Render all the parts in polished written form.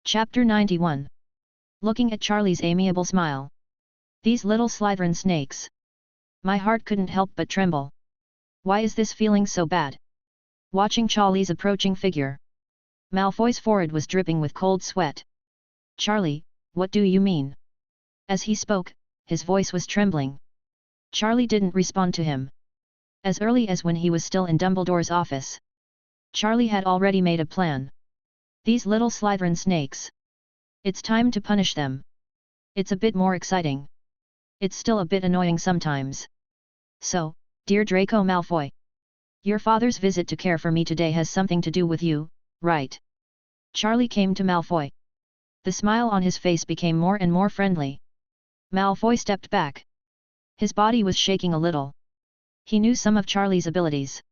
Chapter 91. Looking at Charlie's amiable smile. These little Slytherin snakes. My heart couldn't help but tremble. Why is this feeling so bad? Watching Charlie's approaching figure. Malfoy's forehead was dripping with cold sweat. Charlie, what do you mean? As he spoke, his voice was trembling. Charlie didn't respond to him. As early as when he was still in Dumbledore's office, Charlie had already made a plan. These little Slytherin snakes. It's time to punish them. It's a bit more exciting. It's still a bit annoying sometimes. So, dear Draco Malfoy, your father's visit to care for me today has something to do with you, right? Charlie came to Malfoy. The smile on his face became more and more friendly. Malfoy stepped back. His body was shaking a little. He knew some of Charlie's abilities.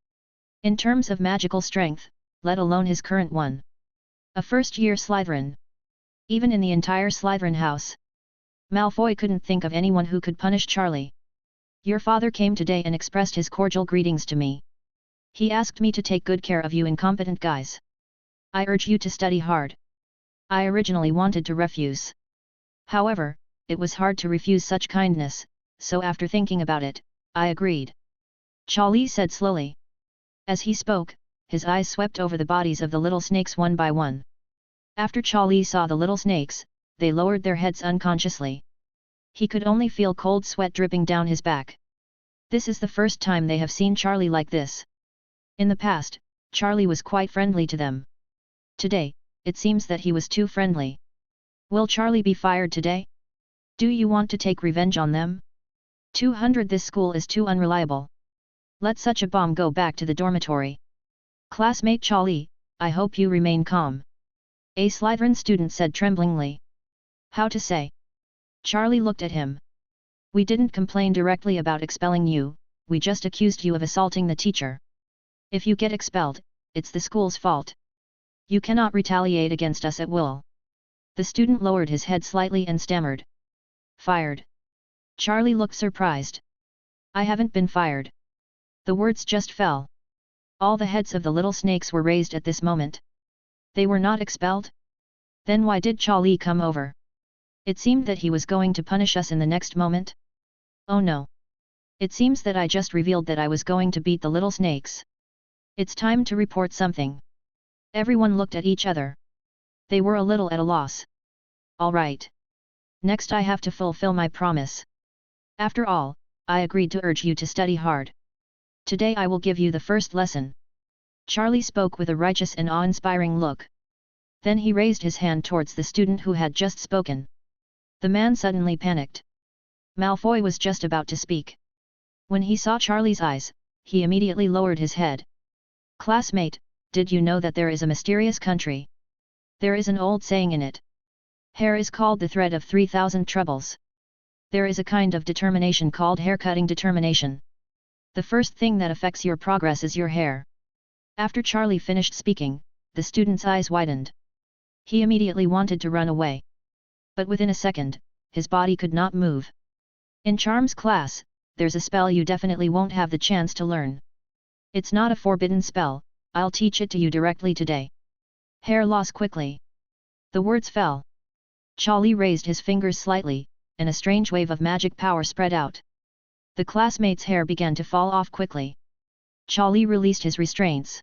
In terms of magical strength, let alone his current one. A first-year Slytherin. Even in the entire Slytherin house, Malfoy couldn't think of anyone who could punish Charlie. Your father came today and expressed his cordial greetings to me. He asked me to take good care of you incompetent guys. I urge you to study hard. I originally wanted to refuse. However, it was hard to refuse such kindness, so after thinking about it, I agreed. Charlie said slowly. As he spoke, his eyes swept over the bodies of the little snakes one by one. After Charlie saw the little snakes, they lowered their heads unconsciously. He could only feel cold sweat dripping down his back. This is the first time they have seen Charlie like this. In the past, Charlie was quite friendly to them. Today, it seems that he was too friendly. Will Charlie be fired today? Do you want to take revenge on them? 200 This school is too unreliable. Let such a bomb go back to the dormitory. Classmate Charlie, I hope you remain calm. A Slytherin student said tremblingly. How to say? Charlie looked at him. We didn't complain directly about expelling you, we just accused you of assaulting the teacher. If you get expelled, it's the school's fault. You cannot retaliate against us at will. The student lowered his head slightly and stammered. Fired. Charlie looked surprised. I haven't been fired. The words just fell. All the heads of the little snakes were raised at this moment. They were not expelled? Then why did Charlie come over? It seemed that he was going to punish us in the next moment. Oh no. It seems that I just revealed that I was going to beat the little snakes. It's time to report something. Everyone looked at each other. They were a little at a loss. All right. Next I have to fulfill my promise. After all, I agreed to urge you to study hard. Today I will give you the first lesson. Charlie spoke with a righteous and awe-inspiring look. Then he raised his hand towards the student who had just spoken. The man suddenly panicked. Malfoy was just about to speak. When he saw Charlie's eyes, he immediately lowered his head. Classmate, did you know that there is a mysterious country? There is an old saying in it. Hair is called the thread of 3,000 troubles. There is a kind of determination called hair-cutting determination. The first thing that affects your progress is your hair. After Charlie finished speaking, the student's eyes widened. He immediately wanted to run away. But within a second, his body could not move. In Charms class, there's a spell you definitely won't have the chance to learn. It's not a forbidden spell, I'll teach it to you directly today. Hair loss quickly. The words fell. Charlie raised his fingers slightly, and a strange wave of magic power spread out. The classmate's hair began to fall off quickly. Charlie released his restraints.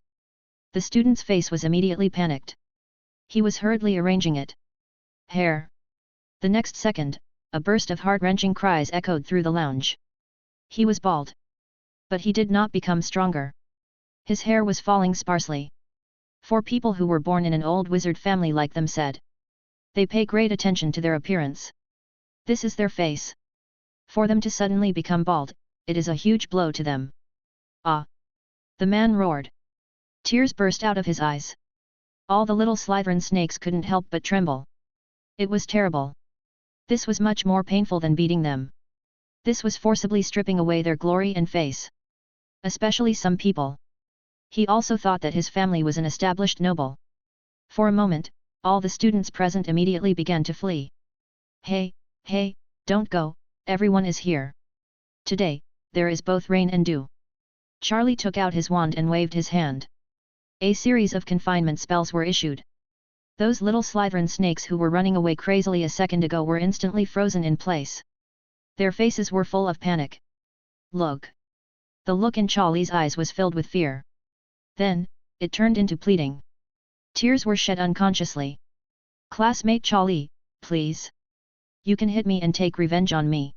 The student's face was immediately panicked. He was hurriedly arranging it. Hair. The next second, a burst of heart-wrenching cries echoed through the lounge. He was bald. But he did not become stronger. His hair was falling sparsely. For people who were born in an old wizard family like them said. They pay great attention to their appearance. This is their face. For them to suddenly become bald, it is a huge blow to them. Ah! The man roared. Tears burst out of his eyes. All the little Slytherin snakes couldn't help but tremble. It was terrible. This was much more painful than beating them. This was forcibly stripping away their glory and face. Especially some people. He also thought that his family was an established noble. For a moment, all the students present immediately began to flee. Hey, don't go, everyone is here. Today, there is both rain and dew. Charlie took out his wand and waved his hand. A series of confinement spells were issued. Those little Slytherin snakes who were running away crazily a second ago were instantly frozen in place. Their faces were full of panic. Look! The look in Charlie's eyes was filled with fear. Then, it turned into pleading. Tears were shed unconsciously. Classmate Charlie, please. You can hit me and take revenge on me.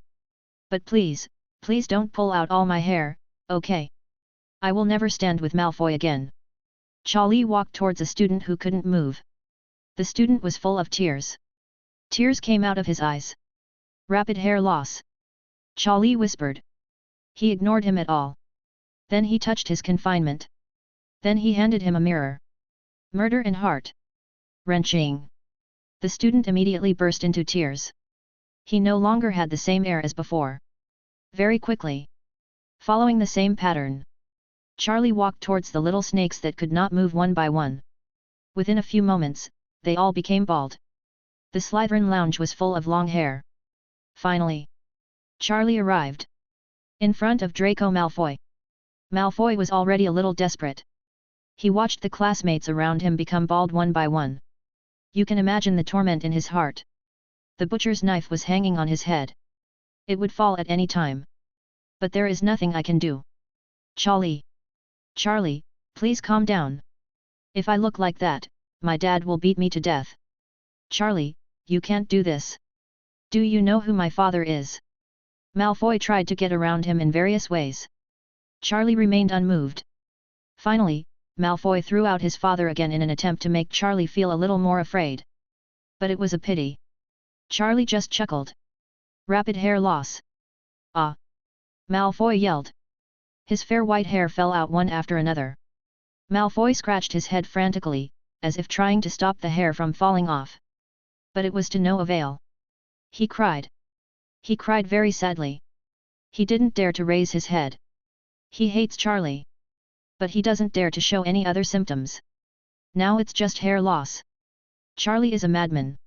But please, please don't pull out all my hair, okay? I will never stand with Malfoy again. Charlie walked towards a student who couldn't move. The student was full of tears. Tears came out of his eyes. Rapid hair loss. Charlie whispered. He ignored him at all. Then he touched his confinement. Then he handed him a mirror. Murder and heart. Wrenching. The student immediately burst into tears. He no longer had the same air as before. Very quickly. Following the same pattern. Charlie walked towards the little snakes that could not move one by one. Within a few moments, they all became bald. The Slytherin lounge was full of long hair. Finally, Charlie arrived. In front of Draco Malfoy. Malfoy was already a little desperate. He watched the classmates around him become bald one by one. You can imagine the torment in his heart. The butcher's knife was hanging on his head. It would fall at any time. But there is nothing I can do. Charlie! Charlie, please calm down. If I look like that, my dad will beat me to death. Charlie, you can't do this. Do you know who my father is? Malfoy tried to get around him in various ways. Charlie remained unmoved. Finally, Malfoy threw out his father again in an attempt to make Charlie feel a little more afraid. But it was a pity. Charlie just chuckled. Rapid hair loss. Ah! Malfoy yelled. His fair white hair fell out one after another. Malfoy scratched his head frantically, as if trying to stop the hair from falling off. But it was to no avail. He cried. He cried very sadly. He didn't dare to raise his head. He hates Charlie. But he doesn't dare to show any other symptoms. Now it's just hair loss. Charlie is a madman.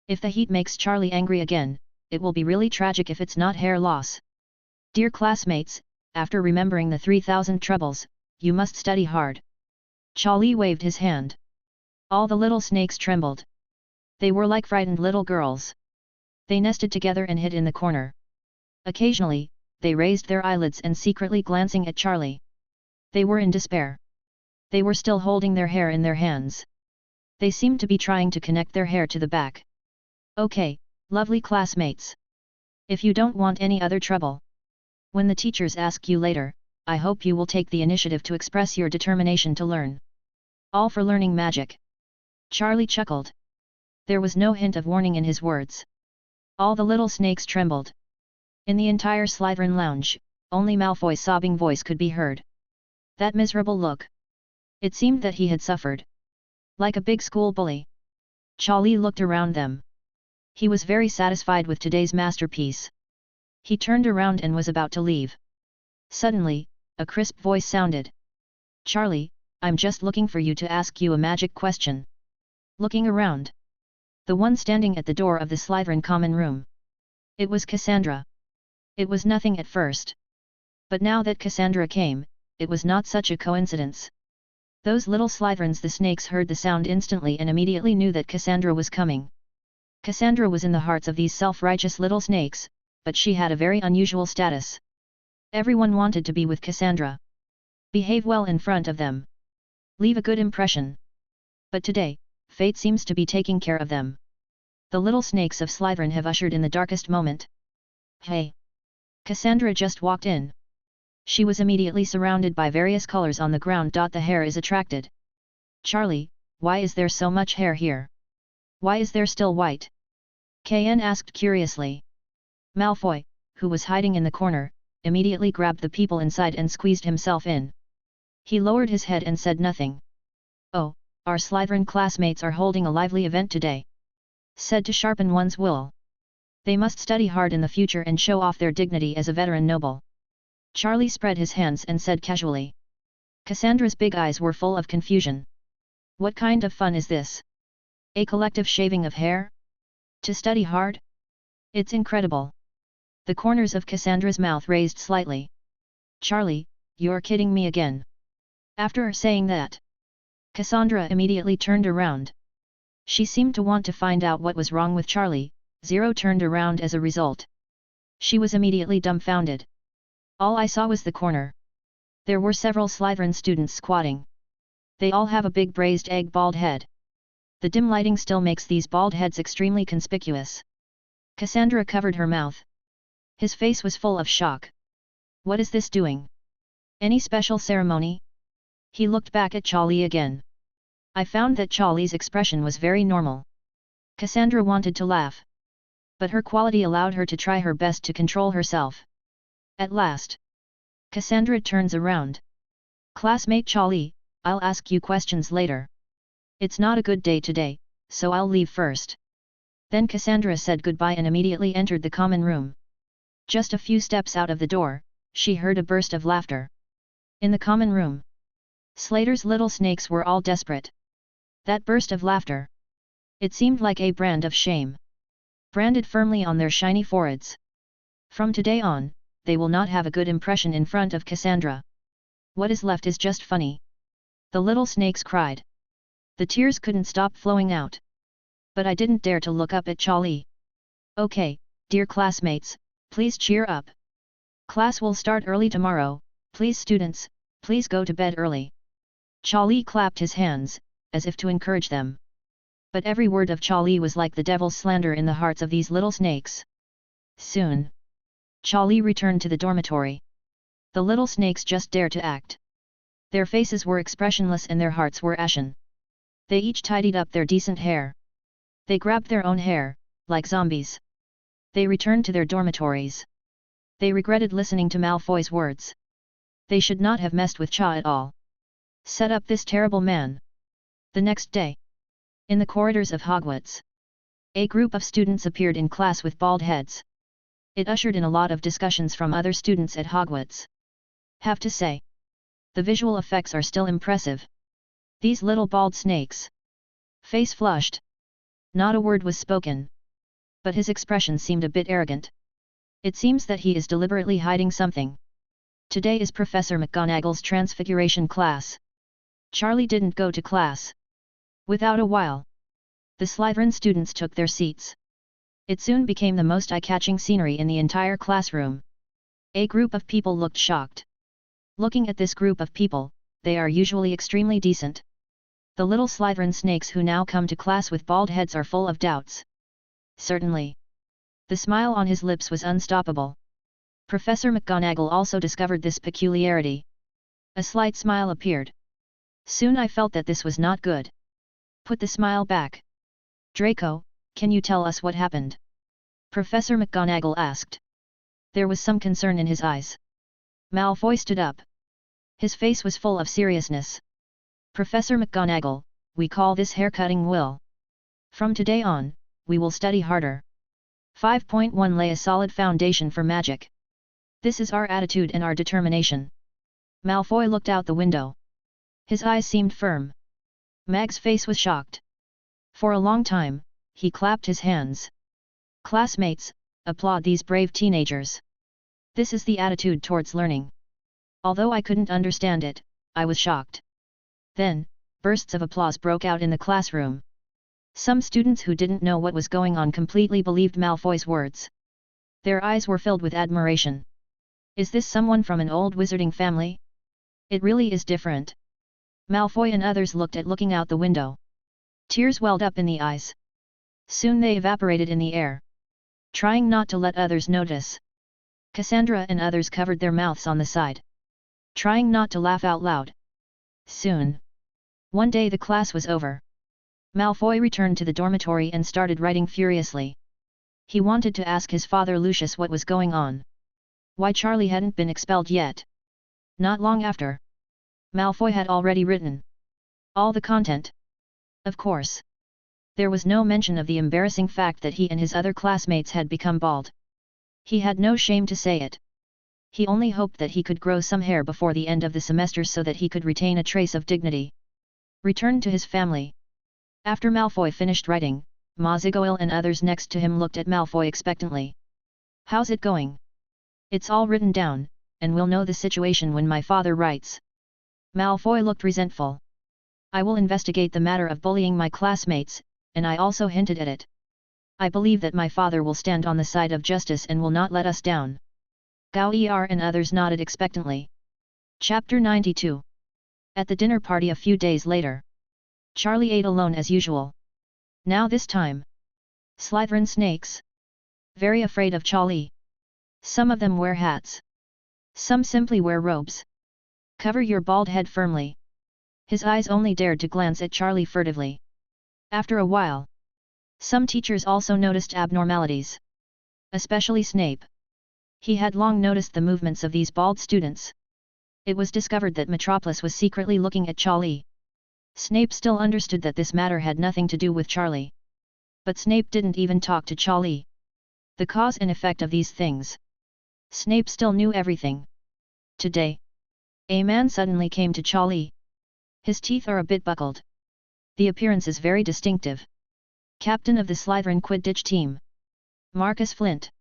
If the heat makes Charlie angry again, it will be really tragic if it's not hair loss. Dear classmates, after remembering the 3,000 troubles, you must study hard. Charlie waved his hand. All the little snakes trembled. They were like frightened little girls. They nested together and hid in the corner. Occasionally, they raised their eyelids and secretly glancing at Charlie. They were in despair. They were still holding their hair in their hands. They seemed to be trying to connect their hair to the back. Okay, lovely classmates. If you don't want any other trouble. When the teachers ask you later, I hope you will take the initiative to express your determination to learn. All for learning magic. Charlie chuckled. There was no hint of warning in his words. All the little snakes trembled. In the entire Slytherin lounge, only Malfoy's sobbing voice could be heard. That miserable look. It seemed that he had suffered. Like a big school bully. Charlie looked around them. He was very satisfied with today's masterpiece. He turned around and was about to leave. Suddenly, a crisp voice sounded. Charlie, I'm just looking for you to ask you a magic question. Looking around. The one standing at the door of the Slytherin common room. It was Cassandra. It was nothing at first. But now that Cassandra came, it was not such a coincidence. Those little Slytherins, the snakes, heard the sound instantly and immediately knew that Cassandra was coming. Cassandra was in the hearts of these self-righteous little snakes, but she had a very unusual status. Everyone wanted to be with Cassandra. Behave well in front of them. Leave a good impression. But today, fate seems to be taking care of them. The little snakes of Slytherin have ushered in the darkest moment. Hey! Cassandra just walked in. She was immediately surrounded by various colors on the ground. The hair is attracted. Charlie, why is there so much hair here? Why is there still white? Kn asked curiously. Malfoy, who was hiding in the corner, immediately grabbed the people inside and squeezed himself in. He lowered his head and said nothing. Oh, our Slytherin classmates are holding a lively event today. Said to sharpen one's will. They must study hard in the future and show off their dignity as a veteran noble. Charlie spread his hands and said casually. Cassandra's big eyes were full of confusion. What kind of fun is this? A collective shaving of hair? To study hard? It's incredible. The corners of Cassandra's mouth raised slightly. Charlie, you're kidding me again. After saying that, Cassandra immediately turned around. She seemed to want to find out what was wrong with Charlie. Zero turned around as a result. She was immediately dumbfounded. All I saw was the corner. There were several Slytherin students squatting. They all have a big braised egg bald head. The dim lighting still makes these bald heads extremely conspicuous. Cassandra covered her mouth. His face was full of shock. What is this doing? Any special ceremony? He looked back at Charlie again. I found that Charlie's expression was very normal. Cassandra wanted to laugh. But her quality allowed her to try her best to control herself. At last, Cassandra turns around. Classmate Charlie, I'll ask you questions later. It's not a good day today, so I'll leave first. Then Cassandra said goodbye and immediately entered the common room. Just a few steps out of the door, she heard a burst of laughter. In the common room, Slater's little snakes were all desperate. That burst of laughter. It seemed like a brand of shame. Branded firmly on their shiny foreheads. From today on, they will not have a good impression in front of Cassandra. What is left is just funny. The little snakes cried. The tears couldn't stop flowing out. But I didn't dare to look up at Charlie. Okay, dear classmates, please cheer up. Class will start early tomorrow, please students, please go to bed early. Charlie clapped his hands, as if to encourage them. But every word of Charlie was like the devil's slander in the hearts of these little snakes. Soon, Charlie returned to the dormitory. The little snakes just dared to act. Their faces were expressionless and their hearts were ashen. They each tidied up their decent hair. They grabbed their own hair, like zombies. They returned to their dormitories. They regretted listening to Malfoy's words. They should not have messed with Cha at all. Set up this terrible man. The next day, in the corridors of Hogwarts, a group of students appeared in class with bald heads. It ushered in a lot of discussions from other students at Hogwarts. Have to say, the visual effects are still impressive. These little bald snakes. Face flushed. Not a word was spoken. But his expression seemed a bit arrogant. It seems that he is deliberately hiding something. Today is Professor McGonagall's transfiguration class. Charlie didn't go to class. Without a while, the Slytherin students took their seats. It soon became the most eye-catching scenery in the entire classroom. A group of people looked shocked. Looking at this group of people, they are usually extremely decent. The little Slytherin snakes who now come to class with bald heads are full of doubts. Certainly. The smile on his lips was unstoppable. Professor McGonagall also discovered this peculiarity. A slight smile appeared. Soon I felt that this was not good. Put the smile back. Draco, can you tell us what happened? Professor McGonagall asked. There was some concern in his eyes. Malfoy stood up. His face was full of seriousness. Professor McGonagall, we call this haircutting will. From today on, we will study harder. 5.1 Lay a solid foundation for magic. This is our attitude and our determination. Malfoy looked out the window. His eyes seemed firm. Mag's face was shocked. For a long time, he clapped his hands. Classmates, applaud these brave teenagers. This is the attitude towards learning. Although I couldn't understand it, I was shocked. Then, bursts of applause broke out in the classroom. Some students who didn't know what was going on completely believed Malfoy's words. Their eyes were filled with admiration. Is this someone from an old wizarding family? It really is different. Malfoy and others looked at looking out the window. Tears welled up in the eyes. Soon they evaporated in the air. Trying not to let others notice, Cassandra and others covered their mouths on the side. Trying not to laugh out loud. Soon. One day the class was over. Malfoy returned to the dormitory and started writing furiously. He wanted to ask his father Lucius what was going on. Why Charlie hadn't been expelled yet. Not long after, Malfoy had already written all the content. Of course, there was no mention of the embarrassing fact that he and his other classmates had become bald. He had no shame to say it. He only hoped that he could grow some hair before the end of the semester so that he could retain a trace of dignity. Returned to his family. After Malfoy finished writing, McGonagall and others next to him looked at Malfoy expectantly. How's it going? It's all written down, and we'll know the situation when my father writes. Malfoy looked resentful. I will investigate the matter of bullying my classmates, and I also hinted at it. I believe that my father will stand on the side of justice and will not let us down. Gao and others nodded expectantly. Chapter 92. At the dinner party a few days later. Charlie ate alone as usual. Now this time. Slytherin snakes. Very afraid of Charlie. Some of them wear hats. Some simply wear robes. Cover your bald head firmly. His eyes only dared to glance at Charlie furtively. After a while, some teachers also noticed abnormalities. Especially Snape. He had long noticed the movements of these bald students. It was discovered that Metropolis was secretly looking at Charlie. Snape still understood that this matter had nothing to do with Charlie. But Snape didn't even talk to Charlie. The cause and effect of these things. Snape still knew everything. Today, a man suddenly came to Charlie. His teeth are a bit buckled. The appearance is very distinctive. Captain of the Slytherin Quidditch team. Marcus Flint.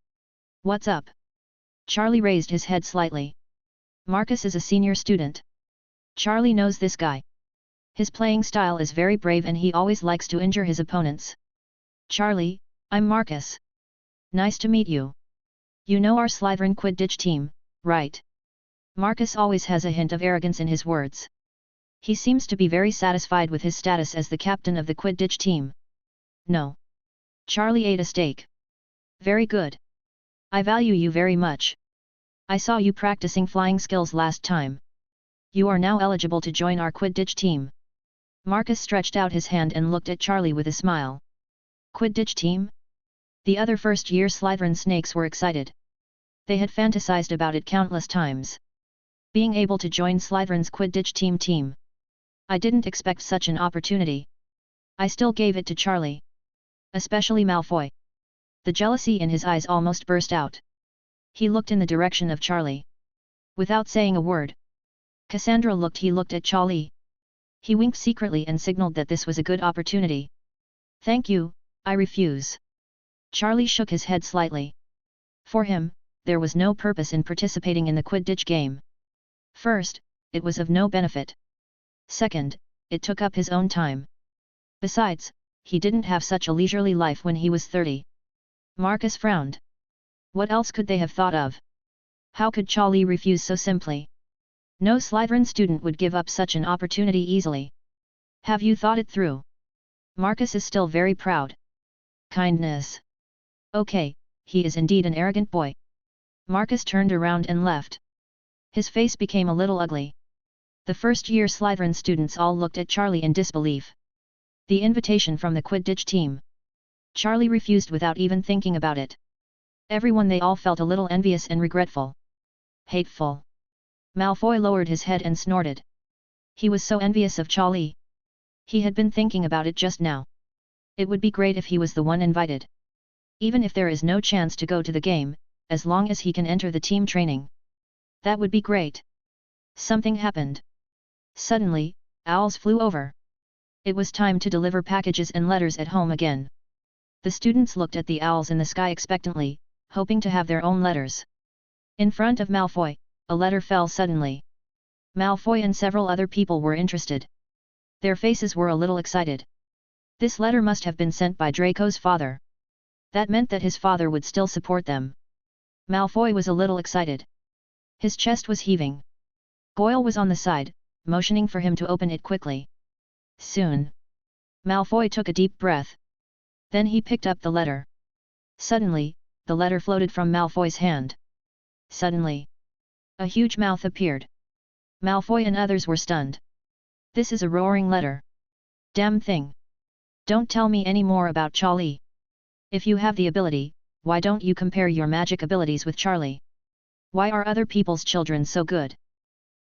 What's up? Charlie raised his head slightly. Marcus is a senior student. Charlie knows this guy. His playing style is very brave and he always likes to injure his opponents. Charlie, I'm Marcus. Nice to meet you. You know our Slytherin Quidditch team, right? Marcus always has a hint of arrogance in his words. He seems to be very satisfied with his status as the captain of the Quidditch team. No. Charlie ate a steak. Very good. I value you very much. I saw you practicing flying skills last time. You are now eligible to join our Quidditch team. Marcus stretched out his hand and looked at Charlie with a smile. Quidditch team? The other first-year Slytherin snakes were excited. They had fantasized about it countless times. Being able to join Slytherin's Quidditch team. I didn't expect such an opportunity. I still gave it to Charlie. Especially Malfoy. The jealousy in his eyes almost burst out. He looked in the direction of Charlie. Without saying a word. Cassandra looked at Charlie. He winked secretly and signaled that this was a good opportunity. Thank you, I refuse. Charlie shook his head slightly. For him, there was no purpose in participating in the Quidditch game. First, it was of no benefit. Second, it took up his own time. Besides, he didn't have such a leisurely life when he was 30. Marcus frowned. What else could they have thought of? How could Charlie refuse so simply? No Slytherin student would give up such an opportunity easily. Have you thought it through? Marcus is still very proud. Kindness. Okay, he is indeed an arrogant boy. Marcus turned around and left. His face became a little ugly. The first-year Slytherin students all looked at Charlie in disbelief. The invitation from the Quidditch team. Charlie refused without even thinking about it. Everyone they all felt a little envious and regretful. Hateful. Malfoy lowered his head and snorted. He was so envious of Charlie. He had been thinking about it just now. It would be great if he was the one invited. Even if there is no chance to go to the game, as long as he can enter the team training. That would be great. Something happened. Suddenly, owls flew over. It was time to deliver packages and letters at home again. The students looked at the owls in the sky expectantly, hoping to have their own letters. In front of Malfoy, a letter fell suddenly. Malfoy and several other people were interested. Their faces were a little excited. This letter must have been sent by Draco's father. That meant that his father would still support them. Malfoy was a little excited. His chest was heaving. Goyle was on the side, motioning for him to open it quickly. Soon. Malfoy took a deep breath. Then he picked up the letter. Suddenly, the letter floated from Malfoy's hand. Suddenly, a huge mouth appeared. Malfoy and others were stunned. This is a roaring letter. Damn thing. Don't tell me any more about Charlie. If you have the ability, why don't you compare your magic abilities with Charlie? Why are other people's children so good?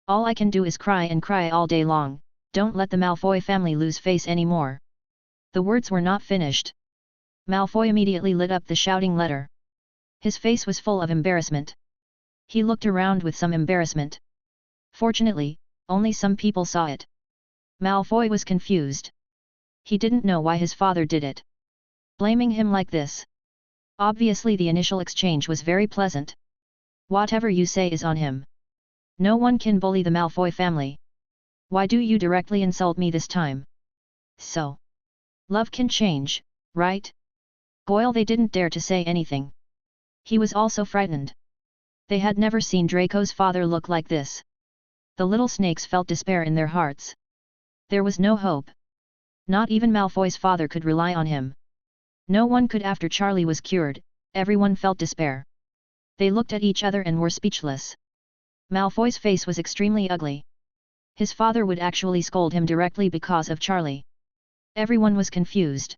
All I can do is cry and cry all day long. Don't let the Malfoy family lose face anymore. The words were not finished. Malfoy immediately lit up the shouting letter. His face was full of embarrassment. He looked around with some embarrassment. Fortunately, only some people saw it. Malfoy was confused. He didn't know why his father did it. Blaming him like this. Obviously the initial exchange was very pleasant. Whatever you say is on him. No one can bully the Malfoy family. Why do you directly insult me this time? So. Love can change, right? Goyle. They didn't dare to say anything. He was also frightened. They had never seen Draco's father look like this. The little snakes felt despair in their hearts. There was no hope. Not even Malfoy's father could rely on him. No one could after Charlie was cured. Everyone felt despair. They looked at each other and were speechless. Malfoy's face was extremely ugly. His father would actually scold him directly because of Charlie. Everyone was confused.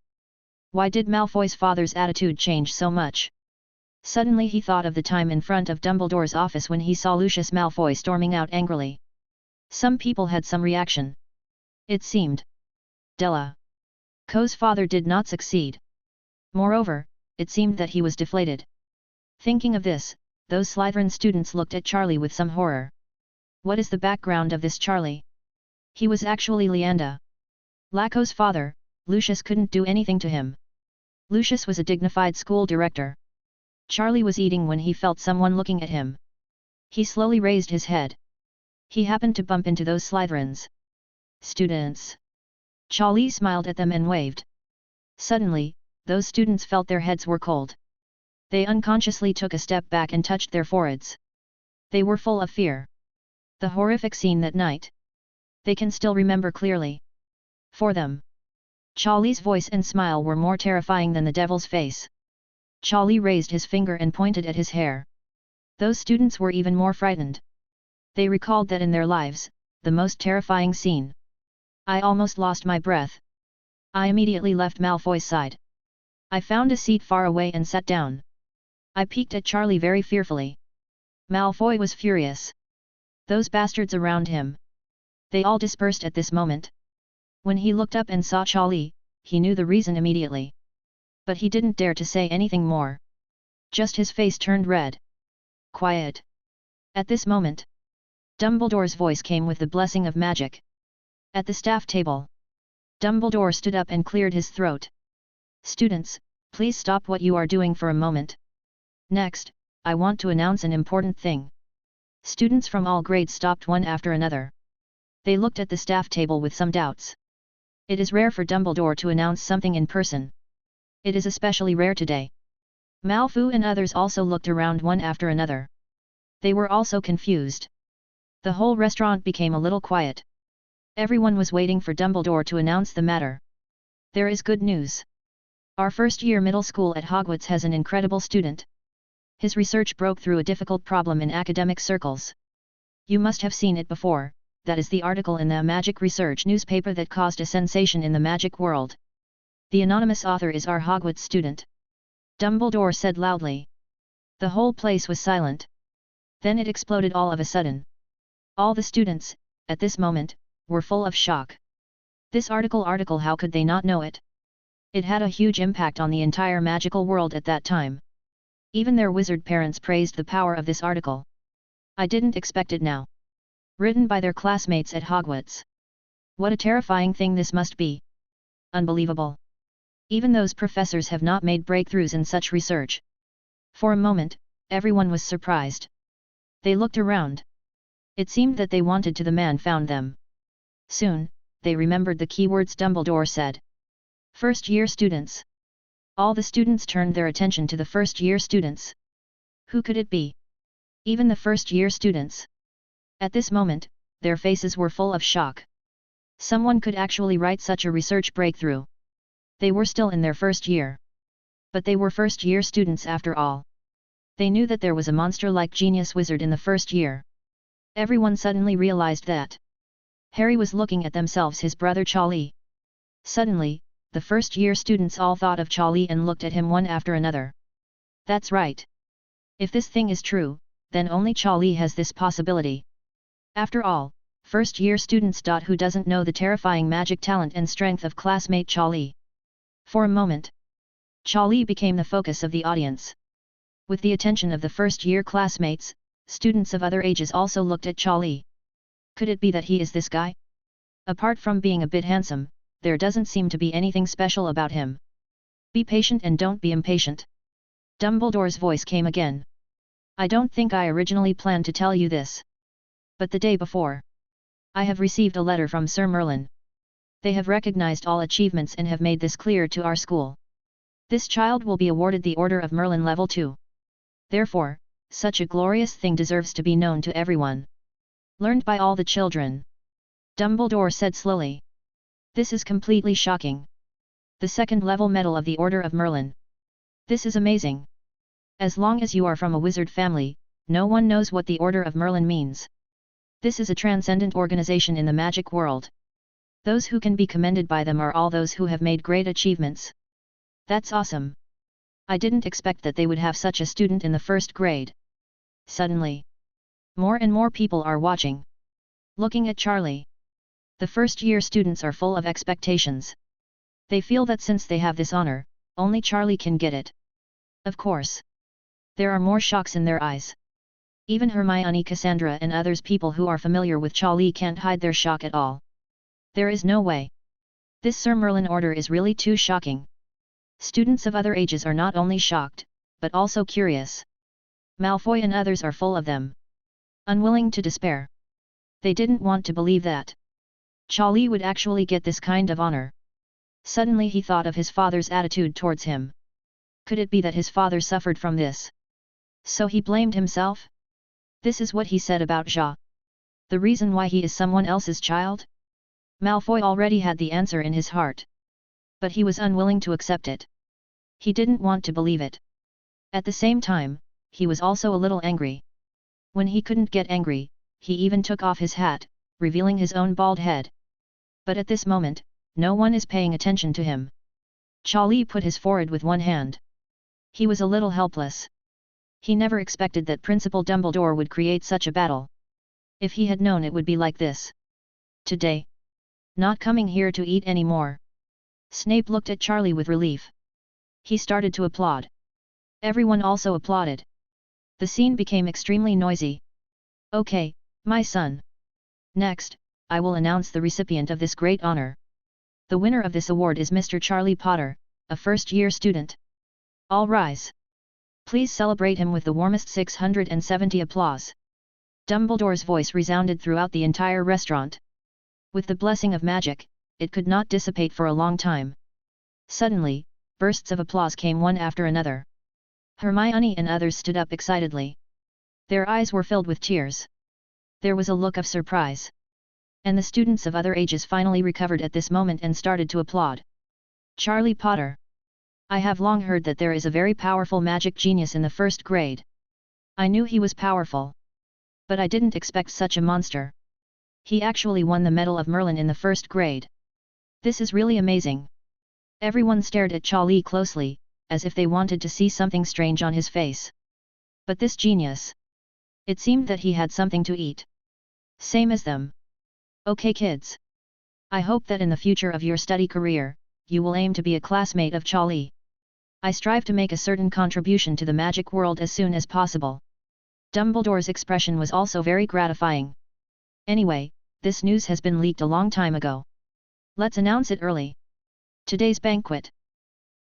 Why did Malfoy's father's attitude change so much? Suddenly he thought of the time in front of Dumbledore's office when he saw Lucius Malfoy storming out angrily. Some people had some reaction. It seemed Draco's father did not succeed. Moreover, it seemed that he was deflated. Thinking of this, those Slytherin students looked at Charlie with some horror. What is the background of this Charlie? He was actually Draco's father. Lucius couldn't do anything to him. Lucius was a dignified school director. Charlie was eating when he felt someone looking at him. He slowly raised his head. He happened to bump into those Slytherins. Students. Charlie smiled at them and waved. Suddenly, those students felt their heads were cold. They unconsciously took a step back and touched their foreheads. They were full of fear. The horrific scene that night. They can still remember clearly. For them, Charlie's voice and smile were more terrifying than the devil's face. Charlie raised his finger and pointed at his hair. Those students were even more frightened. They recalled that in their lives, the most terrifying scene. I almost lost my breath. I immediately left Malfoy's side. I found a seat far away and sat down. I peeked at Charlie very fearfully. Malfoy was furious. Those bastards around him. They all dispersed at this moment. When he looked up and saw Charlie, he knew the reason immediately. But he didn't dare to say anything more. Just his face turned red. Quiet. At this moment, Dumbledore's voice came with the blessing of magic. At the staff table, Dumbledore stood up and cleared his throat. Students, please stop what you are doing for a moment. Next, I want to announce an important thing. Students from all grades stopped one after another. They looked at the staff table with some doubts. It is rare for Dumbledore to announce something in person. It is especially rare today. Malfoy and others also looked around one after another. They were also confused. The whole restaurant became a little quiet. Everyone was waiting for Dumbledore to announce the matter. There is good news. Our first-year middle school at Hogwarts has an incredible student. His research broke through a difficult problem in academic circles. You must have seen it before. That is the article in the Magic Research newspaper that caused a sensation in the magic world. The anonymous author is our Hogwarts student. Dumbledore said loudly. The whole place was silent. Then it exploded all of a sudden. All the students, at this moment, were full of shock. This article, how could they not know it? It had a huge impact on the entire magical world at that time. Even their wizard parents praised the power of this article. I didn't expect it now. Written by their classmates at Hogwarts. What a terrifying thing this must be. Unbelievable. Even those professors have not made breakthroughs in such research. For a moment, everyone was surprised. They looked around. It seemed that they wanted to the man found them. Soon, they remembered the keywords Dumbledore said. First-year students. All the students turned their attention to the first-year students. Who could it be? Even the first-year students. At this moment, their faces were full of shock. Someone could actually write such a research breakthrough. They were still in their first year. But they were first-year students after all. They knew that there was a monster-like genius wizard in the first year. Everyone suddenly realized that. Harry was looking at themselves, his brother Charlie. Suddenly, the first-year students all thought of Charlie and looked at him one after another. That's right. If this thing is true, then only Charlie has this possibility. After all, first-year students. Who doesn't know the terrifying magic talent and strength of classmate Charlie? For a moment, Charlie became the focus of the audience. With the attention of the first-year classmates, students of other ages also looked at Charlie. Could it be that he is this guy? Apart from being a bit handsome, there doesn't seem to be anything special about him. Be patient and don't be impatient. Dumbledore's voice came again. I don't think I originally planned to tell you this. But the day before, I have received a letter from Sir Merlin. They have recognized all achievements and have made this clear to our school. This child will be awarded the Order of Merlin Level 2. Therefore, such a glorious thing deserves to be known to everyone. Learned by all the children. Dumbledore said slowly. This is completely shocking. The second level medal of the Order of Merlin. This is amazing. As long as you are from a wizard family, no one knows what the Order of Merlin means. This is a transcendent organization in the magic world. Those who can be commended by them are all those who have made great achievements. That's awesome. I didn't expect that they would have such a student in the first grade. Suddenly, more and more people are watching. Looking at Charlie. The first-year students are full of expectations. They feel that since they have this honor, only Charlie can get it. Of course. There are more shocks in their eyes. Even Hermione, Cassandra and others people who are familiar with Charlie can't hide their shock at all. There is no way. This Sir Merlin order is really too shocking. Students of other ages are not only shocked, but also curious. Malfoy and others are full of them. Unwilling to despair. They didn't want to believe that Charlie would actually get this kind of honor. Suddenly he thought of his father's attitude towards him. Could it be that his father suffered from this? So he blamed himself? This is what he said about Ja. The reason why he is someone else's child? Malfoy already had the answer in his heart. But he was unwilling to accept it. He didn't want to believe it. At the same time, he was also a little angry. When he couldn't get angry, he even took off his hat, revealing his own bald head. But at this moment, no one is paying attention to him. Charlie put his forehead with one hand. He was a little helpless. He never expected that Principal Dumbledore would create such a battle. If he had known it would be like this. Today. Not coming here to eat anymore. Snape looked at Charlie with relief. He started to applaud. Everyone also applauded. The scene became extremely noisy. Okay, my son. Next, I will announce the recipient of this great honor. The winner of this award is Mr. Charlie Potter, a first-year student. All rise. Please celebrate him with the warmest 670 applause. Dumbledore's voice resounded throughout the entire restaurant. With the blessing of magic, it could not dissipate for a long time. Suddenly, bursts of applause came one after another. Hermione and others stood up excitedly. Their eyes were filled with tears. There was a look of surprise. And the students of other ages finally recovered at this moment and started to applaud. Charlie Potter. I have long heard that there is a very powerful magic genius in the first grade. I knew he was powerful. But I didn't expect such a monster. He actually won the Medal of Merlin in the first grade. This is really amazing. Everyone stared at Charlie closely, as if they wanted to see something strange on his face. But this genius. It seemed that he had something to eat. Same as them. Okay kids. I hope that in the future of your study career, you will aim to be a classmate of Charlie. I strive to make a certain contribution to the magic world as soon as possible. Dumbledore's expression was also very gratifying. Anyway, this news has been leaked a long time ago. Let's announce it early. Today's banquet.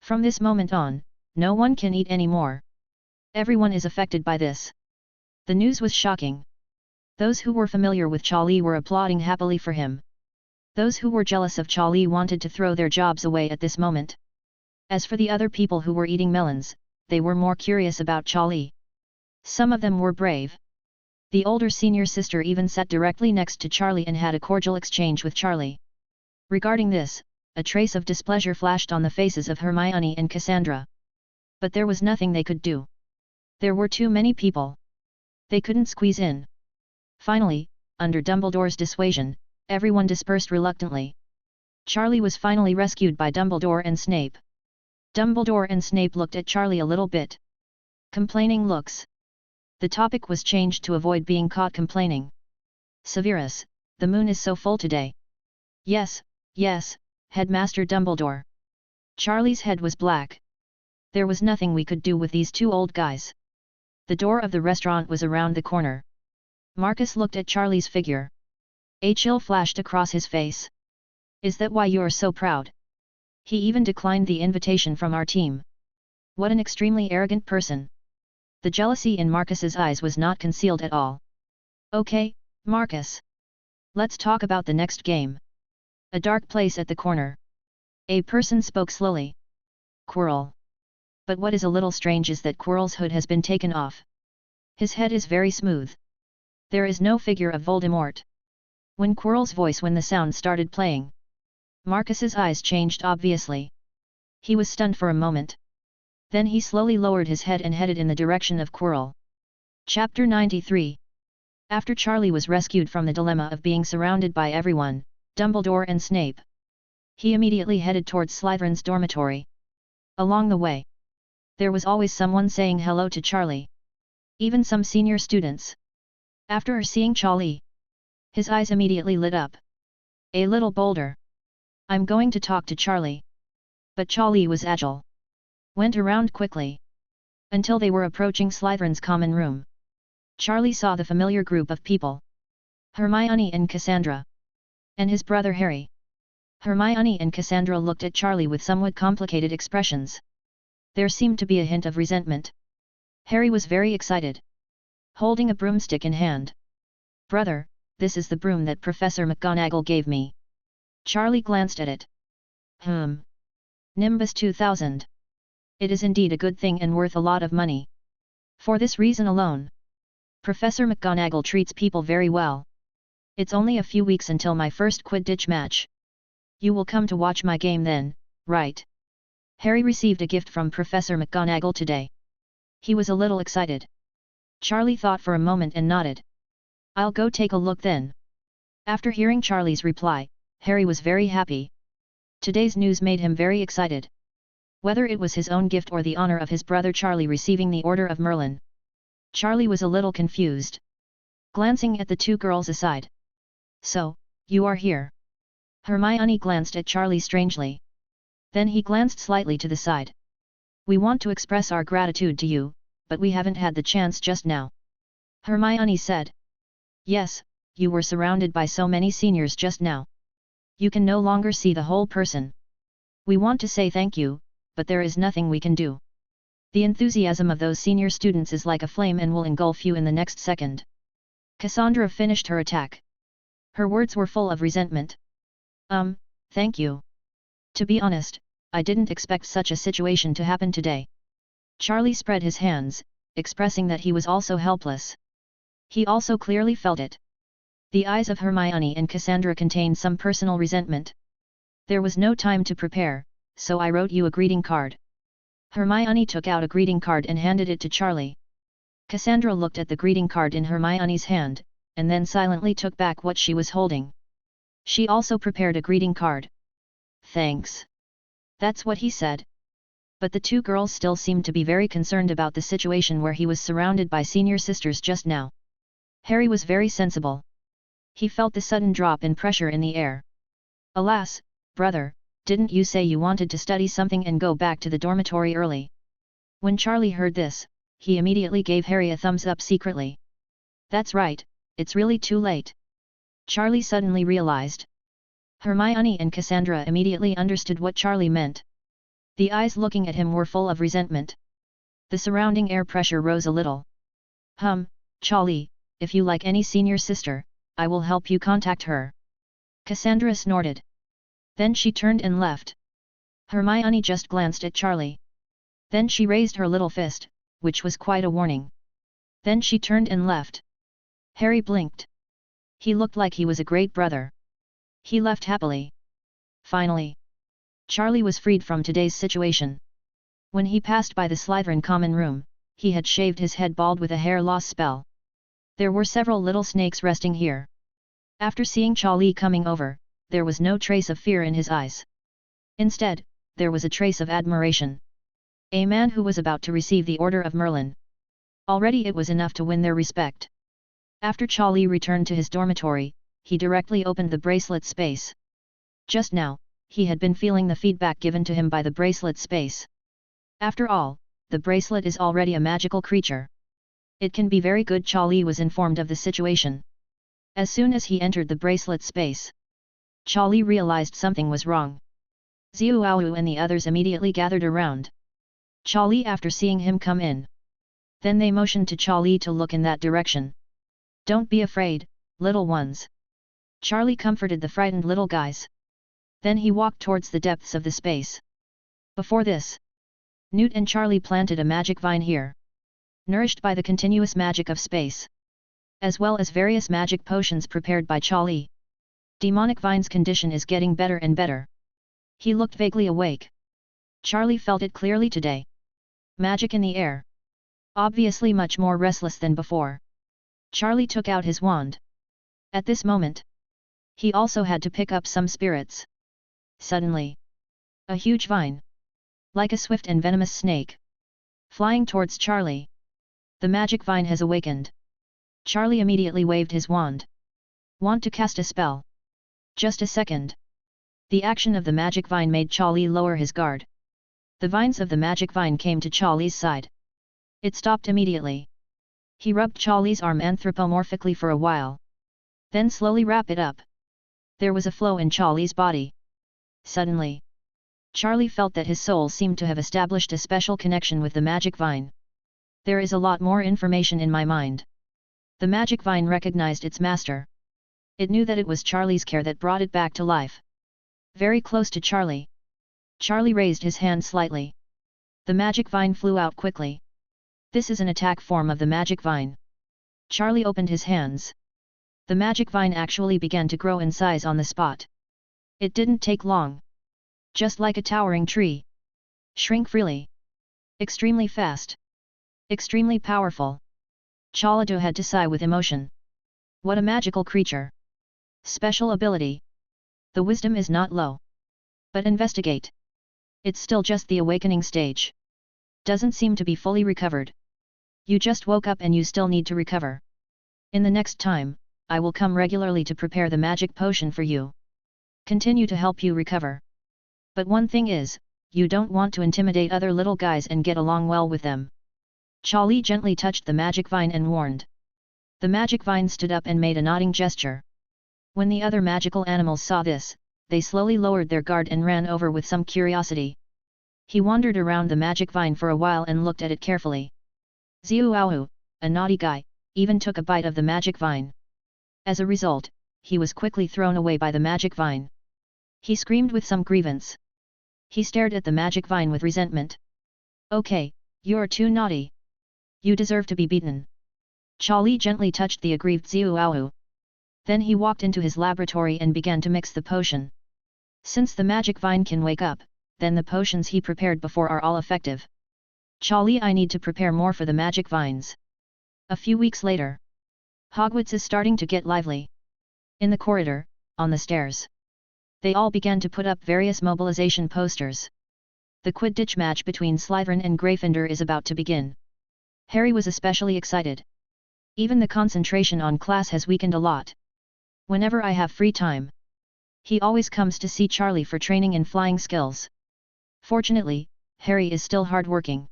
From this moment on, no one can eat anymore. Everyone is affected by this. The news was shocking. Those who were familiar with Charlie were applauding happily for him. Those who were jealous of Charlie wanted to throw their jobs away at this moment. As for the other people who were eating melons, they were more curious about Charlie. Some of them were brave. The older senior sister even sat directly next to Charlie and had a cordial exchange with Charlie. Regarding this, a trace of displeasure flashed on the faces of Hermione and Cassandra. But there was nothing they could do. There were too many people. They couldn't squeeze in. Finally, under Dumbledore's dissuasion, everyone dispersed reluctantly. Charlie was finally rescued by Dumbledore and Snape. Dumbledore and Snape looked at Charlie a little bit. Complaining looks. The topic was changed to avoid being caught complaining. Severus, the moon is so full today. Yes, yes, Headmaster Dumbledore. Charlie's head was black. There was nothing we could do with these two old guys. The door of the restaurant was around the corner. Marcus looked at Charlie's figure. A chill flashed across his face. Is that why you're so proud? He even declined the invitation from our team. What an extremely arrogant person. The jealousy in Marcus's eyes was not concealed at all. Okay, Marcus. Let's talk about the next game. A dark place at the corner. A person spoke slowly. Quirrell. But what is a little strange is that Quirrell's hood has been taken off. His head is very smooth. There is no figure of Voldemort. When Quirrell's voice when the sound started playing, Marcus's eyes changed obviously. He was stunned for a moment. Then he slowly lowered his head and headed in the direction of Quirrell. Chapter 93. After Charlie was rescued from the dilemma of being surrounded by everyone, Dumbledore and Snape, he immediately headed towards Slytherin's dormitory. Along the way, there was always someone saying hello to Charlie. Even some senior students. After seeing Charlie, his eyes immediately lit up. A little bolder. I'm going to talk to Charlie. But Charlie was agile. Went around quickly. Until they were approaching Slytherin's common room. Charlie saw the familiar group of people. Hermione and Cassandra. And his brother Harry. Hermione and Cassandra looked at Charlie with somewhat complicated expressions. There seemed to be a hint of resentment. Harry was very excited. Holding a broomstick in hand. Brother, this is the broom that Professor McGonagall gave me. Charlie glanced at it. Nimbus 2000. It is indeed a good thing and worth a lot of money. For this reason alone, Professor McGonagall treats people very well. It's only a few weeks until my first Quidditch match. You will come to watch my game then, right? Harry received a gift from Professor McGonagall today. He was a little excited. Charlie thought for a moment and nodded. I'll go take a look then. After hearing Charlie's reply, Harry was very happy. Today's news made him very excited. Whether it was his own gift or the honor of his brother Charlie receiving the Order of Merlin, Charlie was a little confused. Glancing at the two girls aside. So, you are here. Hermione glanced at Charlie strangely. Then he glanced slightly to the side. We want to express our gratitude to you, but we haven't had the chance just now. Hermione said. Yes, you were surrounded by so many seniors just now. You can no longer see the whole person. We want to say thank you, but there is nothing we can do. The enthusiasm of those senior students is like a flame and will engulf you in the next second. Cassandra finished her attack. Her words were full of resentment. Thank you. To be honest, I didn't expect such a situation to happen today. Charlie spread his hands, expressing that he was also helpless. He also clearly felt it. The eyes of Hermione and Cassandra contained some personal resentment. There was no time to prepare, so I wrote you a greeting card. Hermione took out a greeting card and handed it to Charlie. Cassandra looked at the greeting card in Hermione's hand, and then silently took back what she was holding. She also prepared a greeting card. Thanks. That's what he said. But the two girls still seemed to be very concerned about the situation where he was surrounded by senior sisters just now. Harry was very sensible. He felt the sudden drop in pressure in the air. Alas, brother, didn't you say you wanted to study something and go back to the dormitory early? When Charlie heard this, he immediately gave Harry a thumbs up secretly. That's right, it's really too late. Charlie suddenly realized. Hermione and Cassandra immediately understood what Charlie meant. The eyes looking at him were full of resentment. The surrounding air pressure rose a little. Charlie, if you like any senior sister, I will help you contact her. Cassandra snorted. Then she turned and left. Hermione just glanced at Charlie. Then she raised her little fist, which was quite a warning. Then she turned and left. Harry blinked. He looked like he was a great brother. He left happily. Finally, Charlie was freed from today's situation. When he passed by the Slytherin common room, he had shaved his head bald with a hair loss spell. There were several little snakes resting here. After seeing Charlie coming over, there was no trace of fear in his eyes. Instead, there was a trace of admiration. A man who was about to receive the Order of Merlin. Already it was enough to win their respect. After Charlie returned to his dormitory, he directly opened the bracelet space. Just now, he had been feeling the feedback given to him by the bracelet space. After all, the bracelet is already a magical creature. It can be very good. Charlie was informed of the situation. As soon as he entered the bracelet space, Charlie realized something was wrong. Xiaowu and the others immediately gathered around Charlie after seeing him come in. Then they motioned to Charlie to look in that direction. Don't be afraid, little ones. Charlie comforted the frightened little guys. Then he walked towards the depths of the space. Before this, Newt and Charlie planted a magic vine here. Nourished by the continuous magic of space, as well as various magic potions prepared by Charlie. Demonic Vine's condition is getting better and better. He looked vaguely awake. Charlie felt it clearly today. Magic in the air. Obviously much more restless than before. Charlie took out his wand. At this moment, he also had to pick up some spirits. Suddenly, a huge vine, like a swift and venomous snake, flying towards Charlie. The magic vine has awakened. Charlie immediately waved his wand. Want to cast a spell? Just a second. The action of the magic vine made Charlie lower his guard. The vines of the magic vine came to Charlie's side. It stopped immediately. He rubbed Charlie's arm anthropomorphically for a while. Then slowly wrap it up. There was a flow in Charlie's body. Suddenly, Charlie felt that his soul seemed to have established a special connection with the magic vine. There is a lot more information in my mind. The magic vine recognized its master. It knew that it was Charlie's care that brought it back to life. Very close to Charlie. Charlie raised his hand slightly. The magic vine flew out quickly. This is an attack form of the magic vine. Charlie opened his hands. The magic vine actually began to grow in size on the spot. It didn't take long. Just like a towering tree. Shrink freely. Extremely fast. Extremely powerful. Chalado had to sigh with emotion. What a magical creature. Special ability. The wisdom is not low. But investigate. It's still just the awakening stage. Doesn't seem to be fully recovered. You just woke up and you still need to recover. In the next time, I will come regularly to prepare the magic potion for you. Continue to help you recover. But one thing is, you don't want to intimidate other little guys and get along well with them. Charlie gently touched the magic vine and warned. The magic vine stood up and made a nodding gesture. When the other magical animals saw this, they slowly lowered their guard and ran over with some curiosity. He wandered around the magic vine for a while and looked at it carefully. Ziuahu, a naughty guy, even took a bite of the magic vine. As a result, he was quickly thrown away by the magic vine. He screamed with some grievance. He stared at the magic vine with resentment. Okay, you're too naughty. You deserve to be beaten. Charlie gently touched the aggrieved Ziuahu. Then he walked into his laboratory and began to mix the potion. Since the magic vine can wake up, then the potions he prepared before are all effective. Charlie, I need to prepare more for the magic vines. A few weeks later, Hogwarts is starting to get lively. In the corridor, on the stairs, they all began to put up various mobilization posters. The Quidditch match between Slytherin and Gryffindor is about to begin. Harry was especially excited. Even the concentration on class has weakened a lot. Whenever I have free time, he always comes to see Charlie for training in flying skills. Fortunately, Harry is still hardworking.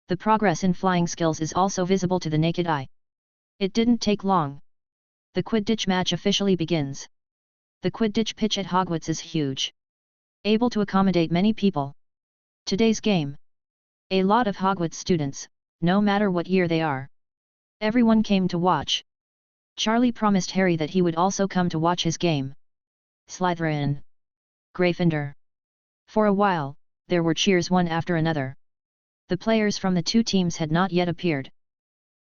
The progress in flying skills is also visible to the naked eye. It didn't take long. The Quidditch match officially begins. The Quidditch pitch at Hogwarts is huge. Able to accommodate many people. Today's game. A lot of Hogwarts students, no matter what year they are. Everyone came to watch. Charlie promised Harry that he would also come to watch his game. Slytherin. Gryffindor. For a while, there were cheers one after another. The players from the two teams had not yet appeared.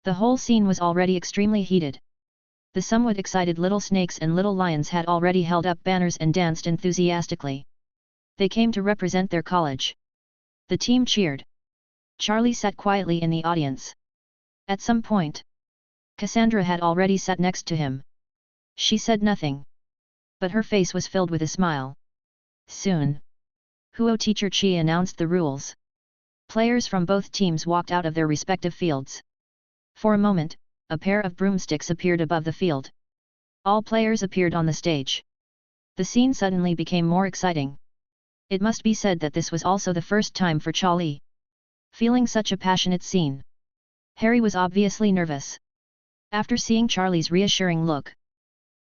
The whole scene was already extremely heated. The somewhat excited little snakes and little lions had already held up banners and danced enthusiastically. They came to represent their college. The team cheered. Charlie sat quietly in the audience. At some point, Cassandra had already sat next to him. She said nothing. But her face was filled with a smile. Soon, Huo Teacher Chi announced the rules. Players from both teams walked out of their respective fields. For a moment, a pair of broomsticks appeared above the field. All players appeared on the stage. The scene suddenly became more exciting. It must be said that this was also the first time for Charlie. Feeling such a passionate scene, Harry was obviously nervous. After seeing Charlie's reassuring look,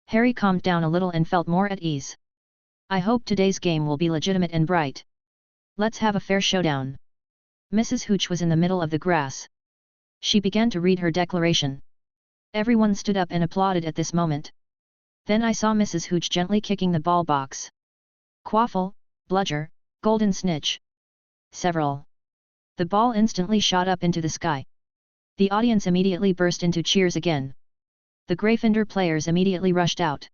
Harry calmed down a little and felt more at ease. I hope today's game will be legitimate and bright. Let's have a fair showdown. Mrs. Hooch was in the middle of the grass. She began to read her declaration. Everyone stood up and applauded at this moment. Then I saw Mrs. Hooch gently kicking the ball box. Quaffle, bludger, golden snitch. Several. The ball instantly shot up into the sky. The audience immediately burst into cheers again. The Gryffindor players immediately rushed out.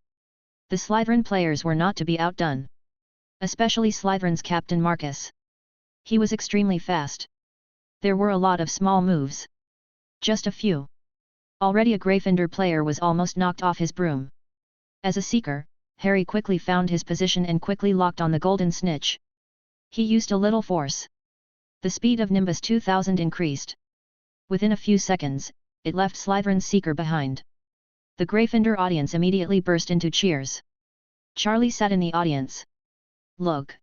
The Slytherin players were not to be outdone. Especially Slytherin's captain Marcus. He was extremely fast. There were a lot of small moves. Just a few. Already a Gryffindor player was almost knocked off his broom. As a seeker, Harry quickly found his position and quickly locked on the golden snitch. He used a little force. The speed of Nimbus 2000 increased. Within a few seconds, it left Slytherin's seeker behind. The Gryffindor audience immediately burst into cheers. Charlie sat in the audience. Look.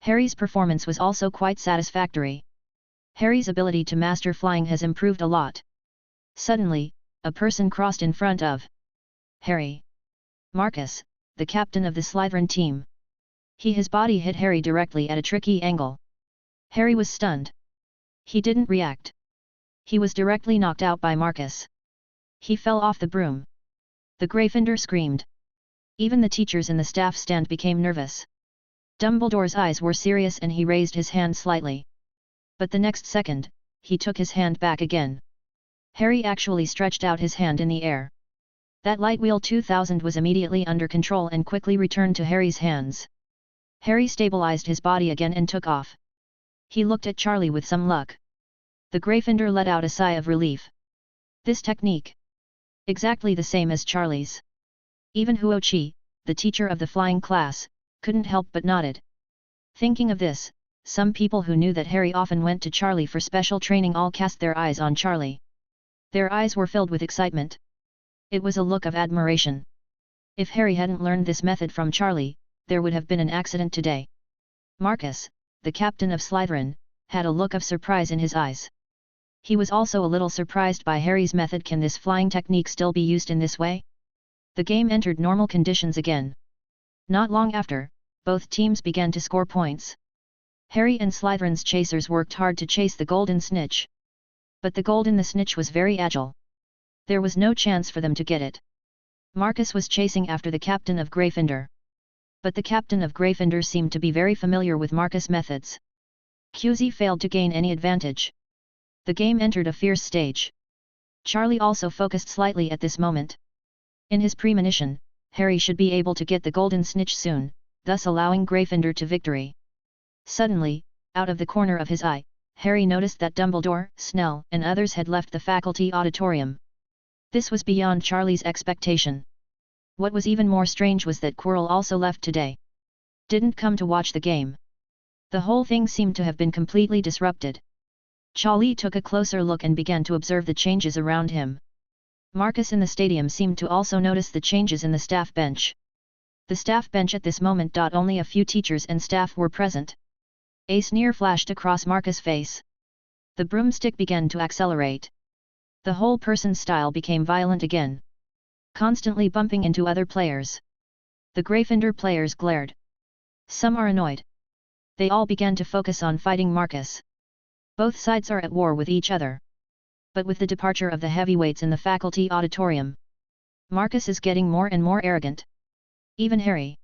Harry's performance was also quite satisfactory. Harry's ability to master flying has improved a lot. Suddenly, a person crossed in front of Harry. Marcus, the captain of the Slytherin team. His body hit Harry directly at a tricky angle. Harry was stunned. He didn't react. He was directly knocked out by Marcus. He fell off the broom. The Gryffindor screamed. Even the teachers in the staff stand became nervous. Dumbledore's eyes were serious and he raised his hand slightly. But the next second, he took his hand back again. Harry actually stretched out his hand in the air. That light wheel 2000 was immediately under control and quickly returned to Harry's hands. Harry stabilized his body again and took off. He looked at Charlie with some luck. The Gryffindor let out a sigh of relief. This technique. Exactly the same as Charlie's. Even Huochi, the teacher of the flying class, couldn't help but nodded. Thinking of this, some people who knew that Harry often went to Charlie for special training all cast their eyes on Charlie. Their eyes were filled with excitement. It was a look of admiration. If Harry hadn't learned this method from Charlie, there would have been an accident today. Marcus, the captain of Slytherin, had a look of surprise in his eyes. He was also a little surprised by Harry's method. Can this flying technique still be used in this way? The game entered normal conditions again. Not long after, both teams began to score points. Harry and Slytherin's chasers worked hard to chase the golden snitch. But the gold in the snitch was very agile. There was no chance for them to get it. Marcus was chasing after the captain of Gryffindor. But the captain of Gryffindor seemed to be very familiar with Marcus' methods. QZ failed to gain any advantage. The game entered a fierce stage. Charlie also focused slightly at this moment. In his premonition, Harry should be able to get the golden snitch soon, thus allowing Gryffindor to victory. Suddenly, out of the corner of his eye, Harry noticed that Dumbledore, Snell, and others had left the faculty auditorium. This was beyond Charlie's expectation. What was even more strange was that Quirrell also left today. Didn't come to watch the game. The whole thing seemed to have been completely disrupted. Charlie took a closer look and began to observe the changes around him. Marcus in the stadium seemed to also notice the changes in the staff bench. The staff bench at this moment. Only a few teachers and staff were present. A sneer flashed across Marcus' face. The broomstick began to accelerate. The whole person's style became violent again. Constantly bumping into other players. The Gryffindor players glared. Some are annoyed. They all began to focus on fighting Marcus. Both sides are at war with each other. But with the departure of the heavyweights in the faculty auditorium, Marcus is getting more and more arrogant. Even Harry.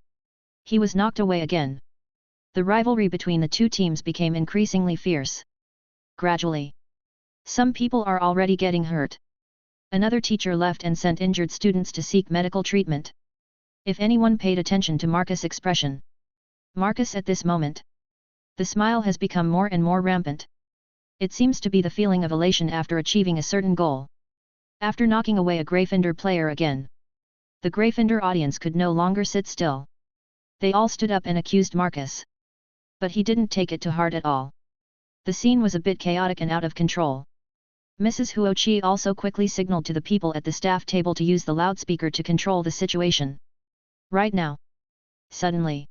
He was knocked away again. The rivalry between the two teams became increasingly fierce. Gradually, some people are already getting hurt. Another teacher left and sent injured students to seek medical treatment. If anyone paid attention to Marcus' expression. Marcus at this moment. The smile has become more and more rampant. It seems to be the feeling of elation after achieving a certain goal. After knocking away a Gryffindor player again. The Gryffindor audience could no longer sit still. They all stood up and accused Marcus. But he didn't take it to heart at all. The scene was a bit chaotic and out of control. Mrs. Huochi also quickly signaled to the people at the staff table to use the loudspeaker to control the situation. Right now. Suddenly.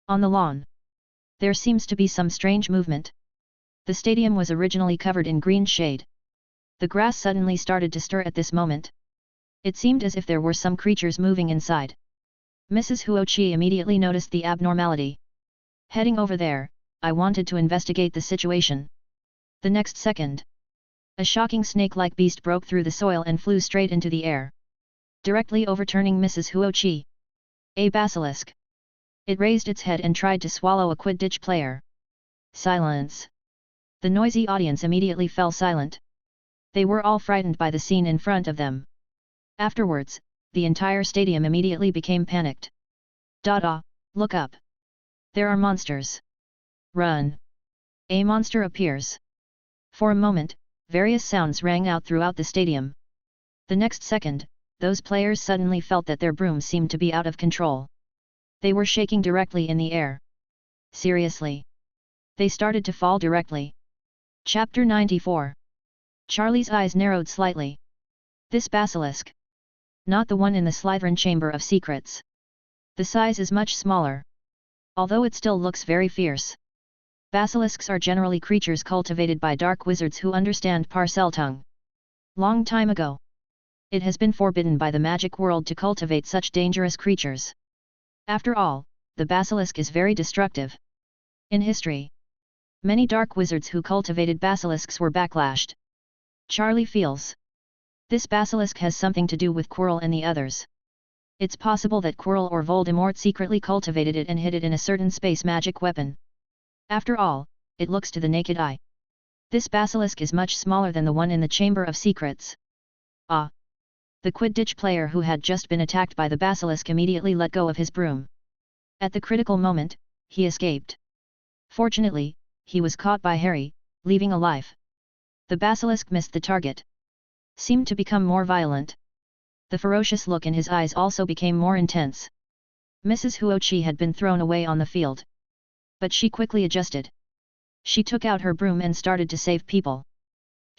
On the lawn. There seems to be some strange movement. The stadium was originally covered in green shade. The grass suddenly started to stir at this moment. It seemed as if there were some creatures moving inside. Mrs. Huochi immediately noticed the abnormality. Heading over there, I wanted to investigate the situation. The next second, a shocking snake-like beast broke through the soil and flew straight into the air, directly overturning Mrs. Huochi. A basilisk. It raised its head and tried to swallow a Quidditch player. Silence. The noisy audience immediately fell silent. They were all frightened by the scene in front of them. Afterwards, the entire stadium immediately became panicked. Look up. There are monsters. Run. A monster appears. For a moment, various sounds rang out throughout the stadium. The next second, those players suddenly felt that their brooms seemed to be out of control. They were shaking directly in the air. Seriously. They started to fall directly. Chapter 94. Charlie's eyes narrowed slightly. This basilisk. Not the one in the Slytherin Chamber of Secrets. The size is much smaller. Although it still looks very fierce. Basilisks are generally creatures cultivated by dark wizards who understand Parseltongue. Long time ago. It has been forbidden by the magic world to cultivate such dangerous creatures. After all, the basilisk is very destructive. In history, many dark wizards who cultivated basilisks were backlashed. Charlie feels. This basilisk has something to do with Quirrell and the others. It's possible that Quirrell or Voldemort secretly cultivated it and hid it in a certain space magic weapon. After all, it looks to the naked eye. This basilisk is much smaller than the one in the Chamber of Secrets. Ah! The Quidditch player who had just been attacked by the basilisk immediately let go of his broom. At the critical moment, he escaped. Fortunately, he was caught by Harry, leaving a life. The basilisk missed the target. Seemed to become more violent. The ferocious look in his eyes also became more intense. Mrs. Huochi had been thrown away on the field. But she quickly adjusted. She took out her broom and started to save people.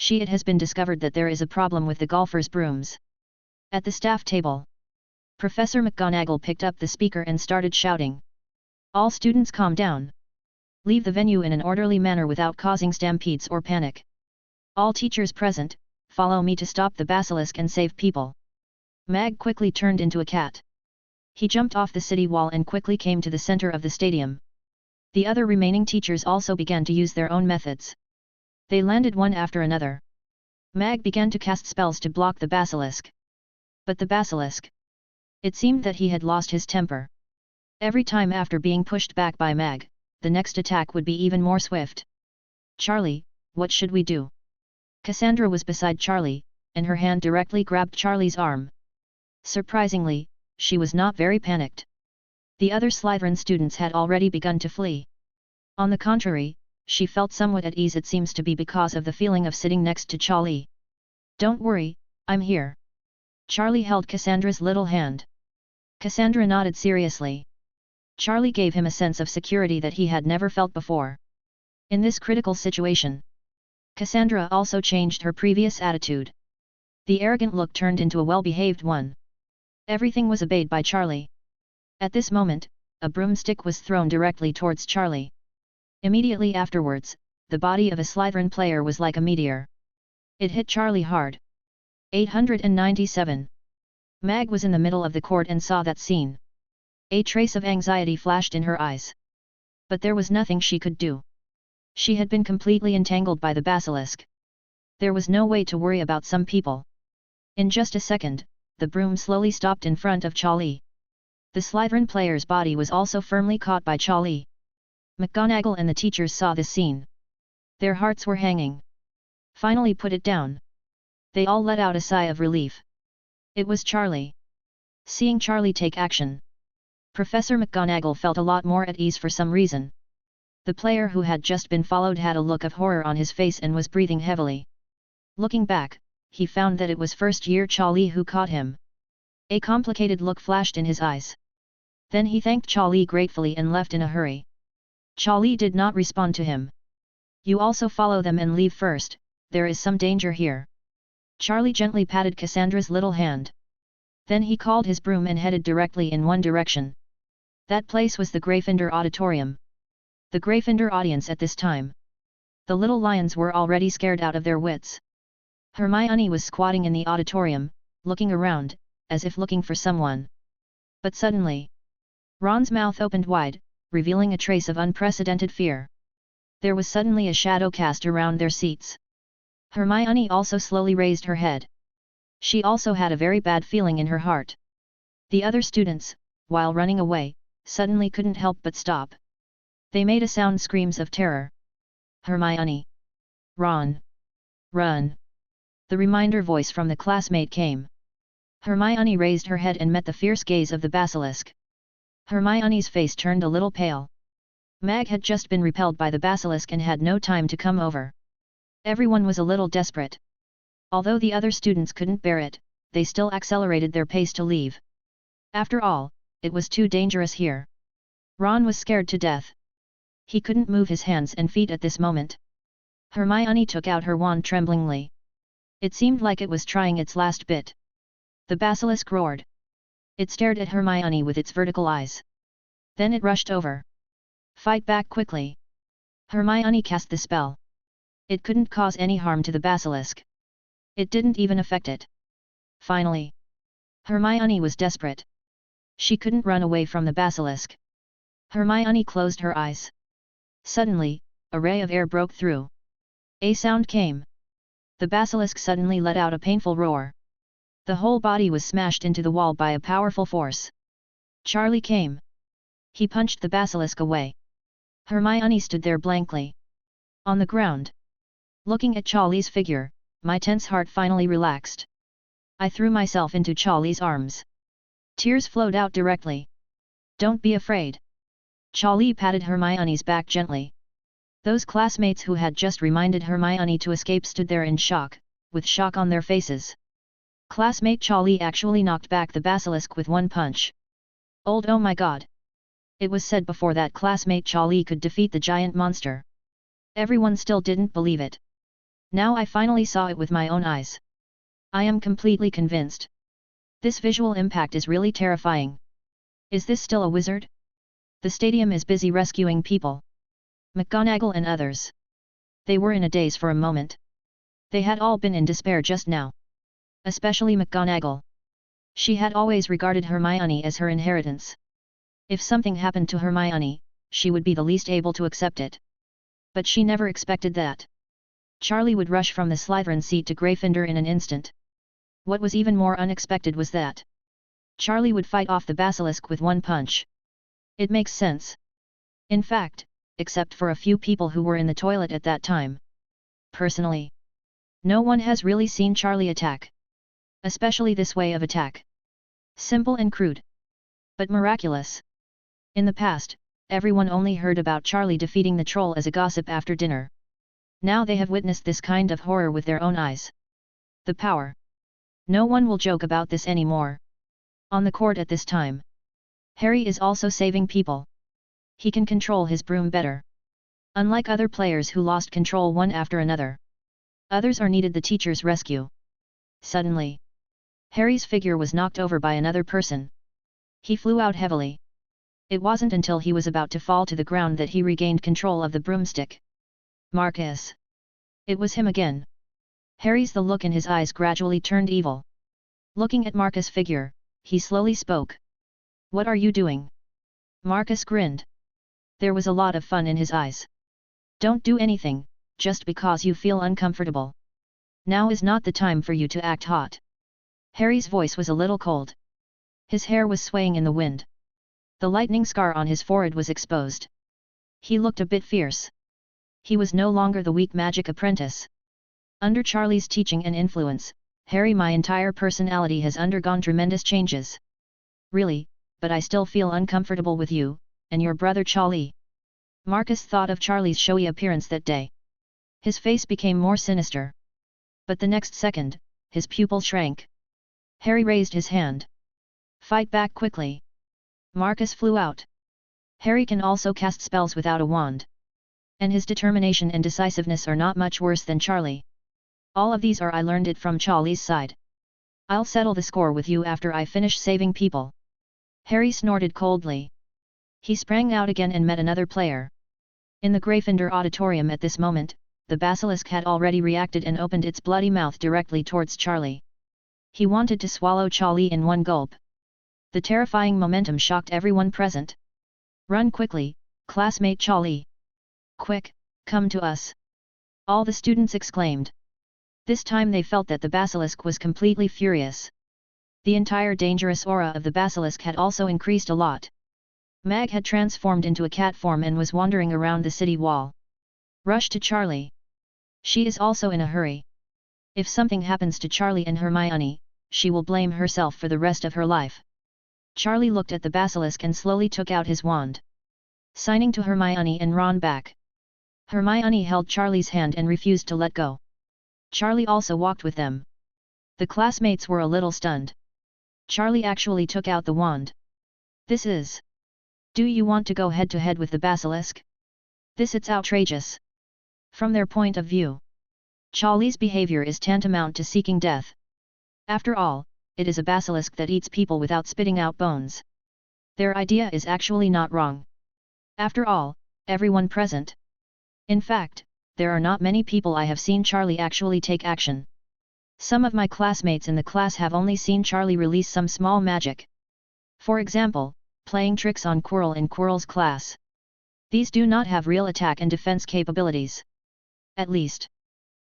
It has been discovered that there is a problem with the golfers' brooms. At the staff table, Professor McGonagall picked up the speaker and started shouting. All students calm down. Leave the venue in an orderly manner without causing stampedes or panic. All teachers present, follow me to stop the basilisk and save people. Mag quickly turned into a cat. He jumped off the city wall and quickly came to the center of the stadium. The other remaining teachers also began to use their own methods. They landed one after another. Mag began to cast spells to block the basilisk. But the basilisk. It seemed that he had lost his temper. Every time after being pushed back by Mag, the next attack would be even more swift. Charlie, what should we do? Cassandra was beside Charlie, and her hand directly grabbed Charlie's arm. Surprisingly, she was not very panicked. The other Slytherin students had already begun to flee. On the contrary, she felt somewhat at ease. It seems to be because of the feeling of sitting next to Charlie. Don't worry, I'm here. Charlie held Cassandra's little hand. Cassandra nodded seriously. Charlie gave him a sense of security that he had never felt before. In this critical situation, Cassandra also changed her previous attitude. The arrogant look turned into a well-behaved one. Everything was obeyed by Charlie. At this moment, a broomstick was thrown directly towards Charlie. Immediately afterwards, the body of a Slytherin player was like a meteor. It hit Charlie hard. 897. Mag was in the middle of the court and saw that scene. A trace of anxiety flashed in her eyes. But there was nothing she could do. She had been completely entangled by the basilisk. There was no way to worry about some people. In just a second, the broom slowly stopped in front of Charlie. The Slytherin player's body was also firmly caught by Charlie. McGonagall and the teachers saw this scene. Their hearts were hanging. Finally put it down. They all let out a sigh of relief. It was Charlie. Seeing Charlie take action, Professor McGonagall felt a lot more at ease for some reason. The player who had just been followed had a look of horror on his face and was breathing heavily. Looking back, he found that it was first-year Charlie who caught him. A complicated look flashed in his eyes. Then he thanked Charlie gratefully and left in a hurry. Charlie did not respond to him. You also follow them and leave first, there is some danger here. Charlie gently patted Cassandra's little hand. Then he called his broom and headed directly in one direction. That place was the Gryffindor auditorium. The Gryffindor audience at this time. The little lions were already scared out of their wits. Hermione was squatting in the auditorium, looking around, as if looking for someone. But suddenly, Ron's mouth opened wide, revealing a trace of unprecedented fear. There was suddenly a shadow cast around their seats. Hermione also slowly raised her head. She also had a very bad feeling in her heart. The other students, while running away, suddenly couldn't help but stop. They made a sound screams of terror. Hermione! Ron! Run! The reminder voice from the classmate came. Hermione raised her head and met the fierce gaze of the basilisk. Hermione's face turned a little pale. Mag had just been repelled by the basilisk and had no time to come over. Everyone was a little desperate. Although the other students couldn't bear it, they still accelerated their pace to leave. After all, it was too dangerous here. Ron was scared to death. He couldn't move his hands and feet at this moment. Hermione took out her wand tremblingly. It seemed like it was trying its last bit. The basilisk roared. It stared at Hermione with its vertical eyes. Then it rushed over. Fight back quickly. Hermione cast the spell. It couldn't cause any harm to the basilisk. It didn't even affect it. Finally. Hermione was desperate. She couldn't run away from the basilisk. Hermione closed her eyes. Suddenly, a ray of air broke through. A sound came. The basilisk suddenly let out a painful roar. The whole body was smashed into the wall by a powerful force. Charlie came. He punched the basilisk away. Hermione stood there blankly. On the ground. Looking at Charlie's figure, my tense heart finally relaxed. I threw myself into Charlie's arms. Tears flowed out directly. Don't be afraid. Charlie patted Hermione's back gently. Those classmates who had just reminded Hermione to escape stood there in shock, with shock on their faces. Classmate Charlie actually knocked back the basilisk with one punch. Oh my god! It was said before that classmate Charlie could defeat the giant monster. Everyone still didn't believe it. Now I finally saw it with my own eyes. I am completely convinced. This visual impact is really terrifying. Is this still a wizard? The stadium is busy rescuing people. McGonagall and others. They were in a daze for a moment. They had all been in despair just now. Especially McGonagall. She had always regarded Hermione as her inheritance. If something happened to Hermione, she would be the least able to accept it. But she never expected that. Charlie would rush from the Slytherin seat to Gryffindor in an instant. What was even more unexpected was that Charlie would fight off the basilisk with one punch. It makes sense. In fact, except for a few people who were in the toilet at that time. Personally, no one has really seen Charlie attack. Especially this way of attack. Simple and crude. But miraculous. In the past, everyone only heard about Charlie defeating the troll as a gossip after dinner. Now they have witnessed this kind of horror with their own eyes. The power. No one will joke about this anymore. On the court at this time, Harry is also saving people. He can control his broom better. Unlike other players who lost control one after another. Others are needed the teacher's rescue. Suddenly, Harry's figure was knocked over by another person. He flew out heavily. It wasn't until he was about to fall to the ground that he regained control of the broomstick. Marcus. It was him again. The look in his eyes gradually turned evil. Looking at Marcus' figure, he slowly spoke. What are you doing? Marcus grinned. There was a lot of fun in his eyes. Don't do anything, just because you feel uncomfortable. Now is not the time for you to act hot. Harry's voice was a little cold. His hair was swaying in the wind. The lightning scar on his forehead was exposed. He looked a bit fierce. He was no longer the weak magic apprentice. Under Charlie's teaching and influence, Harry, my entire personality has undergone tremendous changes. Really, but I still feel uncomfortable with you, and your brother Charlie. Marcus thought of Charlie's showy appearance that day. His face became more sinister. But the next second, his pupil shrank. Harry raised his hand. Fight back quickly. Marcus flew out. Harry can also cast spells without a wand. And his determination and decisiveness are not much worse than Charlie. All of these I learned it from Charlie's side. I'll settle the score with you after I finish saving people. Harry snorted coldly. He sprang out again and met another player. In the Gryffindor auditorium at this moment, the basilisk had already reacted and opened its bloody mouth directly towards Charlie. He wanted to swallow Charlie in one gulp. The terrifying momentum shocked everyone present. Run quickly, classmate Charlie. Quick, come to us. All the students exclaimed. This time they felt that the basilisk was completely furious. The entire dangerous aura of the basilisk had also increased a lot. Mag had transformed into a cat form and was wandering around the city wall. Rush to Charlie. She is also in a hurry. If something happens to Charlie and Hermione, she will blame herself for the rest of her life. Charlie looked at the basilisk and slowly took out his wand, signing to Hermione and Ron back. Hermione held Charlie's hand and refused to let go. Charlie also walked with them. The classmates were a little stunned. Charlie actually took out the wand. This is... Do you want to go head-to-head with the basilisk? It's outrageous. From their point of view, Charlie's behavior is tantamount to seeking death. After all, it is a basilisk that eats people without spitting out bones. Their idea is actually not wrong. After all, everyone present. In fact, there are not many people I have seen Charlie actually take action. Some of my classmates in the class have only seen Charlie release some small magic. For example, playing tricks on Quirrell in Quirrell's class. These do not have real attack and defense capabilities. At least.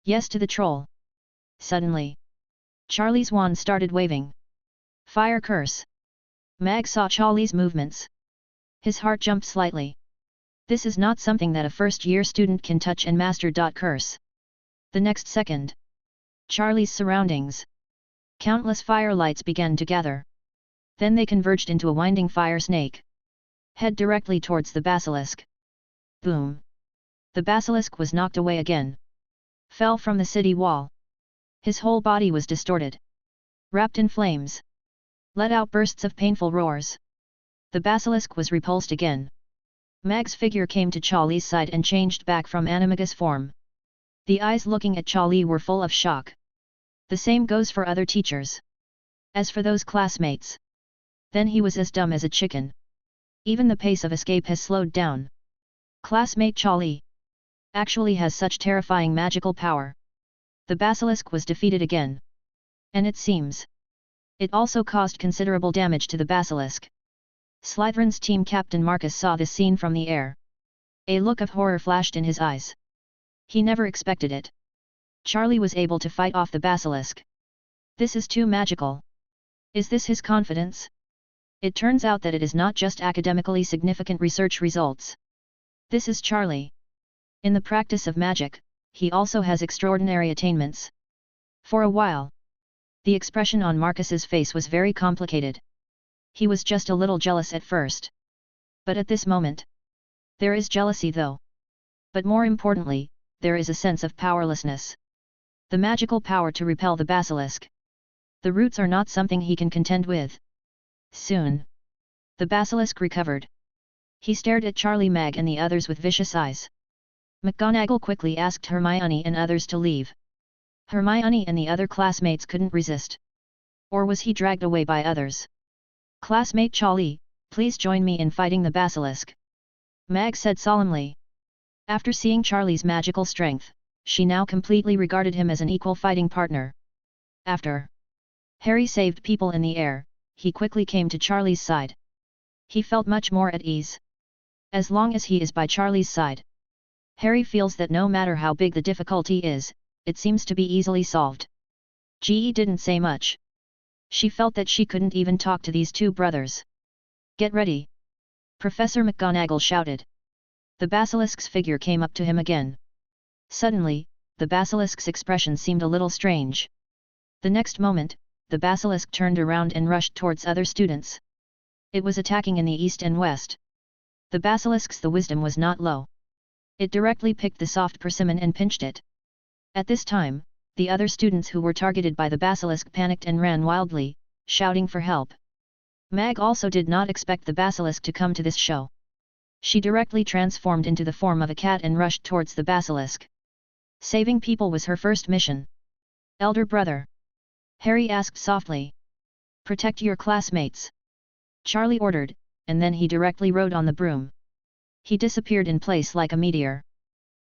Yes to the troll. Suddenly, Charlie's wand started waving. Fire curse. Mag saw Charlie's movements. His heart jumped slightly. This is not something that a first-year student can touch and master. Curse. The next second, Charlie's surroundings. Countless fire lights began to gather. Then they converged into a winding fire snake. Head directly towards the basilisk. Boom. The basilisk was knocked away again. Fell from the city wall. His whole body was distorted. Wrapped in flames. Let out bursts of painful roars. The basilisk was repulsed again. Mag's figure came to Charlie's side and changed back from animagus form. The eyes looking at Charlie were full of shock. The same goes for other teachers. As for those classmates, then he was as dumb as a chicken. Even the pace of escape has slowed down. Classmate Charlie actually has such terrifying magical power. The basilisk was defeated again. And it seems, it also caused considerable damage to the basilisk. Slytherin's team captain Marcus saw this scene from the air. A look of horror flashed in his eyes. He never expected it. Charlie was able to fight off the basilisk. This is too magical. Is this his confidence? It turns out that it is not just academically significant research results. This is Charlie. In the practice of magic, he also has extraordinary attainments. For a while, the expression on Marcus's face was very complicated. He was just a little jealous at first. But at this moment, there is jealousy though. But more importantly, there is a sense of powerlessness. The magical power to repel the basilisk. The roots are not something he can contend with. Soon, the basilisk recovered. He stared at Charlie, Mag and the others with vicious eyes. McGonagall quickly asked Hermione and others to leave. Hermione and the other classmates couldn't resist. Or was he dragged away by others? Classmate Charlie, please join me in fighting the basilisk. Mag said solemnly. After seeing Charlie's magical strength, she now completely regarded him as an equal fighting partner. After Harry saved people in the air, he quickly came to Charlie's side. He felt much more at ease. As long as he is by Charlie's side, Harry feels that no matter how big the difficulty is, it seems to be easily solved. Ge didn't say much. She felt that she couldn't even talk to these two brothers. Get ready! Professor McGonagall shouted. The basilisk's figure came up to him again. Suddenly, the basilisk's expression seemed a little strange. The next moment, the basilisk turned around and rushed towards other students. It was attacking in the east and west. The basilisk's wisdom was not low. It directly picked the soft persimmon and pinched it. At this time, the other students who were targeted by the basilisk panicked and ran wildly, shouting for help. Mag also did not expect the basilisk to come to this show. She directly transformed into the form of a cat and rushed towards the basilisk. Saving people was her first mission. Elder brother, Harry asked softly. Protect your classmates. Charlie ordered, and then he directly rode on the broom. He disappeared in place like a meteor.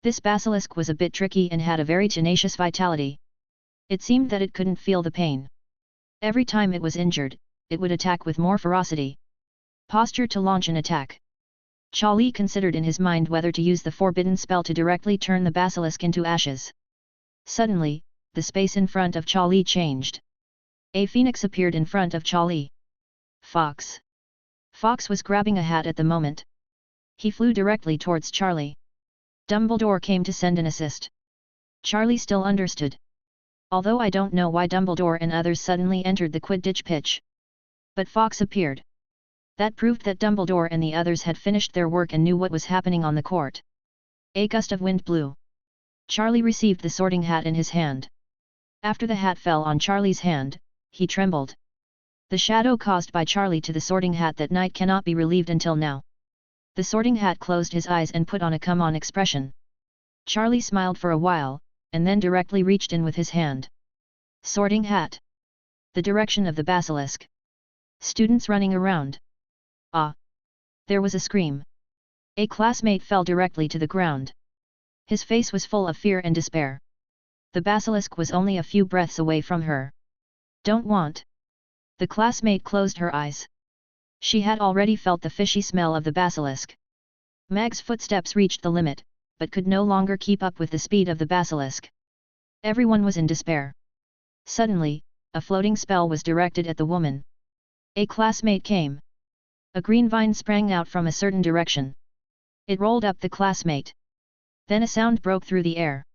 This basilisk was a bit tricky and had a very tenacious vitality. It seemed that it couldn't feel the pain. Every time it was injured, it would attack with more ferocity. Posture to launch an attack. Charlie considered in his mind whether to use the forbidden spell to directly turn the basilisk into ashes. Suddenly, the space in front of Charlie changed. A phoenix appeared in front of Charlie. Fox. Fawkes was grabbing a hat at the moment. He flew directly towards Charlie. Dumbledore came to send an assist. Charlie still understood. Although I don't know why Dumbledore and others suddenly entered the Quidditch pitch. But Fawkes appeared. That proved that Dumbledore and the others had finished their work and knew what was happening on the court. A gust of wind blew. Charlie received the Sorting Hat in his hand. After the hat fell on Charlie's hand, he trembled. The shadow caused by Charlie to the Sorting Hat that night cannot be relieved until now. The Sorting Hat closed his eyes and put on a come-on expression. Charlie smiled for a while, and then directly reached in with his hand. Sorting Hat. The direction of the basilisk. Students running around. Ah! There was a scream. A classmate fell directly to the ground. His face was full of fear and despair. The basilisk was only a few breaths away from her. Don't want. The classmate closed her eyes. She had already felt the fishy smell of the basilisk. Mag's footsteps reached the limit, but could no longer keep up with the speed of the basilisk. Everyone was in despair. Suddenly, a floating spell was directed at the woman. A classmate came. A green vine sprang out from a certain direction. It rolled up the classmate. Then a sound broke through the air.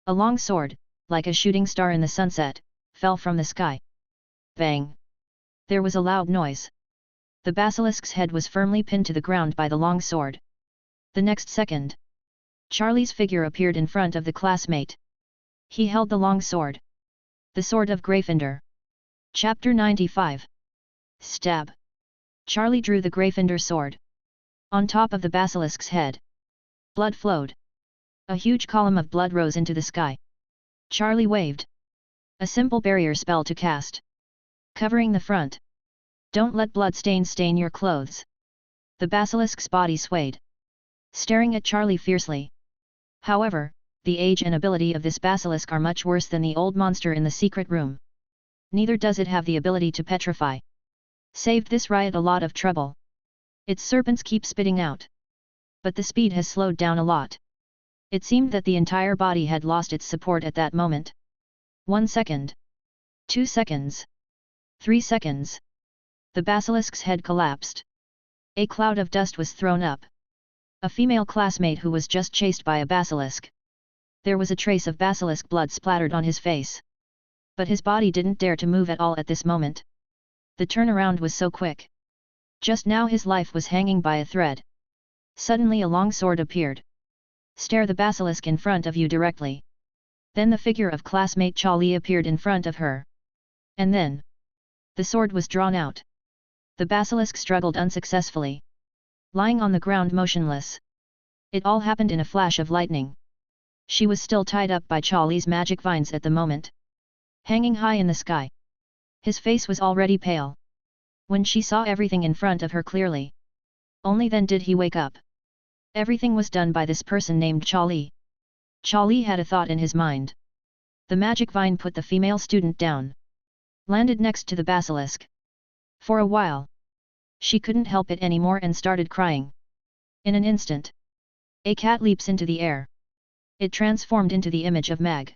A long sword, like a shooting star in the sunset, fell from the sky. Bang! There was a loud noise. The basilisk's head was firmly pinned to the ground by the long sword. The next second, Charlie's figure appeared in front of the classmate. He held the long sword. The Sword of Gryffindor. Chapter 95. Stab. Charlie drew the Gryffindor sword. On top of the basilisk's head, blood flowed. A huge column of blood rose into the sky. Charlie waved. A simple barrier spell to cast. Covering the front. Don't let blood stain your clothes. The basilisk's body swayed, staring at Charlie fiercely. However, the age and ability of this basilisk are much worse than the old monster in the secret room. Neither does it have the ability to petrify. Saved this riot a lot of trouble. Its serpents keep spitting out. But the speed has slowed down a lot. It seemed that the entire body had lost its support at that moment. 1 second. 2 seconds. 3 seconds. The basilisk's head collapsed. A cloud of dust was thrown up. A female classmate who was just chased by a basilisk. There was a trace of basilisk blood splattered on his face. But his body didn't dare to move at all at this moment. The turnaround was so quick. Just now his life was hanging by a thread. Suddenly a long sword appeared. Stare the basilisk in front of you directly. Then the figure of classmate Charlie appeared in front of her. And then, the sword was drawn out. The basilisk struggled unsuccessfully, lying on the ground motionless. It all happened in a flash of lightning. She was still tied up by Charlie's magic vines at the moment. Hanging high in the sky. His face was already pale. When she saw everything in front of her clearly, only then did he wake up. Everything was done by this person named Charlie. Charlie had a thought in his mind. The magic vine put the female student down. Landed next to the basilisk. For a while, she couldn't help it anymore and started crying. In an instant, a cat leaps into the air. It transformed into the image of Mag.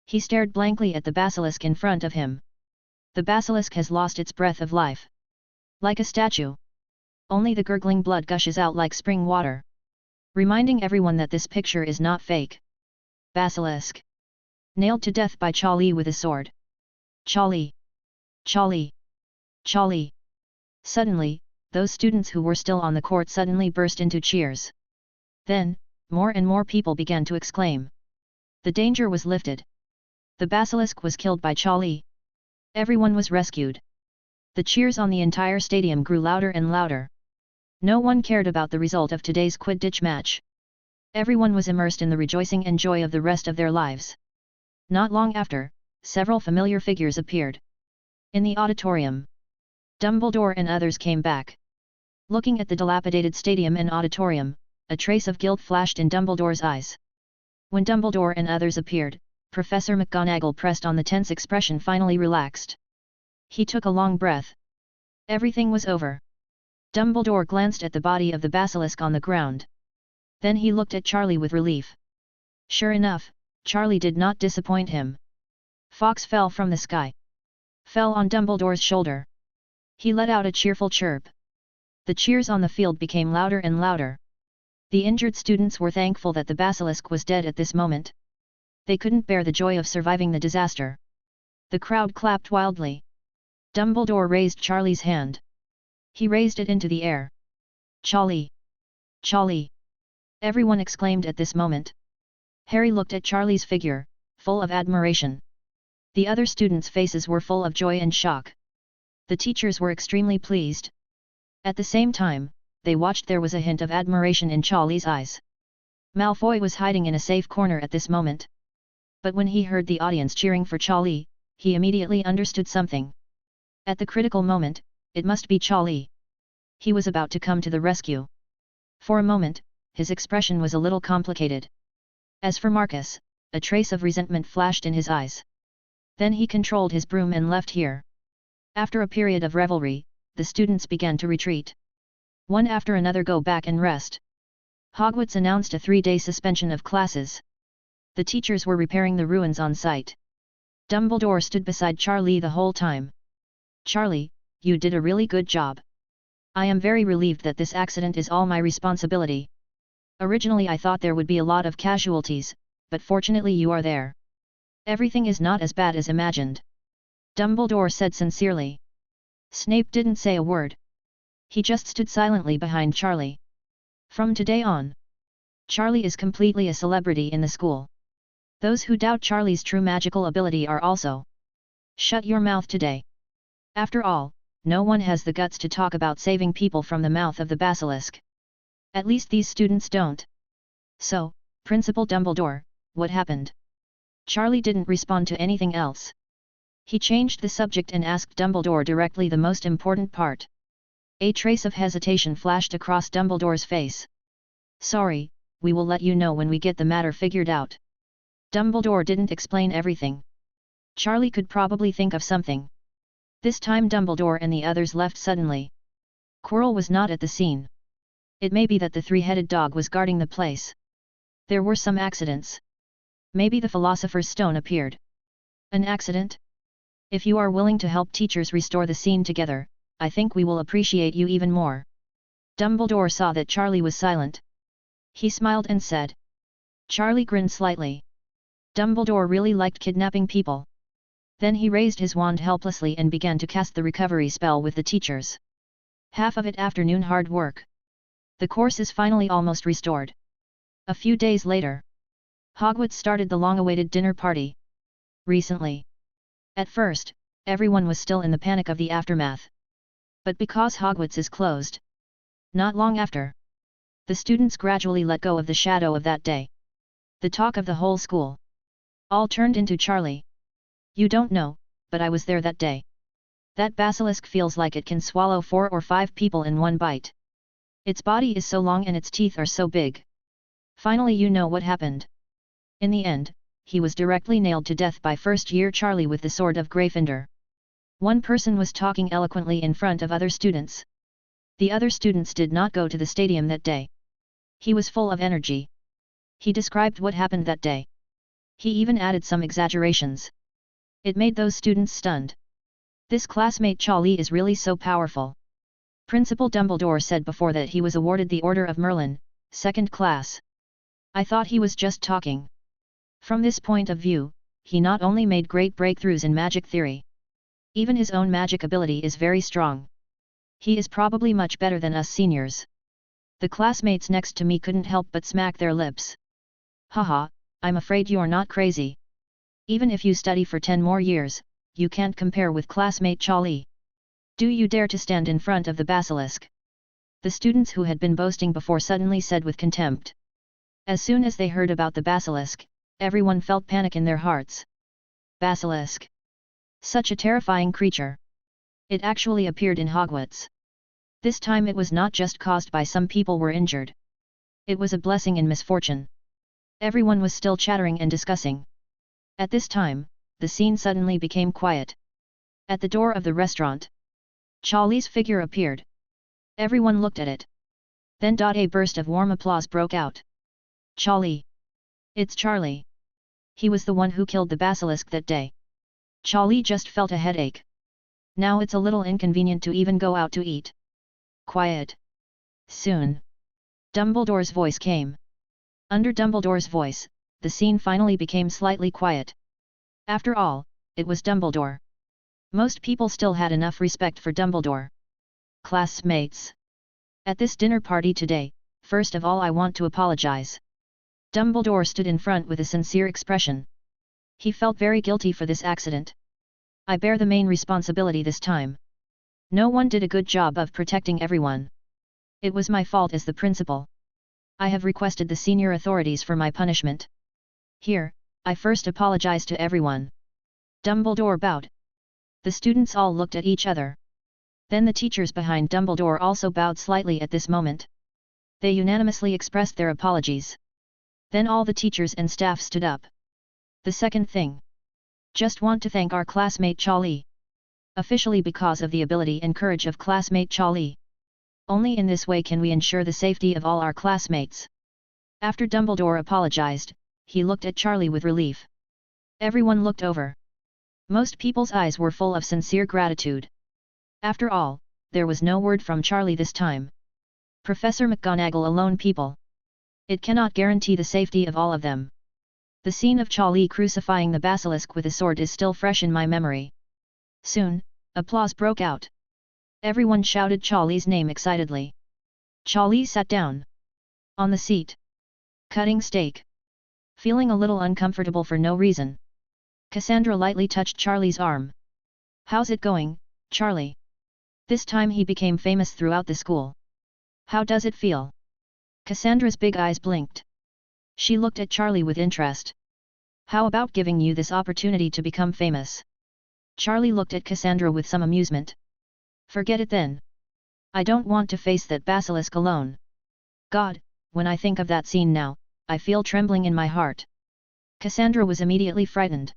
He stared blankly at the basilisk in front of him. The basilisk has lost its breath of life. Like a statue. Only the gurgling blood gushes out like spring water. Reminding everyone that this picture is not fake. Basilisk. Nailed to death by Charlie with a sword. Charlie. Charlie. Charlie. Suddenly, those students who were still on the court suddenly burst into cheers. Then, more and more people began to exclaim. The danger was lifted. The basilisk was killed by Charlie. Everyone was rescued. The cheers on the entire stadium grew louder and louder. No one cared about the result of today's Quidditch match. Everyone was immersed in the rejoicing and joy of the rest of their lives. Not long after, several familiar figures appeared. In the auditorium, Dumbledore and others came back. Looking at the dilapidated stadium and auditorium, a trace of guilt flashed in Dumbledore's eyes. When Dumbledore and others appeared, Professor McGonagall pressed on the tense expression finally relaxed. He took a long breath. Everything was over. Dumbledore glanced at the body of the basilisk on the ground. Then he looked at Charlie with relief. Sure enough, Charlie did not disappoint him. Fawkes fell from the sky. Fell on Dumbledore's shoulder. He let out a cheerful chirp. The cheers on the field became louder and louder. The injured students were thankful that the basilisk was dead at this moment. They couldn't bear the joy of surviving the disaster. The crowd clapped wildly. Dumbledore raised Charlie's hand. He raised it into the air. "Charlie! Charlie!" everyone exclaimed at this moment. Harry looked at Charlie's figure, full of admiration. The other students' faces were full of joy and shock. The teachers were extremely pleased. At the same time, they watched. There was a hint of admiration in Charlie's eyes. Malfoy was hiding in a safe corner at this moment. But when he heard the audience cheering for Charlie, he immediately understood something. At the critical moment, it must be Charlie. He was about to come to the rescue. For a moment, his expression was a little complicated. As for Marcus, a trace of resentment flashed in his eyes. Then he controlled his broom and left here. After a period of revelry, the students began to retreat. One after another go back and rest. Hogwarts announced a 3-day suspension of classes. The teachers were repairing the ruins on site. Dumbledore stood beside Charlie the whole time. "Charlie, you did a really good job. I am very relieved that this accident is all my responsibility. Originally I thought there would be a lot of casualties, but fortunately you are there. Everything is not as bad as imagined," Dumbledore said sincerely. Snape didn't say a word. He just stood silently behind Charlie. From today on, Charlie is completely a celebrity in the school. Those who doubt Charlie's true magical ability are also. Shut your mouth today. After all, no one has the guts to talk about saving people from the mouth of the basilisk. At least these students don't. So, Principal Dumbledore, what happened? Charlie didn't respond to anything else. He changed the subject and asked Dumbledore directly the most important part. A trace of hesitation flashed across Dumbledore's face. "Sorry, we will let you know when we get the matter figured out." Dumbledore didn't explain everything. Charlie could probably think of something. This time Dumbledore and the others left suddenly. Quirrell was not at the scene. It may be that the three-headed dog was guarding the place. There were some accidents. Maybe the Philosopher's Stone appeared. An accident? If you are willing to help teachers restore the scene together, I think we will appreciate you even more. Dumbledore saw that Charlie was silent. He smiled and said. Charlie grinned slightly. Dumbledore really liked kidnapping people. Then he raised his wand helplessly and began to cast the recovery spell with the teachers. Half of it afternoon hard work. The course is finally almost restored. A few days later, Hogwarts started the long-awaited dinner party. Recently. At first, everyone was still in the panic of the aftermath. But because Hogwarts is closed. Not long after. The students gradually let go of the shadow of that day. The talk of the whole school. All turned into Charlie. You don't know, but I was there that day. That basilisk feels like it can swallow 4 or 5 people in one bite. Its body is so long and its teeth are so big. Finally you know what happened. In the end, he was directly nailed to death by first-year Charlie with the sword of Gryffindor. One person was talking eloquently in front of other students. The other students did not go to the stadium that day. He was full of energy. He described what happened that day. He even added some exaggerations. It made those students stunned. This classmate Charlie is really so powerful. Principal Dumbledore said before that he was awarded the Order of Merlin, 2nd class. I thought he was just talking. From this point of view, he not only made great breakthroughs in magic theory. Even his own magic ability is very strong. He is probably much better than us seniors. The classmates next to me couldn't help but smack their lips. Haha, I'm afraid you're not crazy. Even if you study for 10 more years, you can't compare with classmate Charlie. Do you dare to stand in front of the basilisk? The students who had been boasting before suddenly said with contempt. As soon as they heard about the basilisk, everyone felt panic in their hearts. Basilisk. Such a terrifying creature. It actually appeared in Hogwarts. This time it was not just caused by some people were injured. It was a blessing in misfortune. Everyone was still chattering and discussing. At this time, the scene suddenly became quiet. At the door of the restaurant, Charlie's figure appeared. Everyone looked at it. Then a burst of warm applause broke out. Charlie! It's Charlie! He was the one who killed the basilisk that day. Charlie just felt a headache. Now it's a little inconvenient to even go out to eat. Quiet. Soon. Dumbledore's voice came. Under Dumbledore's voice, the scene finally became slightly quiet. After all, it was Dumbledore. Most people still had enough respect for Dumbledore. Classmates. At this dinner party today, first of all I want to apologize. Dumbledore stood in front with a sincere expression. He felt very guilty for this accident. I bear the main responsibility this time. No one did a good job of protecting everyone. It was my fault as the principal. I have requested the senior authorities for my punishment. Here, I first apologize to everyone. Dumbledore bowed. The students all looked at each other. Then the teachers behind Dumbledore also bowed slightly at this moment. They unanimously expressed their apologies. Then all the teachers and staff stood up. The second thing. Just want to thank our classmate Charlie. Officially because of the ability and courage of classmate Charlie. Only in this way can we ensure the safety of all our classmates. After Dumbledore apologized, he looked at Charlie with relief. Everyone looked over. Most people's eyes were full of sincere gratitude. After all, there was no word from Charlie this time. Professor McGonagall alone people. It cannot guarantee the safety of all of them. The scene of Charlie crucifying the basilisk with a sword is still fresh in my memory. Soon, applause broke out. Everyone shouted Charlie's name excitedly. Charlie sat down. On the seat. Cutting steak. Feeling a little uncomfortable for no reason. Cassandra lightly touched Charlie's arm. How's it going, Charlie? This time he became famous throughout the school. How does it feel? Cassandra's big eyes blinked. She looked at Charlie with interest. How about giving you this opportunity to become famous? Charlie looked at Cassandra with some amusement. Forget it then. I don't want to face that basilisk alone. God, when I think of that scene now, I feel trembling in my heart. Cassandra was immediately frightened.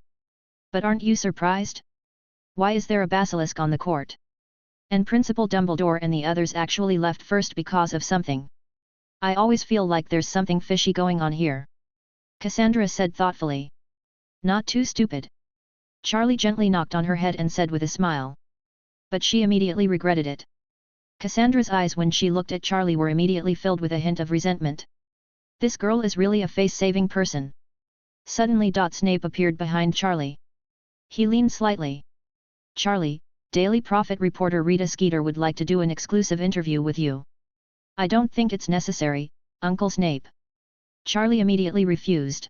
But aren't you surprised? Why is there a basilisk on the court? And Principal Dumbledore and the others actually left first because of something. I always feel like there's something fishy going on here. Cassandra said thoughtfully. Not too stupid. Charlie gently knocked on her head and said with a smile. But she immediately regretted it. Cassandra's eyes when she looked at Charlie were immediately filled with a hint of resentment. This girl is really a face-saving person. Suddenly Snape appeared behind Charlie. He leaned slightly. Charlie, Daily Prophet reporter Rita Skeeter would like to do an exclusive interview with you. I don't think it's necessary, Uncle Snape. Charlie immediately refused.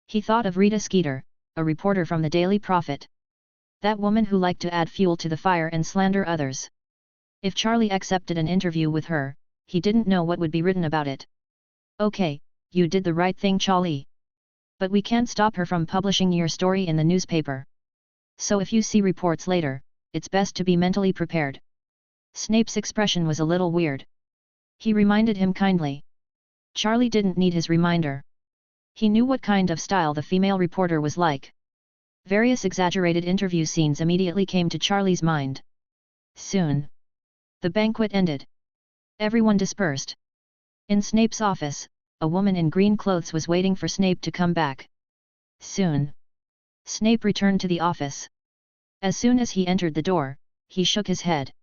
He thought of Rita Skeeter, a reporter from the Daily Prophet. That woman who liked to add fuel to the fire and slander others. If Charlie accepted an interview with her, he didn't know what would be written about it. Okay, you did the right thing, Charlie. But we can't stop her from publishing your story in the newspaper. So if you see reports later, it's best to be mentally prepared. Snape's expression was a little weird. He reminded him kindly. Charlie didn't need his reminder. He knew what kind of style the female reporter was like. Various exaggerated interview scenes immediately came to Charlie's mind. Soon. The banquet ended. Everyone dispersed. In Snape's office, a woman in green clothes was waiting for Snape to come back. Soon. Snape returned to the office. As soon as he entered the door, he shook his head.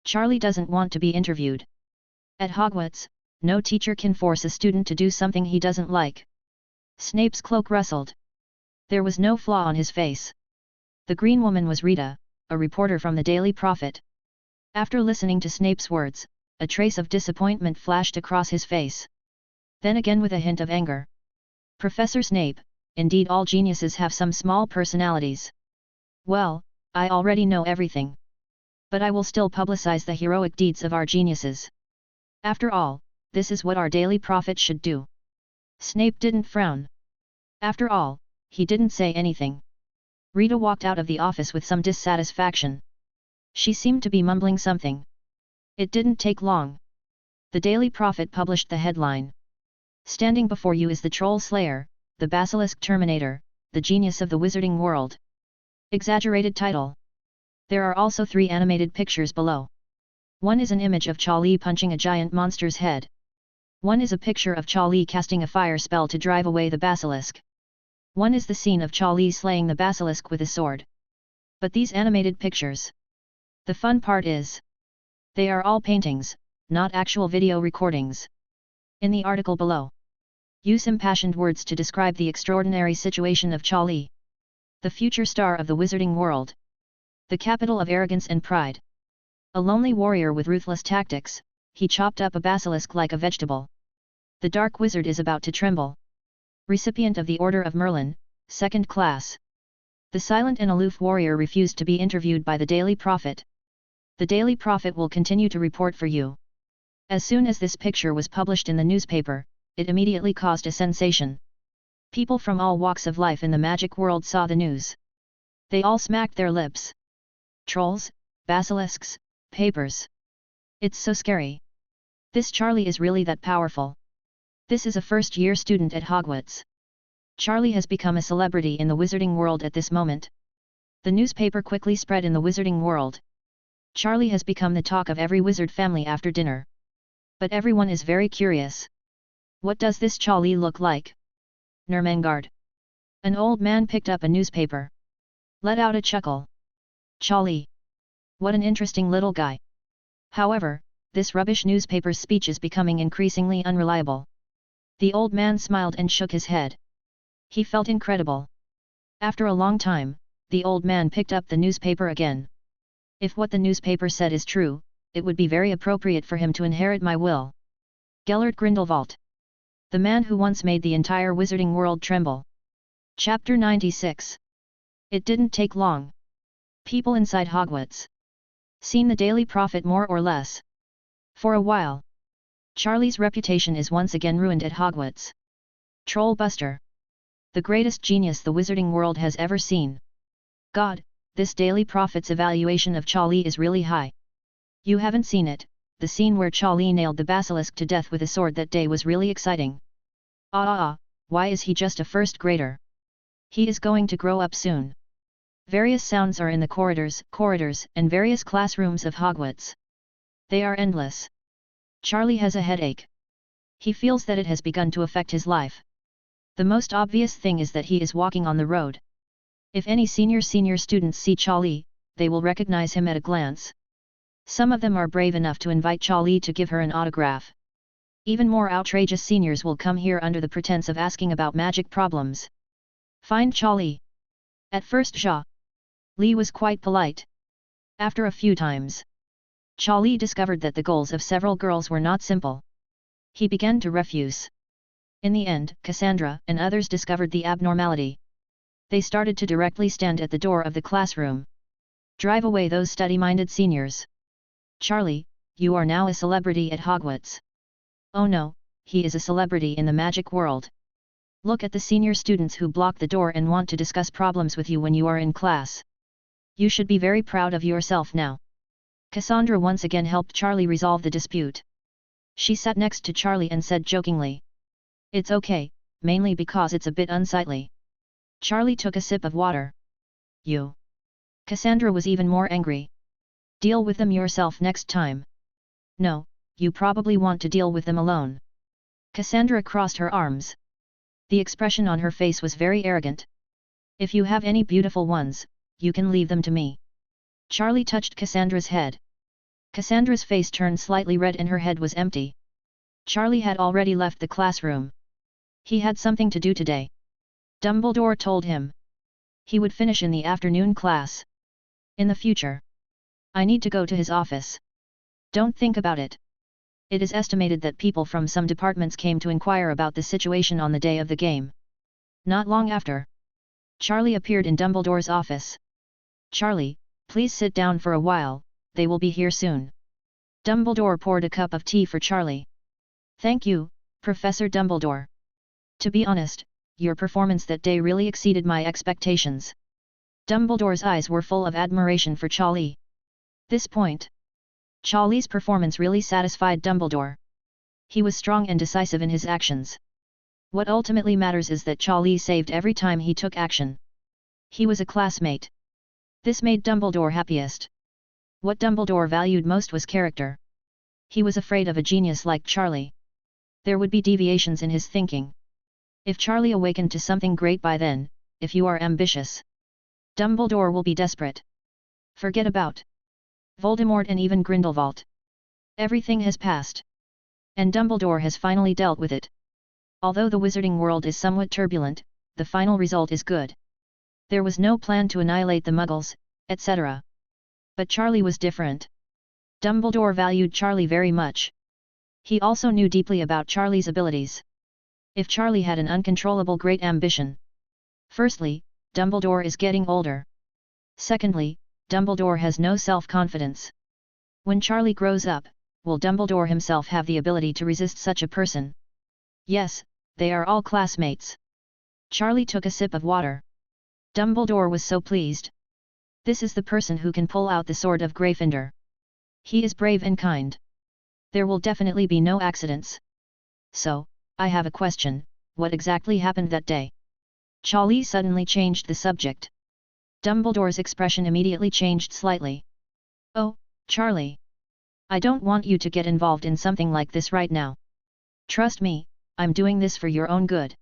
Charlie doesn't want to be interviewed. At Hogwarts, no teacher can force a student to do something he doesn't like. Snape's cloak rustled. There was no flaw on his face. The green woman was Rita, a reporter from the Daily Prophet. After listening to Snape's words, a trace of disappointment flashed across his face. Then again with a hint of anger. Professor Snape, indeed all geniuses have some small personalities. Well, I already know everything. But I will still publicize the heroic deeds of our geniuses. After all, this is what our Daily Prophet should do. Snape didn't frown. After all, he didn't say anything. Rita walked out of the office with some dissatisfaction. She seemed to be mumbling something. It didn't take long. The Daily Prophet published the headline. Standing before you is the Troll Slayer, the Basilisk Terminator, the genius of the wizarding world. Exaggerated title. There are also 3 animated pictures below. One is an image of Charlie punching a giant monster's head. One is a picture of Charlie casting a fire spell to drive away the basilisk. One is the scene of Charlie slaying the basilisk with a sword. But these animated pictures. The fun part is, They are all paintings, not actual video recordings. In the article below, use impassioned words to describe the extraordinary situation of Charlie, the future star of the wizarding world, the capital of arrogance and pride. A lonely warrior with ruthless tactics, he chopped up a basilisk like a vegetable. The dark wizard is about to tremble. Recipient of the Order of Merlin, 2nd class. The silent and aloof warrior refused to be interviewed by the Daily Prophet. The Daily Prophet will continue to report for you. As soon as this picture was published in the newspaper, it immediately caused a sensation. People from all walks of life in the magic world saw the news. They all smacked their lips. Trolls, basilisks, papers. It's so scary. This Charlie is really that powerful. This is a first-year student at Hogwarts. Charlie has become a celebrity in the wizarding world at this moment. The newspaper quickly spread in the wizarding world. Charlie has become the talk of every wizard family after dinner. But everyone is very curious. What does this Charlie look like? Nermengard. An old man picked up a newspaper. Let out a chuckle. Charlie. What an interesting little guy. However, this rubbish newspaper's speech is becoming increasingly unreliable. The old man smiled and shook his head. He felt incredible. After a long time, the old man picked up the newspaper again. If what the newspaper said is true, it would be very appropriate for him to inherit my will. Gellert Grindelwald. The man who once made the entire wizarding world tremble. Chapter 96. It didn't take long. People inside Hogwarts seen the Daily Prophet more or less. For a while, Charlie's reputation is once again ruined at Hogwarts. Troll Buster. The greatest genius the wizarding world has ever seen. God, this Daily Prophet's evaluation of Charlie is really high. You haven't seen it, the scene where Charlie nailed the basilisk to death with a sword that day was really exciting. Why is he just a first grader? He is going to grow up soon. Various sounds are in the corridors, and various classrooms of Hogwarts. They are endless. Charlie has a headache. He feels that it has begun to affect his life. The most obvious thing is that he is walking on the road. If any senior students see Charlie, they will recognize him at a glance. Some of them are brave enough to invite Charlie to give her an autograph. Even more outrageous seniors will come here under the pretense of asking about magic problems. Find Charlie. At first Lee was quite polite. After a few times, Charlie discovered that the goals of several girls were not simple. He began to refuse. In the end, Cassandra and others discovered the abnormality. They started to directly stand at the door of the classroom. Drive away those study-minded seniors. Charlie, you are now a celebrity at Hogwarts. Oh no, he is a celebrity in the magic world. Look at the senior students who block the door and want to discuss problems with you when you are in class. You should be very proud of yourself now. Cassandra once again helped Charlie resolve the dispute. She sat next to Charlie and said jokingly, "It's okay, mainly because it's a bit unsightly." Charlie took a sip of water. "You." Cassandra was even more angry. "Deal with them yourself next time." "No, you probably want to deal with them alone." Cassandra crossed her arms. The expression on her face was very arrogant. "If you have any beautiful ones, you can leave them to me." Charlie touched Cassandra's head. Cassandra's face turned slightly red and her head was empty. Charlie had already left the classroom. He had something to do today. Dumbledore told him. He would finish in the afternoon class. In the future, I need to go to his office. Don't think about it. It is estimated that people from some departments came to inquire about the situation on the day of the game. Not long after, Charlie appeared in Dumbledore's office. "Charlie, please sit down for a while, they will be here soon." Dumbledore poured a cup of tea for Charlie. "Thank you, Professor Dumbledore. To be honest, your performance that day really exceeded my expectations." Dumbledore's eyes were full of admiration for Charlie. This point, Charlie's performance really satisfied Dumbledore. He was strong and decisive in his actions. What ultimately matters is that Charlie saved every time he took action. He was a classmate. This made Dumbledore happiest. What Dumbledore valued most was character. He was afraid of a genius like Charlie. There would be deviations in his thinking. If Charlie awakened to something great by then, if you are ambitious, Dumbledore will be desperate. Forget about Voldemort and even Grindelwald. Everything has passed. And Dumbledore has finally dealt with it. Although the wizarding world is somewhat turbulent, the final result is good. There was no plan to annihilate the Muggles, etc. But Charlie was different. Dumbledore valued Charlie very much. He also knew deeply about Charlie's abilities. If Charlie had an uncontrollable great ambition. Firstly, Dumbledore is getting older. Secondly, Dumbledore has no self-confidence. When Charlie grows up, will Dumbledore himself have the ability to resist such a person? Yes, they are all classmates. Charlie took a sip of water. Dumbledore was so pleased. This is the person who can pull out the sword of Gryffindor. He is brave and kind. There will definitely be no accidents. So, I have a question, what exactly happened that day? Charlie suddenly changed the subject. Dumbledore's expression immediately changed slightly. Oh, Charlie. I don't want you to get involved in something like this right now. Trust me, I'm doing this for your own good.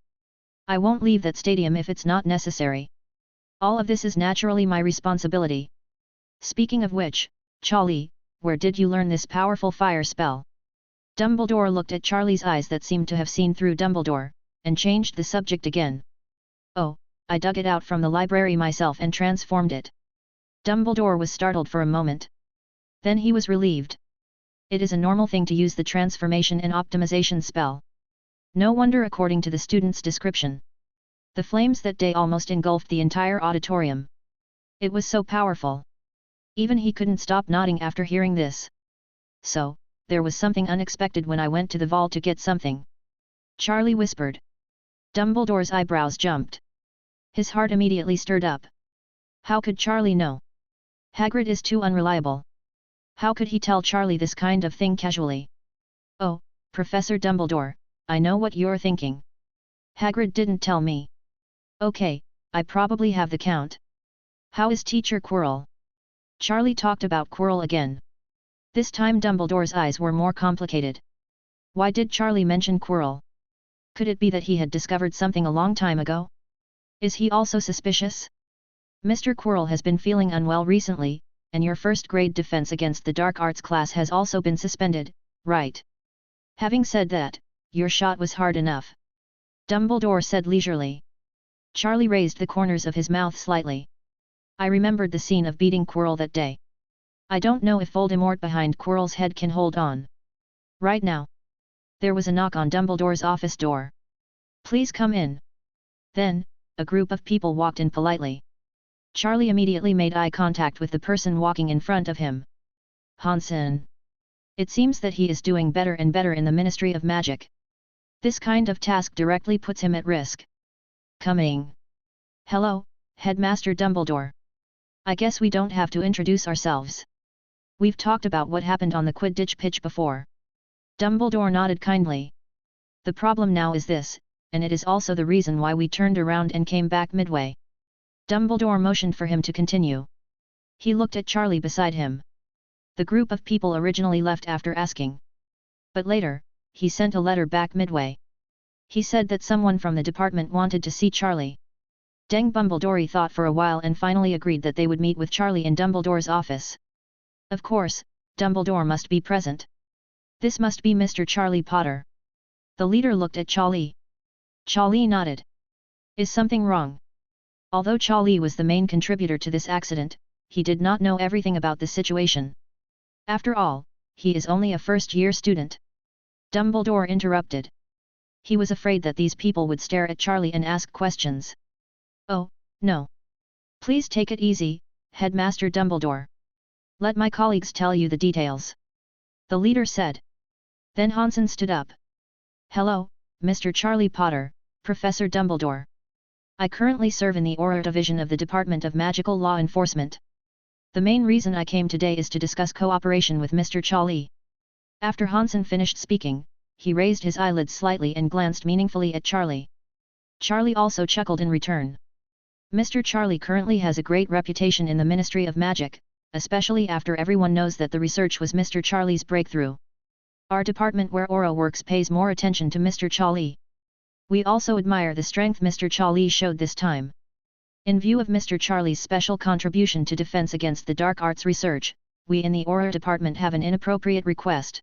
I won't leave that stadium if it's not necessary. All of this is naturally my responsibility. Speaking of which, Charlie, where did you learn this powerful fire spell? Dumbledore looked at Charlie's eyes that seemed to have seen through Dumbledore, and changed the subject again. Oh, I dug it out from the library myself and transformed it. Dumbledore was startled for a moment. Then he was relieved. It is a normal thing to use the transformation and optimization spell. No wonder according to the student's description. The flames that day almost engulfed the entire auditorium. It was so powerful. Even he couldn't stop nodding after hearing this. So, there was something unexpected when I went to the vault to get something. Charlie whispered. Dumbledore's eyebrows jumped. His heart immediately stirred up. How could Charlie know? Hagrid is too unreliable. How could he tell Charlie this kind of thing casually? Oh, Professor Dumbledore, I know what you're thinking. Hagrid didn't tell me. Okay, I probably have the count. How is Teacher Quirrell? Charlie talked about Quirrell again. This time Dumbledore's eyes were more complicated. Why did Charlie mention Quirrell? Could it be that he had discovered something a long time ago? Is he also suspicious? Mr. Quirrell has been feeling unwell recently, and your first grade defense against the dark arts class has also been suspended, right? Having said that, your shot was hard enough. Dumbledore said leisurely. Charlie raised the corners of his mouth slightly. I remembered the scene of beating Quirrell that day. I don't know if Voldemort behind Quirrell's head can hold on. Right now. There was a knock on Dumbledore's office door. Please come in. Then, a group of people walked in politely. Charlie immediately made eye contact with the person walking in front of him. Hansen. It seems that he is doing better and better in the Ministry of Magic. This kind of task directly puts him at risk. Coming. Hello, Headmaster Dumbledore. I guess we don't have to introduce ourselves. We've talked about what happened on the Quidditch pitch before. Dumbledore nodded kindly. The problem now is this, and it is also the reason why we turned around and came back midway. Dumbledore motioned for him to continue. He looked at Charlie beside him. The group of people originally left after asking. But later, he sent a letter back midway. He said that someone from the department wanted to see Charlie. Deng Dumbledore thought for a while and finally agreed that they would meet with Charlie in Dumbledore's office. Of course, Dumbledore must be present. This must be Mr. Charlie Potter. The leader looked at Charlie. Charlie nodded. Is something wrong? Although Charlie was the main contributor to this accident, he did not know everything about the situation. After all, he is only a first-year student. Dumbledore interrupted. He was afraid that these people would stare at Charlie and ask questions. Oh, no. Please take it easy, Headmaster Dumbledore. Let my colleagues tell you the details. The leader said. Then Hansen stood up. Hello, Mr. Charlie Potter, Professor Dumbledore. I currently serve in the Auror Division of the Department of Magical Law Enforcement. The main reason I came today is to discuss cooperation with Mr. Charlie. After Hansen finished speaking, he raised his eyelids slightly and glanced meaningfully at Charlie. Charlie also chuckled in return. Mr. Charlie currently has a great reputation in the Ministry of Magic, especially after everyone knows that the research was Mr. Charlie's breakthrough. Our department where Aura works pays more attention to Mr. Charlie. We also admire the strength Mr. Charlie showed this time. In view of Mr. Charlie's special contribution to defense against the dark arts research, we in the Aura department have an inappropriate request.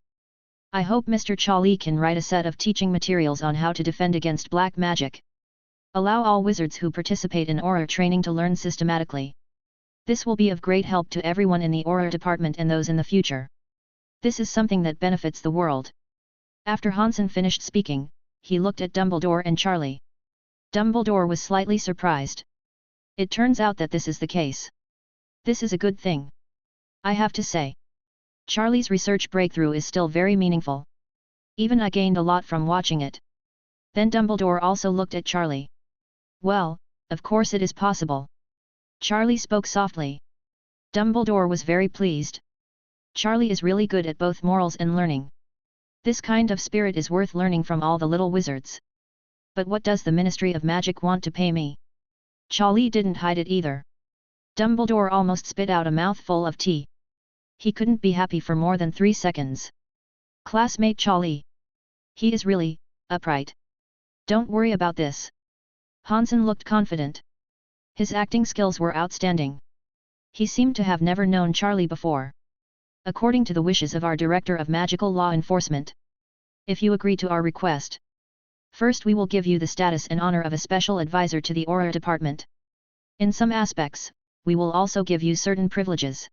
I hope Mr. Charlie can write a set of teaching materials on how to defend against black magic. Allow all wizards who participate in Auror training to learn systematically. This will be of great help to everyone in the Auror department and those in the future. This is something that benefits the world. After Hansen finished speaking, he looked at Dumbledore and Charlie. Dumbledore was slightly surprised. It turns out that this is the case. This is a good thing. I have to say. Charlie's research breakthrough is still very meaningful. Even I gained a lot from watching it. Then Dumbledore also looked at Charlie. Well, of course it is possible. Charlie spoke softly. Dumbledore was very pleased. Charlie is really good at both morals and learning. This kind of spirit is worth learning from all the little wizards. But what does the Ministry of Magic want to pay me? Charlie didn't hide it either. Dumbledore almost spit out a mouthful of tea. He couldn't be happy for more than 3 seconds. Classmate Charlie. He is really upright. Don't worry about this. Hansen looked confident. His acting skills were outstanding. He seemed to have never known Charlie before. According to the wishes of our Director of Magical Law Enforcement. If you agree to our request. First we will give you the status and honor of a special advisor to the Auror department. In some aspects, we will also give you certain privileges.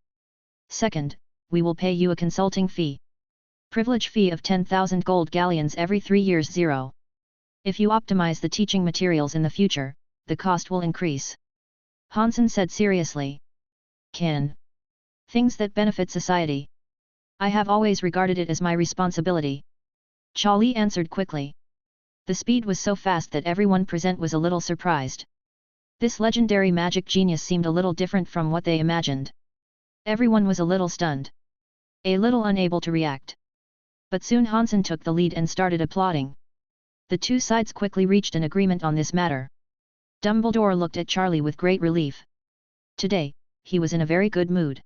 Second, we will pay you a consulting fee. Privilege fee of 10,000 gold galleons every 3 years 0. If you optimize the teaching materials in the future, the cost will increase. Hansen said seriously. Things that benefit society. I have always regarded it as my responsibility. Charlie answered quickly. The speed was so fast that everyone present was a little surprised. This legendary magic genius seemed a little different from what they imagined. Everyone was a little stunned. A little unable to react. But soon Hansen took the lead and started applauding. The two sides quickly reached an agreement on this matter. Dumbledore looked at Charlie with great relief. Today, he was in a very good mood.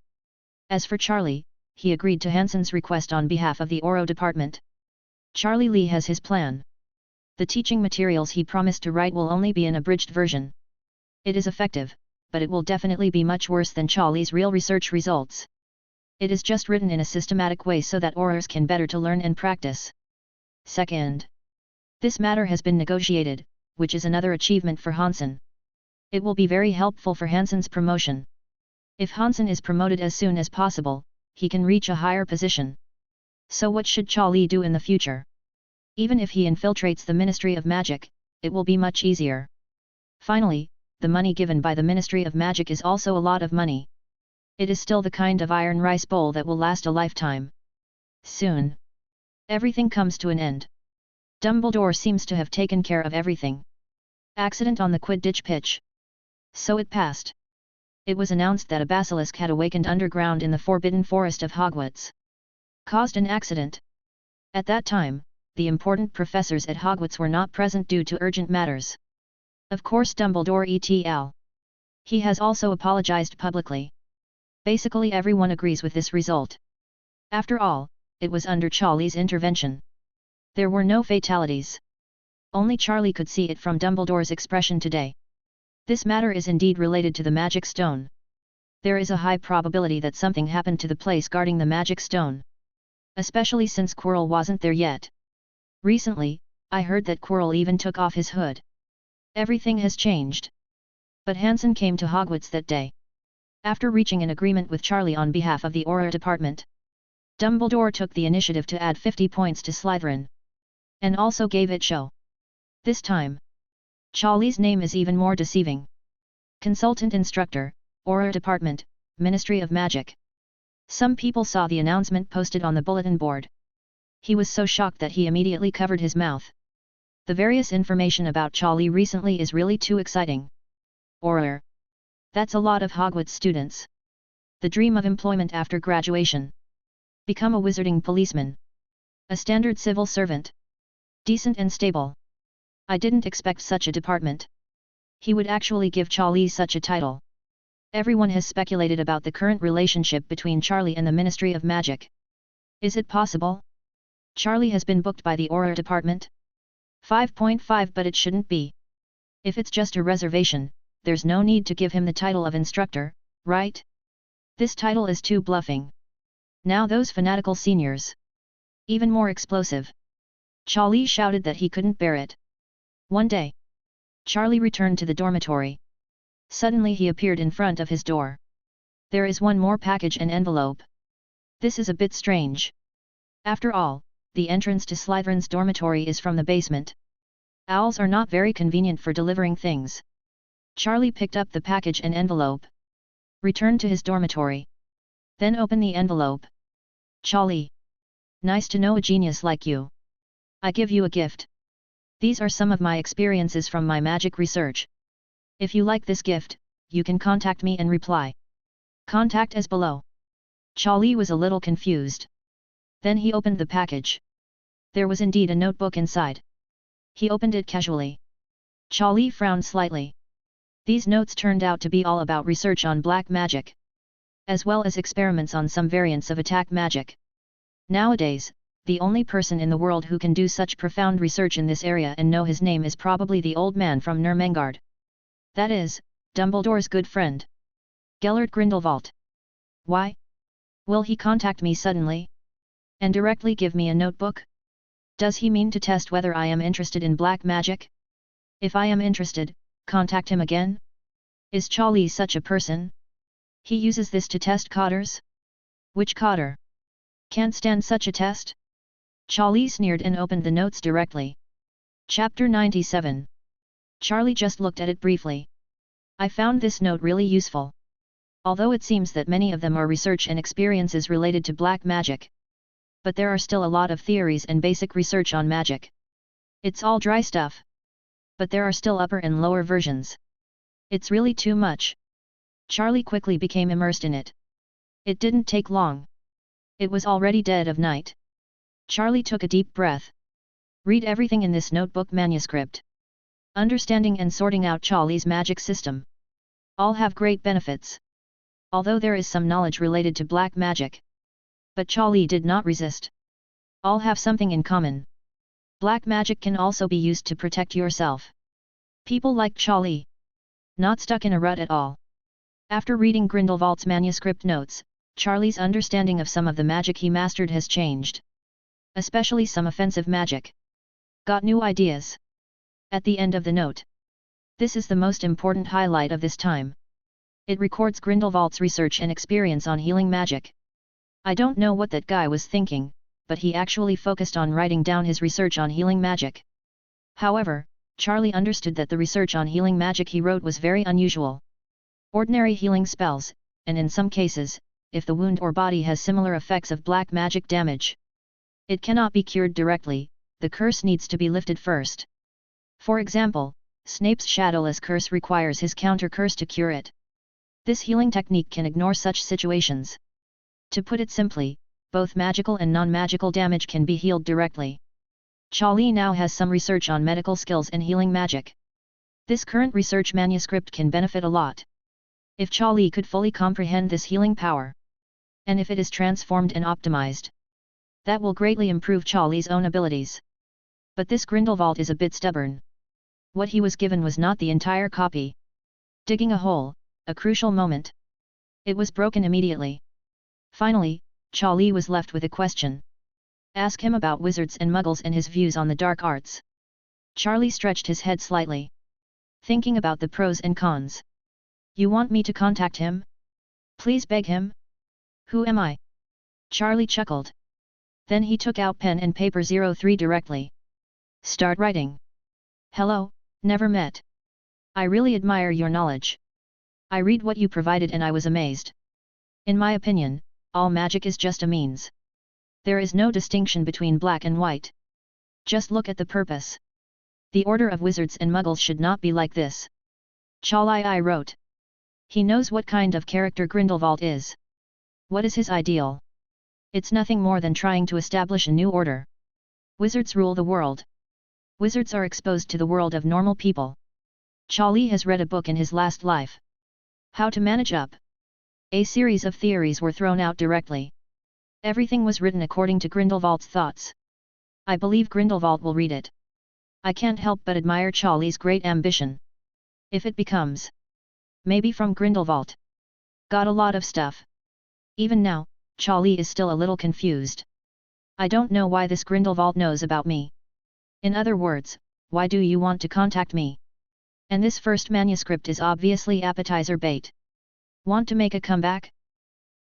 As for Charlie, he agreed to Hansen's request on behalf of the Auror department. Charlie Lee has his plan. The teaching materials he promised to write will only be an abridged version. It is effective, but it will definitely be much worse than Charlie's real research results. It is just written in a systematic way so that Aurors can better to learn and practice. Second. This matter has been negotiated, which is another achievement for Hansen. It will be very helpful for Hansen's promotion. If Hansen is promoted as soon as possible, he can reach a higher position. So what should Charlie do in the future? Even if he infiltrates the Ministry of Magic, it will be much easier. Finally, the money given by the Ministry of Magic is also a lot of money. It is still the kind of iron rice bowl that will last a lifetime. Soon. Everything comes to an end. Dumbledore seems to have taken care of everything. Accident on the Quidditch pitch. So it passed. It was announced that a basilisk had awakened underground in the Forbidden Forest of Hogwarts. Caused an accident. At that time, the important professors at Hogwarts were not present due to urgent matters. Of course Dumbledore et.al. He has also apologized publicly. Basically everyone agrees with this result. After all, it was under Charlie's intervention. There were no fatalities. Only Charlie could see it from Dumbledore's expression today. This matter is indeed related to the magic stone. There is a high probability that something happened to the place guarding the magic stone. Especially since Quirrell wasn't there yet. Recently, I heard that Quirrell even took off his hood. Everything has changed. But Hansen came to Hogwarts that day. After reaching an agreement with Charlie on behalf of the Auror department, Dumbledore took the initiative to add 50 points to Slytherin. And also gave it show. This time, Charlie's name is even more deceiving. Consultant Instructor, Auror Department, Ministry of Magic. Some people saw the announcement posted on the bulletin board. He was so shocked that he immediately covered his mouth. The various information about Charlie recently is really too exciting. Auror. That's a lot of Hogwarts students. The dream of employment after graduation. Become a wizarding policeman. A standard civil servant. Decent and stable. I didn't expect such a department. He would actually give Charlie such a title. Everyone has speculated about the current relationship between Charlie and the Ministry of Magic. Is it possible? Charlie has been booked by the Auror department? 5.5 But it shouldn't be. If it's just a reservation, there's no need to give him the title of instructor, right? This title is too bluffing. Now those fanatical seniors. Even more explosive. Charlie shouted that he couldn't bear it. One day, Charlie returned to the dormitory. Suddenly he appeared in front of his door. There is one more package and envelope. This is a bit strange. After all, the entrance to Slytherin's dormitory is from the basement. Owls are not very convenient for delivering things. Charlie picked up the package and envelope. Returned to his dormitory. Then opened the envelope. Charlie. Nice to know a genius like you. I give you a gift. These are some of my experiences from my magic research. If you like this gift, you can contact me and reply. Contact as below. Charlie was a little confused. Then he opened the package. There was indeed a notebook inside. He opened it casually. Charlie frowned slightly. These notes turned out to be all about research on black magic, as well as experiments on some variants of attack magic. Nowadays, the only person in the world who can do such profound research in this area and know his name is probably the old man from Nurmengard. That is, Dumbledore's good friend, Gellert Grindelwald. Why? Will he contact me suddenly? And directly give me a notebook? Does he mean to test whether I am interested in black magic? If I am interested, contact him again? Is Charlie such a person? He uses this to test cotters? Which cotter? Can't stand such a test? Charlie sneered and opened the notes directly. Chapter 97. Charlie just looked at it briefly. I found this note really useful. Although it seems that many of them are research and experiences related to black magic. But there are still a lot of theories and basic research on magic. It's all dry stuff. But there are still upper and lower versions. It's really too much. Charlie quickly became immersed in it. It didn't take long. It was already dead of night. Charlie took a deep breath. Read everything in this notebook manuscript. Understanding and sorting out Charlie's magic system. All have great benefits. Although there is some knowledge related to black magic. But Charlie did not resist. All have something in common. Black magic can also be used to protect yourself. People like Charlie. Not stuck in a rut at all. After reading Grindelwald's manuscript notes, Charlie's understanding of some of the magic he mastered has changed. Especially some offensive magic. Got new ideas. At the end of the note. This is the most important highlight of this time. It records Grindelwald's research and experience on healing magic. I don't know what that guy was thinking, but he actually focused on writing down his research on healing magic. However, Charlie understood that the research on healing magic he wrote was very unusual. Ordinary healing spells, and in some cases, if the wound or body has similar effects of black magic damage. It cannot be cured directly, the curse needs to be lifted first. For example, Snape's shadowless curse requires his counter curse to cure it. This healing technique can ignore such situations. To put it simply, both magical and non-magical damage can be healed directly. Charlie now has some research on medical skills and healing magic. This current research manuscript can benefit a lot. If Charlie could fully comprehend this healing power, and if it is transformed and optimized, that will greatly improve Charlie's own abilities. But this Grindelwald is a bit stubborn. What he was given was not the entire copy. Digging a hole, a crucial moment. It was broken immediately. Finally, Charlie was left with a question. Ask him about wizards and muggles and his views on the dark arts. Charlie stretched his head slightly, thinking about the pros and cons. You want me to contact him? Please beg him? Who am I? Charlie chuckled. Then he took out pen and paper 03 directly. Start writing. Hello, never met. I really admire your knowledge. I read what you provided and I was amazed. In my opinion, all magic is just a means. There is no distinction between black and white. Just look at the purpose. The order of wizards and muggles should not be like this. Charlie wrote. He knows what kind of character Grindelwald is. What is his ideal? It's nothing more than trying to establish a new order. Wizards rule the world. Wizards are exposed to the world of normal people. Charlie has read a book in his last life. How to manage up. A series of theories were thrown out directly. Everything was written according to Grindelwald's thoughts. I believe Grindelwald will read it. I can't help but admire Charlie's great ambition. If it becomes, maybe from Grindelwald. Got a lot of stuff. Even now, Charlie is still a little confused. I don't know why this Grindelwald knows about me. In other words, why do you want to contact me? And this first manuscript is obviously appetizer bait. Want to make a comeback?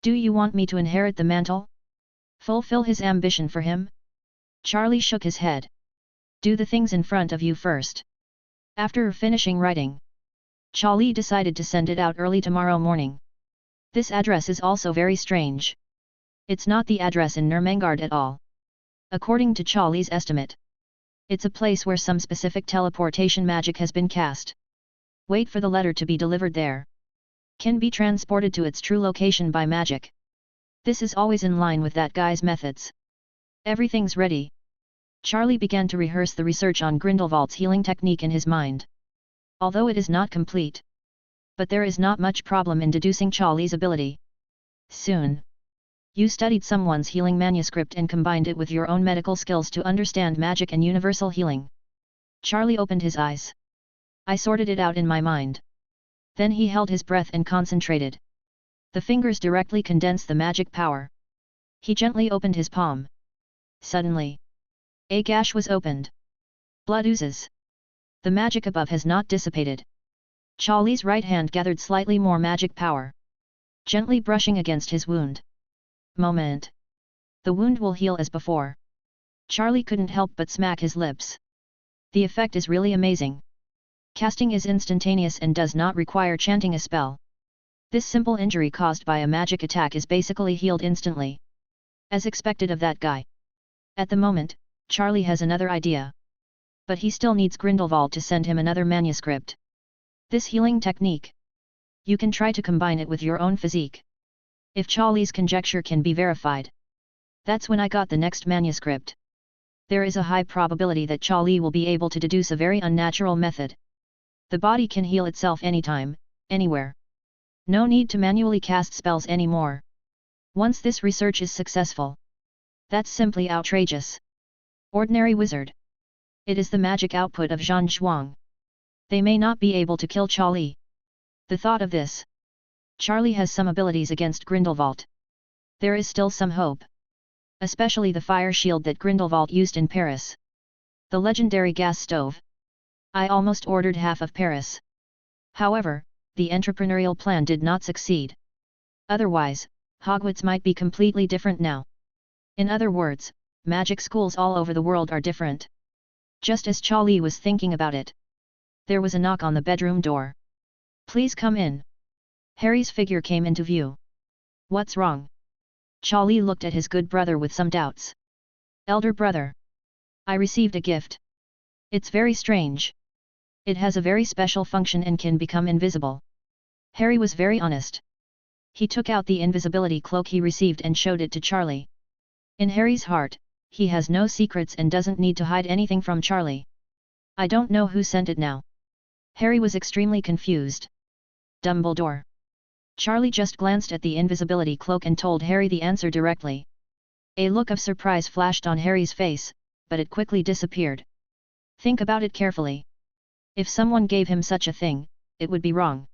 Do you want me to inherit the mantle? Fulfill his ambition for him? Charlie shook his head. Do the things in front of you first. After finishing writing, Charlie decided to send it out early tomorrow morning. This address is also very strange. It's not the address in Nurmengard at all. According to Charlie's estimate, it's a place where some specific teleportation magic has been cast. Wait for the letter to be delivered there. Can be transported to its true location by magic. This is always in line with that guy's methods. Everything's ready. Charlie began to rehearse the research on Grindelwald's healing technique in his mind. Although it is not complete, but there is not much problem in deducing Charlie's ability. Soon. You studied someone's healing manuscript and combined it with your own medical skills to understand magic and universal healing. Charlie opened his eyes. I sorted it out in my mind. Then he held his breath and concentrated. The fingers directly condensed the magic power. He gently opened his palm. Suddenly, a gash was opened. Blood oozes. The magic above has not dissipated. Charlie's right hand gathered slightly more magic power, gently brushing against his wound. Moment. The wound will heal as before. Charlie couldn't help but smack his lips. The effect is really amazing. Casting is instantaneous and does not require chanting a spell. This simple injury caused by a magic attack is basically healed instantly. As expected of that guy. At the moment, Charlie has another idea. But he still needs Grindelwald to send him another manuscript. This healing technique. You can try to combine it with your own physique. If Charlie's conjecture can be verified. That's when I got the next manuscript. There is a high probability that Charlie will be able to deduce a very unnatural method. The body can heal itself anytime, anywhere. No need to manually cast spells anymore. Once this research is successful. That's simply outrageous. Ordinary wizard. It is the magic output of Zhan Zhuang. They may not be able to kill Charlie. The thought of this. Charlie has some abilities against Grindelwald. There is still some hope. Especially the fire shield that Grindelwald used in Paris. The legendary gas stove. I almost ordered half of Paris. However, the entrepreneurial plan did not succeed. Otherwise, Hogwarts might be completely different now. In other words, magic schools all over the world are different. Just as Charlie was thinking about it, there was a knock on the bedroom door. Please come in. Harry's figure came into view. What's wrong? Charlie looked at his good brother with some doubts. Elder brother. I received a gift. It's very strange. It has a very special function and can become invisible. Harry was very honest. He took out the invisibility cloak he received and showed it to Charlie. In Harry's heart, he has no secrets and doesn't need to hide anything from Charlie. I don't know who sent it now. Harry was extremely confused. Dumbledore. Charlie just glanced at the invisibility cloak and told Harry the answer directly. A look of surprise flashed on Harry's face, but it quickly disappeared. Think about it carefully. If someone gave him such a thing, it would be wrong.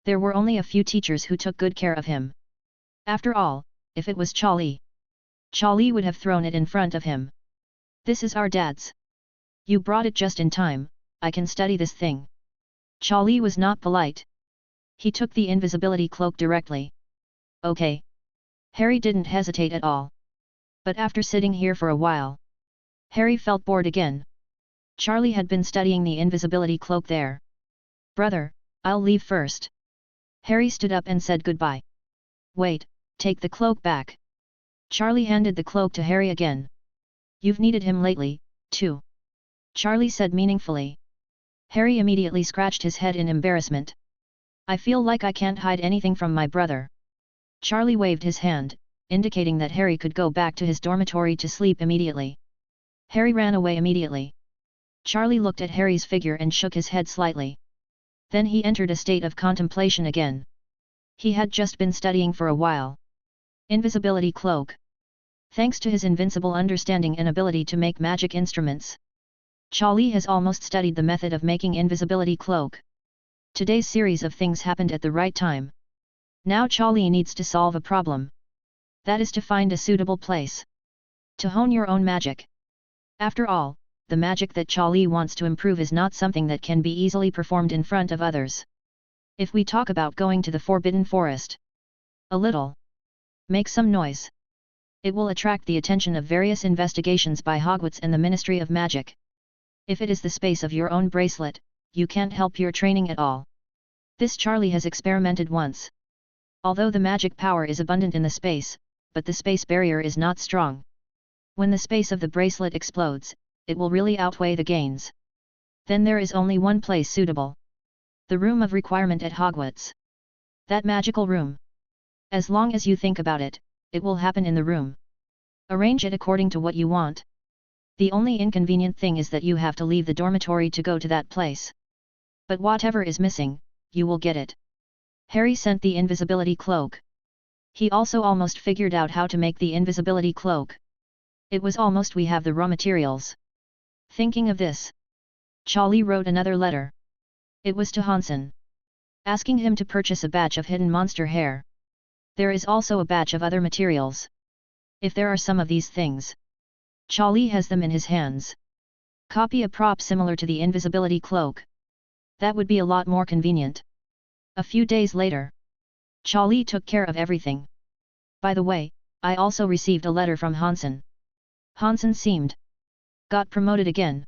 There were only a few teachers who took good care of him. After all, if it was Charlie, Charlie would have thrown it in front of him. This is our dad's. You brought it just in time, I can study this thing. Charlie was not polite. He took the invisibility cloak directly. Okay. Harry didn't hesitate at all. But after sitting here for a while, Harry felt bored again. Charlie had been studying the invisibility cloak there. Brother, I'll leave first. Harry stood up and said goodbye. Wait, take the cloak back. Charlie handed the cloak to Harry again. You've needed him lately, too. Charlie said meaningfully. Harry immediately scratched his head in embarrassment. I feel like I can't hide anything from my brother. Charlie waved his hand, indicating that Harry could go back to his dormitory to sleep immediately. Harry ran away immediately. Charlie looked at Harry's figure and shook his head slightly. Then he entered a state of contemplation again. He had just been studying for a while. Invisibility cloak. Thanks to his invincible understanding and ability to make magic instruments, Charlie has almost studied the method of making invisibility cloak. Today's series of things happened at the right time. Now Charlie needs to solve a problem. That is to find a suitable place. To hone your own magic. After all, the magic that Charlie wants to improve is not something that can be easily performed in front of others. If we talk about going to the Forbidden Forest, a little, make some noise. It will attract the attention of various investigations by Hogwarts and the Ministry of Magic. If it is the space of your own bracelet, you can't help your training at all. This Charlie has experimented once. Although the magic power is abundant in the space, but the space barrier is not strong. When the space of the bracelet explodes, it will really outweigh the gains. Then there is only one place suitable. The room of requirement at Hogwarts. That magical room. As long as you think about it, it will happen in the room. Arrange it according to what you want. The only inconvenient thing is that you have to leave the dormitory to go to that place. But whatever is missing, you will get it. Harry sent the invisibility cloak. He also almost figured out how to make the invisibility cloak. It was almost we have the raw materials. Thinking of this, Charlie wrote another letter. It was to Hansen, asking him to purchase a batch of hidden monster hair. There is also a batch of other materials. If there are some of these things, Charlie has them in his hands. Copy a prop similar to the invisibility cloak. That would be a lot more convenient. A few days later, Charlie took care of everything. By the way, I also received a letter from Hansen. Hansen got promoted again.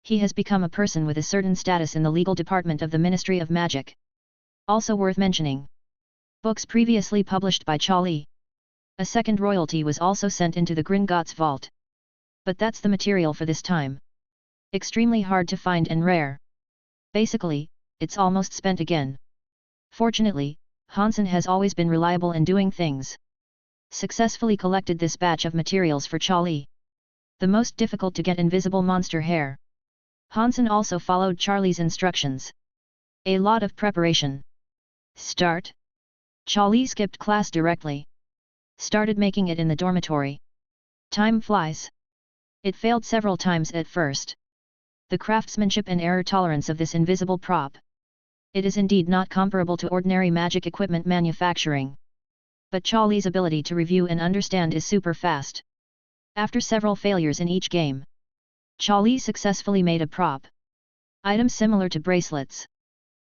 He has become a person with a certain status in the legal department of the Ministry of Magic. Also worth mentioning, books previously published by Charlie. A second royalty was also sent into the Gringotts vault. But that's the material for this time. Extremely hard to find and rare. Basically, it's almost spent again. Fortunately, Hansen has always been reliable in doing things. Successfully collected this batch of materials for Charlie. The most difficult to get invisible monster hair. Hansen also followed Charlie's instructions. A lot of preparation. Start. Charlie skipped class directly. Started making it in the dormitory. Time flies. It failed several times at first. The craftsmanship and error tolerance of this invisible prop. It is indeed not comparable to ordinary magic equipment manufacturing. But Charlie's ability to review and understand is super fast. After several failures in each game, Charlie successfully made a prop item similar to bracelets.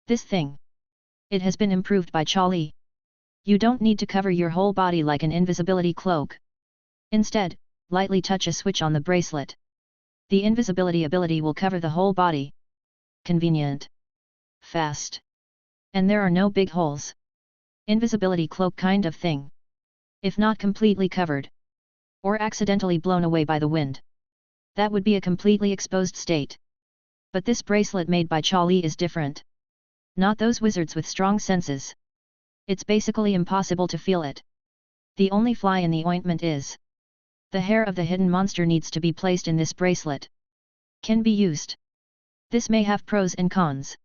This thing. It has been improved by Charlie. You don't need to cover your whole body like an invisibility cloak. Instead, lightly touch a switch on the bracelet. The invisibility ability will cover the whole body. Convenient. Fast. And there are no big holes. Invisibility cloak kind of thing. If not completely covered, or accidentally blown away by the wind, that would be a completely exposed state. But this bracelet made by Charlie is different. Not those wizards with strong senses. It's basically impossible to feel it. The only fly in the ointment is the hair of the hidden monster needs to be placed in this bracelet. Can be used. This may have pros and cons.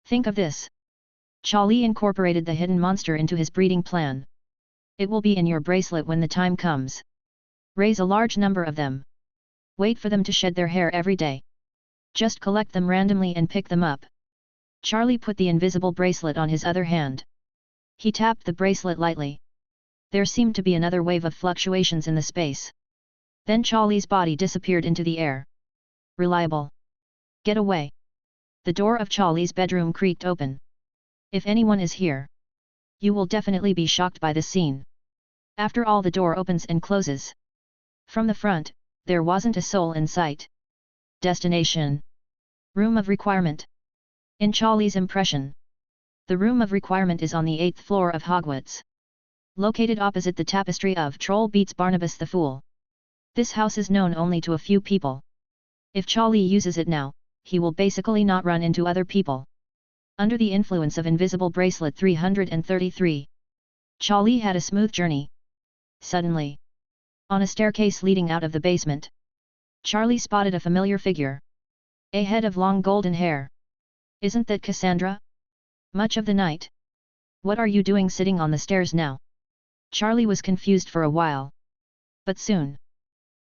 Think of this. Charlie incorporated the hidden monster into his breeding plan. It will be in your bracelet when the time comes. Raise a large number of them. Wait for them to shed their hair every day. Just collect them randomly and pick them up. Charlie put the invisible bracelet on his other hand. He tapped the bracelet lightly. There seemed to be another wave of fluctuations in the space. Then Charlie's body disappeared into the air. Reliable. Get away. The door of Charlie's bedroom creaked open. If anyone is here, you will definitely be shocked by the scene. After all, the door opens and closes. From the front, there wasn't a soul in sight. Destination. Room of requirement. In Charlie's impression, the room of requirement is on the 8th floor of Hogwarts. Located opposite the tapestry of Troll Beats Barnabas the Fool. This house is known only to a few people. If Charlie uses it now, he will basically not run into other people. Under the influence of Invisible Bracelet 333, Charlie had a smooth journey. Suddenly, on a staircase leading out of the basement, Charlie spotted a familiar figure. A head of long golden hair. Isn't that Cassandra? Much of the night. What are you doing sitting on the stairs now? Charlie was confused for a while. But soon,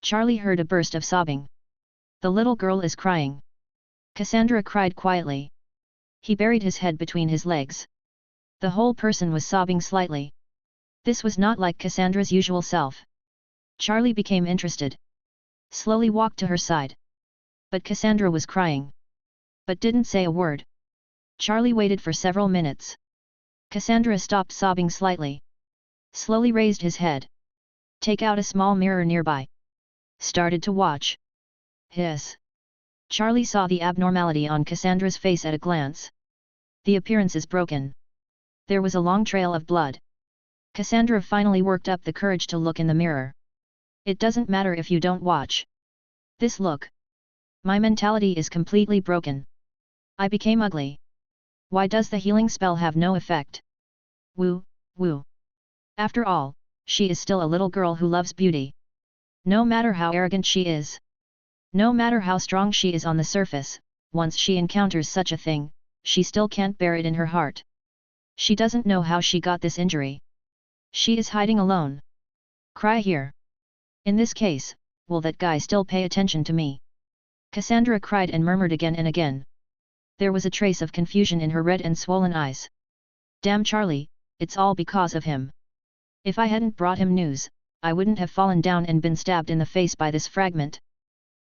Charlie heard a burst of sobbing. The little girl is crying. Cassandra cried quietly. He buried his head between his legs. The whole person was sobbing slightly. This was not like Cassandra's usual self. Charlie became interested. Slowly walked to her side. But Cassandra was crying. But didn't say a word. Charlie waited for several minutes. Cassandra stopped sobbing slightly. Slowly raised his head. Take out a small mirror nearby. Started to watch. Hiss. Charlie saw the abnormality on Cassandra's face at a glance. The appearance is broken. There was a long trail of blood. Cassandra finally worked up the courage to look in the mirror. It doesn't matter if you don't watch. This look. My mentality is completely broken. I became ugly. Why does the healing spell have no effect? Woo, woo. After all, she is still a little girl who loves beauty. No matter how arrogant she is. No matter how strong she is on the surface, once she encounters such a thing, she still can't bear it in her heart. She doesn't know how she got this injury. She is hiding alone. Cry here. In this case, will that guy still pay attention to me? Cassandra cried and murmured again and again. There was a trace of confusion in her red and swollen eyes. Damn Charlie, it's all because of him. If I hadn't brought him news, I wouldn't have fallen down and been stabbed in the face by this fragment.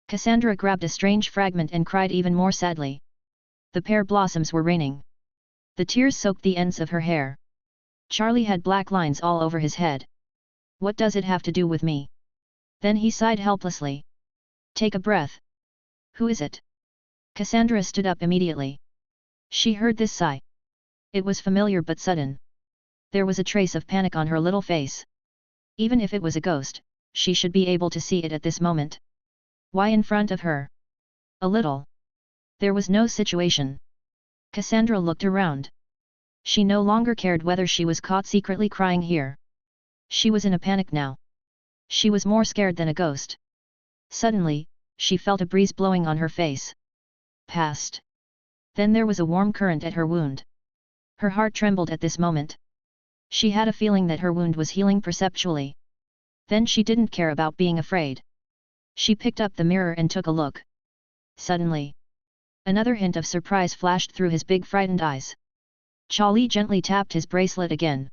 Cassandra grabbed a strange fragment and cried even more sadly. The pear blossoms were raining. The tears soaked the ends of her hair. Charlie had black lines all over his head. What does it have to do with me? Then he sighed helplessly. Take a breath. Who is it? Cassandra stood up immediately. She heard this sigh. It was familiar but sudden. There was a trace of panic on her little face. Even if it was a ghost, she should be able to see it at this moment. Why in front of her? A little. There was no situation. Cassandra looked around. She no longer cared whether she was caught secretly crying here. She was in a panic now. She was more scared than a ghost. Suddenly, she felt a breeze blowing on her face. Passed. Then there was a warm current at her wound. Her heart trembled at this moment. She had a feeling that her wound was healing perceptually. Then she didn't care about being afraid. She picked up the mirror and took a look. Suddenly, another hint of surprise flashed through his big frightened eyes. Charlie gently tapped his bracelet again.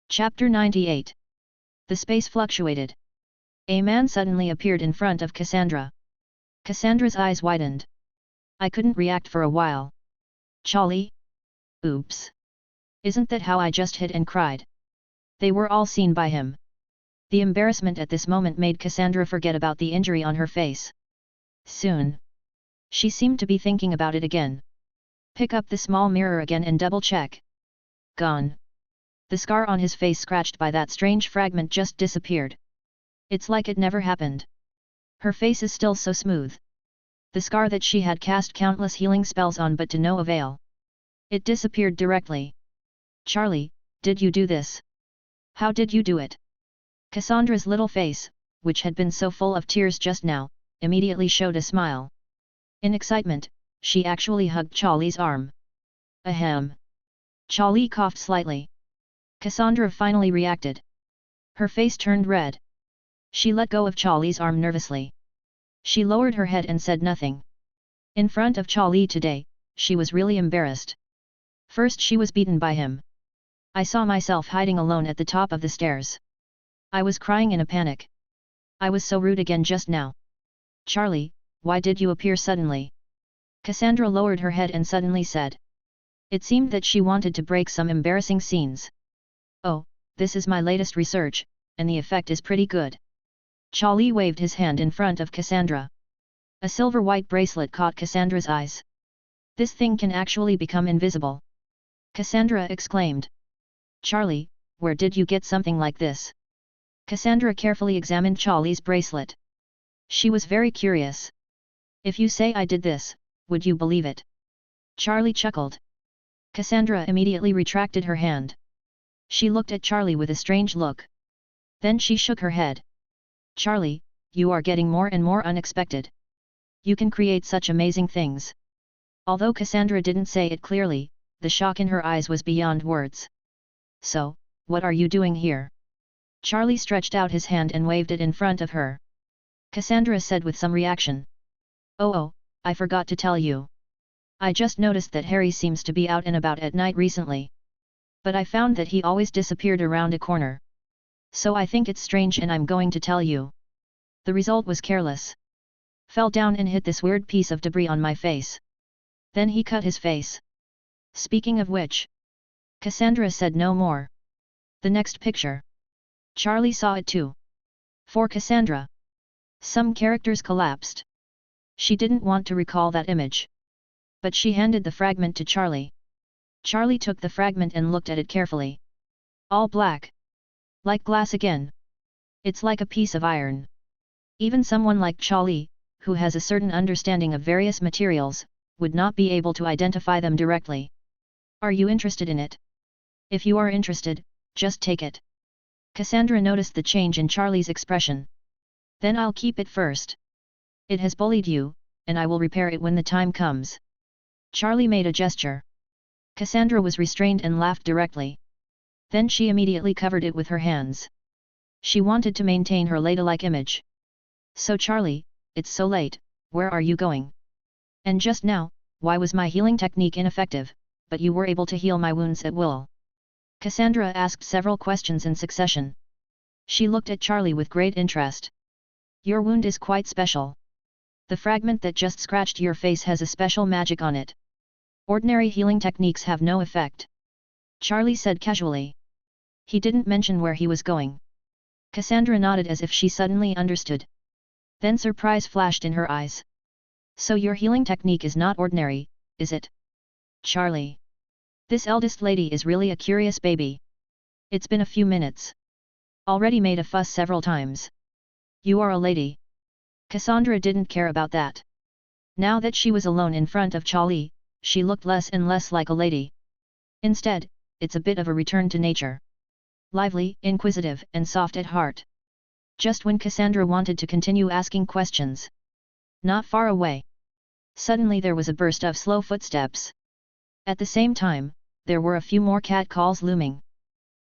Chapter 98. The space fluctuated. A man suddenly appeared in front of Cassandra. Cassandra's eyes widened. I couldn't react for a while. Charlie? Oops. Isn't that how I just hid and cried? They were all seen by him. The embarrassment at this moment made Cassandra forget about the injury on her face. Soon. She seemed to be thinking about it again. Pick up the small mirror again and double-check. Gone. The scar on his face scratched by that strange fragment just disappeared. It's like it never happened. Her face is still so smooth. The scar that she had cast countless healing spells on but to no avail. It disappeared directly. Charlie, did you do this? How did you do it? Cassandra's little face, which had been so full of tears just now, immediately showed a smile. In excitement, she actually hugged Charlie's arm. Ahem. Charlie coughed slightly. Cassandra finally reacted. Her face turned red. She let go of Charlie's arm nervously. She lowered her head and said nothing. In front of Charlie today, she was really embarrassed. First she was beaten by him. I saw myself hiding alone at the top of the stairs. I was crying in a panic. I was so rude again just now. Charlie, why did you appear suddenly? Cassandra lowered her head and suddenly said. It seemed that she wanted to break some embarrassing scenes. Oh, this is my latest research, and the effect is pretty good. Charlie waved his hand in front of Cassandra. A silver-white bracelet caught Cassandra's eyes. This thing can actually become invisible. Cassandra exclaimed. Charlie, where did you get something like this? Cassandra carefully examined Charlie's bracelet. She was very curious. If you say I did this, would you believe it? Charlie chuckled. Cassandra immediately retracted her hand. She looked at Charlie with a strange look. Then she shook her head. Charlie, you are getting more and more unexpected. You can create such amazing things. Although Cassandra didn't say it clearly, the shock in her eyes was beyond words. So, what are you doing here? Charlie stretched out his hand and waved it in front of her. Cassandra said with some reaction. Oh, I forgot to tell you. I just noticed that Harry seems to be out and about at night recently. But I found that he always disappeared around a corner. So I think it's strange and I'm going to tell you. The result was careless. Fell down and hit this weird piece of debris on my face. Then he cut his face. Speaking of which. Cassandra said no more. The next picture. Charlie saw it too. For Cassandra. Some characters collapsed. She didn't want to recall that image. But she handed the fragment to Charlie. Charlie took the fragment and looked at it carefully. All black. Like glass again. It's like a piece of iron. Even someone like Charlie, who has a certain understanding of various materials, would not be able to identify them directly. Are you interested in it? If you are interested, just take it. Cassandra noticed the change in Charlie's expression. Then I'll keep it first. It has bullied you, and I will repair it when the time comes. Charlie made a gesture. Cassandra was restrained and laughed directly. Then she immediately covered it with her hands. She wanted to maintain her ladylike image. So Charlie, it's so late, where are you going? And just now, why was my healing technique ineffective, but you were able to heal my wounds at will? Cassandra asked several questions in succession. She looked at Charlie with great interest. Your wound is quite special. The fragment that just scratched your face has a special magic on it. Ordinary healing techniques have no effect. Charlie said casually. He didn't mention where he was going. Cassandra nodded as if she suddenly understood. Then surprise flashed in her eyes. So your healing technique is not ordinary, is it? Charlie. This eldest lady is really a curious baby. It's been a few minutes. Already made a fuss several times. You are a lady. Cassandra didn't care about that. Now that she was alone in front of Charlie, she looked less and less like a lady. Instead, it's a bit of a return to nature. Lively, inquisitive, and soft at heart. Just when Cassandra wanted to continue asking questions. Not far away. Suddenly there was a burst of slow footsteps. At the same time, there were a few more cat calls looming.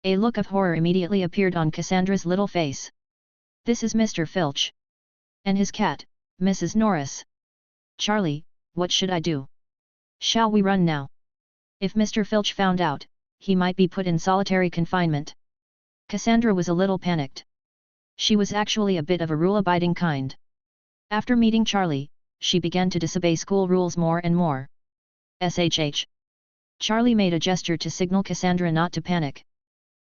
A look of horror immediately appeared on Cassandra's little face. This is Mr. Filch. And his cat, Mrs. Norris. Charlie, what should I do? Shall we run now? If Mr. Filch found out, he might be put in solitary confinement. Cassandra was a little panicked. She was actually a bit of a rule-abiding kind. After meeting Charlie, she began to disobey school rules more and more. SHH. Charlie made a gesture to signal Cassandra not to panic.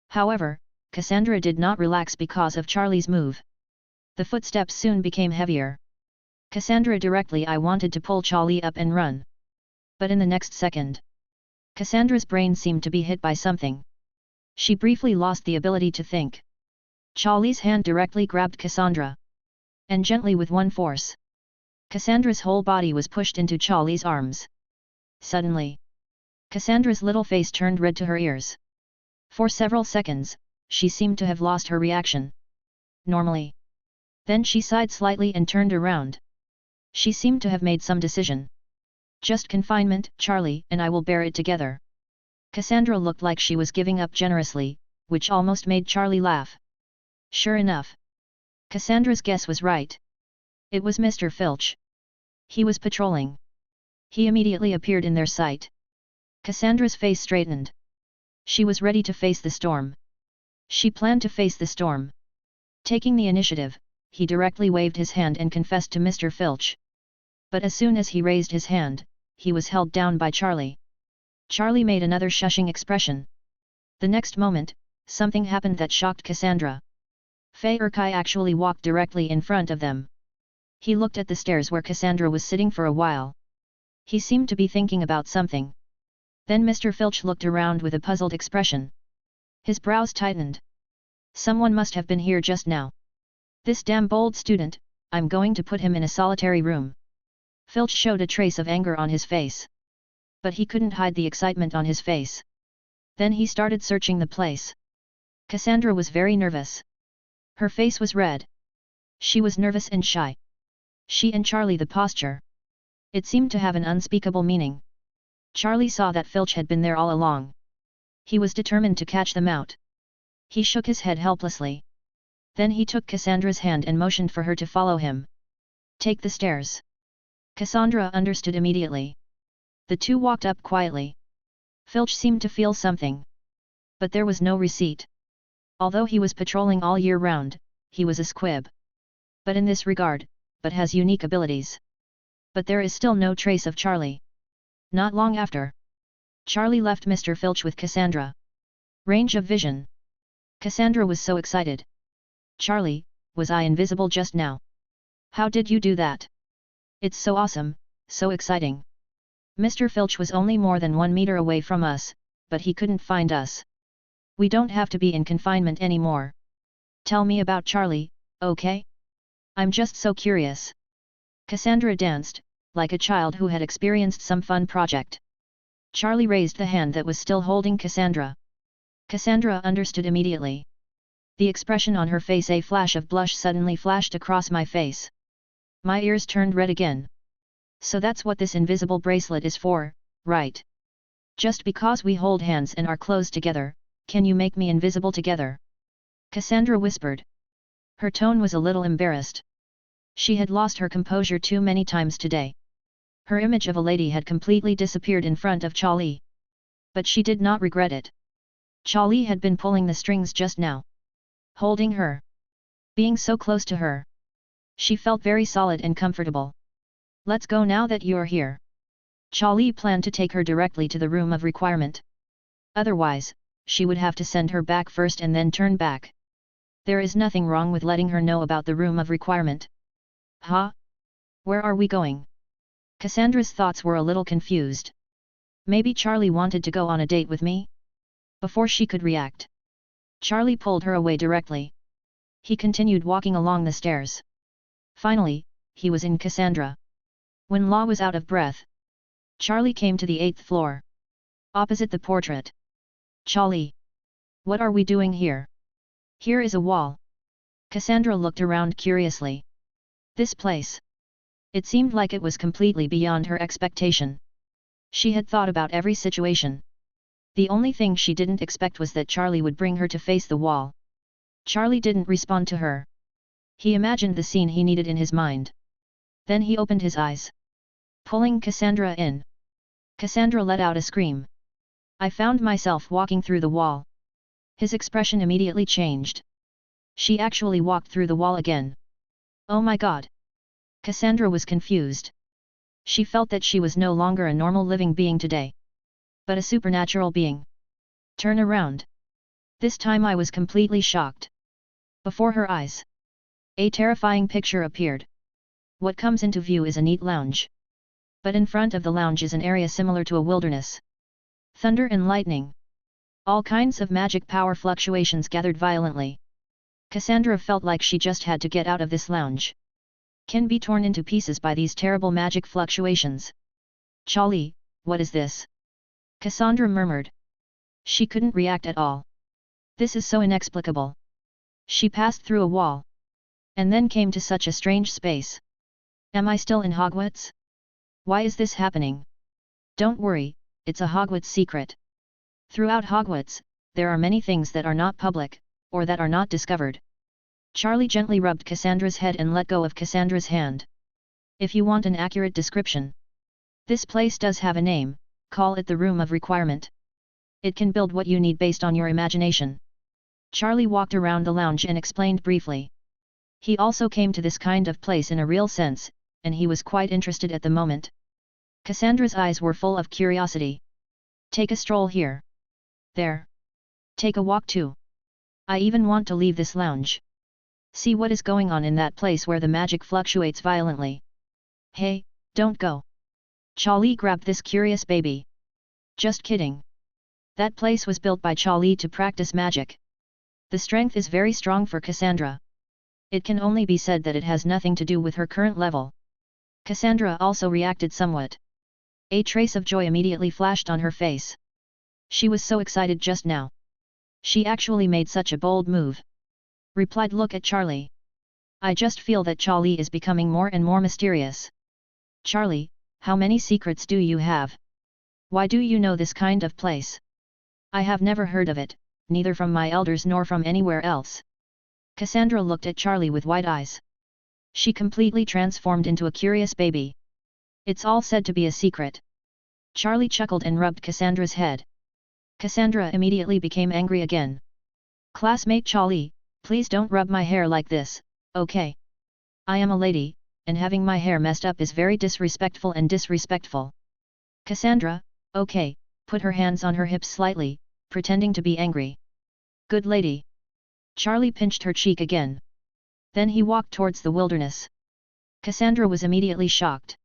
However, Cassandra did not relax because of Charlie's move. The footsteps soon became heavier. Cassandra directly I wanted to pull Charlie up and run. But in the next second, Cassandra's brain seemed to be hit by something. She briefly lost the ability to think. Charlie's hand directly grabbed Cassandra. And gently with one force. Cassandra's whole body was pushed into Charlie's arms. Suddenly, Cassandra's little face turned red to her ears. For several seconds, she seemed to have lost her reaction. Normally. Then she sighed slightly and turned around. She seemed to have made some decision. Just confinement, Charlie, and I will bear it together. Cassandra looked like she was giving up generously, which almost made Charlie laugh. Sure enough. Cassandra's guess was right. It was Mr. Filch. He was patrolling. He immediately appeared in their sight. Cassandra's face straightened. She was ready to face the storm. She planned to face the storm. Taking the initiative, he directly waved his hand and confessed to Mr. Filch. But as soon as he raised his hand, he was held down by Charlie. Charlie made another shushing expression. The next moment, something happened that shocked Cassandra. Fei Erkai actually walked directly in front of them. He looked at the stairs where Cassandra was sitting for a while. He seemed to be thinking about something. Then Mr. Filch looked around with a puzzled expression. His brows tightened. Someone must have been here just now. This damn bold student, I'm going to put him in a solitary room. Filch showed a trace of anger on his face. But he couldn't hide the excitement on his face. Then he started searching the place. Cassandra was very nervous. Her face was red. She was nervous and shy. She and Charlie the posture. It seemed to have an unspeakable meaning. Charlie saw that Filch had been there all along. He was determined to catch them out. He shook his head helplessly. Then he took Cassandra's hand and motioned for her to follow him. Take the stairs. Cassandra understood immediately. The two walked up quietly. Filch seemed to feel something. But there was no receipt. Although he was patrolling all year round, he was a squib. But in this regard, but has unique abilities. But there is still no trace of Charlie. Not long after, Charlie left Mr. Filch with Cassandra. Range of vision. Cassandra was so excited. Charlie, was I invisible just now? How did you do that? It's so awesome, so exciting. Mr. Filch was only more than 1 meter away from us, but he couldn't find us. We don't have to be in confinement anymore. Tell me about Charlie, okay? I'm just so curious. Cassandra danced, like a child who had experienced some fun project. Charlie raised the hand that was still holding Cassandra. Cassandra understood immediately. The expression on her face, a flash of blush suddenly flashed across my face. My ears turned red again. So that's what this invisible bracelet is for, right? Just because we hold hands and are close together, can you make me invisible together? Cassandra whispered. Her tone was a little embarrassed. She had lost her composure too many times today. Her image of a lady had completely disappeared in front of Charlie. But she did not regret it. Charlie had been pulling the strings just now. Holding her. Being so close to her. She felt very solid and comfortable. Let's go now that you're here. Charlie planned to take her directly to the room of requirement. Otherwise, she would have to send her back first and then turn back. There is nothing wrong with letting her know about the room of requirement. Huh? Where are we going? Cassandra's thoughts were a little confused. Maybe Charlie wanted to go on a date with me? Before she could react, Charlie pulled her away directly. He continued walking along the stairs. Finally, he was in Cassandra. When Law was out of breath, Charlie came to the 8th floor. Opposite the portrait. Charlie! What are we doing here? Here is a wall. Cassandra looked around curiously. This place. It seemed like it was completely beyond her expectation. She had thought about every situation. The only thing she didn't expect was that Charlie would bring her to face the wall. Charlie didn't respond to her. He imagined the scene he needed in his mind. Then he opened his eyes. Pulling Cassandra in. Cassandra let out a scream. I found myself walking through the wall. His expression immediately changed. She actually walked through the wall again. Oh my God! Cassandra was confused. She felt that she was no longer a normal living being today, but a supernatural being. Turn around. This time I was completely shocked. Before her eyes, a terrifying picture appeared. What comes into view is a neat lounge. But in front of the lounge is an area similar to a wilderness. Thunder and lightning. All kinds of magic power fluctuations gathered violently. Cassandra felt like she just had to get out of this lounge. Can be torn into pieces by these terrible magic fluctuations. Charlie, what is this? Cassandra murmured. She couldn't react at all. This is so inexplicable. She passed through a wall. And then came to such a strange space. Am I still in Hogwarts? Why is this happening? Don't worry, it's a Hogwarts secret. Throughout Hogwarts, there are many things that are not public, or that are not discovered. Charlie gently rubbed Cassandra's head and let go of Cassandra's hand. If you want an accurate description. This place does have a name, call it the Room of Requirement. It can build what you need based on your imagination. Charlie walked around the lounge and explained briefly. He also came to this kind of place in a real sense, and he was quite interested at the moment. Cassandra's eyes were full of curiosity. Take a stroll here. There. Take a walk too. I even want to leave this lounge. See what is going on in that place where the magic fluctuates violently. Hey, don't go. Charlie grabbed this curious baby. Just kidding. That place was built by Charlie to practice magic. The strength is very strong for Cassandra. It can only be said that it has nothing to do with her current level. Cassandra also reacted somewhat. A trace of joy immediately flashed on her face. She was so excited just now. She actually made such a bold move. Replied, look at Charlie. I just feel that Charlie is becoming more and more mysterious. Charlie, how many secrets do you have? Why do you know this kind of place? I have never heard of it, neither from my elders nor from anywhere else. Cassandra looked at Charlie with wide eyes. She completely transformed into a curious baby. It's all said to be a secret. Charlie chuckled and rubbed Cassandra's head. Cassandra immediately became angry again. Classmate Charlie, please don't rub my hair like this, okay? I am a lady, and having my hair messed up is very disrespectful and disrespectful. Cassandra, okay, put her hands on her hips slightly, pretending to be angry. Good lady. Charlie pinched her cheek again. Then he walked towards the wilderness. Cassandra was immediately shocked.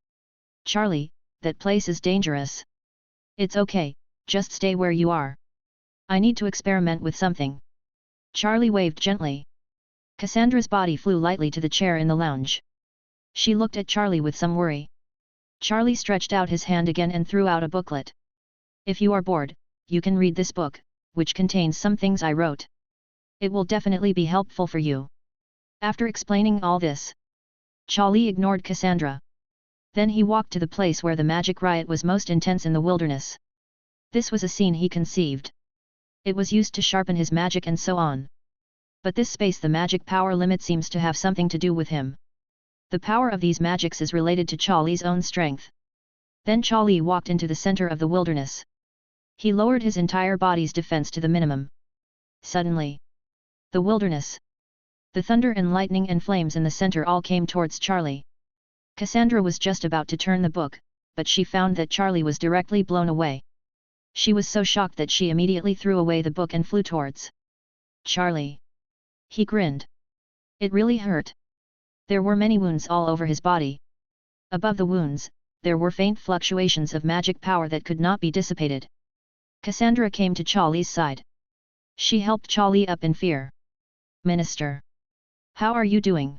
Charlie, that place is dangerous. It's okay, just stay where you are. I need to experiment with something. Charlie waved gently. Cassandra's body flew lightly to the chair in the lounge. She looked at Charlie with some worry. Charlie stretched out his hand again and threw out a booklet. If you are bored, you can read this book, which contains some things I wrote. It will definitely be helpful for you. After explaining all this, Charlie ignored Cassandra. Then he walked to the place where the magic riot was most intense in the wilderness. This was a scene he conceived. It was used to sharpen his magic and so on. But this space, the magic power limit, seems to have something to do with him. The power of these magics is related to Charlie's own strength. Then Charlie walked into the center of the wilderness. He lowered his entire body's defense to the minimum. Suddenly, the wilderness, the thunder and lightning and flames in the center all came towards Charlie. Cassandra was just about to turn the book, but she found that Charlie was directly blown away. She was so shocked that she immediately threw away the book and flew towards Charlie. He grinned. It really hurt. There were many wounds all over his body. Above the wounds, there were faint fluctuations of magic power that could not be dissipated. Cassandra came to Charlie's side. She helped Charlie up in fear. Minister. How are you doing?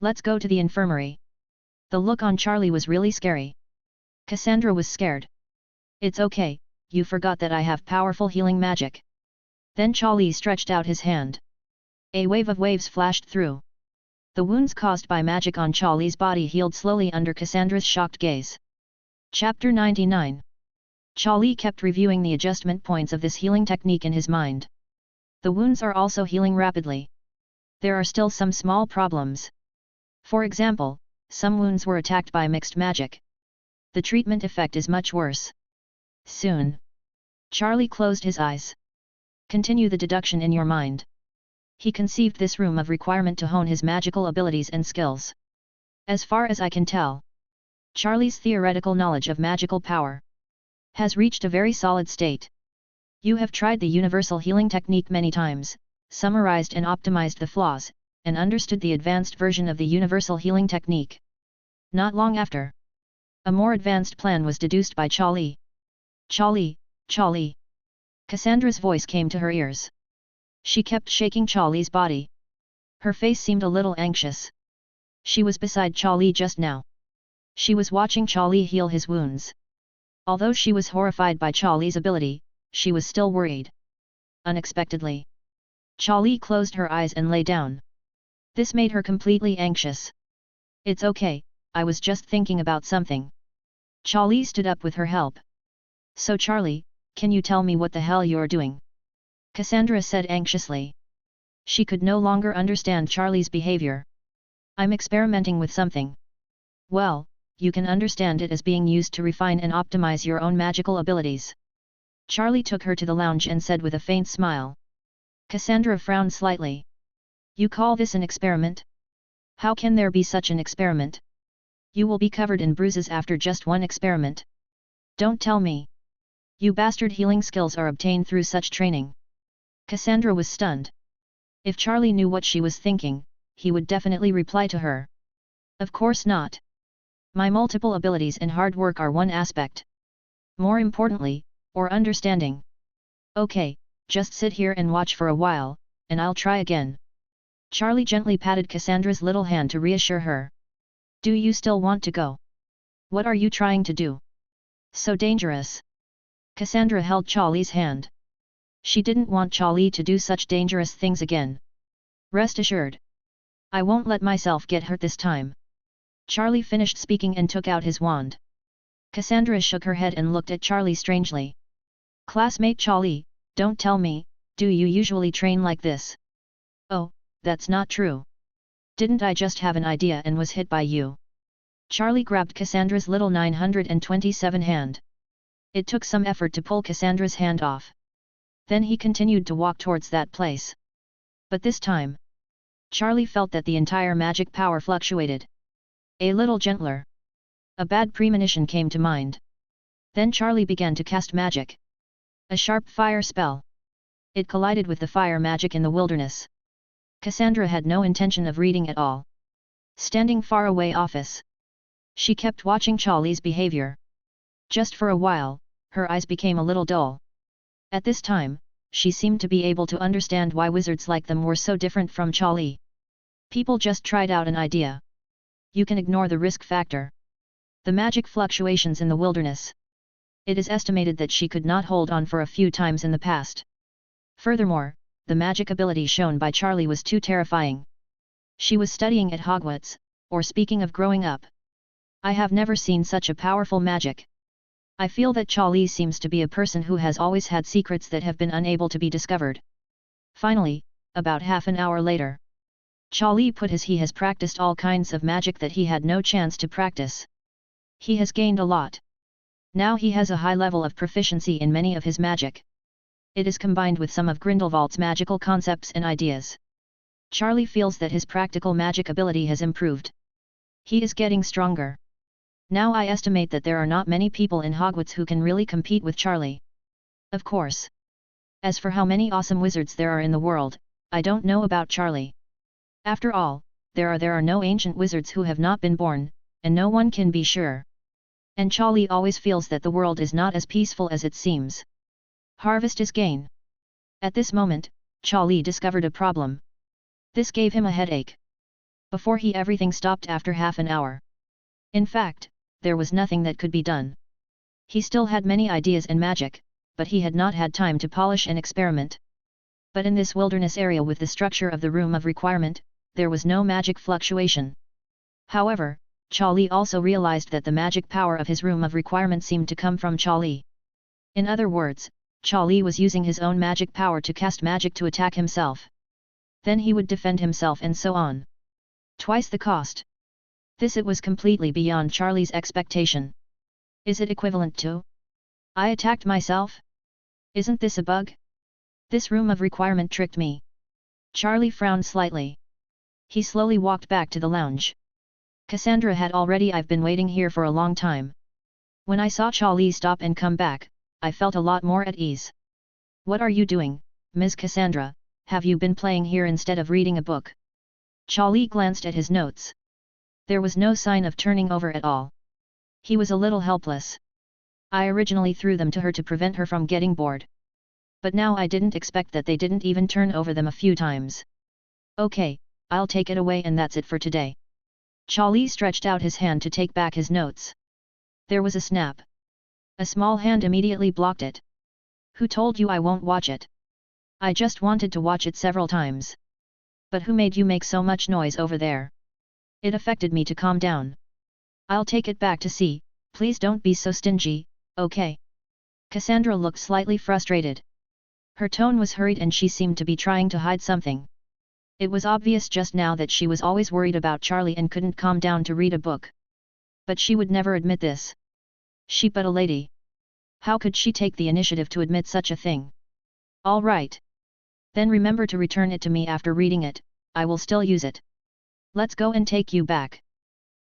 Let's go to the infirmary. The look on Charlie was really scary. Cassandra was scared. It's okay, you forgot that I have powerful healing magic. Then Charlie stretched out his hand. A wave of waves flashed through. The wounds caused by magic on Charlie's body healed slowly under Cassandra's shocked gaze. Chapter 99. Charlie kept reviewing the adjustment points of this healing technique in his mind. The wounds are also healing rapidly. There are still some small problems. For example, some wounds were attacked by mixed magic. The treatment effect is much worse. Soon. Charlie closed his eyes. Continue the deduction in your mind. He conceived this room of requirement to hone his magical abilities and skills. As far as I can tell, Charlie's theoretical knowledge of magical power has reached a very solid state. You have tried the universal healing technique many times, summarized and optimized the flaws, and understood the advanced version of the universal healing technique. Not long after, a more advanced plan was deduced by Charlie. Charlie, Charlie. Cassandra's voice came to her ears. She kept shaking Charlie's body. Her face seemed a little anxious. She was beside Charlie just now. She was watching Charlie heal his wounds. Although she was horrified by Charlie's ability, she was still worried. Unexpectedly, Charlie closed her eyes and lay down. This made her completely anxious. It's okay, I was just thinking about something. Charlie stood up with her help. So Charlie, can you tell me what the hell you're doing? Cassandra said anxiously. She could no longer understand Charlie's behavior. I'm experimenting with something. Well, you can understand it as being used to refine and optimize your own magical abilities. Charlie took her to the lounge and said with a faint smile. Cassandra frowned slightly. You call this an experiment? How can there be such an experiment? You will be covered in bruises after just one experiment. Don't tell me. You bastard, healing skills are obtained through such training. Cassandra was stunned. If Charlie knew what she was thinking, he would definitely reply to her. Of course not. My multiple abilities and hard work are one aspect. More importantly, or understanding. Okay, just sit here and watch for a while, and I'll try again. Charlie gently patted Cassandra's little hand to reassure her. Do you still want to go? What are you trying to do? So dangerous. Cassandra held Charlie's hand. She didn't want Charlie to do such dangerous things again. Rest assured. I won't let myself get hurt this time. Charlie finished speaking and took out his wand. Cassandra shook her head and looked at Charlie strangely. Classmate Charlie, don't tell me, do you usually train like this? Oh, that's not true. Didn't I just have an idea and was hit by you? Charlie grabbed Cassandra's little 927 hand. It took some effort to pull Cassandra's hand off. Then he continued to walk towards that place. But this time, Charlie felt that the entire magic power fluctuated. A little gentler. A bad premonition came to mind. Then Charlie began to cast magic. A sharp fire spell. It collided with the fire magic in the wilderness. Cassandra had no intention of reading at all. Standing far away office. She kept watching Charlie's behavior. Just for a while, her eyes became a little dull. At this time, she seemed to be able to understand why wizards like them were so different from Charlie. People just tried out an idea. You can ignore the risk factor. The magic fluctuations in the wilderness. It is estimated that she could not hold on for a few times in the past. Furthermore, the magic ability shown by Charlie was too terrifying. She was studying at Hogwarts, or speaking of growing up. I have never seen such a powerful magic. I feel that Charlie seems to be a person who has always had secrets that have been unable to be discovered. Finally, about half an hour later, Charlie put he has practiced all kinds of magic that he had no chance to practice. He has gained a lot. Now he has a high level of proficiency in many of his magic. It is combined with some of Grindelwald's magical concepts and ideas. Charlie feels that his practical magic ability has improved. He is getting stronger. Now I estimate that there are not many people in Hogwarts who can really compete with Charlie. Of course. As for how many awesome wizards there are in the world, I don't know about Charlie. After all, there are no ancient wizards who have not been born, and no one can be sure. And Charlie always feels that the world is not as peaceful as it seems. Harvest is gain. At this moment, Charlie discovered a problem. This gave him a headache. Before everything stopped after half an hour. In fact, there was nothing that could be done. He still had many ideas in magic, but he had not had time to polish and experiment. But in this wilderness area with the structure of the room of requirement, there was no magic fluctuation. However, Charlie also realized that the magic power of his room of requirement seemed to come from Charlie. In other words, Charlie was using his own magic power to cast magic to attack himself. Then he would defend himself and so on. Twice the cost. It was completely beyond Charlie's expectation. Is it equivalent to? I attacked myself? Isn't this a bug? This room of requirement tricked me. Charlie frowned slightly. He slowly walked back to the lounge. Cassandra had already. I've been waiting here for a long time. When I saw Charlie stop and come back, I felt a lot more at ease. What are you doing, Ms. Cassandra? Have you been playing here instead of reading a book? Charlie glanced at his notes. There was no sign of turning over at all. He was a little helpless. I originally threw them to her to prevent her from getting bored. But now I didn't expect that they didn't even turn over them a few times. Okay, I'll take it away and that's it for today. Charlie stretched out his hand to take back his notes. There was a snap. A small hand immediately blocked it. Who told you I won't watch it? I just wanted to watch it several times. But who made you make so much noise over there? It affected me to calm down. I'll take it back to see, please don't be so stingy, okay? Cassandra looked slightly frustrated. Her tone was hurried and she seemed to be trying to hide something. It was obvious just now that she was always worried about Charlie and couldn't calm down to read a book. But she would never admit this. She but a lady. How could she take the initiative to admit such a thing? All right. Then remember to return it to me after reading it, I will still use it. Let's go and take you back.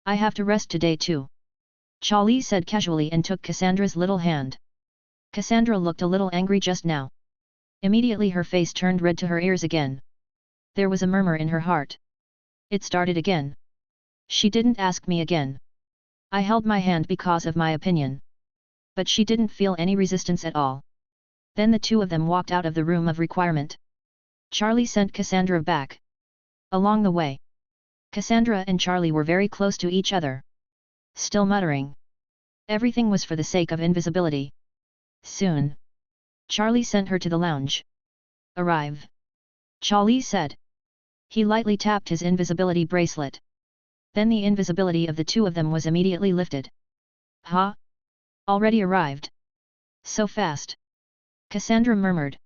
I have to rest today too. Charlie said casually and took Cassandra's little hand. Cassandra looked a little angry just now. Immediately her face turned red to her ears again. There was a murmur in her heart. It started again. She didn't ask me again. I held my hand because of my opinion. But she didn't feel any resistance at all. Then the two of them walked out of the room of requirement. Charlie sent Cassandra back. Along the way, Cassandra and Charlie were very close to each other. Still muttering. Everything was for the sake of invisibility. Soon, Charlie sent her to the lounge. Arrive. Charlie said. He lightly tapped his invisibility bracelet. Then the invisibility of the two of them was immediately lifted. Huh? Already arrived? So fast? Cassandra murmured.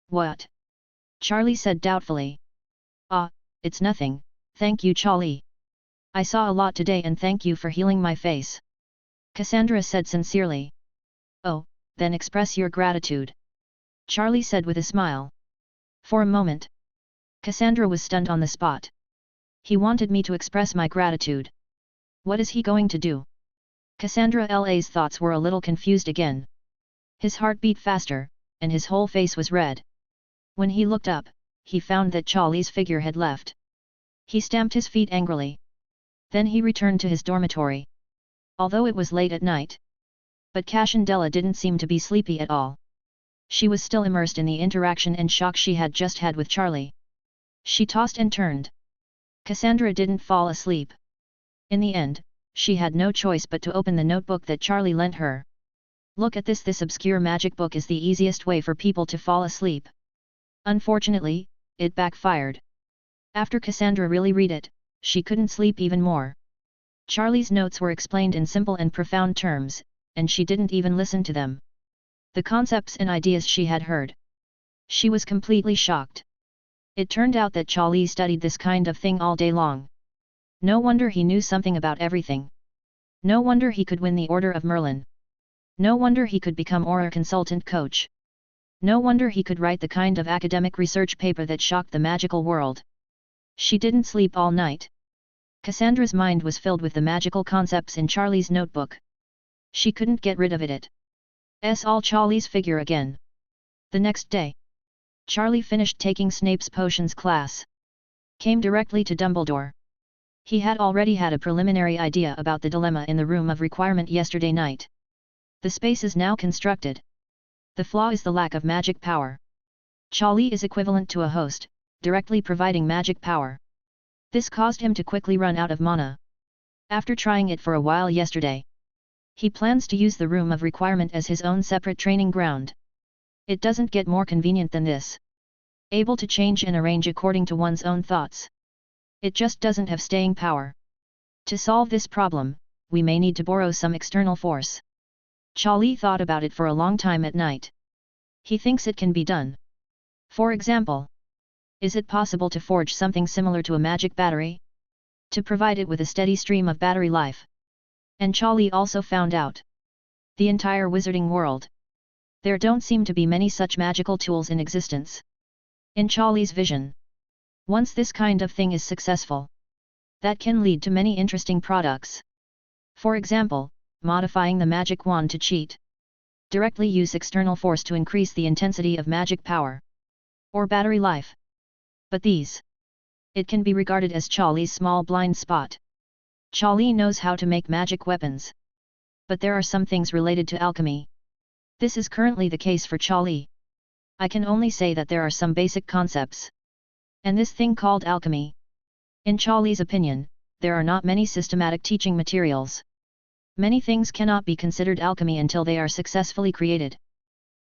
What? Charlie said doubtfully. Ah, it's nothing, thank you Charlie. I saw a lot today and thank you for healing my face. Cassandra said sincerely. Oh, then express your gratitude. Charlie said with a smile. For a moment, Cassandra was stunned on the spot. He wanted me to express my gratitude. What is he going to do? Cassandra's thoughts were a little confused again. His heart beat faster, and his whole face was red. When he looked up, he found that Charlie's figure had left. He stamped his feet angrily. Then he returned to his dormitory. Although it was late at night. But Cassandra didn't seem to be sleepy at all. She was still immersed in the interaction and shock she had just had with Charlie. She tossed and turned. Cassandra didn't fall asleep. In the end, she had no choice but to open the notebook that Charlie lent her. Look at this. This obscure magic book is the easiest way for people to fall asleep. Unfortunately, it backfired. After Cassandra really read it, she couldn't sleep even more. Charlie's notes were explained in simple and profound terms, and she didn't even listen to them. The concepts and ideas she had heard. She was completely shocked. It turned out that Charlie studied this kind of thing all day long. No wonder he knew something about everything. No wonder he could win the Order of Merlin. No wonder he could become Auror consultant coach. No wonder he could write the kind of academic research paper that shocked the magical world. She didn't sleep all night. Cassandra's mind was filled with the magical concepts in Charlie's notebook. She couldn't get rid of it. All Charlie's figure again. The next day, Charlie finished taking Snape's potions class. Came directly to Dumbledore. He had already had a preliminary idea about the dilemma in the room of requirement yesterday night. The space is now constructed. The flaw is the lack of magic power. Charlie is equivalent to a host, directly providing magic power. This caused him to quickly run out of mana. After trying it for a while yesterday, he plans to use the room of requirement as his own separate training ground. It doesn't get more convenient than this. Able to change and arrange according to one's own thoughts. It just doesn't have staying power. To solve this problem, we may need to borrow some external force. Charlie thought about it for a long time at night. He thinks it can be done. For example, is it possible to forge something similar to a magic battery? To provide it with a steady stream of battery life. And Charlie also found out. The entire wizarding world. There don't seem to be many such magical tools in existence. In Charlie's vision, once this kind of thing is successful, that can lead to many interesting products. For example, modifying the magic wand to cheat. Directly use external force to increase the intensity of magic power. Or battery life. But it can be regarded as Charlie's small blind spot. Charlie knows how to make magic weapons. But there are some things related to alchemy. This is currently the case for Charlie. I can only say that there are some basic concepts. And this thing called alchemy. In Charlie's opinion, there are not many systematic teaching materials. Many things cannot be considered alchemy until they are successfully created.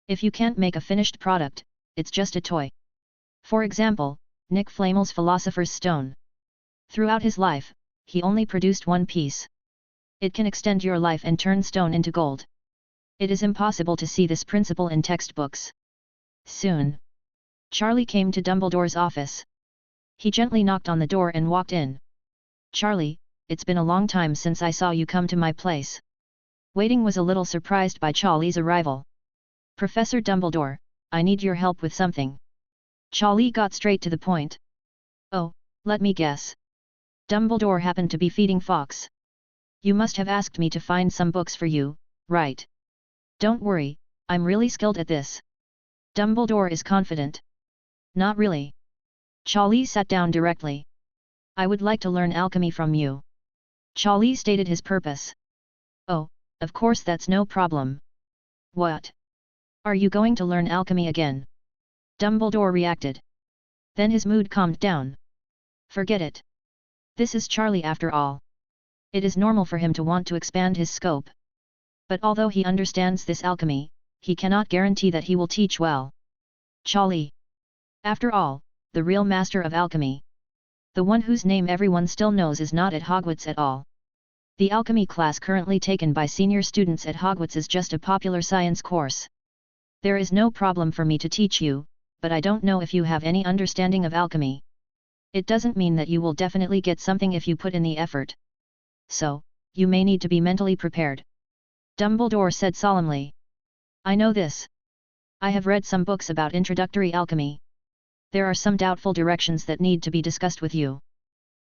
If you can't make a finished product, it's just a toy. For example, Nick Flamel's Philosopher's Stone. Throughout his life, he only produced one piece. It can extend your life and turn stone into gold. It is impossible to see this principle in textbooks. Soon, Charlie came to Dumbledore's office. He gently knocked on the door and walked in. Charlie, it's been a long time since I saw you come to my place. Waiting was a little surprised by Charlie's arrival. Professor Dumbledore, I need your help with something. Charlie got straight to the point. Oh, let me guess. Dumbledore happened to be feeding Fox. You must have asked me to find some books for you, right? Don't worry, I'm really skilled at this. Dumbledore is confident. Not really. Charlie sat down directly. I would like to learn alchemy from you. Charlie stated his purpose. Oh, of course that's no problem. What? Are you going to learn alchemy again? Dumbledore reacted. Then his mood calmed down. Forget it. This is Charlie after all. It is normal for him to want to expand his scope. But although he understands this alchemy, he cannot guarantee that he will teach well. Charlie. After all, the real master of alchemy. The one whose name everyone still knows is not at Hogwarts at all. The alchemy class currently taken by senior students at Hogwarts is just a popular science course. There is no problem for me to teach you, but I don't know if you have any understanding of alchemy. It doesn't mean that you will definitely get something if you put in the effort. So, you may need to be mentally prepared. Dumbledore said solemnly. I know this. I have read some books about introductory alchemy. There are some doubtful directions that need to be discussed with you.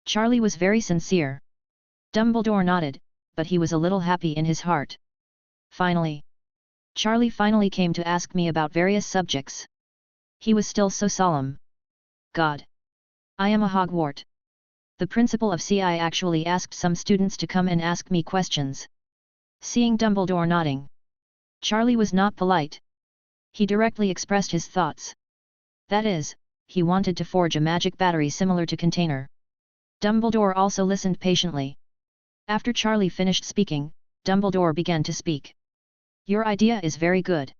Charlie was very sincere. Dumbledore nodded, but he was a little happy in his heart. Finally. Charlie finally came to ask me about various subjects. He was still so solemn. God. I am a Hogwart. The principal of CI actually asked some students to come and ask me questions. Seeing Dumbledore nodding, Charlie was not polite. He directly expressed his thoughts. That is, he wanted to forge a magic battery similar to Container. Dumbledore also listened patiently. After Charlie finished speaking, Dumbledore began to speak. Your idea is very good.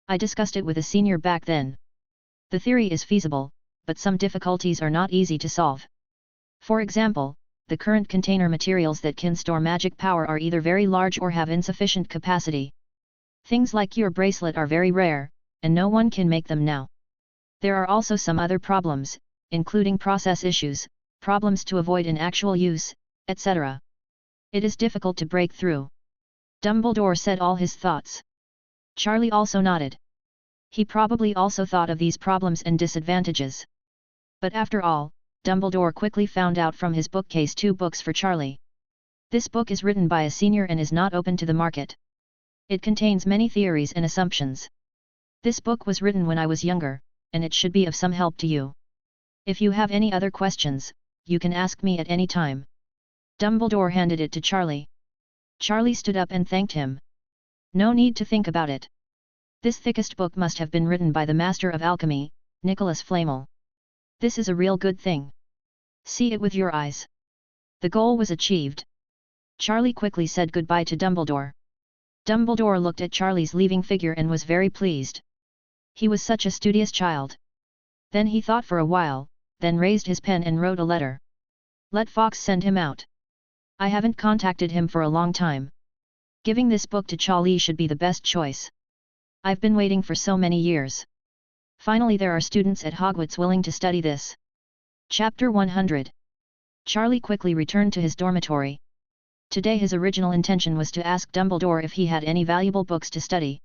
I discussed it with a senior back then. The theory is feasible, but some difficulties are not easy to solve. For example, the current container materials that can store magic power are either very large or have insufficient capacity. Things like your bracelet are very rare, and no one can make them now. There are also some other problems, including process issues, problems to avoid in actual use, etc. It is difficult to break through. Dumbledore said all his thoughts. Charlie also nodded. He probably also thought of these problems and disadvantages. But after all, Dumbledore quickly found out from his bookcase 2 books for Charlie. This book is written by a senior and is not open to the market. It contains many theories and assumptions. This book was written when I was younger, and it should be of some help to you. If you have any other questions, you can ask me at any time. Dumbledore handed it to Charlie. Charlie stood up and thanked him. No need to think about it. This thickest book must have been written by the Master of Alchemy, Nicholas Flamel. This is a real good thing. See it with your eyes. The goal was achieved. Charlie quickly said goodbye to Dumbledore. Dumbledore looked at Charlie's leaving figure and was very pleased. He was such a studious child. Then he thought for a while, then raised his pen and wrote a letter. Let Fox send him out. I haven't contacted him for a long time. Giving this book to Charlie should be the best choice. I've been waiting for so many years. Finally there are students at Hogwarts willing to study this. Chapter 100. Charlie quickly returned to his dormitory. Today his original intention was to ask Dumbledore if he had any valuable books to study.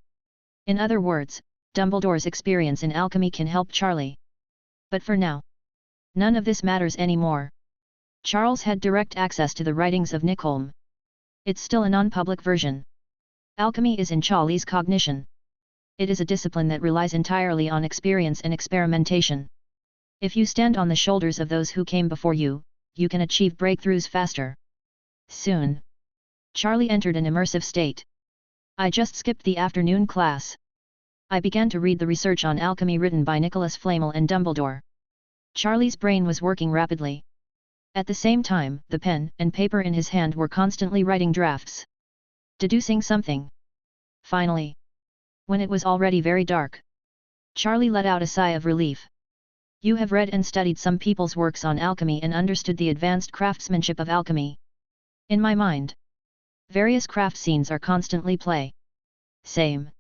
In other words, Dumbledore's experience in alchemy can help Charlie. But for now, none of this matters anymore. Charles had direct access to the writings of Nickholm. It's still a non-public version. Alchemy is in Charlie's cognition. It is a discipline that relies entirely on experience and experimentation. If you stand on the shoulders of those who came before you, you can achieve breakthroughs faster. Soon, Charlie entered an immersive state. I just skipped the afternoon class. I began to read the research on alchemy written by Nicholas Flamel and Dumbledore. Charlie's brain was working rapidly. At the same time, the pen and paper in his hand were constantly writing drafts. Deducing something. Finally, when it was already very dark, Charlie let out a sigh of relief. You have read and studied some people's works on alchemy and understood the advanced craftsmanship of alchemy. In my mind, various craft scenes are constantly play. Same.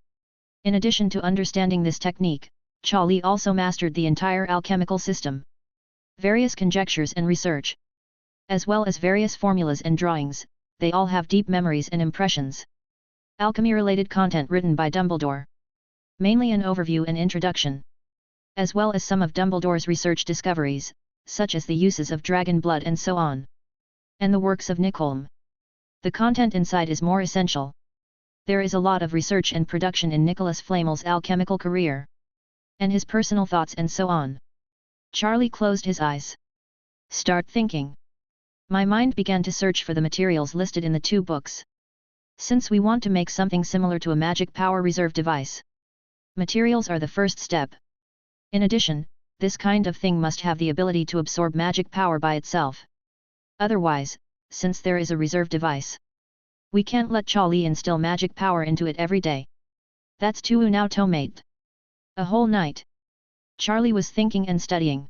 In addition to understanding this technique, Charlie also mastered the entire alchemical system. Various conjectures and research, as well as various formulas and drawings, they all have deep memories and impressions. Alchemy-related content written by Dumbledore. Mainly an overview and introduction. As well as some of Dumbledore's research discoveries, such as the uses of dragon blood and so on. And the works of Nickholm. The content inside is more essential. There is a lot of research and production in Nicholas Flamel's alchemical career. And his personal thoughts and so on. Charlie closed his eyes. Start thinking. My mind began to search for the materials listed in the 2 books. Since we want to make something similar to a magic power reserve device, materials are the first step. In addition, this kind of thing must have the ability to absorb magic power by itself. Otherwise, since there is a reserve device, we can't let Charlie instill magic power into it every day. That's too unautomate. A whole night, Charlie was thinking and studying.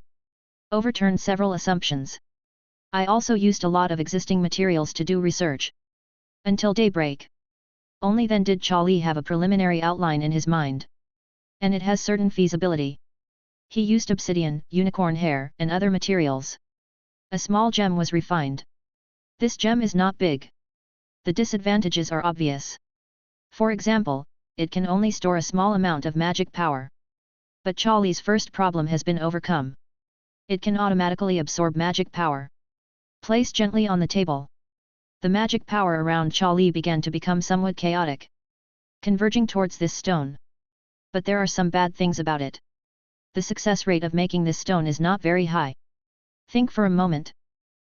Overturned several assumptions. I also used a lot of existing materials to do research. Until daybreak. Only then did Charlie have a preliminary outline in his mind. And it has certain feasibility. He used obsidian, unicorn hair, and other materials. A small gem was refined. This gem is not big. The disadvantages are obvious. For example, it can only store a small amount of magic power. But Charlie's first problem has been overcome. It can automatically absorb magic power. Place gently on the table. The magic power around Charlie began to become somewhat chaotic, converging towards this stone. But there are some bad things about it. The success rate of making this stone is not very high. Think for a moment.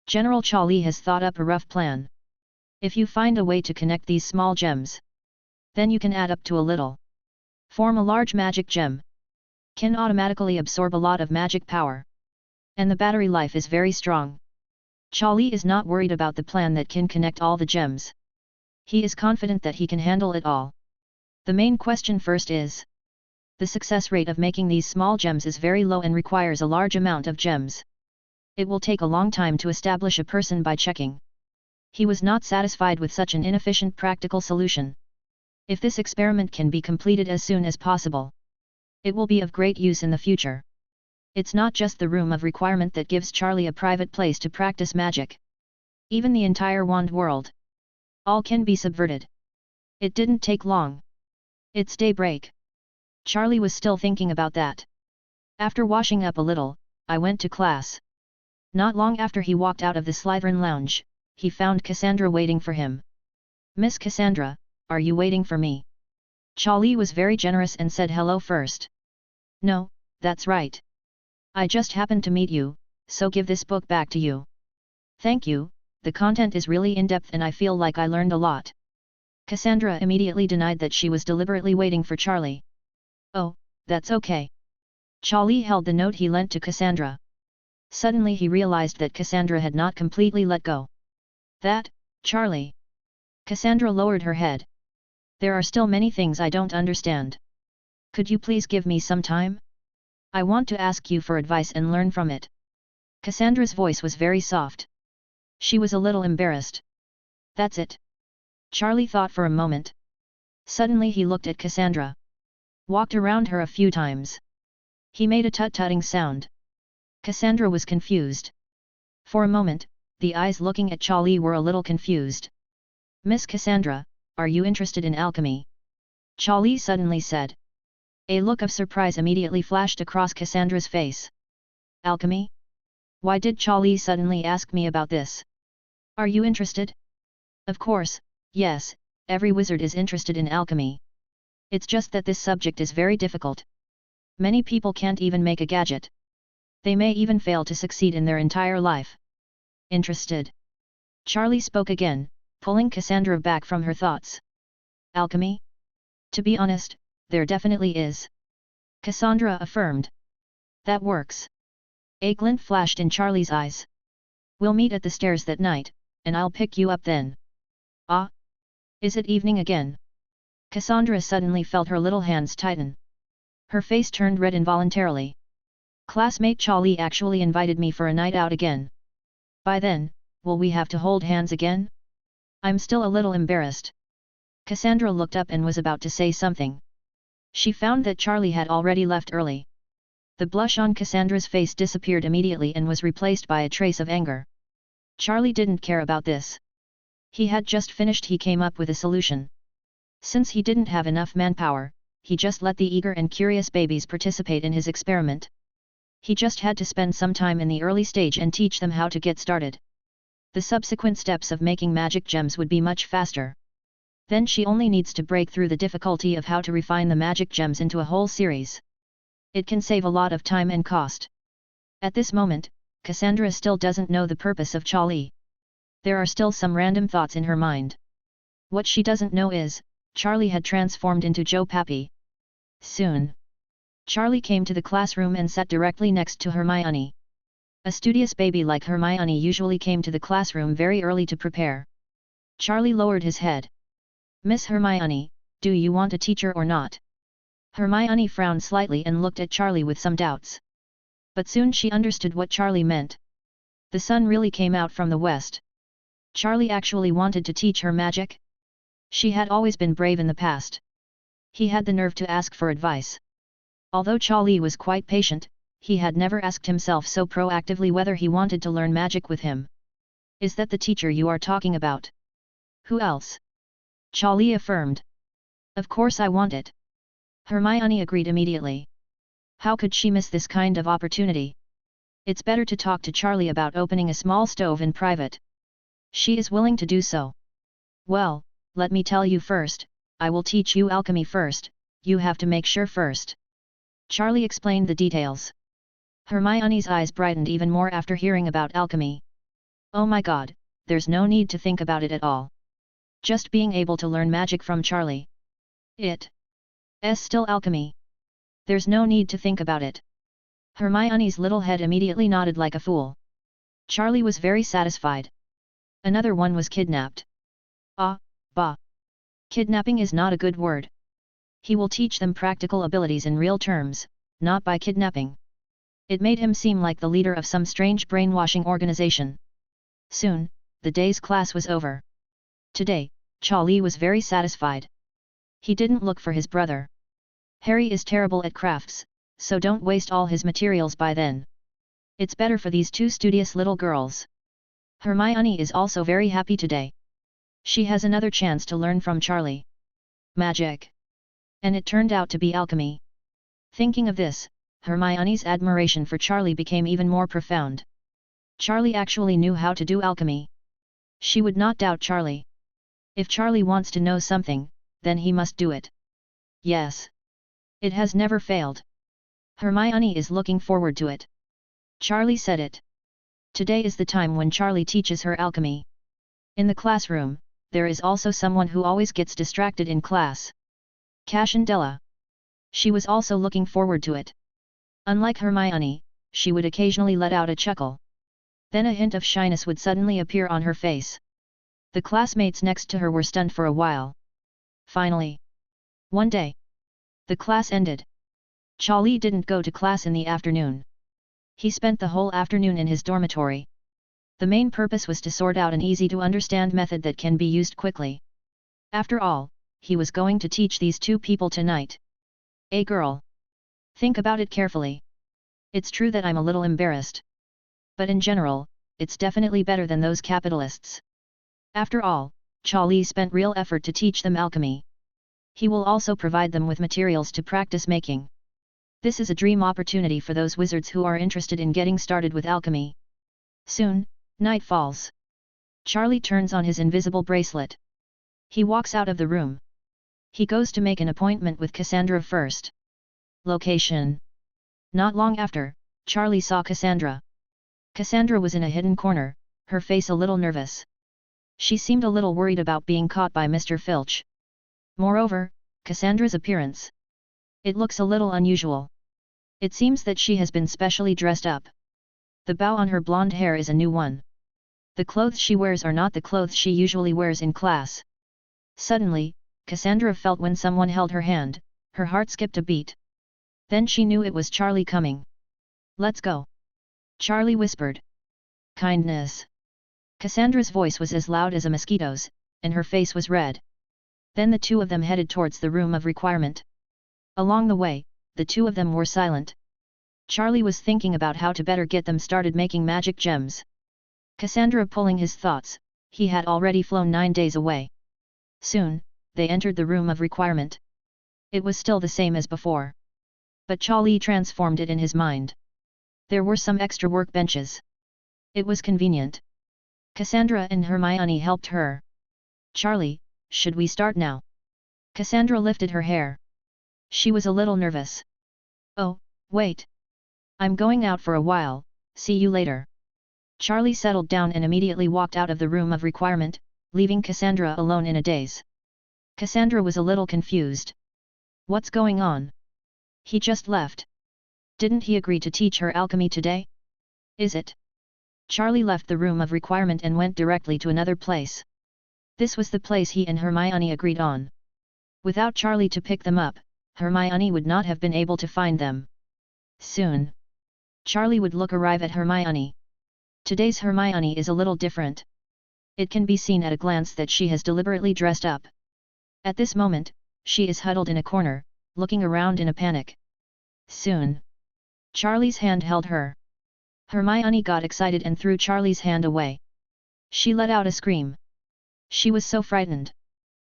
General Charlie has thought up a rough plan. If you find a way to connect these small gems, then you can add up to a little. Form a large magic gem. Can automatically absorb a lot of magic power. And the battery life is very strong. Charlie is not worried about the plan that can connect all the gems. He is confident that he can handle it all. The main question first is, the success rate of making these small gems is very low and requires a large amount of gems. It will take a long time to establish a person by checking. He was not satisfied with such an inefficient practical solution. If this experiment can be completed as soon as possible, it will be of great use in the future. It's not just the room of requirement that gives Charlie a private place to practice magic. Even the entire wand world. All can be subverted. It didn't take long. It's daybreak. Charlie was still thinking about that. After washing up a little, I went to class. Not long after he walked out of the Slytherin lounge, he found Cassandra waiting for him. "Miss Cassandra, are you waiting for me?" Charlie was very generous and said hello first. "No, that's right. I just happened to meet you, so give this book back to you." "Thank you, the content is really in-depth and I feel like I learned a lot." Cassandra immediately denied that she was deliberately waiting for Charlie. "Oh, that's okay." Charlie held the note he lent to Cassandra. Suddenly he realized that Cassandra had not completely let go. "That, Charlie." Cassandra lowered her head. "There are still many things I don't understand. Could you please give me some time? I want to ask you for advice and learn from it." Cassandra's voice was very soft. She was a little embarrassed. "That's it." Charlie thought for a moment. Suddenly he looked at Cassandra. Walked around her a few times. He made a tut-tutting sound. Cassandra was confused. For a moment, the eyes looking at Charlie were a little confused. "Miss Cassandra, are you interested in alchemy?" Charlie suddenly said. A look of surprise immediately flashed across Cassandra's face. "Alchemy? Why did Charlie suddenly ask me about this? Are you interested?" "Of course, yes, every wizard is interested in alchemy. It's just that this subject is very difficult. Many people can't even make a gadget. They may even fail to succeed in their entire life." "Interested?" Charlie spoke again, pulling Cassandra back from her thoughts. "Alchemy? To be honest, there definitely is," Cassandra affirmed. "That works." A glint flashed in Charlie's eyes. "We'll meet at the stairs that night, and I'll pick you up then." "Ah? Is it evening again?" Cassandra suddenly felt her little hands tighten. Her face turned red involuntarily. "Classmate Charlie actually invited me for a night out again. By then, will we have to hold hands again? I'm still a little embarrassed." Cassandra looked up and was about to say something. She found that Charlie had already left early. The blush on Cassandra's face disappeared immediately and was replaced by a trace of anger. Charlie didn't care about this. He had just finished. He came up with a solution. Since he didn't have enough manpower, he just let the eager and curious babies participate in his experiment. He just had to spend some time in the early stage and teach them how to get started. The subsequent steps of making magic gems would be much faster. Then she only needs to break through the difficulty of how to refine the magic gems into a whole series. It can save a lot of time and cost. At this moment, Cassandra still doesn't know the purpose of Charlie. There are still some random thoughts in her mind. What she doesn't know is, Charlie had transformed into Joe Pappy. Soon, Charlie came to the classroom and sat directly next to Hermione. A studious baby like Hermione usually came to the classroom very early to prepare. Charlie lowered his head. "Miss Hermione, do you want a teacher or not?" Hermione frowned slightly and looked at Charlie with some doubts. But soon she understood what Charlie meant. The sun really came out from the west. Charlie actually wanted to teach her magic? She had always been brave in the past. He had the nerve to ask for advice. Although Charlie was quite patient, he had never asked himself so proactively whether he wanted to learn magic with him. "Is that the teacher you are talking about?" "Who else?" Charlie affirmed. "Of course I want it." Hermione agreed immediately. How could she miss this kind of opportunity? It's better to talk to Charlie about opening a small stove in private. She is willing to do so. Well, let me tell you first, I will teach you alchemy first, you have to make sure first. Charlie explained the details. Hermione's eyes brightened even more after hearing about alchemy. Oh my god, there's no need to think about it at all. Just being able to learn magic from Charlie. It's still alchemy. There's no need to think about it. Hermione's little head immediately nodded like a fool. Charlie was very satisfied. Another one was kidnapped. Ah, bah. Kidnapping is not a good word. He will teach them practical abilities in real terms, not by kidnapping. It made him seem like the leader of some strange brainwashing organization. Soon, the day's class was over. Today, Charlie was very satisfied. He didn't look for his brother. Harry is terrible at crafts, so don't waste all his materials by then. It's better for these two studious little girls. Hermione is also very happy today. She has another chance to learn from Charlie. Magic. And it turned out to be alchemy. Thinking of this, Hermione's admiration for Charlie became even more profound. Charlie actually knew how to do alchemy. She would not doubt Charlie. If Charlie wants to know something, then he must do it. Yes. It has never failed. Hermione is looking forward to it. Charlie said it. Today is the time when Charlie teaches her alchemy. In the classroom, there is also someone who always gets distracted in class. Cassandra. She was also looking forward to it. Unlike Hermione, she would occasionally let out a chuckle. Then a hint of shyness would suddenly appear on her face. The classmates next to her were stunned for a while. Finally. One day. The class ended. Charlie didn't go to class in the afternoon. He spent the whole afternoon in his dormitory. The main purpose was to sort out an easy-to-understand method that can be used quickly. After all, he was going to teach these two people tonight. Hey girl. Think about it carefully. It's true that I'm a little embarrassed. But in general, it's definitely better than those capitalists. After all, Charlie spent real effort to teach them alchemy. He will also provide them with materials to practice making. This is a dream opportunity for those wizards who are interested in getting started with alchemy. Soon, night falls. Charlie turns on his invisible bracelet. He walks out of the room. He goes to make an appointment with Cassandra first. Location. Not long after, Charlie saw Cassandra. Cassandra was in a hidden corner, her face a little nervous. She seemed a little worried about being caught by Mr. Filch. Moreover, Cassandra's appearance. It looks a little unusual. It seems that she has been specially dressed up. The bow on her blonde hair is a new one. The clothes she wears are not the clothes she usually wears in class. Suddenly, Cassandra felt when someone held her hand, her heart skipped a beat. Then she knew it was Charlie coming. Let's go. Charlie whispered. Kindness. Cassandra's voice was as loud as a mosquito's, and her face was red. Then the two of them headed towards the room of requirement. Along the way, the two of them were silent. Charlie was thinking about how to better get them started making magic gems. Cassandra pulling his thoughts, he had already flown 9 days away. Soon, they entered the room of requirement. It was still the same as before. But Charlie transformed it in his mind. There were some extra workbenches. It was convenient. Cassandra and Hermione helped her. Charlie, should we start now? Cassandra lifted her hair. She was a little nervous. Oh, wait. I'm going out for a while, see you later. Charlie settled down and immediately walked out of the room of requirement, leaving Cassandra alone in a daze. Cassandra was a little confused. What's going on? He just left. Didn't he agree to teach her alchemy today? Is it? Charlie left the room of requirement and went directly to another place. This was the place he and Hermione agreed on. Without Charlie to pick them up, Hermione would not have been able to find them. Soon, Charlie would arrive at Hermione. Today's Hermione is a little different. It can be seen at a glance that she has deliberately dressed up. At this moment, she is huddled in a corner, looking around in a panic. Soon, Charlie's hand held her. Hermione got excited and threw Charlie's hand away. She let out a scream. She was so frightened.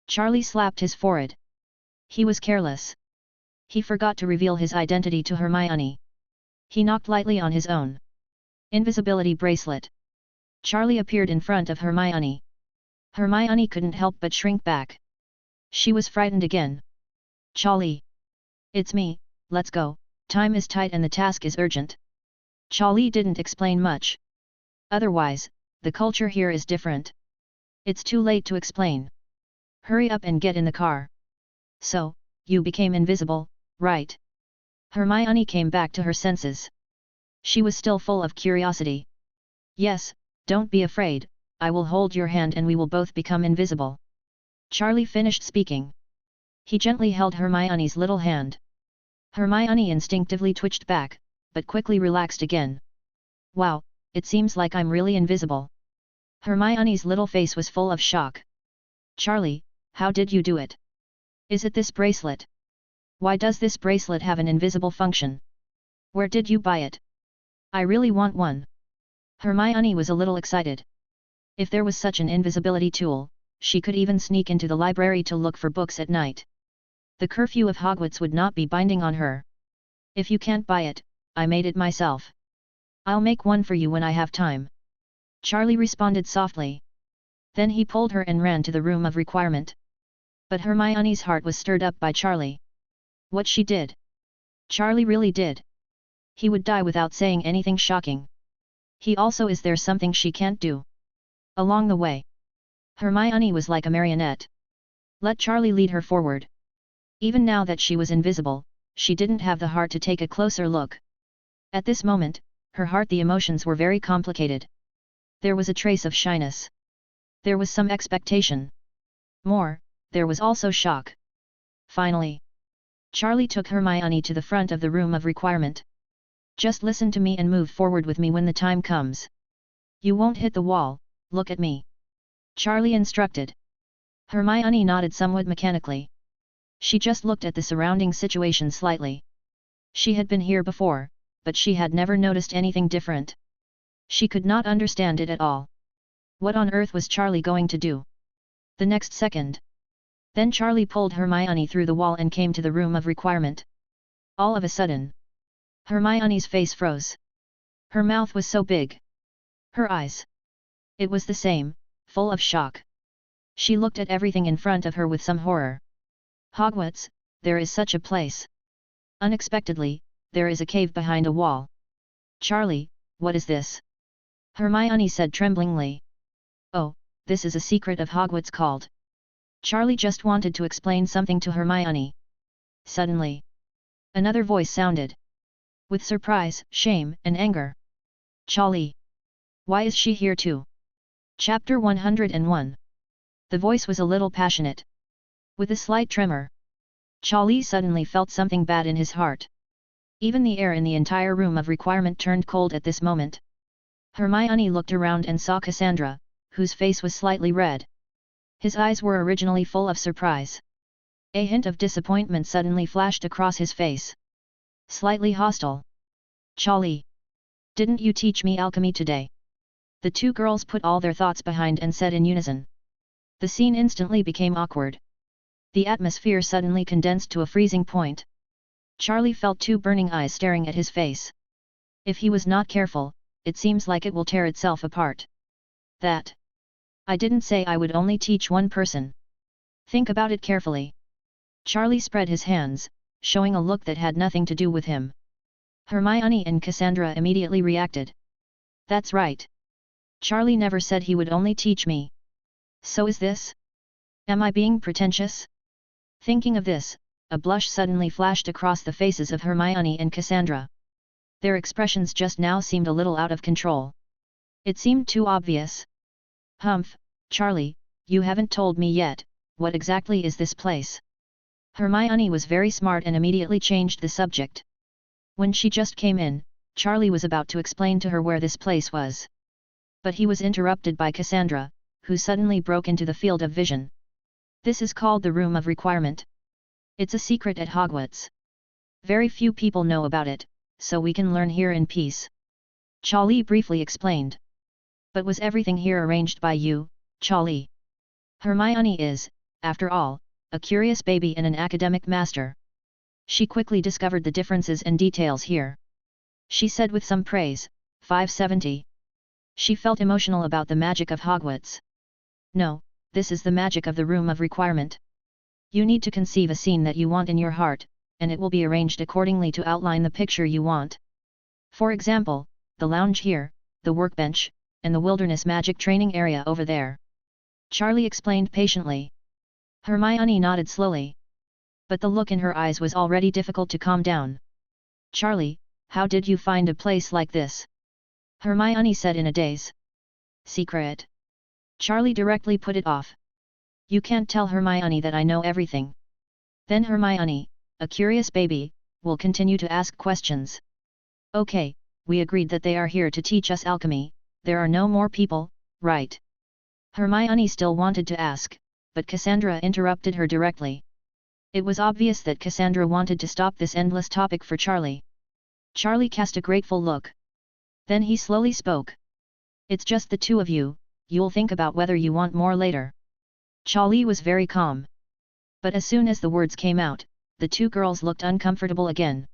Charlie slapped his forehead. He was careless. He forgot to reveal his identity to Hermione. He knocked lightly on his own invisibility bracelet. Charlie appeared in front of Hermione. Hermione couldn't help but shrink back. She was frightened again. Charlie. It's me, let's go, time is tight and the task is urgent. Charlie didn't explain much. Otherwise, the culture here is different. It's too late to explain. Hurry up and get in the car. So, you became invisible, right? Hermione came back to her senses. She was still full of curiosity. Yes, don't be afraid, I will hold your hand and we will both become invisible. Charlie finished speaking. He gently held Hermione's little hand. Hermione instinctively twitched back, but quickly relaxed again. Wow, it seems like I'm really invisible. Hermione's little face was full of shock. Charlie, how did you do it? Is it this bracelet? Why does this bracelet have an invisible function? Where did you buy it? I really want one. Hermione was a little excited. If there was such an invisibility tool, she could even sneak into the library to look for books at night. The curfew of Hogwarts would not be binding on her. If you can't buy it, I made it myself. I'll make one for you when I have time. Charlie responded softly. Then he pulled her and ran to the room of requirement. But Hermione's heart was stirred up by Charlie. What she did? Charlie really did. He would die without saying anything shocking. He also is there something she can't do? Along the way, Hermione was like a marionette. Let Charlie lead her forward. Even now that she was invisible, she didn't have the heart to take a closer look. At this moment, her heart the emotions were very complicated. There was a trace of shyness. There was some expectation. More, there was also shock. Finally, Charlie took Hermione to the front of the room of requirement. Just listen to me and move forward with me when the time comes. You won't hit the wall, look at me. Charlie instructed. Hermione nodded somewhat mechanically. She just looked at the surrounding situation slightly. She had been here before, but she had never noticed anything different. She could not understand it at all. What on earth was Charlie going to do? The next second. Then Charlie pulled Hermione through the wall and came to the room of requirement. All of a sudden, Hermione's face froze. Her mouth was so big. Her eyes. It was the same, full of shock. She looked at everything in front of her with some horror. Hogwarts, there is such a place. Unexpectedly, there is a cave behind a wall. Charlie, what is this? Hermione said tremblingly. Oh, this is a secret of Hogwarts called. Charlie just wanted to explain something to Hermione. Suddenly, another voice sounded. With surprise, shame, and anger. Charlie! Why is she here too? Chapter 101. The voice was a little passionate. With a slight tremor, Charlie suddenly felt something bad in his heart. Even the air in the entire room of requirement turned cold at this moment. Hermione looked around and saw Cassandra, whose face was slightly red. His eyes were originally full of surprise. A hint of disappointment suddenly flashed across his face. Slightly hostile. Charlie! Didn't you teach me alchemy today? The two girls put all their thoughts behind and said in unison. The scene instantly became awkward. The atmosphere suddenly condensed to a freezing point. Charlie felt two burning eyes staring at his face. If he was not careful, it seems like it will tear itself apart. That. I didn't say I would only teach one person. Think about it carefully. Charlie spread his hands, showing a look that had nothing to do with him. Hermione and Cassandra immediately reacted. That's right. Charlie never said he would only teach me. So is this? Am I being pretentious? Thinking of this, a blush suddenly flashed across the faces of Hermione and Cassandra. Their expressions just now seemed a little out of control. It seemed too obvious. Humph, Charlie, you haven't told me yet, what exactly is this place? Hermione was very smart and immediately changed the subject. When she just came in, Charlie was about to explain to her where this place was. But he was interrupted by Cassandra, who suddenly broke into the field of vision. This is called the Room of Requirement. It's a secret at Hogwarts. Very few people know about it, so we can learn here in peace. Charlie briefly explained. But was everything here arranged by you, Charlie? Hermione is, after all, a curious baby and an academic master. She quickly discovered the differences and details here. She said with some praise, 570. She felt emotional about the magic of Hogwarts. No, this is the magic of the Room of Requirement. You need to conceive a scene that you want in your heart, and it will be arranged accordingly to outline the picture you want. For example, the lounge here, the workbench, and the wilderness magic training area over there. Charlie explained patiently. Hermione nodded slowly. But the look in her eyes was already difficult to calm down. Charlie, how did you find a place like this? Hermione said in a daze. Secret. Charlie directly put it off. You can't tell Hermione that I know everything. Then Hermione, a curious baby, will continue to ask questions. Okay, we agreed that they are here to teach us alchemy, there are no more people, right? Hermione still wanted to ask, but Cassandra interrupted her directly. It was obvious that Cassandra wanted to stop this endless topic for Charlie. Charlie cast a grateful look. Then he slowly spoke. It's just the two of you, you'll think about whether you want more later. Charlie was very calm. But as soon as the words came out, the two girls looked uncomfortable again.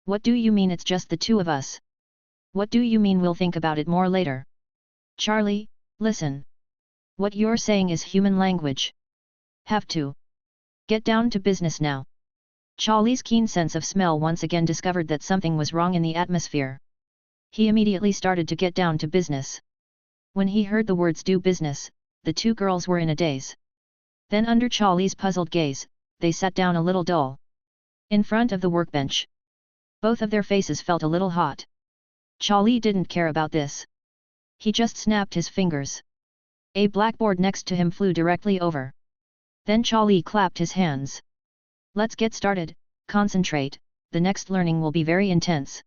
What do you mean it's just the two of us? What do you mean we'll think about it more later? Charlie, listen. What you're saying is human language. Have to. Get down to business now. Charlie's keen sense of smell once again discovered that something was wrong in the atmosphere. He immediately started to get down to business. When he heard the words do business, the two girls were in a daze. Then under Charlie's puzzled gaze, they sat down a little dull. In front of the workbench. Both of their faces felt a little hot. Charlie didn't care about this. He just snapped his fingers. A blackboard next to him flew directly over. Then Charlie clapped his hands. Let's get started, concentrate, the next learning will be very intense.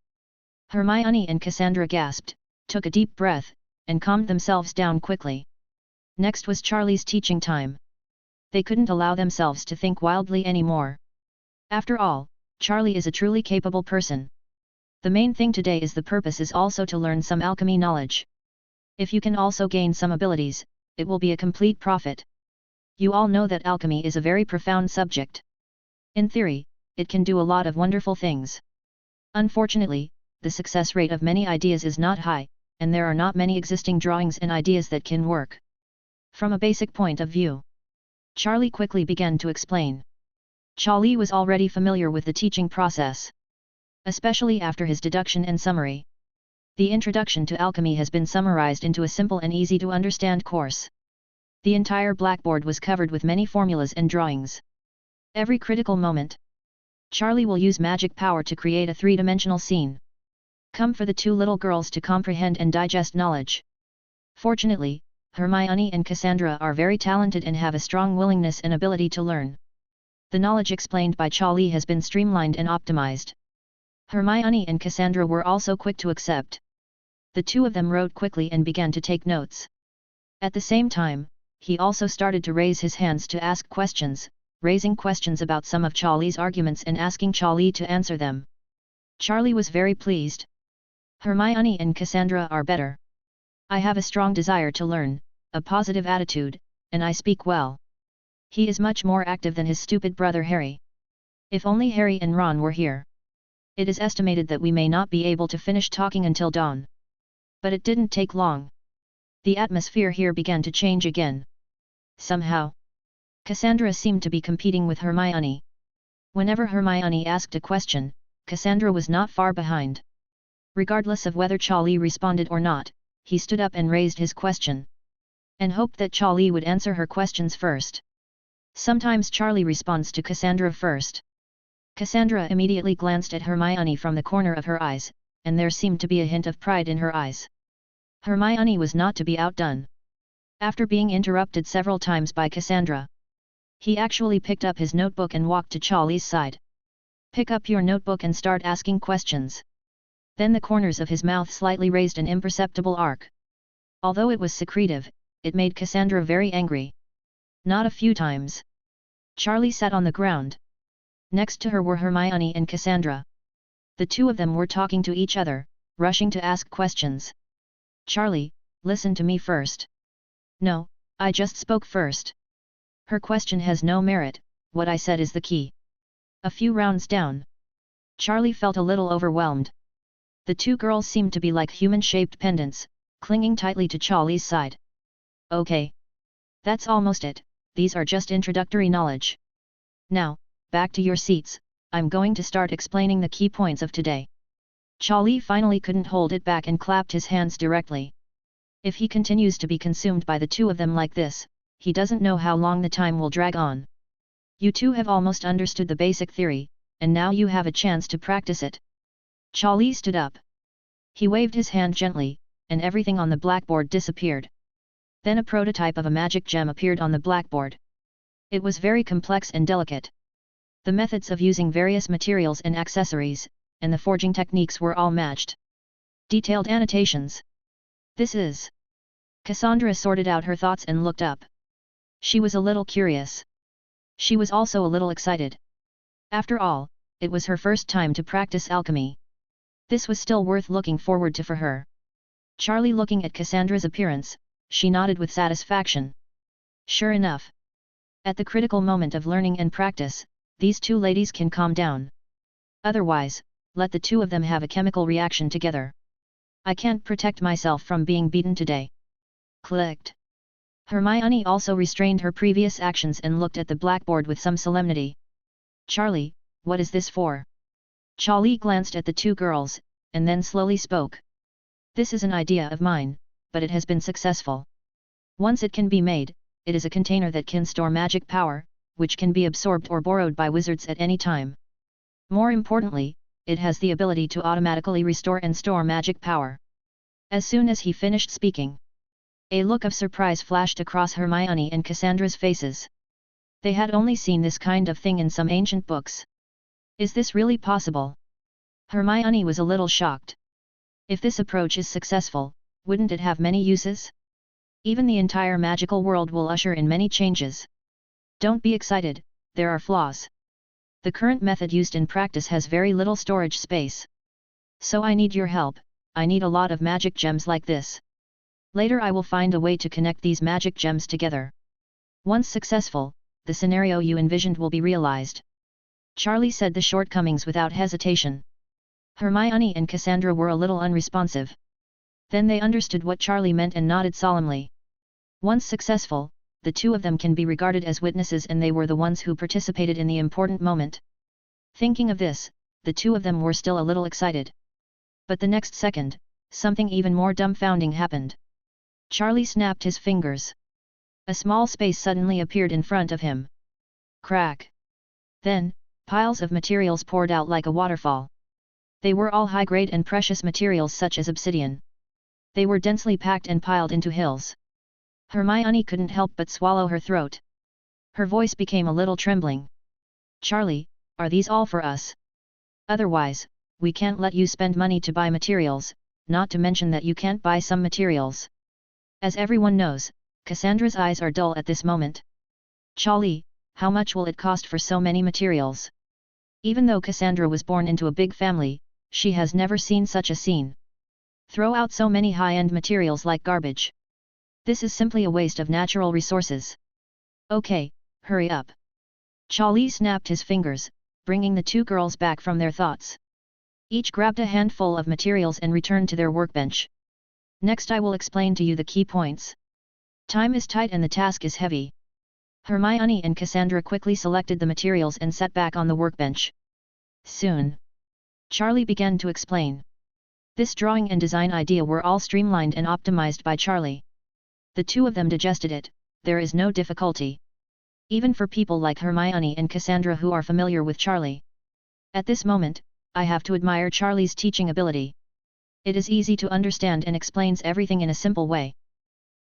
Hermione and Cassandra gasped, took a deep breath, and calmed themselves down quickly. Next was Charlie's teaching time. They couldn't allow themselves to think wildly anymore. After all, Charlie is a truly capable person. The main thing today is the purpose is also to learn some alchemy knowledge. If you can also gain some abilities, it will be a complete profit. You all know that alchemy is a very profound subject. In theory, it can do a lot of wonderful things. Unfortunately, the success rate of many ideas is not high, and there are not many existing drawings and ideas that can work. From a basic point of view, Charlie quickly began to explain. Charlie was already familiar with the teaching process, especially after his deduction and summary. The introduction to alchemy has been summarized into a simple and easy to understand course. The entire blackboard was covered with many formulas and drawings. Every critical moment, Charlie will use magic power to create a three-dimensional scene. Come for the two little girls to comprehend and digest knowledge. Fortunately, Hermione and Cassandra are very talented and have a strong willingness and ability to learn. The knowledge explained by Charlie has been streamlined and optimized. Hermione and Cassandra were also quick to accept. The two of them wrote quickly and began to take notes. At the same time, he also started to raise his hands to ask questions, raising questions about some of Charlie's arguments and asking Charlie to answer them. Charlie was very pleased. Hermione and Cassandra are better. I have a strong desire to learn, a positive attitude, and I speak well. He is much more active than his stupid brother Harry. If only Harry and Ron were here. It is estimated that we may not be able to finish talking until dawn. But it didn't take long. The atmosphere here began to change again. Somehow, Cassandra seemed to be competing with Hermione. Whenever Hermione asked a question, Cassandra was not far behind. Regardless of whether Charlie responded or not, he stood up and raised his question. And hoped that Charlie would answer her questions first. Sometimes Charlie responds to Cassandra first. Cassandra immediately glanced at Hermione from the corner of her eyes, and there seemed to be a hint of pride in her eyes. Hermione was not to be outdone. After being interrupted several times by Cassandra, he actually picked up his notebook and walked to Charlie's side. Pick up your notebook and start asking questions. Then the corners of his mouth slightly raised an imperceptible arc. Although it was secretive, it made Cassandra very angry. Not a few times. Charlie sat on the ground. Next to her were Hermione and Cassandra. The two of them were talking to each other, rushing to ask questions. Charlie, listen to me first. No, I just spoke first. Her question has no merit, what I said is the key. A few rounds down, Charlie felt a little overwhelmed. The two girls seemed to be like human-shaped pendants, clinging tightly to Charlie's side. Okay. That's almost it, these are just introductory knowledge. Now, back to your seats, I'm going to start explaining the key points of today. Charlie finally couldn't hold it back and clapped his hands directly. If he continues to be consumed by the two of them like this, he doesn't know how long the time will drag on. You two have almost understood the basic theory, and now you have a chance to practice it. Charlie stood up. He waved his hand gently, and everything on the blackboard disappeared. Then a prototype of a magic gem appeared on the blackboard. It was very complex and delicate. The methods of using various materials and accessories, and the forging techniques were all matched. Detailed annotations. This is... Cassandra sorted out her thoughts and looked up. She was a little curious. She was also a little excited. After all, it was her first time to practice alchemy. This was still worth looking forward to for her. Charlie looking at Cassandra's appearance, she nodded with satisfaction. Sure enough. At the critical moment of learning and practice, these two ladies can calm down. Otherwise, let the two of them have a chemical reaction together. I can't protect myself from being beaten today. Clicked. Hermione also restrained her previous actions and looked at the blackboard with some solemnity. Charlie, what is this for? Charlie glanced at the two girls, and then slowly spoke. This is an idea of mine, but it has been successful. Once it can be made, it is a container that can store magic power, which can be absorbed or borrowed by wizards at any time. More importantly, it has the ability to automatically restore and store magic power. As soon as he finished speaking, a look of surprise flashed across Hermione and Cassandra's faces. They had only seen this kind of thing in some ancient books. Is this really possible? Hermione was a little shocked. If this approach is successful, wouldn't it have many uses? Even the entire magical world will usher in many changes. Don't be excited, there are flaws. The current method used in practice has very little storage space. So I need your help, I need a lot of magic gems like this. Later I will find a way to connect these magic gems together. Once successful, the scenario you envisioned will be realized. Charlie said the shortcomings without hesitation. Hermione and Cassandra were a little unresponsive. Then they understood what Charlie meant and nodded solemnly. Once successful, the two of them can be regarded as witnesses and they were the ones who participated in the important moment. Thinking of this, the two of them were still a little excited. But the next second, something even more dumbfounding happened. Charlie snapped his fingers. A small space suddenly appeared in front of him. Crack! Then, piles of materials poured out like a waterfall. They were all high-grade and precious materials such as obsidian. They were densely packed and piled into hills. Hermione couldn't help but swallow her throat. Her voice became a little trembling. Charlie, are these all for us? Otherwise, we can't let you spend money to buy materials, not to mention that you can't buy some materials. As everyone knows, Cassandra's eyes are dull at this moment. Charlie, how much will it cost for so many materials? Even though Cassandra was born into a big family, she has never seen such a scene. Throw out so many high-end materials like garbage. This is simply a waste of natural resources. Okay, hurry up. Charlie snapped his fingers, bringing the two girls back from their thoughts. Each grabbed a handful of materials and returned to their workbench. Next I will explain to you the key points. Time is tight and the task is heavy. Hermione and Cassandra quickly selected the materials and sat back on the workbench. Soon, Charlie began to explain. This drawing and design idea were all streamlined and optimized by Charlie. The two of them digested it, there is no difficulty. Even for people like Hermione and Cassandra who are familiar with Charlie. At this moment, I have to admire Charlie's teaching ability. It is easy to understand and explains everything in a simple way.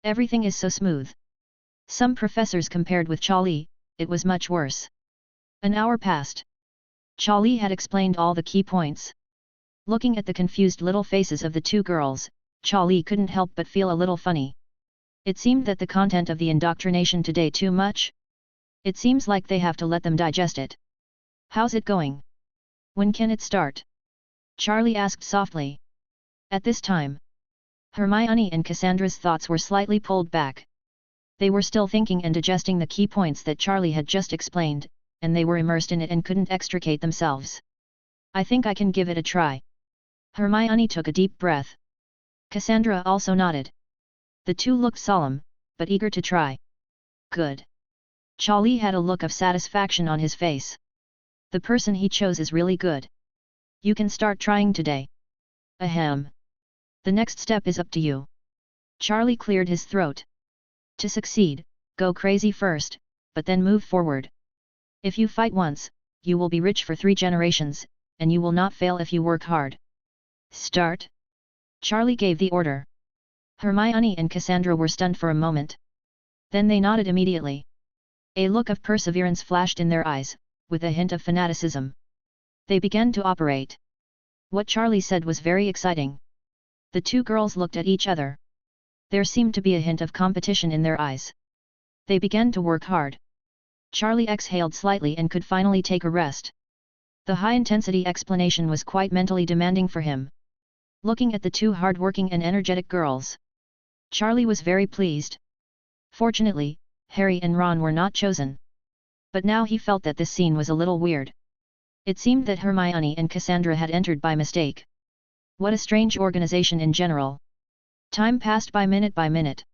Everything is so smooth. Some professors compared with Charlie, it was much worse. An hour passed. Charlie had explained all the key points. Looking at the confused little faces of the two girls, Charlie couldn't help but feel a little funny. It seemed that the content of the indoctrination today too much. It seems like they have to let them digest it. How's it going? When can it start? Charlie asked softly. At this time, Hermione and Cassandra's thoughts were slightly pulled back. They were still thinking and digesting the key points that Charlie had just explained, and they were immersed in it and couldn't extricate themselves. I think I can give it a try. Hermione took a deep breath. Cassandra also nodded. The two looked solemn, but eager to try. Good. Charlie had a look of satisfaction on his face. The person he chose is really good. You can start trying today. Ahem. The next step is up to you. Charlie cleared his throat. To succeed, go crazy first, but then move forward. If you fight once, you will be rich for 3 generations, and you will not fail if you work hard. Start. Charlie gave the order. Hermione and Cassandra were stunned for a moment. Then they nodded immediately. A look of perseverance flashed in their eyes, with a hint of fanaticism. They began to operate. What Charlie said was very exciting. The two girls looked at each other. There seemed to be a hint of competition in their eyes. They began to work hard. Charlie exhaled slightly and could finally take a rest. The high-intensity explanation was quite mentally demanding for him. Looking at the two hard-working and energetic girls, Charlie was very pleased. Fortunately, Harry and Ron were not chosen. But now he felt that this scene was a little weird. It seemed that Hermione and Cassandra had entered by mistake. What a strange organization in general. Time passed by minute.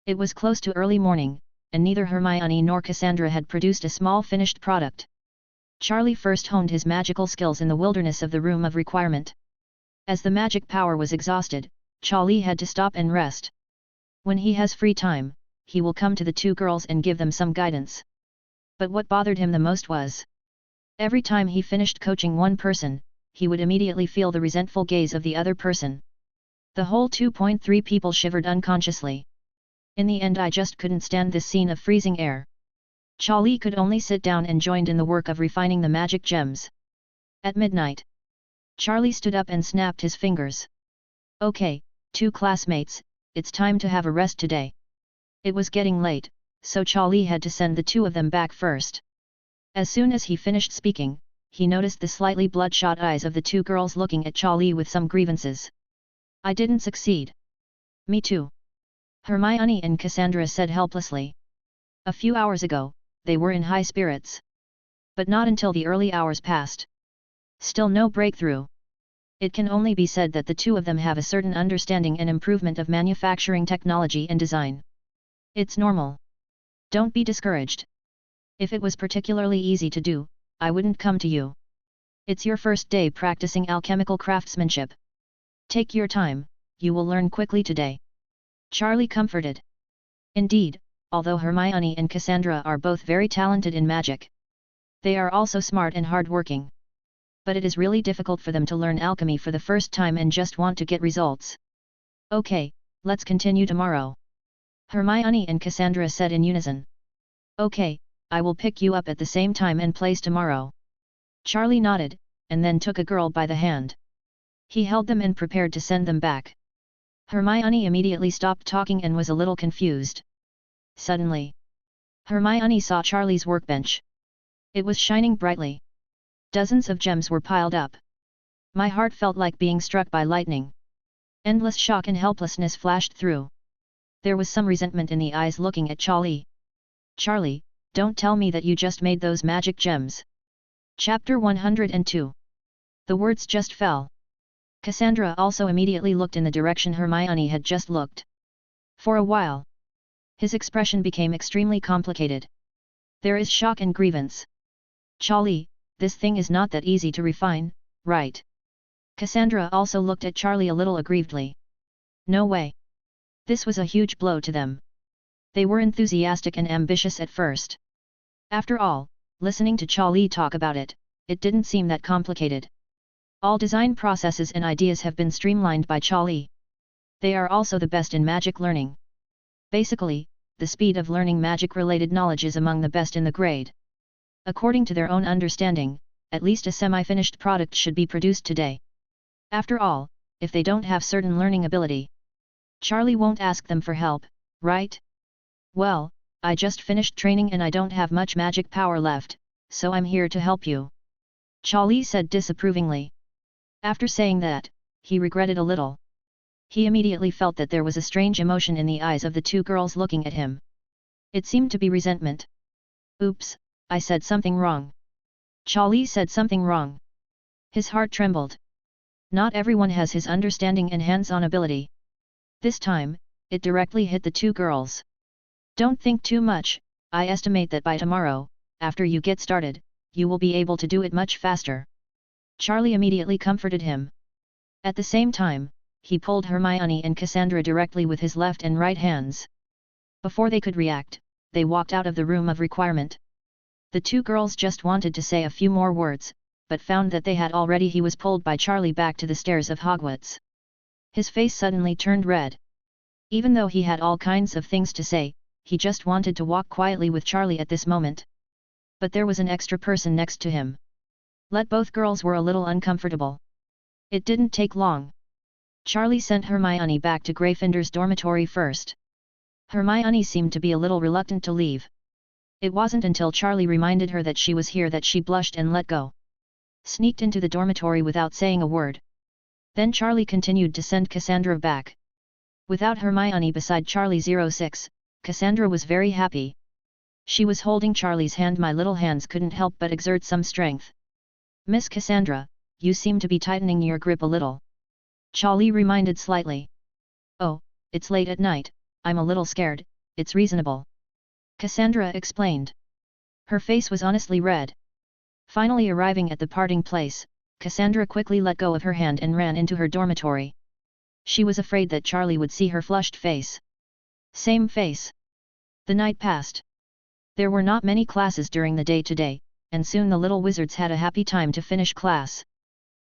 It was close to early morning, and neither Hermione nor Cassandra had produced a small finished product. Charlie first honed his magical skills in the wilderness of the Room of Requirement. As the magic power was exhausted, Charlie had to stop and rest. When he has free time, he will come to the two girls and give them some guidance. But what bothered him the most was, every time he finished coaching one person, he would immediately feel the resentful gaze of the other person. The whole 2.3 people shivered unconsciously. In the end, I just couldn't stand this scene of freezing air. Charlie could only sit down and joined in the work of refining the magic gems. At midnight, Charlie stood up and snapped his fingers. Okay, two classmates, it's time to have a rest today. It was getting late, so Charlie had to send the two of them back first. As soon as he finished speaking, he noticed the slightly bloodshot eyes of the two girls looking at Charlie with some grievances. I didn't succeed. Me too. Hermione and Cassandra said helplessly. A few hours ago, they were in high spirits. But not until the early hours passed. Still no breakthrough. It can only be said that the two of them have a certain understanding and improvement of manufacturing technology and design. It's normal. Don't be discouraged. If it was particularly easy to do, I wouldn't come to you. It's your first day practicing alchemical craftsmanship. Take your time, you will learn quickly today. Charlie comforted. Indeed, although Hermione and Cassandra are both very talented in magic, they are also smart and hard-working. But it is really difficult for them to learn alchemy for the first time and just want to get results. Okay, let's continue tomorrow. Hermione and Cassandra said in unison. Okay, I will pick you up at the same time and place tomorrow. Charlie nodded, and then took a girl by the hand. He held them and prepared to send them back. Hermione immediately stopped talking and was a little confused. Suddenly, Hermione saw Charlie's workbench. It was shining brightly. Dozens of gems were piled up. My heart felt like being struck by lightning. Endless shock and helplessness flashed through. There was some resentment in the eyes looking at Charlie. Charlie, don't tell me that you just made those magic gems. Chapter 102. The words just fell. Cassandra also immediately looked in the direction Hermione had just looked. For a while, his expression became extremely complicated. There is shock and grievance. Charlie, this thing is not that easy to refine, right? Cassandra also looked at Charlie a little aggrievedly. No way. This was a huge blow to them. They were enthusiastic and ambitious at first. After all, listening to Charlie talk about it, it didn't seem that complicated. All design processes and ideas have been streamlined by Charlie. They are also the best in magic learning. Basically, the speed of learning magic-related knowledge is among the best in the grade. According to their own understanding, at least a semi-finished product should be produced today. After all, if they don't have certain learning ability, Charlie won't ask them for help, right? Well, I just finished training and I don't have much magic power left, so I'm here to help you. Charlie said disapprovingly. After saying that, he regretted a little. He immediately felt that there was a strange emotion in the eyes of the two girls looking at him. It seemed to be resentment. Oops, I said something wrong. Charlie said something wrong. His heart trembled. Not everyone has his understanding and hands-on ability. This time, it directly hit the two girls. Don't think too much, I estimate that by tomorrow, after you get started, you will be able to do it much faster. Charlie immediately comforted him. At the same time, he pulled Hermione and Cassandra directly with his left and right hands. Before they could react, they walked out of the room of requirement. The two girls just wanted to say a few more words, but found that they had already. He was pulled by Charlie back to the stairs of Hogwarts. His face suddenly turned red. Even though he had all kinds of things to say, he just wanted to walk quietly with Charlie at this moment. But there was an extra person next to him. Both girls were a little uncomfortable. It didn't take long. Charlie sent Hermione back to Gryffindor's dormitory first. Hermione seemed to be a little reluctant to leave. It wasn't until Charlie reminded her that she was here that she blushed and let go. Sneaked into the dormitory without saying a word. Then Charlie continued to send Cassandra back. Without Hermione beside Charlie 06, Cassandra was very happy. She was holding Charlie's hand. My little hands couldn't help but exert some strength. Miss Cassandra, you seem to be tightening your grip a little. Charlie reminded slightly. Oh, it's late at night, I'm a little scared, it's reasonable. Cassandra explained. Her face was honestly red. Finally arriving at the parting place, Cassandra quickly let go of her hand and ran into her dormitory. She was afraid that Charlie would see her flushed face. Same face. The night passed. There were not many classes during the day today, and soon the little wizards had a happy time to finish class.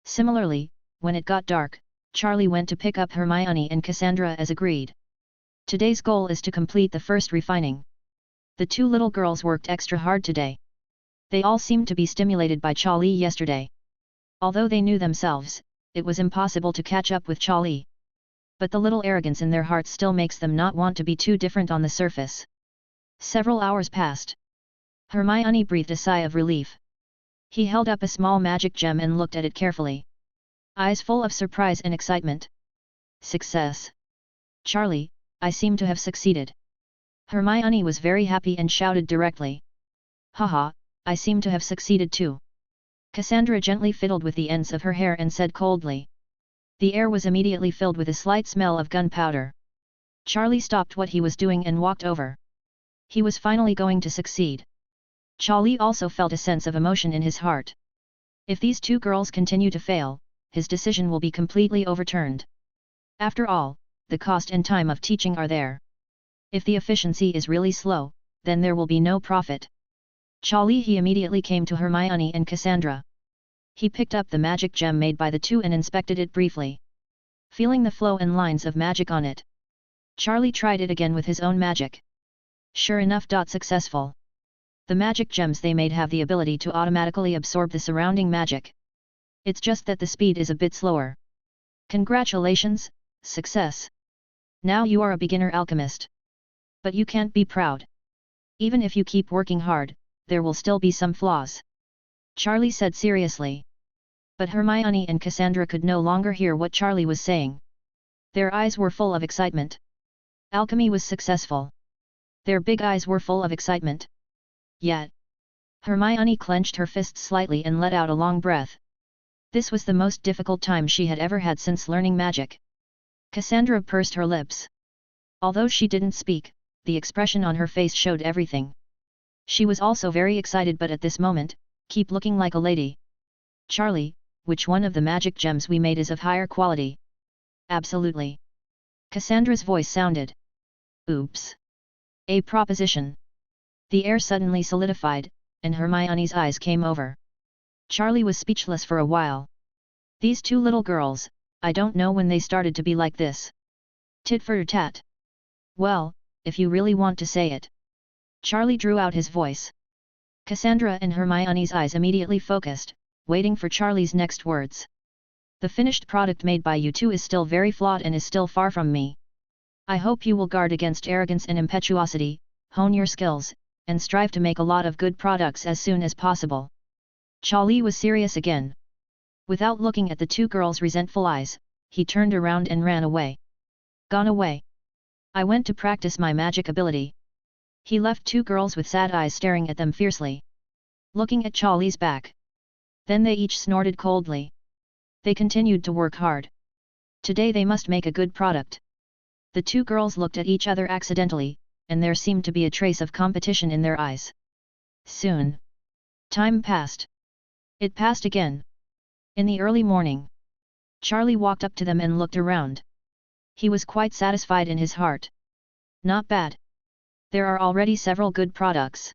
Similarly, when it got dark, Charlie went to pick up Hermione and Cassandra as agreed. Today's goal is to complete the first refining. The two little girls worked extra hard today. They all seemed to be stimulated by Charlie yesterday. Although they knew themselves, it was impossible to catch up with Charlie. But the little arrogance in their hearts still makes them not want to be too different on the surface. Several hours passed. Hermione breathed a sigh of relief. He held up a small magic gem and looked at it carefully. Eyes full of surprise and excitement. Success! Charlie, I seem to have succeeded. Hermione was very happy and shouted directly. Haha, I seem to have succeeded too. Cassandra gently fiddled with the ends of her hair and said coldly. The air was immediately filled with a slight smell of gunpowder. Charlie stopped what he was doing and walked over. He was finally going to succeed. Charlie also felt a sense of emotion in his heart. If these two girls continue to fail, his decision will be completely overturned. After all, the cost and time of teaching are there. If the efficiency is really slow, then there will be no profit. He immediately came to Hermione and Cassandra. He picked up the magic gem made by the two and inspected it briefly. Feeling the flow and lines of magic on it, Charlie tried it again with his own magic. Sure enough, successful. The magic gems they made have the ability to automatically absorb the surrounding magic. It's just that the speed is a bit slower. Congratulations, success! Now you are a beginner alchemist. But you can't be proud. Even if you keep working hard, there will still be some flaws. Charlie said seriously. But Hermione and Cassandra could no longer hear what Charlie was saying. Their eyes were full of excitement. Alchemy was successful. Their big eyes were full of excitement. Yet, Hermione clenched her fists slightly and let out a long breath. This was the most difficult time she had ever had since learning magic. Cassandra pursed her lips. Although she didn't speak, the expression on her face showed everything. She was also very excited, but at this moment, keep looking like a lady. Charlie, which one of the magic gems we made is of higher quality? Absolutely. Cassandra's voice sounded. Oops. A proposition. The air suddenly solidified, and Hermione's eyes came over. Charlie was speechless for a while. These two little girls, I don't know when they started to be like this. Tit for tat. Well, if you really want to say it. Charlie drew out his voice. Cassandra and Hermione's eyes immediately focused, waiting for Charlie's next words. The finished product made by you two is still very flawed and is still far from me. I hope you will guard against arrogance and impetuosity, hone your skills, and strive to make a lot of good products as soon as possible. Charlie was serious again. Without looking at the two girls' resentful eyes, he turned around and ran away. Gone away. I went to practice my magic ability. He left two girls with sad eyes staring at them fiercely. looking at Charlie's back. Then they each snorted coldly. They continued to work hard. Today they must make a good product. The two girls looked at each other accidentally, and there seemed to be a trace of competition in their eyes. Soon. Time passed. It passed again. In the early morning, Charlie walked up to them and looked around. He was quite satisfied in his heart. Not bad. There are already several good products.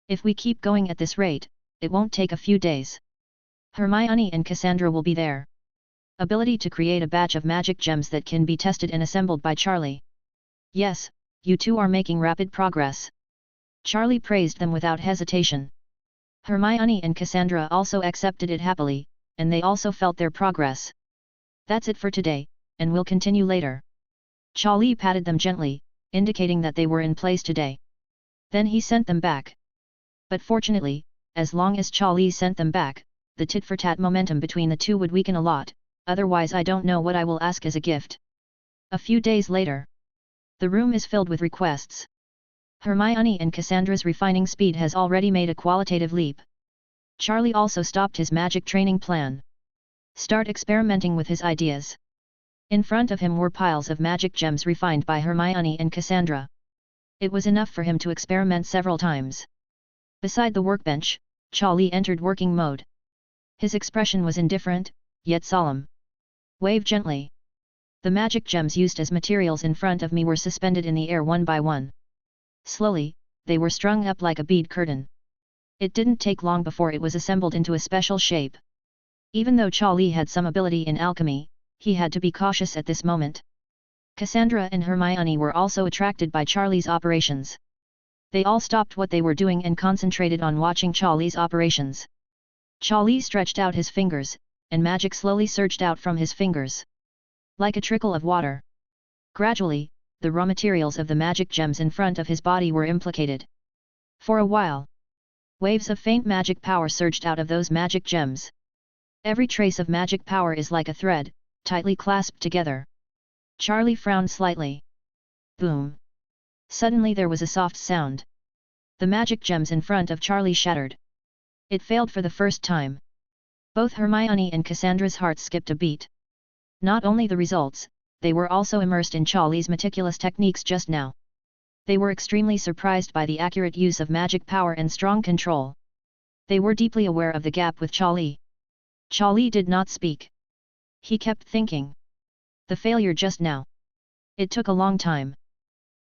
If we keep going at this rate, it won't take a few days. Hermione and Cassandra will be there. Ability to create a batch of magic gems that can be tested and assembled by Charlie. Yes, you two are making rapid progress. Charlie praised them without hesitation. Hermione and Cassandra also accepted it happily, and they also felt their progress. That's it for today, and we'll continue later. Charlie patted them gently, indicating that they were in place today. Then he sent them back. But fortunately, as long as Charlie sent them back, the tit-for-tat momentum between the two would weaken a lot, otherwise I don't know what I will ask as a gift. A few days later. The room is filled with requests. Hermione and Cassandra's refining speed has already made a qualitative leap. Charlie also stopped his magic training plan. Start experimenting with his ideas. In front of him were piles of magic gems refined by Hermione and Cassandra. It was enough for him to experiment several times. Beside the workbench, Charlie entered working mode. His expression was indifferent, yet solemn. Wave gently. The magic gems used as materials in front of me were suspended in the air one by one. Slowly, they were strung up like a bead curtain. It didn't take long before it was assembled into a special shape. Even though Charlie had some ability in alchemy, he had to be cautious at this moment. Cassandra and Hermione were also attracted by Charlie's operations. They all stopped what they were doing and concentrated on watching Charlie's operations. Charlie stretched out his fingers, and magic slowly surged out from his fingers. Like a trickle of water. Gradually, the raw materials of the magic gems in front of his body were implicated. For a while, waves of faint magic power surged out of those magic gems. Every trace of magic power is like a thread, tightly clasped together. Charlie frowned slightly. Boom. Suddenly there was a soft sound. The magic gems in front of Charlie shattered. It failed for the first time. Both Hermione and Cassandra's hearts skipped a beat. Not only the results, they were also immersed in Charlie's meticulous techniques just now. They were extremely surprised by the accurate use of magic power and strong control. They were deeply aware of the gap with Charlie. Charlie did not speak. He kept thinking. The failure just now. It took a long time.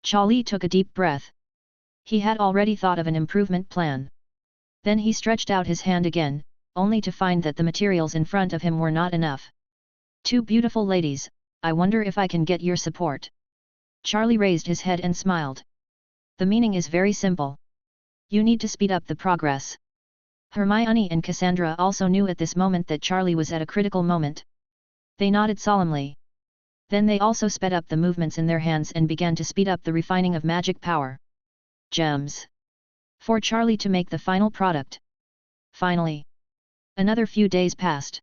Charlie took a deep breath. He had already thought of an improvement plan. Then he stretched out his hand again, only to find that the materials in front of him were not enough. Two beautiful ladies, I wonder if I can get your support. Charlie raised his head and smiled. The meaning is very simple. You need to speed up the progress. Hermione and Cassandra also knew at this moment that Charlie was at a critical moment. They nodded solemnly. Then they also sped up the movements in their hands and began to speed up the refining of magic power. Gems. For Charlie to make the final product. Finally. Another few days passed.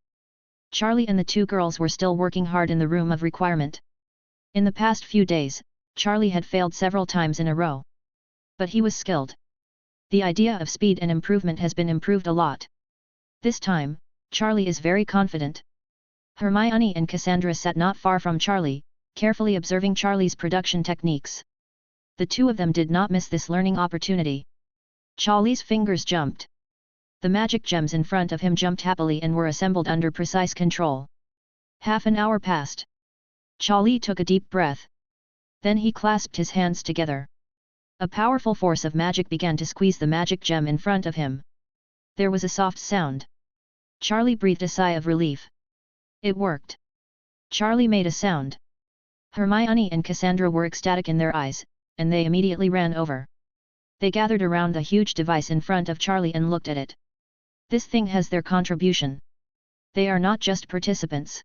Charlie and the two girls were still working hard in the room of requirement. In the past few days, Charlie had failed several times in a row. But he was skilled. The idea of speed and improvement has been improved a lot. This time, Charlie is very confident. Hermione and Cassandra sat not far from Charlie, carefully observing Charlie's production techniques. The two of them did not miss this learning opportunity. Charlie's fingers jumped. The magic gems in front of him jumped happily and were assembled under precise control. Half an hour passed. Charlie took a deep breath. Then he clasped his hands together. A powerful force of magic began to squeeze the magic gem in front of him. There was a soft sound. Charlie breathed a sigh of relief. It worked. Charlie made a sound. Hermione and Cassandra were ecstatic in their eyes, and they immediately ran over. They gathered around the huge device in front of Charlie and looked at it. This thing has their contribution. They are not just participants.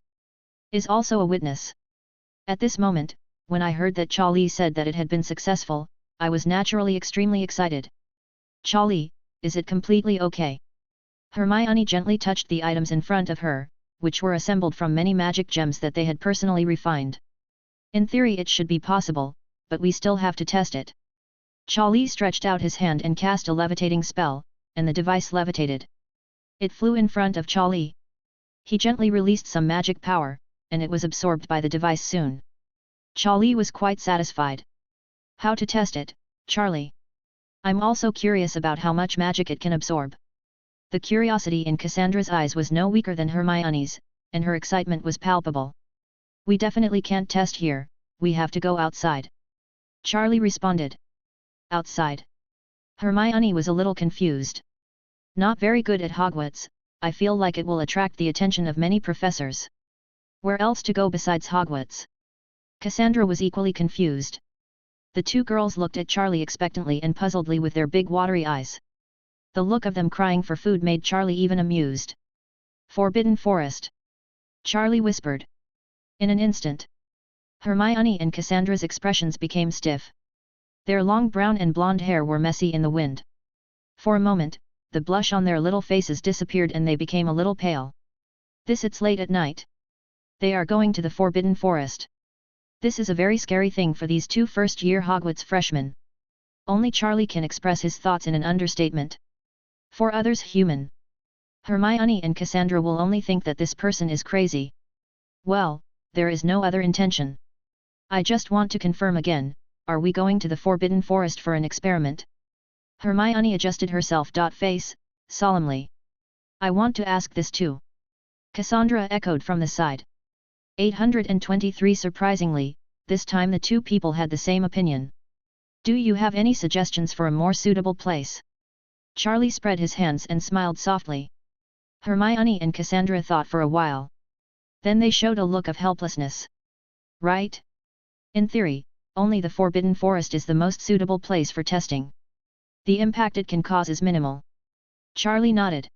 Is also a witness. At this moment, when I heard that Charlie said that it had been successful, I was naturally extremely excited. Charlie, is it completely okay? Hermione gently touched the items in front of her, which were assembled from many magic gems that they had personally refined. In theory it should be possible, but we still have to test it. Charlie stretched out his hand and cast a levitating spell, and the device levitated. It flew in front of Charlie. He gently released some magic power, and it was absorbed by the device soon. Charlie was quite satisfied. How to test it, Charlie? I'm also curious about how much magic it can absorb. The curiosity in Cassandra's eyes was no weaker than Hermione's, and her excitement was palpable. We definitely can't test here, we have to go outside. Charlie responded. Outside? Hermione was a little confused. Not very good at Hogwarts, I feel like it will attract the attention of many professors. Where else to go besides Hogwarts? Cassandra was equally confused. The two girls looked at Charlie expectantly and puzzledly with their big watery eyes. The look of them crying for food made Charlie even amused. Forbidden Forest. Charlie whispered. In an instant, Hermione and Cassandra's expressions became stiff. Their long brown and blonde hair were messy in the wind. For a moment, the blush on their little faces disappeared and they became a little pale. It's late at night. They are going to the Forbidden Forest. This is a very scary thing for these two first-year Hogwarts freshmen. Only Charlie can express his thoughts in an understatement. For others human. Hermione and Cassandra will only think that this person is crazy. Well, there is no other intention. I just want to confirm again, are we going to the Forbidden Forest for an experiment? Hermione adjusted herself. Face, solemnly. I want to ask this too. Cassandra echoed from the side. 823. Surprisingly, this time the two people had the same opinion. Do you have any suggestions for a more suitable place? Charlie spread his hands and smiled softly. Hermione and Cassandra thought for a while. Then they showed a look of helplessness. Right? In theory, only the Forbidden Forest is the most suitable place for testing. The impact it can cause is minimal. Charlie nodded.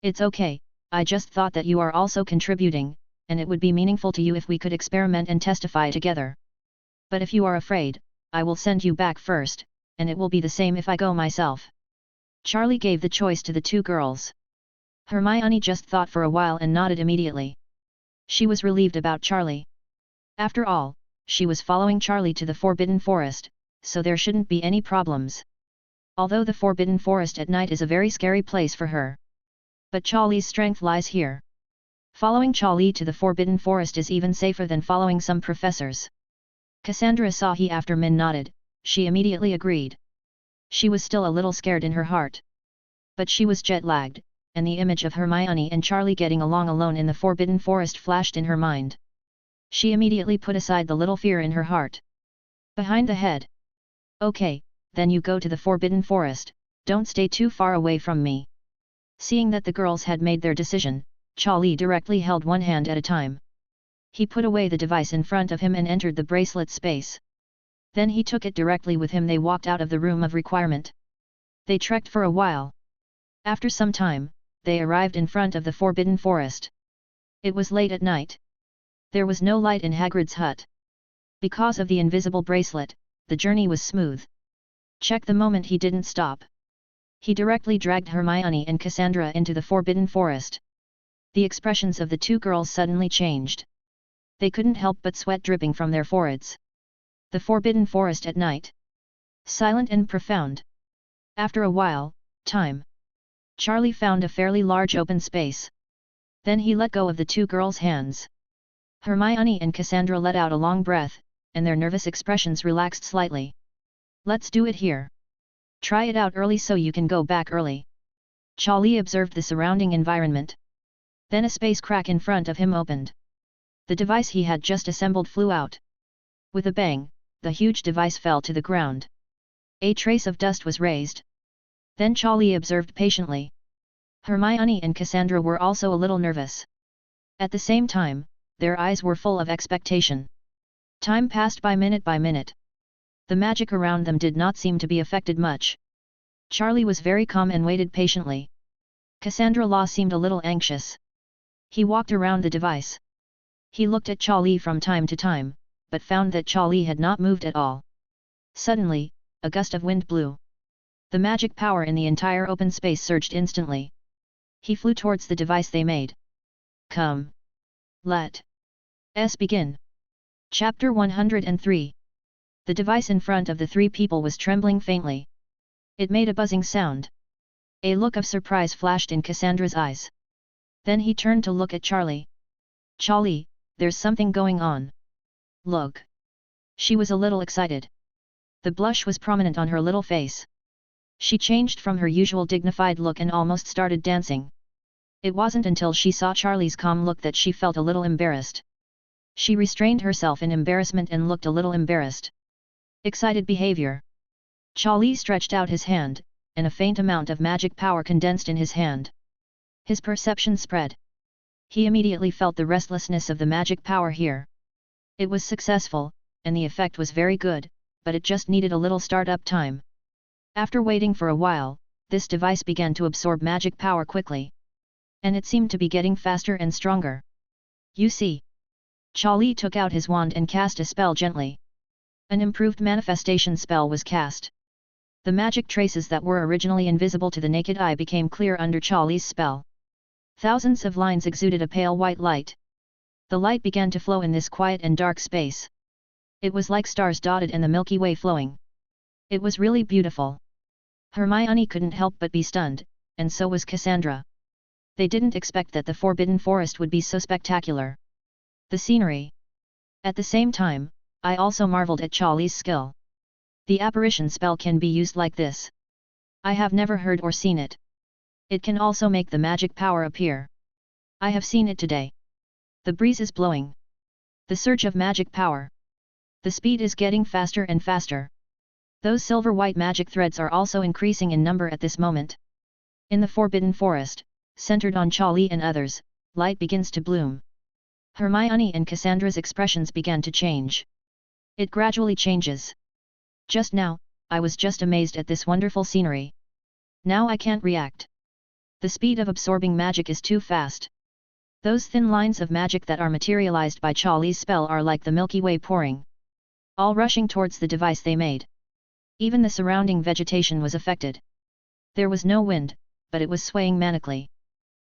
It's okay, I just thought that you are also contributing, and it would be meaningful to you if we could experiment and testify together. But if you are afraid, I will send you back first, and it will be the same if I go myself. Charlie gave the choice to the two girls. Hermione just thought for a while and nodded immediately. She was relieved about Charlie. After all, she was following Charlie to the Forbidden Forest, so there shouldn't be any problems. Although the Forbidden Forest at night is a very scary place for her. But Charlie's strength lies here. Following Charlie to the Forbidden Forest is even safer than following some professors. Cassandra saw he after Min nodded, she immediately agreed. She was still a little scared in her heart. But she was jet-lagged, and the image of Hermione and Charlie getting along alone in the Forbidden Forest flashed in her mind. She immediately put aside the little fear in her heart. Behind the head. Okay, then you go to the Forbidden Forest, don't stay too far away from me. Seeing that the girls had made their decision, Charlie directly held one hand at a time. He put away the device in front of him and entered the bracelet space. Then he took it directly with him. They walked out of the room of requirement. They trekked for a while. After some time, they arrived in front of the Forbidden Forest. It was late at night. There was no light in Hagrid's hut. Because of the invisible bracelet, the journey was smooth. Check the moment he didn't stop. He directly dragged Hermione and Cassandra into the Forbidden Forest. The expressions of the two girls suddenly changed. They couldn't help but sweat dripping from their foreheads. The Forbidden Forest at night. Silent and profound. After a while, Charlie found a fairly large open space. Then he let go of the two girls' hands. Hermione and Cassandra let out a long breath, and their nervous expressions relaxed slightly. Let's do it here. Try it out early so you can go back early. Charlie observed the surrounding environment. Then a space crack in front of him opened. The device he had just assembled flew out. With a bang, the huge device fell to the ground. A trace of dust was raised. Then Charlie observed patiently. Hermione and Cassandra were also a little nervous. At the same time, their eyes were full of expectation. Time passed by minute. The magic around them did not seem to be affected much. Charlie was very calm and waited patiently. Cassandra Law seemed a little anxious. He walked around the device. He looked at Charlie from time to time, but found that Charlie had not moved at all. Suddenly, a gust of wind blew. The magic power in the entire open space surged instantly. He flew towards the device they made. Come. Let's begin. Chapter 103. The device in front of the three people was trembling faintly. It made a buzzing sound. A look of surprise flashed in Cassandra's eyes. Then he turned to look at Charlie. "Charlie, there's something going on. Look." She was a little excited. The blush was prominent on her little face. She changed from her usual dignified look and almost started dancing. It wasn't until she saw Charlie's calm look that she felt a little embarrassed. She restrained herself in embarrassment and looked a little embarrassed. Excited behavior. Charlie stretched out his hand, and a faint amount of magic power condensed in his hand. His perception spread. He immediately felt the restlessness of the magic power here. It was successful, and the effect was very good, but it just needed a little start-up time. After waiting for a while, this device began to absorb magic power quickly. And it seemed to be getting faster and stronger. "You see." Charlie took out his wand and cast a spell gently. An improved manifestation spell was cast. The magic traces that were originally invisible to the naked eye became clear under Charlie's spell. Thousands of lines exuded a pale white light. The light began to flow in this quiet and dark space. It was like stars dotted and the Milky Way flowing. It was really beautiful. Hermione couldn't help but be stunned, and so was Cassandra. They didn't expect that the Forbidden Forest would be so spectacular. The scenery. At the same time, I also marveled at Charlie's skill. The apparition spell can be used like this. I have never heard or seen it. It can also make the magic power appear. I have seen it today. The breeze is blowing. The surge of magic power. The speed is getting faster and faster. Those silver-white magic threads are also increasing in number at this moment. In the Forbidden Forest, centered on Charlie and others, light begins to bloom. Hermione and Cassandra's expressions began to change. It gradually changes. Just now, I was just amazed at this wonderful scenery. Now I can't react. The speed of absorbing magic is too fast. Those thin lines of magic that are materialized by Charlie's spell are like the Milky Way pouring. All rushing towards the device they made. Even the surrounding vegetation was affected. There was no wind, but it was swaying manically.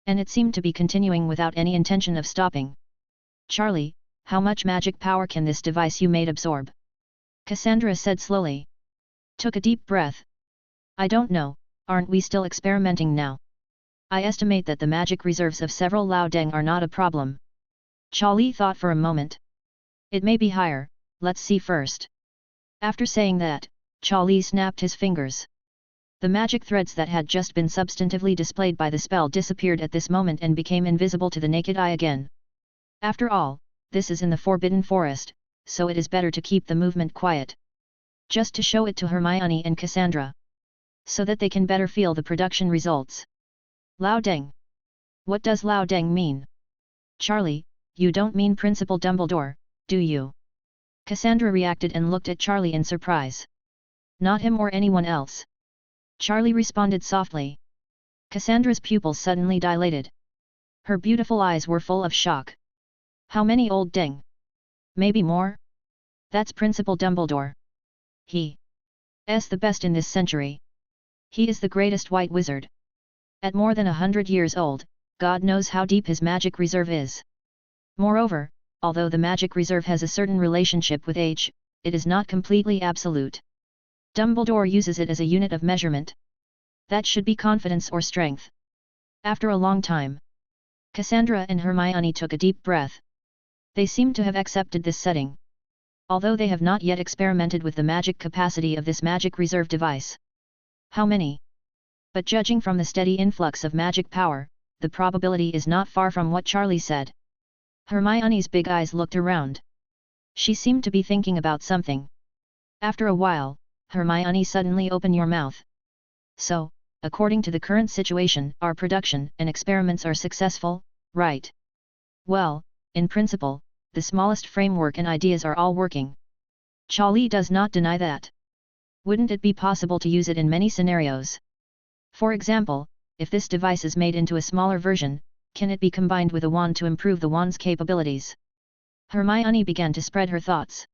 And it seemed to be continuing without any intention of stopping. "Charlie, how much magic power can this device you made absorb?" Cassandra said slowly. Took a deep breath. "I don't know, aren't we still experimenting now? I estimate that the magic reserves of several Laodeng are not a problem." Charlie thought for a moment. "It may be higher, let's see first." After saying that, Charlie snapped his fingers. The magic threads that had just been substantively displayed by the spell disappeared at this moment and became invisible to the naked eye again. After all, this is in the Forbidden Forest, so it is better to keep the movement quiet. Just to show it to Hermione and Cassandra. So that they can better feel the production results. Laodeng. What does Laodeng mean? "Charlie, you don't mean Principal Dumbledore, do you?" Cassandra reacted and looked at Charlie in surprise. "Not him or anyone else." Charlie responded softly. Cassandra's pupils suddenly dilated. Her beautiful eyes were full of shock. "How many old Deng? Maybe more? That's Principal Dumbledore. He's the best in this century. He is the greatest white wizard. At more than 100 years old, God knows how deep his magic reserve is. Moreover, although the magic reserve has a certain relationship with age, it is not completely absolute. Dumbledore uses it as a unit of measurement. That should be confidence or strength." After a long time, Cassandra and Hermione took a deep breath. They seemed to have accepted this setting. Although they have not yet experimented with the magic capacity of this magic reserve device. How many? But judging from the steady influx of magic power, the probability is not far from what Charlie said. Hermione's big eyes looked around. She seemed to be thinking about something. After a while, Hermione suddenly opened your mouth. "So, according to the current situation, our production and experiments are successful, right?" "Well, in principle, the smallest framework and ideas are all working." Charlie does not deny that. "Wouldn't it be possible to use it in many scenarios? For example, if this device is made into a smaller version, can it be combined with a wand to improve the wand's capabilities?" Hermione began to spread her thoughts.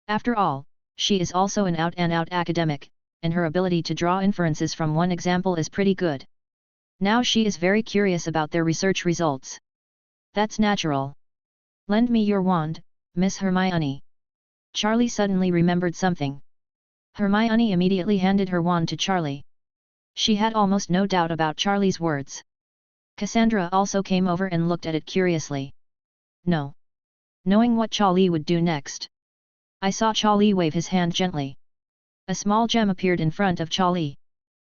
After all, she is also an out-and-out academic, and her ability to draw inferences from one example is pretty good. Now she is very curious about their research results. "That's natural. Lend me your wand, Miss Hermione." Charlie suddenly remembered something. Hermione immediately handed her wand to Charlie. She had almost no doubt about Charlie's words. Cassandra also came over and looked at it curiously. No. Knowing what Charlie would do next. I saw Charlie wave his hand gently. A small gem appeared in front of Charlie.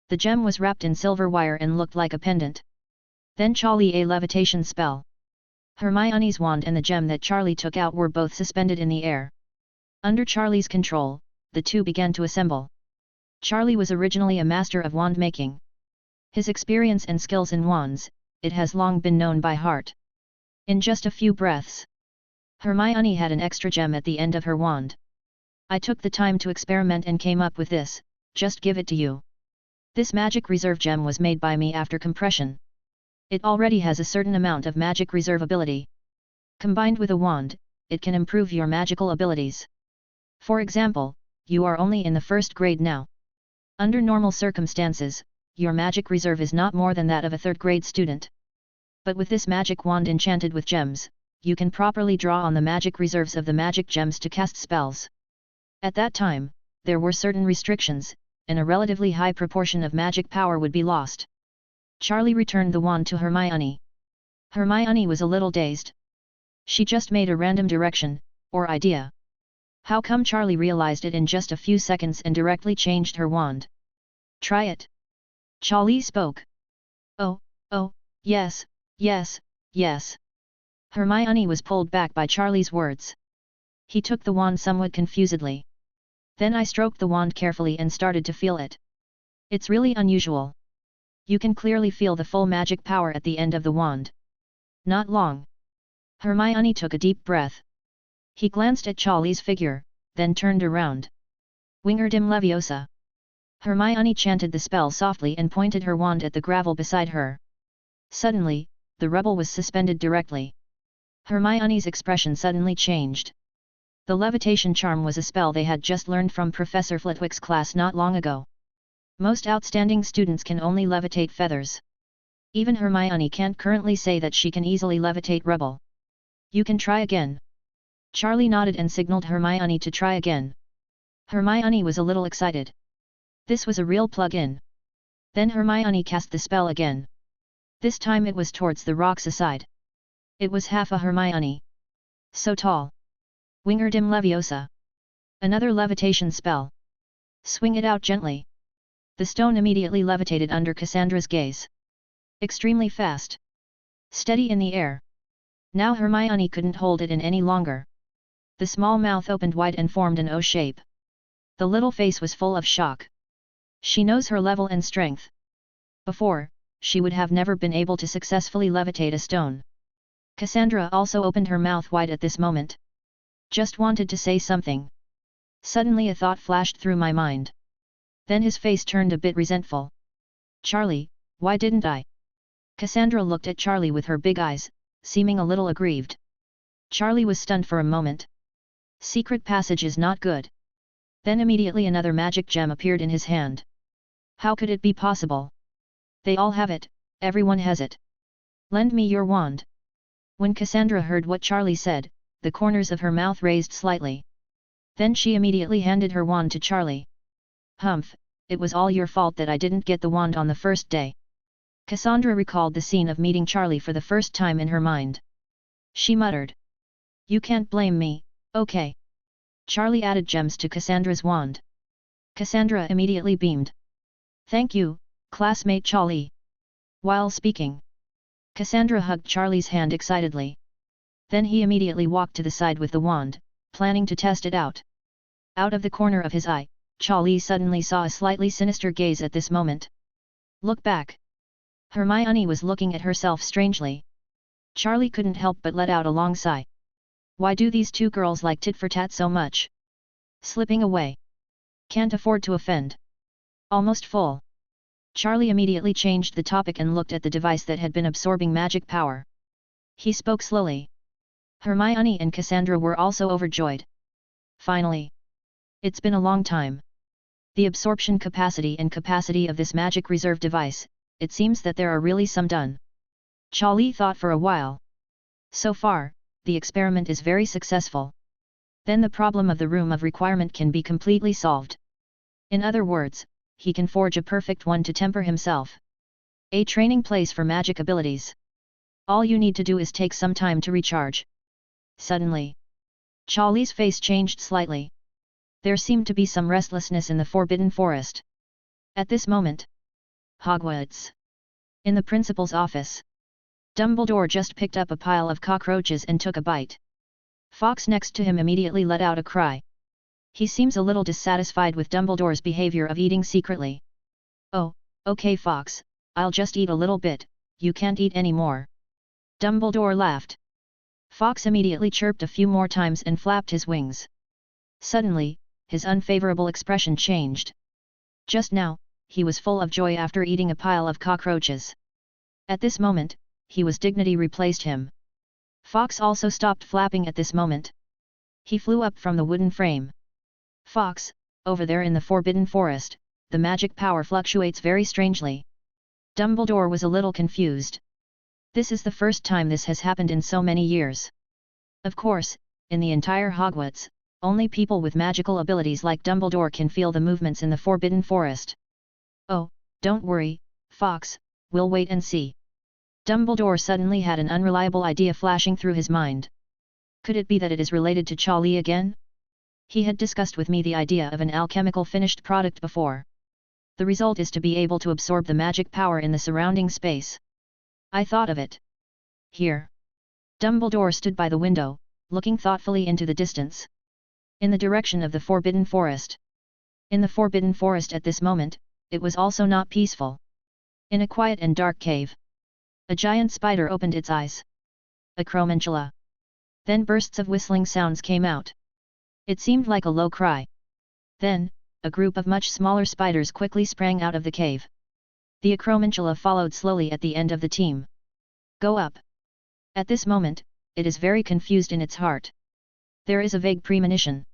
The gem was wrapped in silver wire and looked like a pendant. Then Charlie a levitation spell. Hermione's wand and the gem that Charlie took out were both suspended in the air. Under Charlie's control, the two began to assemble. Charlie was originally a master of wand making. His experience and skills in wands, it has long been known by heart. In just a few breaths, Hermione had an extra gem at the end of her wand. I took the time to experiment and came up with this, just give it to you. This magic reserve gem was made by me after compression. It already has a certain amount of magic reserve ability. Combined with a wand, it can improve your magical abilities. For example, you are only in the first grade now. Under normal circumstances, your magic reserve is not more than that of a third grade student. But with this magic wand enchanted with gems, you can properly draw on the magic reserves of the magic gems to cast spells. At that time, there were certain restrictions, and a relatively high proportion of magic power would be lost. Charlie returned the wand to Hermione. Hermione was a little dazed. She just made a random direction, or idea. How come Charlie realized it in just a few seconds and directly changed her wand? Try it. Charlie spoke. Oh, yes, yes. Hermione was pulled back by Charlie's words. He took the wand somewhat confusedly. Then I stroked the wand carefully and started to feel it. It's really unusual. You can clearly feel the full magic power at the end of the wand. Not long. Hermione took a deep breath. He glanced at Charlie's figure, then turned around. Wingardim Leviosa. Hermione chanted the spell softly and pointed her wand at the gravel beside her. Suddenly, the rubble was suspended directly. Hermione's expression suddenly changed. The levitation charm was a spell they had just learned from Professor Flitwick's class not long ago. Most outstanding students can only levitate feathers. Even Hermione can't currently say that she can easily levitate rubble. You can try again. Charlie nodded and signaled Hermione to try again. Hermione was a little excited. This was a real plug-in. Then Hermione cast the spell again. This time it was towards the rocks aside. It was half a Hermione. So tall. Wingardim Leviosa. Another levitation spell. Swing it out gently. The stone immediately levitated under Cassandra's gaze. Extremely fast. Steady in the air. Now Hermione couldn't hold it in any longer. The small mouth opened wide and formed an O shape. The little face was full of shock. She knows her level and strength. Before, she would have never been able to successfully levitate a stone. Cassandra also opened her mouth wide at this moment. Just wanted to say something. Suddenly a thought flashed through my mind. Then his face turned a bit resentful. Charlie, why didn't I? Cassandra looked at Charlie with her big eyes, seeming a little aggrieved. Charlie was stunned for a moment. Secret passage is not good. Then immediately another magic gem appeared in his hand. How could it be possible? They all have it, everyone has it. Lend me your wand. When Cassandra heard what Charlie said, the corners of her mouth raised slightly. Then she immediately handed her wand to Charlie. Humph, it was all your fault that I didn't get the wand on the first day. Cassandra recalled the scene of meeting Charlie for the first time in her mind. She muttered. You can't blame me, okay. Charlie added gems to Cassandra's wand. Cassandra immediately beamed. Thank you, classmate Charlie. While speaking, Cassandra hugged Charlie's hand excitedly. Then he immediately walked to the side with the wand, planning to test it out. Out of the corner of his eye, Charlie suddenly saw a slightly sinister gaze at this moment. Look back. Hermione was looking at herself strangely. Charlie couldn't help but let out a long sigh. Why do these two girls like tit-for-tat so much? Slipping away. Can't afford to offend. Almost full. Charlie immediately changed the topic and looked at the device that had been absorbing magic power. He spoke slowly. Hermione and Cassandra were also overjoyed. Finally. It's been a long time. The absorption capacity and capacity of this magic reserve device, it seems that there are really some done. Charlie thought for a while. So far, the experiment is very successful. Then the problem of the room of requirement can be completely solved. In other words, he can forge a perfect one to temper himself. A training place for magic abilities. All you need to do is take some time to recharge. Suddenly, Charlie's face changed slightly. There seemed to be some restlessness in the Forbidden Forest. At this moment, Hogwarts. In the principal's office, Dumbledore just picked up a pile of cockroaches and took a bite. Fawkes next to him immediately let out a cry. He seems a little dissatisfied with Dumbledore's behavior of eating secretly. Oh, okay Fawkes, I'll just eat a little bit, you can't eat any more. Dumbledore laughed. Fawkes immediately chirped a few more times and flapped his wings. Suddenly, his unfavorable expression changed. Just now, he was full of joy after eating a pile of cockroaches. At this moment, his dignity replaced him. Fawkes also stopped flapping at this moment. He flew up from the wooden frame. Fawkes, over there in the Forbidden Forest, the magic power fluctuates very strangely. Dumbledore was a little confused. This is the first time this has happened in so many years. Of course, in the entire Hogwarts, only people with magical abilities like Dumbledore can feel the movements in the Forbidden Forest. Oh, don't worry, Fawkes, we'll wait and see. Dumbledore suddenly had an unreliable idea flashing through his mind. Could it be that it is related to Charlie again? He had discussed with me the idea of an alchemical finished product before. The result is to be able to absorb the magic power in the surrounding space. I thought of it. Here. Dumbledore stood by the window, looking thoughtfully into the distance. In the direction of the Forbidden Forest. In the Forbidden Forest at this moment, it was also not peaceful. In a quiet and dark cave, a giant spider opened its eyes. A cromantula. Then bursts of whistling sounds came out. It seemed like a low cry. Then, a group of much smaller spiders quickly sprang out of the cave. The acromantula followed slowly at the end of the team. Go up. At this moment, it is very confused in its heart. There is a vague premonition.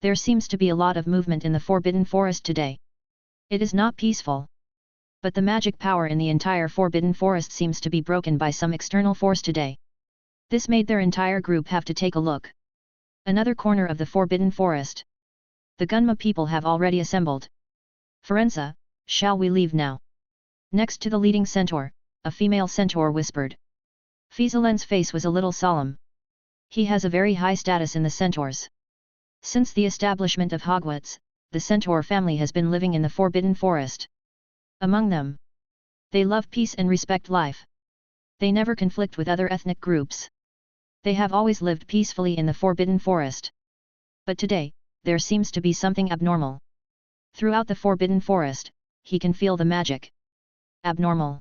There seems to be a lot of movement in the Forbidden Forest today. It is not peaceful. But the magic power in the entire Forbidden Forest seems to be broken by some external force today. This made their entire group have to take a look. Another corner of the Forbidden Forest. The Gunma people have already assembled. Forenza, shall we leave now? Next to the leading centaur, a female centaur whispered. Fieselen's face was a little solemn. He has a very high status in the centaurs. Since the establishment of Hogwarts, the centaur family has been living in the Forbidden Forest. Among them, they love peace and respect life. They never conflict with other ethnic groups. They have always lived peacefully in the Forbidden Forest. But today, there seems to be something abnormal. Throughout the Forbidden Forest, he can feel the magic. Abnormal.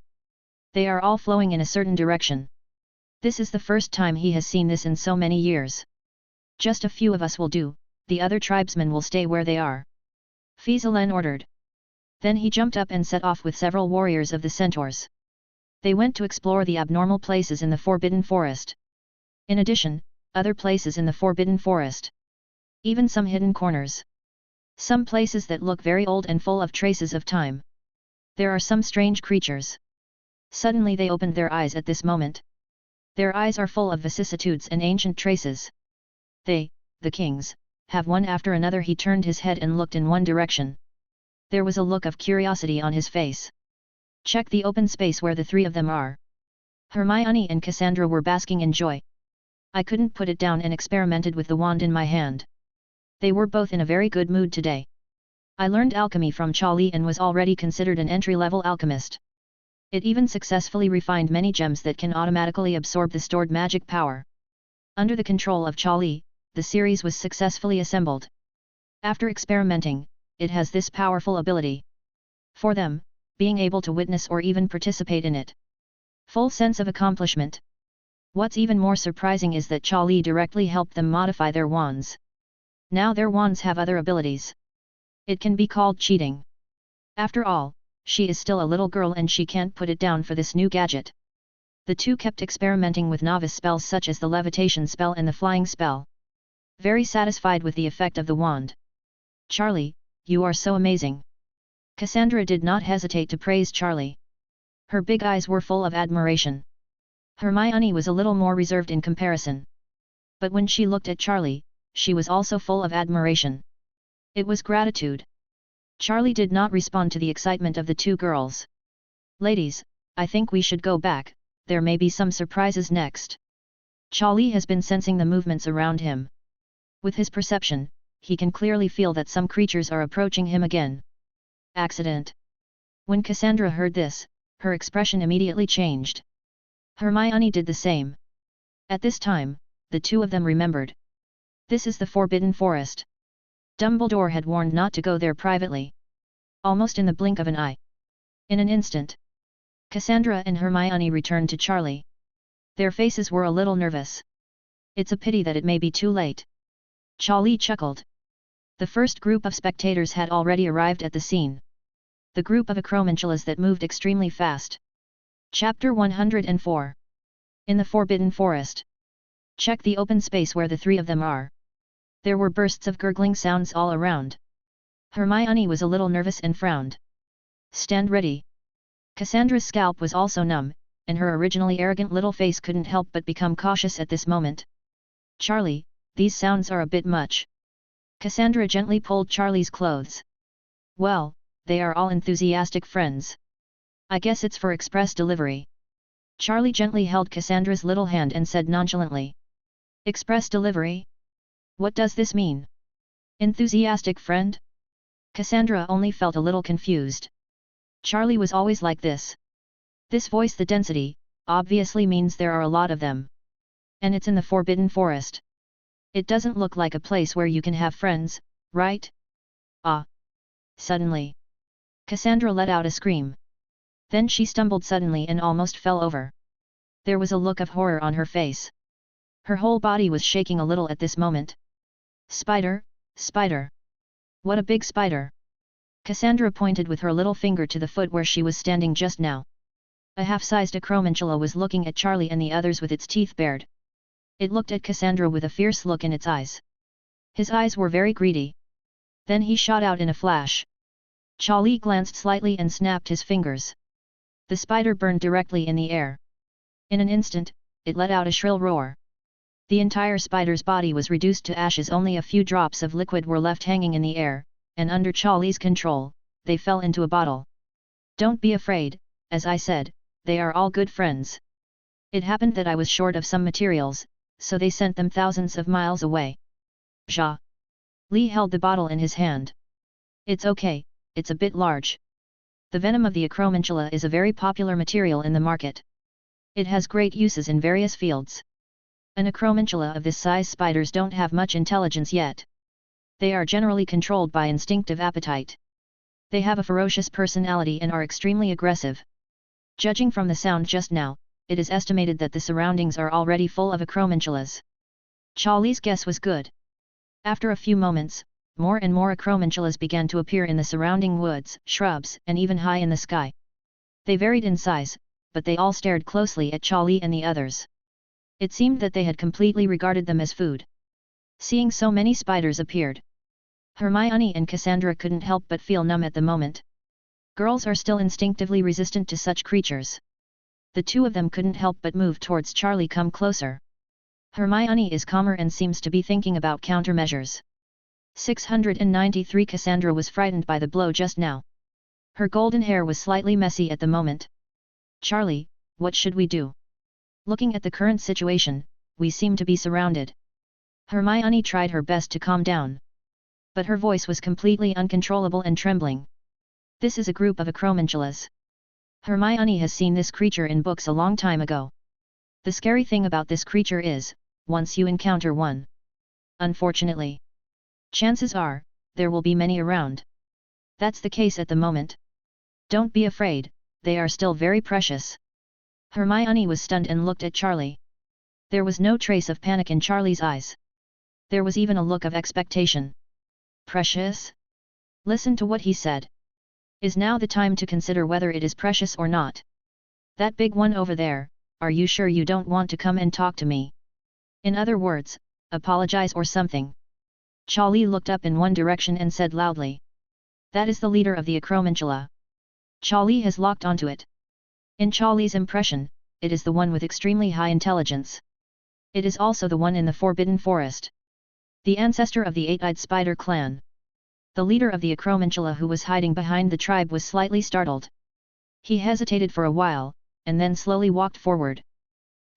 They are all flowing in a certain direction. This is the first time he has seen this in so many years. Just a few of us will do, the other tribesmen will stay where they are. Fieselen ordered. Then he jumped up and set off with several warriors of the centaurs. They went to explore the abnormal places in the Forbidden Forest. In addition, other places in the Forbidden Forest. Even some hidden corners. Some places that look very old and full of traces of time. There are some strange creatures. Suddenly they opened their eyes at this moment. Their eyes are full of vicissitudes and ancient traces. They, the kings, have one after another. He turned his head and looked in one direction. There was a look of curiosity on his face. Check the open space where the three of them are. Hermione and Cassandra were basking in joy. I couldn't put it down and experimented with the wand in my hand. They were both in a very good mood today. I learned alchemy from Charlie and was already considered an entry-level alchemist. It even successfully refined many gems that can automatically absorb the stored magic power. Under the control of Charlie, the series was successfully assembled. After experimenting, it has this powerful ability. For them, being able to witness or even participate in it. Full sense of accomplishment. What's even more surprising is that Charlie directly helped them modify their wands. Now their wands have other abilities. It can be called cheating. After all, she is still a little girl and she can't put it down for this new gadget. The two kept experimenting with novice spells such as the levitation spell and the flying spell. Very satisfied with the effect of the wand. Charlie, you are so amazing. Cassandra did not hesitate to praise Charlie. Her big eyes were full of admiration. Hermione was a little more reserved in comparison. But when she looked at Charlie, she was also full of admiration. It was gratitude. Charlie did not respond to the excitement of the two girls. Ladies, I think we should go back, there may be some surprises next. Charlie has been sensing the movements around him. With his perception, he can clearly feel that some creatures are approaching him again. Accident. When Cassandra heard this, her expression immediately changed. Hermione did the same. At this time, the two of them remembered. This is the Forbidden Forest. Dumbledore had warned not to go there privately. Almost in the blink of an eye. In an instant, Cassandra and Hermione returned to Charlie. Their faces were a little nervous. It's a pity that it may be too late. Charlie chuckled. The first group of spectators had already arrived at the scene. The group of acromantulas that moved extremely fast. Chapter 104. In the Forbidden Forest. Check the open space where the three of them are. There were bursts of gurgling sounds all around. Hermione was a little nervous and frowned. Stand ready. Cassandra's scalp was also numb, and her originally arrogant little face couldn't help but become cautious at this moment. Charlie, these sounds are a bit much. Cassandra gently pulled Charlie's clothes. Well, they are all enthusiastic friends. I guess it's for express delivery. Charlie gently held Cassandra's little hand and said nonchalantly. Express delivery? What does this mean? Enthusiastic friend? Cassandra only felt a little confused. Charlie was always like this. This voice, the density, obviously means there are a lot of them. And it's in the Forbidden Forest. It doesn't look like a place where you can have friends, right? Ah! Suddenly, Cassandra let out a scream. Then she stumbled suddenly and almost fell over. There was a look of horror on her face. Her whole body was shaking a little at this moment. Spider, spider! What a big spider! Cassandra pointed with her little finger to the foot where she was standing just now. A half-sized acromantula was looking at Charlie and the others with its teeth bared. It looked at Cassandra with a fierce look in its eyes. His eyes were very greedy. Then he shot out in a flash. Charlie glanced slightly and snapped his fingers. The spider burned directly in the air. In an instant, it let out a shrill roar. The entire spider's body was reduced to ashes. Only a few drops of liquid were left hanging in the air, and under Charlie's control, they fell into a bottle. Don't be afraid, as I said, they are all good friends. It happened that I was short of some materials, so they sent them thousands of miles away. Ja. Lee held the bottle in his hand. It's okay, it's a bit large. The venom of the acromantula is a very popular material in the market. It has great uses in various fields. An acromantula of this size spiders don't have much intelligence yet. They are generally controlled by instinctive appetite. They have a ferocious personality and are extremely aggressive. Judging from the sound just now, it is estimated that the surroundings are already full of acromantulas. Charlie's guess was good. After a few moments, more and more acromantulas began to appear in the surrounding woods, shrubs, and even high in the sky. They varied in size, but they all stared closely at Charlie and the others. It seemed that they had completely regarded them as food. Seeing so many spiders appeared, Hermione and Cassandra couldn't help but feel numb at the moment. Girls are still instinctively resistant to such creatures. The two of them couldn't help but move towards Charlie. Come closer. Hermione is calmer and seems to be thinking about countermeasures. 693 Cassandra was frightened by the blow just now. Her golden hair was slightly messy at the moment. Charlie, what should we do? Looking at the current situation, we seem to be surrounded. Hermione tried her best to calm down. But her voice was completely uncontrollable and trembling. This is a group of acromantulas. Hermione has seen this creature in books a long time ago. The scary thing about this creature is, once you encounter one, unfortunately, chances are, there will be many around. That's the case at the moment. Don't be afraid, they are still very precious. Hermione was stunned and looked at Charlie. There was no trace of panic in Charlie's eyes. There was even a look of expectation. Precious? Listen to what he said. Is now the time to consider whether it is precious or not. That big one over there, are you sure you don't want to come and talk to me? In other words, apologize or something. Charlie looked up in one direction and said loudly. That is the leader of the acromantula. Charlie has locked onto it. In Charlie's impression, it is the one with extremely high intelligence. It is also the one in the Forbidden Forest. The ancestor of the eight-eyed spider clan. The leader of the Acromantula who was hiding behind the tribe was slightly startled. He hesitated for a while, and then slowly walked forward.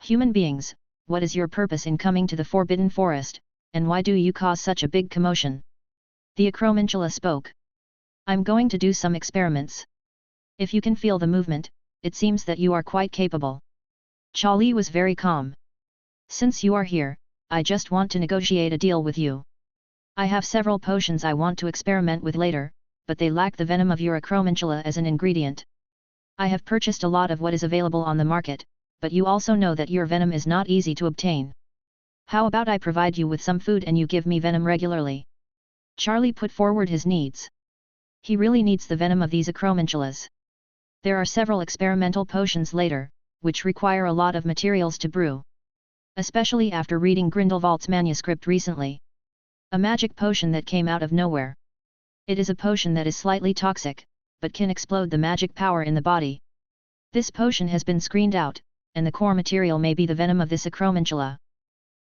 Human beings, what is your purpose in coming to the Forbidden Forest, and why do you cause such a big commotion? The Acromantula spoke. I'm going to do some experiments. If you can feel the movement, it seems that you are quite capable. Charlie was very calm. Since you are here, I just want to negotiate a deal with you. I have several potions I want to experiment with later, but they lack the venom of your Acromantula as an ingredient. I have purchased a lot of what is available on the market, but you also know that your venom is not easy to obtain. How about I provide you with some food and you give me venom regularly? Charlie put forward his needs. He really needs the venom of these Acromantulas. There are several experimental potions later, which require a lot of materials to brew. Especially after reading Grindelwald's manuscript recently. A magic potion that came out of nowhere. It is a potion that is slightly toxic, but can explode the magic power in the body. This potion has been screened out, and the core material may be the venom of this Acromantula.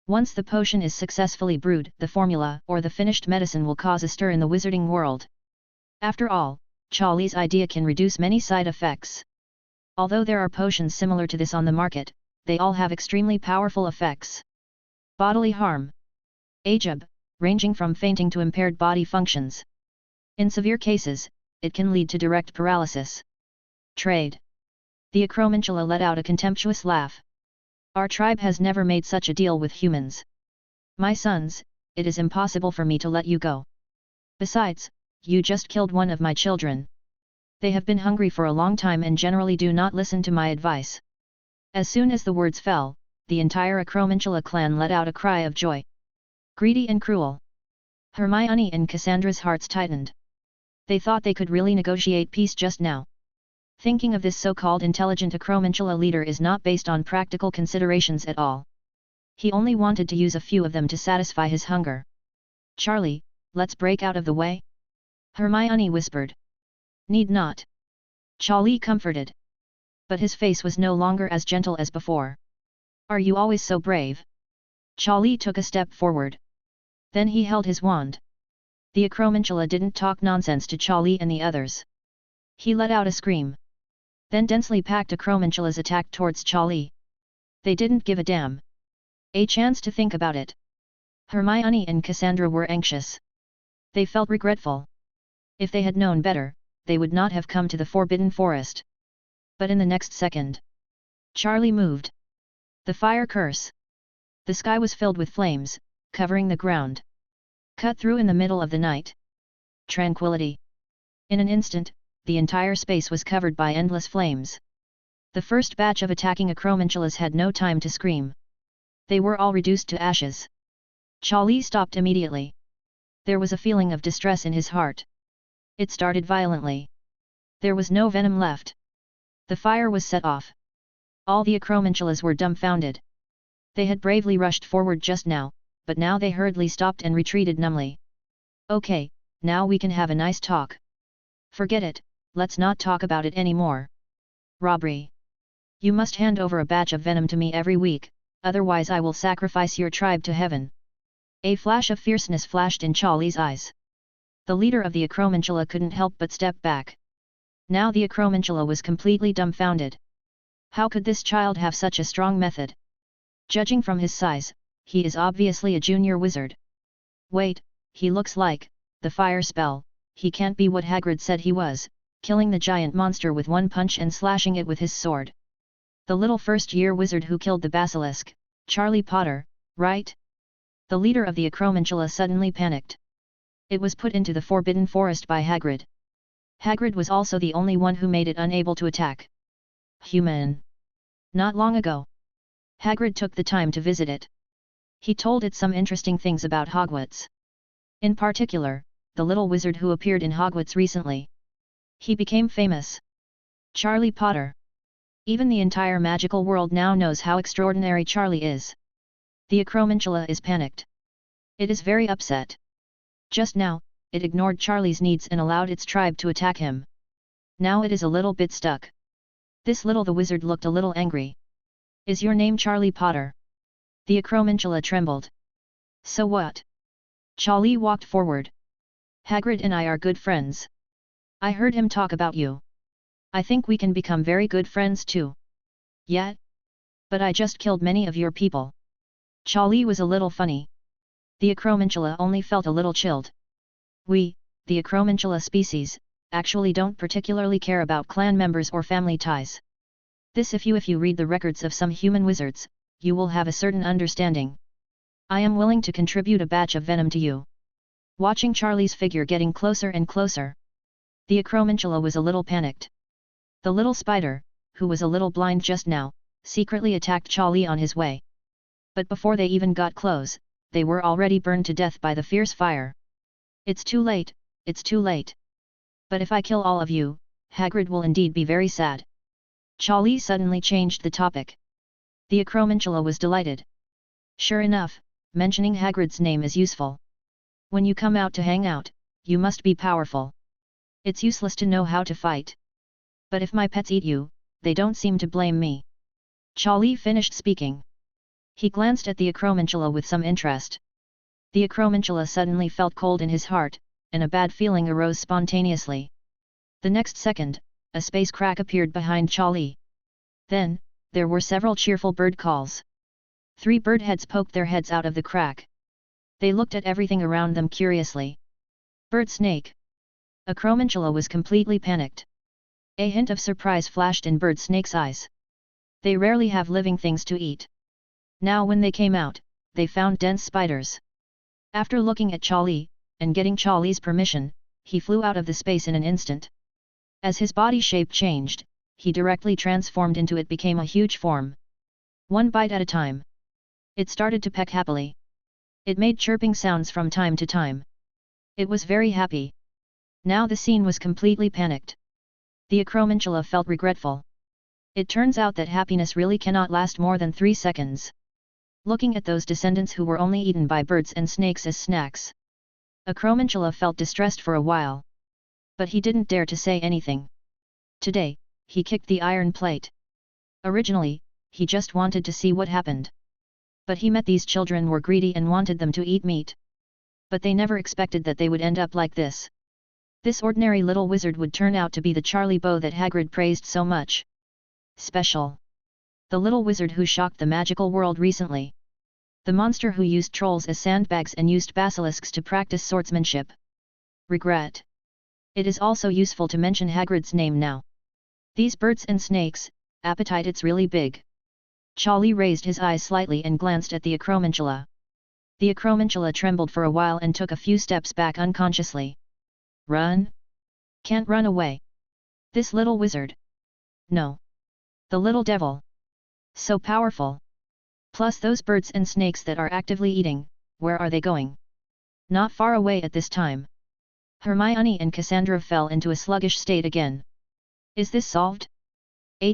Once the potion is successfully brewed, the formula or the finished medicine will cause a stir in the wizarding world. After all, Charlie's idea can reduce many side effects. Although there are potions similar to this on the market, they all have extremely powerful effects. Bodily harm. Ajab, ranging from fainting to impaired body functions. In severe cases, it can lead to direct paralysis. Trade. The Acromantula let out a contemptuous laugh. Our tribe has never made such a deal with humans. My sons, it is impossible for me to let you go. Besides, you just killed one of my children. They have been hungry for a long time and generally do not listen to my advice. As soon as the words fell, the entire Acromantula clan let out a cry of joy. Greedy and cruel. Hermione and Cassandra's hearts tightened. They thought they could really negotiate peace just now. Thinking of this so-called intelligent Acromantula leader is not based on practical considerations at all. He only wanted to use a few of them to satisfy his hunger. Charlie, let's break out of the way? Hermione whispered. Need not. Charlie comforted. But his face was no longer as gentle as before. Are you always so brave? Charlie took a step forward. Then he held his wand. The Acromantula didn't talk nonsense to Charlie and the others. He let out a scream. Then densely packed Acromantulas attacked towards Charlie. They didn't give a damn. A chance to think about it. Hermione and Cassandra were anxious. They felt regretful. If they had known better, they would not have come to the Forbidden Forest. But in the next second, Charlie moved. The fire curse. The sky was filled with flames, covering the ground. Cut through in the middle of the night. Tranquility. In an instant, the entire space was covered by endless flames. The first batch of attacking Acromantulas had no time to scream. They were all reduced to ashes. Charlie stopped immediately. There was a feeling of distress in his heart. It started violently. There was no venom left. The fire was set off. All the Acromantulas were dumbfounded. They had bravely rushed forward just now, but now they hurriedly stopped and retreated numbly. Okay, now we can have a nice talk. Forget it, let's not talk about it anymore. Robbery. You must hand over a batch of venom to me every week, otherwise I will sacrifice your tribe to heaven. A flash of fierceness flashed in Charlie's eyes. The leader of the Acromantula couldn't help but step back. Now the Acromantula was completely dumbfounded. How could this child have such a strong method? Judging from his size, he is obviously a junior wizard. Wait, he looks like, the fire spell, he can't be what Hagrid said he was, killing the giant monster with one punch and slashing it with his sword. The little first-year wizard who killed the Basilisk, Charlie Potter, right? The leader of the Acromantula suddenly panicked. It was put into the Forbidden Forest by Hagrid. Hagrid was also the only one who made it unable to attack. Human. Not long ago. Hagrid took the time to visit it. He told it some interesting things about Hogwarts. In particular, the little wizard who appeared in Hogwarts recently. He became famous. Charlie Potter. Even the entire magical world now knows how extraordinary Charlie is. The Acromantula is panicked. It is very upset. Just now, it ignored Charlie's needs and allowed its tribe to attack him. Now it is a little bit stuck. The wizard looked a little angry. Is your name Charlie Potter? The Acromantula trembled. So what? Charlie walked forward. Hagrid and I are good friends. I heard him talk about you. I think we can become very good friends too. Yet? But I just killed many of your people. Charlie was a little funny. The Acromantula only felt a little chilled. We, the Acromantula species, actually don't particularly care about clan members or family ties. This if you read the records of some human wizards, you will have a certain understanding. I am willing to contribute a batch of venom to you. Watching Charlie's figure getting closer and closer, the Acromantula was a little panicked. The little spider, who was a little blind just now, secretly attacked Charlie on his way. But before they even got close, they were already burned to death by the fierce fire. It's too late, it's too late. But if I kill all of you, Hagrid will indeed be very sad. Charlie suddenly changed the topic. The Acromantula was delighted. Sure enough, mentioning Hagrid's name is useful. When you come out to hang out, you must be powerful. It's useless to know how to fight. But if my pets eat you, they don't seem to blame me. Charlie finished speaking. He glanced at the Acromantula with some interest. The Acromantula suddenly felt cold in his heart, and a bad feeling arose spontaneously. The next second, a space crack appeared behind Charlie. Then, there were several cheerful bird calls. 3 bird heads poked their heads out of the crack. They looked at everything around them curiously. Bird snake. Acromantula was completely panicked. A hint of surprise flashed in Bird Snake's eyes. They rarely have living things to eat. Now when they came out, they found dense spiders. After looking at Charlie, and getting Charlie's permission, he flew out of the space in an instant. As his body shape changed, he directly transformed into it became a huge form. One bite at a time. It started to peck happily. It made chirping sounds from time to time. It was very happy. Now the scene was completely panicked. The Acromantula felt regretful. It turns out that happiness really cannot last more than 3 seconds. Looking at those descendants who were only eaten by birds and snakes as snacks, Acromantula felt distressed for a while. But he didn't dare to say anything. Today, he kicked the iron plate. Originally, he just wanted to see what happened. But he met these children were greedy and wanted them to eat meat. But they never expected that they would end up like this. This ordinary little wizard would turn out to be the Charlie Beau that Hagrid praised so much. Special. The little wizard who shocked the magical world recently. The monster who used trolls as sandbags and used basilisks to practice swordsmanship. Regret. It is also useful to mention Hagrid's name now. These birds and snakes, appetite it's really big. Charlie raised his eyes slightly and glanced at the Acromantula. The Acromantula trembled for a while and took a few steps back unconsciously. Run? Can't run away. This little wizard. No. The little devil. So powerful. Plus those birds and snakes that are actively eating, where are they going? Not far away at this time. Hermione and Cassandra fell into a sluggish state again. Is this solved?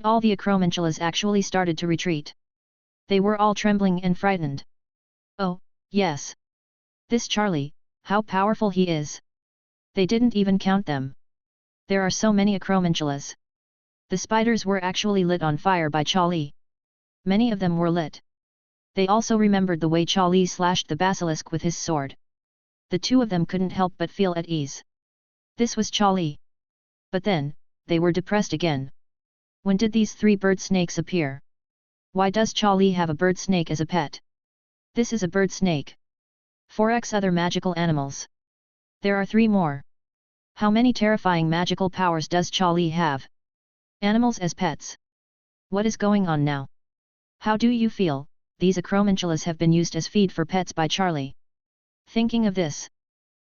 All the Acromantulas actually started to retreat. They were all trembling and frightened. Oh, yes. This Charlie, how powerful he is. They didn't even count them. There are so many Acromantulas. The spiders were actually lit on fire by Charlie. Many of them were lit. They also remembered the way Charlie slashed the basilisk with his sword. The 2 of them couldn't help but feel at ease. This was Charlie. But then, they were depressed again. When did these 3 bird snakes appear? Why does Charlie have a bird snake as a pet? This is a bird snake. 4x other magical animals. There are 3 more. How many terrifying magical powers does Charlie have? Animals as pets. What is going on now? How do you feel? These Acromantulas have been used as feed for pets by Charlie. Thinking of this,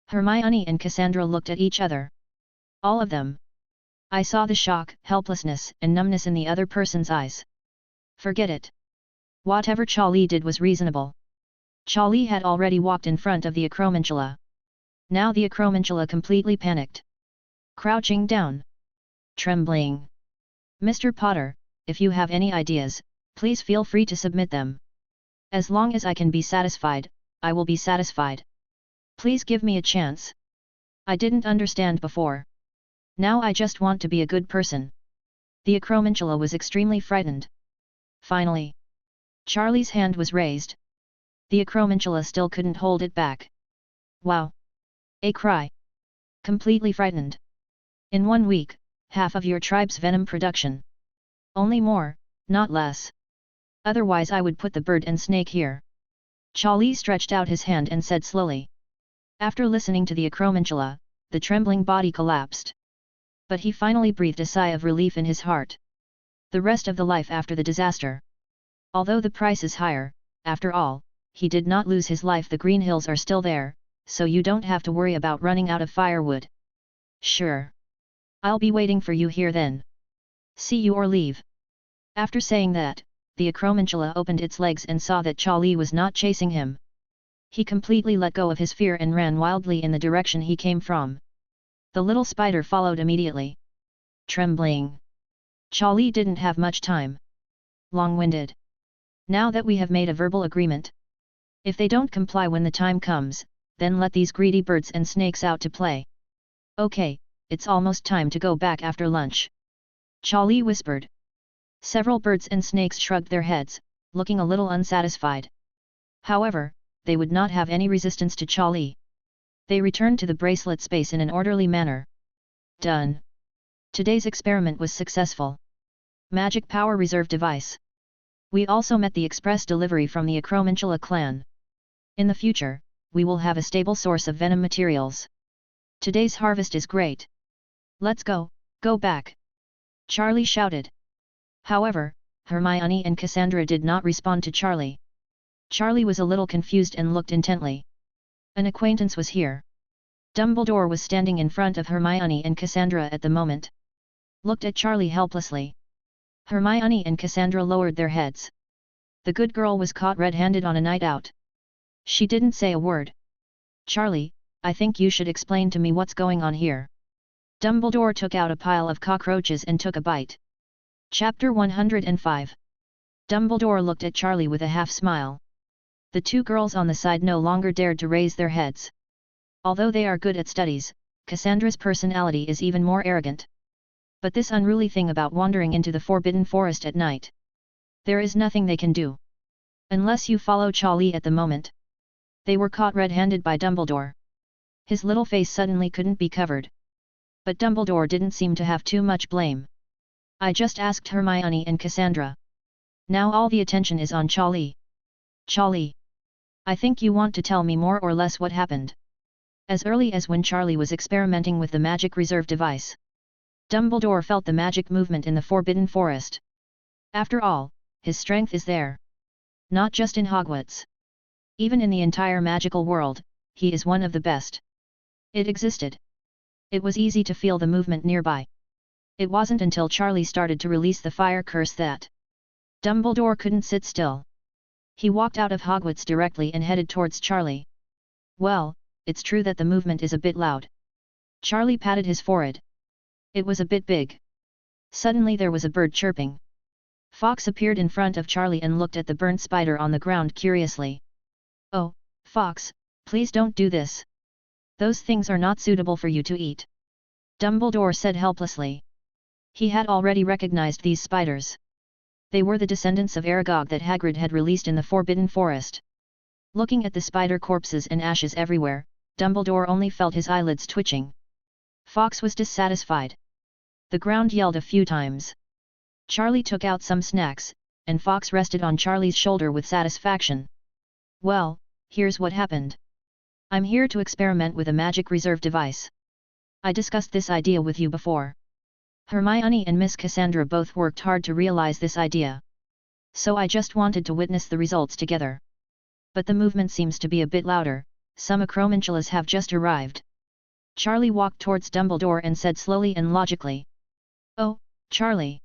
Hermione and Cassandra looked at each other. All of them. I saw the shock, helplessness, and numbness in the other person's eyes. Forget it. Whatever Charlie did was reasonable. Charlie had already walked in front of the Acromantula. Now the Acromantula completely panicked. Crouching down. Trembling. Mr. Potter, if you have any ideas, please feel free to submit them. As long as I can be satisfied, I will be satisfied. Please give me a chance. I didn't understand before. Now I just want to be a good person. The Acromantula was extremely frightened. Finally, Charlie's hand was raised. The Acromantula still couldn't hold it back. Wow! A cry. Completely frightened. In 1 week, half of your tribe's venom production. Only more, not less. Otherwise I would put the bird and snake here. Charlie stretched out his hand and said slowly. After listening to the acromantula, the trembling body collapsed. But he finally breathed a sigh of relief in his heart. The rest of the life after the disaster. Although the price is higher, after all, he did not lose his life. The green hills are still there, so you don't have to worry about running out of firewood. Sure. I'll be waiting for you here then. See you or leave. After saying that, the acromantula opened its legs and saw that Charlie was not chasing him. He completely let go of his fear and ran wildly in the direction he came from. The little spider followed immediately. Trembling. Charlie didn't have much time. Long-winded. Now that we have made a verbal agreement. If they don't comply when the time comes, then let these greedy birds and snakes out to play. Okay, it's almost time to go back after lunch. Charlie whispered. Several birds and snakes shrugged their heads, looking a little unsatisfied. However, they would not have any resistance to Charlie. They returned to the bracelet space in an orderly manner. Done. Today's experiment was successful. Magic power reserve device. We also met the express delivery from the Acromantula clan. In the future, we will have a stable source of venom materials. Today's harvest is great. Let's go back. Charlie shouted. However, Hermione and Cassandra did not respond to Charlie. Charlie was a little confused and looked intently. An acquaintance was here. Dumbledore was standing in front of Hermione and Cassandra at the moment. Looked at Charlie helplessly. Hermione and Cassandra lowered their heads. The good girl was caught red-handed on a night out. She didn't say a word. Charlie, I think you should explain to me what's going on here. Dumbledore took out a pile of cockroaches and took a bite. Chapter 105. Dumbledore looked at Charlie with a half-smile. The two girls on the side no longer dared to raise their heads. Although they are good at studies, Cassandra's personality is even more arrogant. But this unruly thing about wandering into the Forbidden Forest at night. There is nothing they can do. Unless you follow Charlie at the moment. They were caught red-handed by Dumbledore. His little face suddenly couldn't be covered. But Dumbledore didn't seem to have too much blame. I just asked Hermione and Cassandra. Now all the attention is on Charlie. Charlie. I think you want to tell me more or less what happened. As early as when Charlie was experimenting with the magic reserve device. Dumbledore felt the magic movement in the Forbidden Forest. After all, his strength is there. Not just in Hogwarts. Even in the entire magical world, he is one of the best. It existed. It was easy to feel the movement nearby. It wasn't until Charlie started to release the fire curse that Dumbledore couldn't sit still. He walked out of Hogwarts directly and headed towards Charlie. Well, it's true that the movement is a bit loud. Charlie patted his forehead. It was a bit big. Suddenly there was a bird chirping. Fox appeared in front of Charlie and looked at the burnt spider on the ground curiously. Oh, Fox, please don't do this. Those things are not suitable for you to eat. Dumbledore said helplessly. He had already recognized these spiders. They were the descendants of Aragog that Hagrid had released in the Forbidden Forest. Looking at the spider corpses and ashes everywhere, Dumbledore only felt his eyelids twitching. Fox was dissatisfied. The ground yelled a few times. Charlie took out some snacks, and Fox rested on Charlie's shoulder with satisfaction. Well, here's what happened. I'm here to experiment with a magic reserve device. I discussed this idea with you before. Hermione and Miss Cassandra both worked hard to realize this idea. So I just wanted to witness the results together. But the movement seems to be a bit louder, some acromantulas have just arrived. Charlie walked towards Dumbledore and said slowly and logically. Oh, Charlie.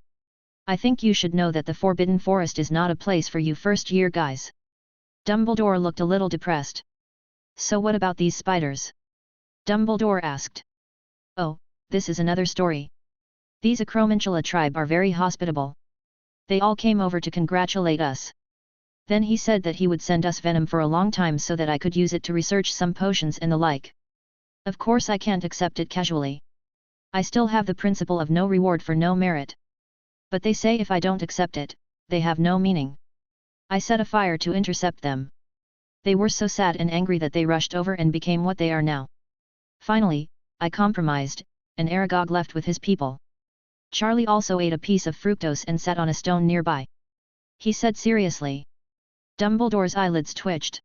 I think you should know that the Forbidden Forest is not a place for you first-year guys. Dumbledore looked a little depressed. So what about these spiders? Dumbledore asked. Oh, this is another story. These Acromantula tribe are very hospitable. They all came over to congratulate us. Then he said that he would send us venom for a long time so that I could use it to research some potions and the like. Of course I can't accept it casually. I still have the principle of no reward for no merit. But they say if I don't accept it, they have no meaning. I set a fire to intercept them. They were so sad and angry that they rushed over and became what they are now. Finally, I compromised, and Aragog left with his people. Charlie also ate a piece of fructose and sat on a stone nearby. He said seriously. Dumbledore's eyelids twitched.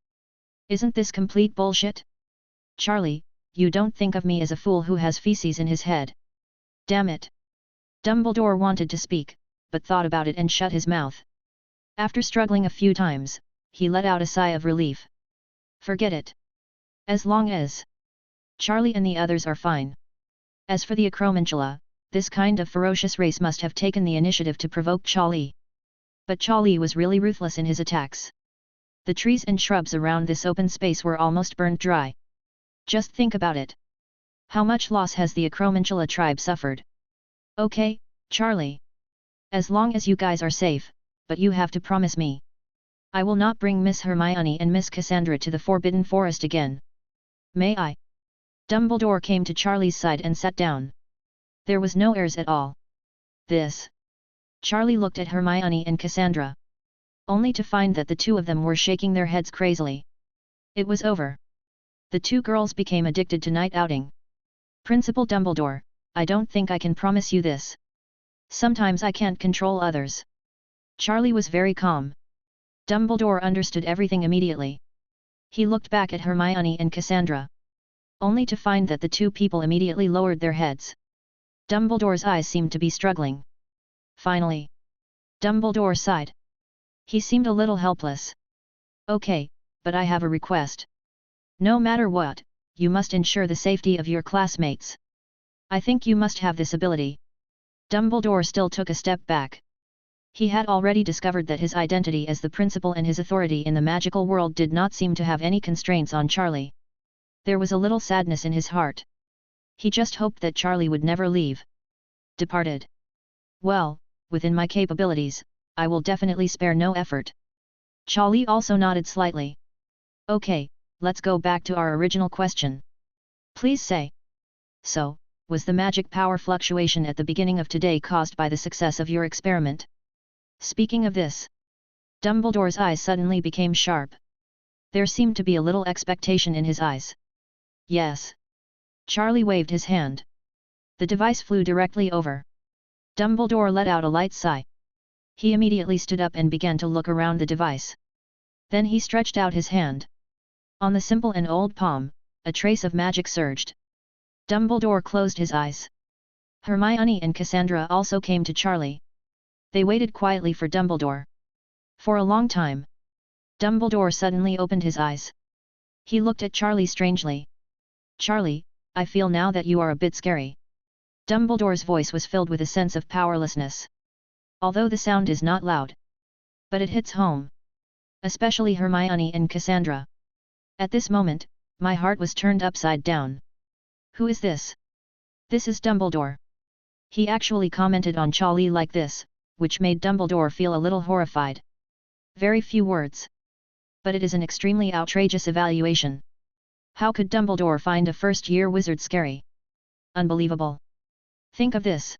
Isn't this complete bullshit? Charlie, you don't think of me as a fool who has feces in his head. Damn it. Dumbledore wanted to speak, but thought about it and shut his mouth. After struggling a few times, he let out a sigh of relief. Forget it. As long as Charlie and the others are fine. As for the Acromantula, this kind of ferocious race must have taken the initiative to provoke Charlie. But Charlie was really ruthless in his attacks. The trees and shrubs around this open space were almost burned dry. Just think about it. How much loss has the Acromantula tribe suffered? Okay, Charlie. As long as you guys are safe, but you have to promise me. I will not bring Miss Hermione and Miss Cassandra to the Forbidden Forest again. May I? Dumbledore came to Charlie's side and sat down. There was no airs at all. This. Charlie looked at Hermione and Cassandra. Only to find that the two of them were shaking their heads crazily. It was over. The two girls became addicted to night outing. Principal Dumbledore, I don't think I can promise you this. Sometimes I can't control others. Charlie was very calm. Dumbledore understood everything immediately. He looked back at Hermione and Cassandra. Only to find that the two people immediately lowered their heads. Dumbledore's eyes seemed to be struggling. Finally. Dumbledore sighed. He seemed a little helpless. Okay, but I have a request. No matter what, you must ensure the safety of your classmates. I think you must have this ability. Dumbledore still took a step back. He had already discovered that his identity as the principal and his authority in the magical world did not seem to have any constraints on Charlie. There was a little sadness in his heart. He just hoped that Charlie would never leave. Departed. Well, within my capabilities, I will definitely spare no effort. Charlie also nodded slightly. Okay, let's go back to our original question. Please say. So, was the magic power fluctuation at the beginning of today caused by the success of your experiment? Speaking of this. Dumbledore's eyes suddenly became sharp. There seemed to be a little expectation in his eyes. Yes. Charlie waved his hand. The device flew directly over. Dumbledore let out a light sigh. He immediately stood up and began to look around the device. Then he stretched out his hand. On the simple and old palm, a trace of magic surged. Dumbledore closed his eyes. Hermione and Cassandra also came to Charlie. They waited quietly for Dumbledore. For a long time. Dumbledore suddenly opened his eyes. He looked at Charlie strangely. Charlie, I feel now that you are a bit scary. Dumbledore's voice was filled with a sense of powerlessness. Although the sound is not loud. But it hits home. Especially Hermione and Cassandra. At this moment, my heart was turned upside down. Who is this? This is Dumbledore. He actually commented on Charlie like this, which made Dumbledore feel a little horrified. Very few words. But it is an extremely outrageous evaluation. How could Dumbledore find a first-year wizard scary? Unbelievable. Think of this.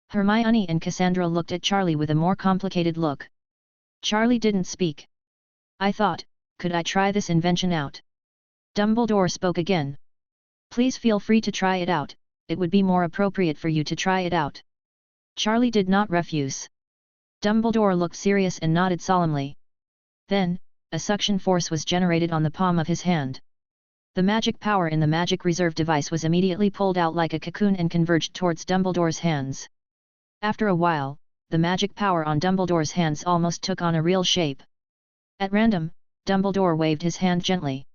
Hermione and Cassandra looked at Charlie with a more complicated look. Charlie didn't speak. I thought, could I try this invention out? Dumbledore spoke again. Please feel free to try it out, it would be more appropriate for you to try it out. Charlie did not refuse. Dumbledore looked serious and nodded solemnly. Then, a suction force was generated on the palm of his hand. The magic power in the magic reserve device was immediately pulled out like a cocoon and converged towards Dumbledore's hands. After a while, the magic power on Dumbledore's hands almost took on a real shape. At random, Dumbledore waved his hand gently.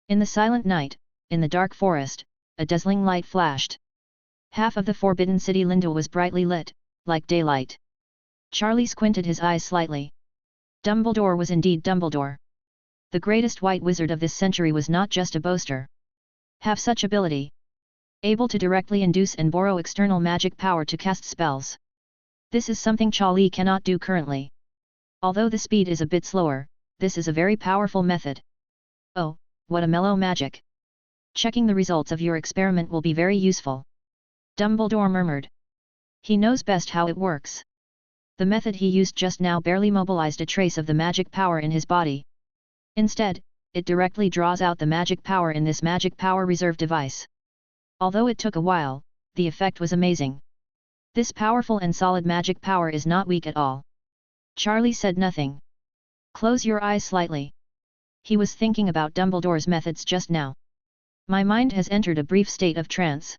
In the silent night, in the dark forest, a dazzling light flashed. Half of the Forbidden City Lindau was brightly lit, like daylight. Charlie squinted his eyes slightly. Dumbledore was indeed Dumbledore. The greatest white wizard of this century was not just a boaster. Have such ability. Able to directly induce and borrow external magic power to cast spells. This is something Charlie cannot do currently. Although the speed is a bit slower, this is a very powerful method. Oh, what a mellow magic. Checking the results of your experiment will be very useful. Dumbledore murmured. He knows best how it works. The method he used just now barely mobilized a trace of the magic power in his body. Instead, it directly draws out the magic power in this magic power reserve device. Although it took a while, the effect was amazing. This powerful and solid magic power is not weak at all. Charlie said nothing. Close your eyes slightly. He was thinking about Dumbledore's methods just now. My mind has entered a brief state of trance.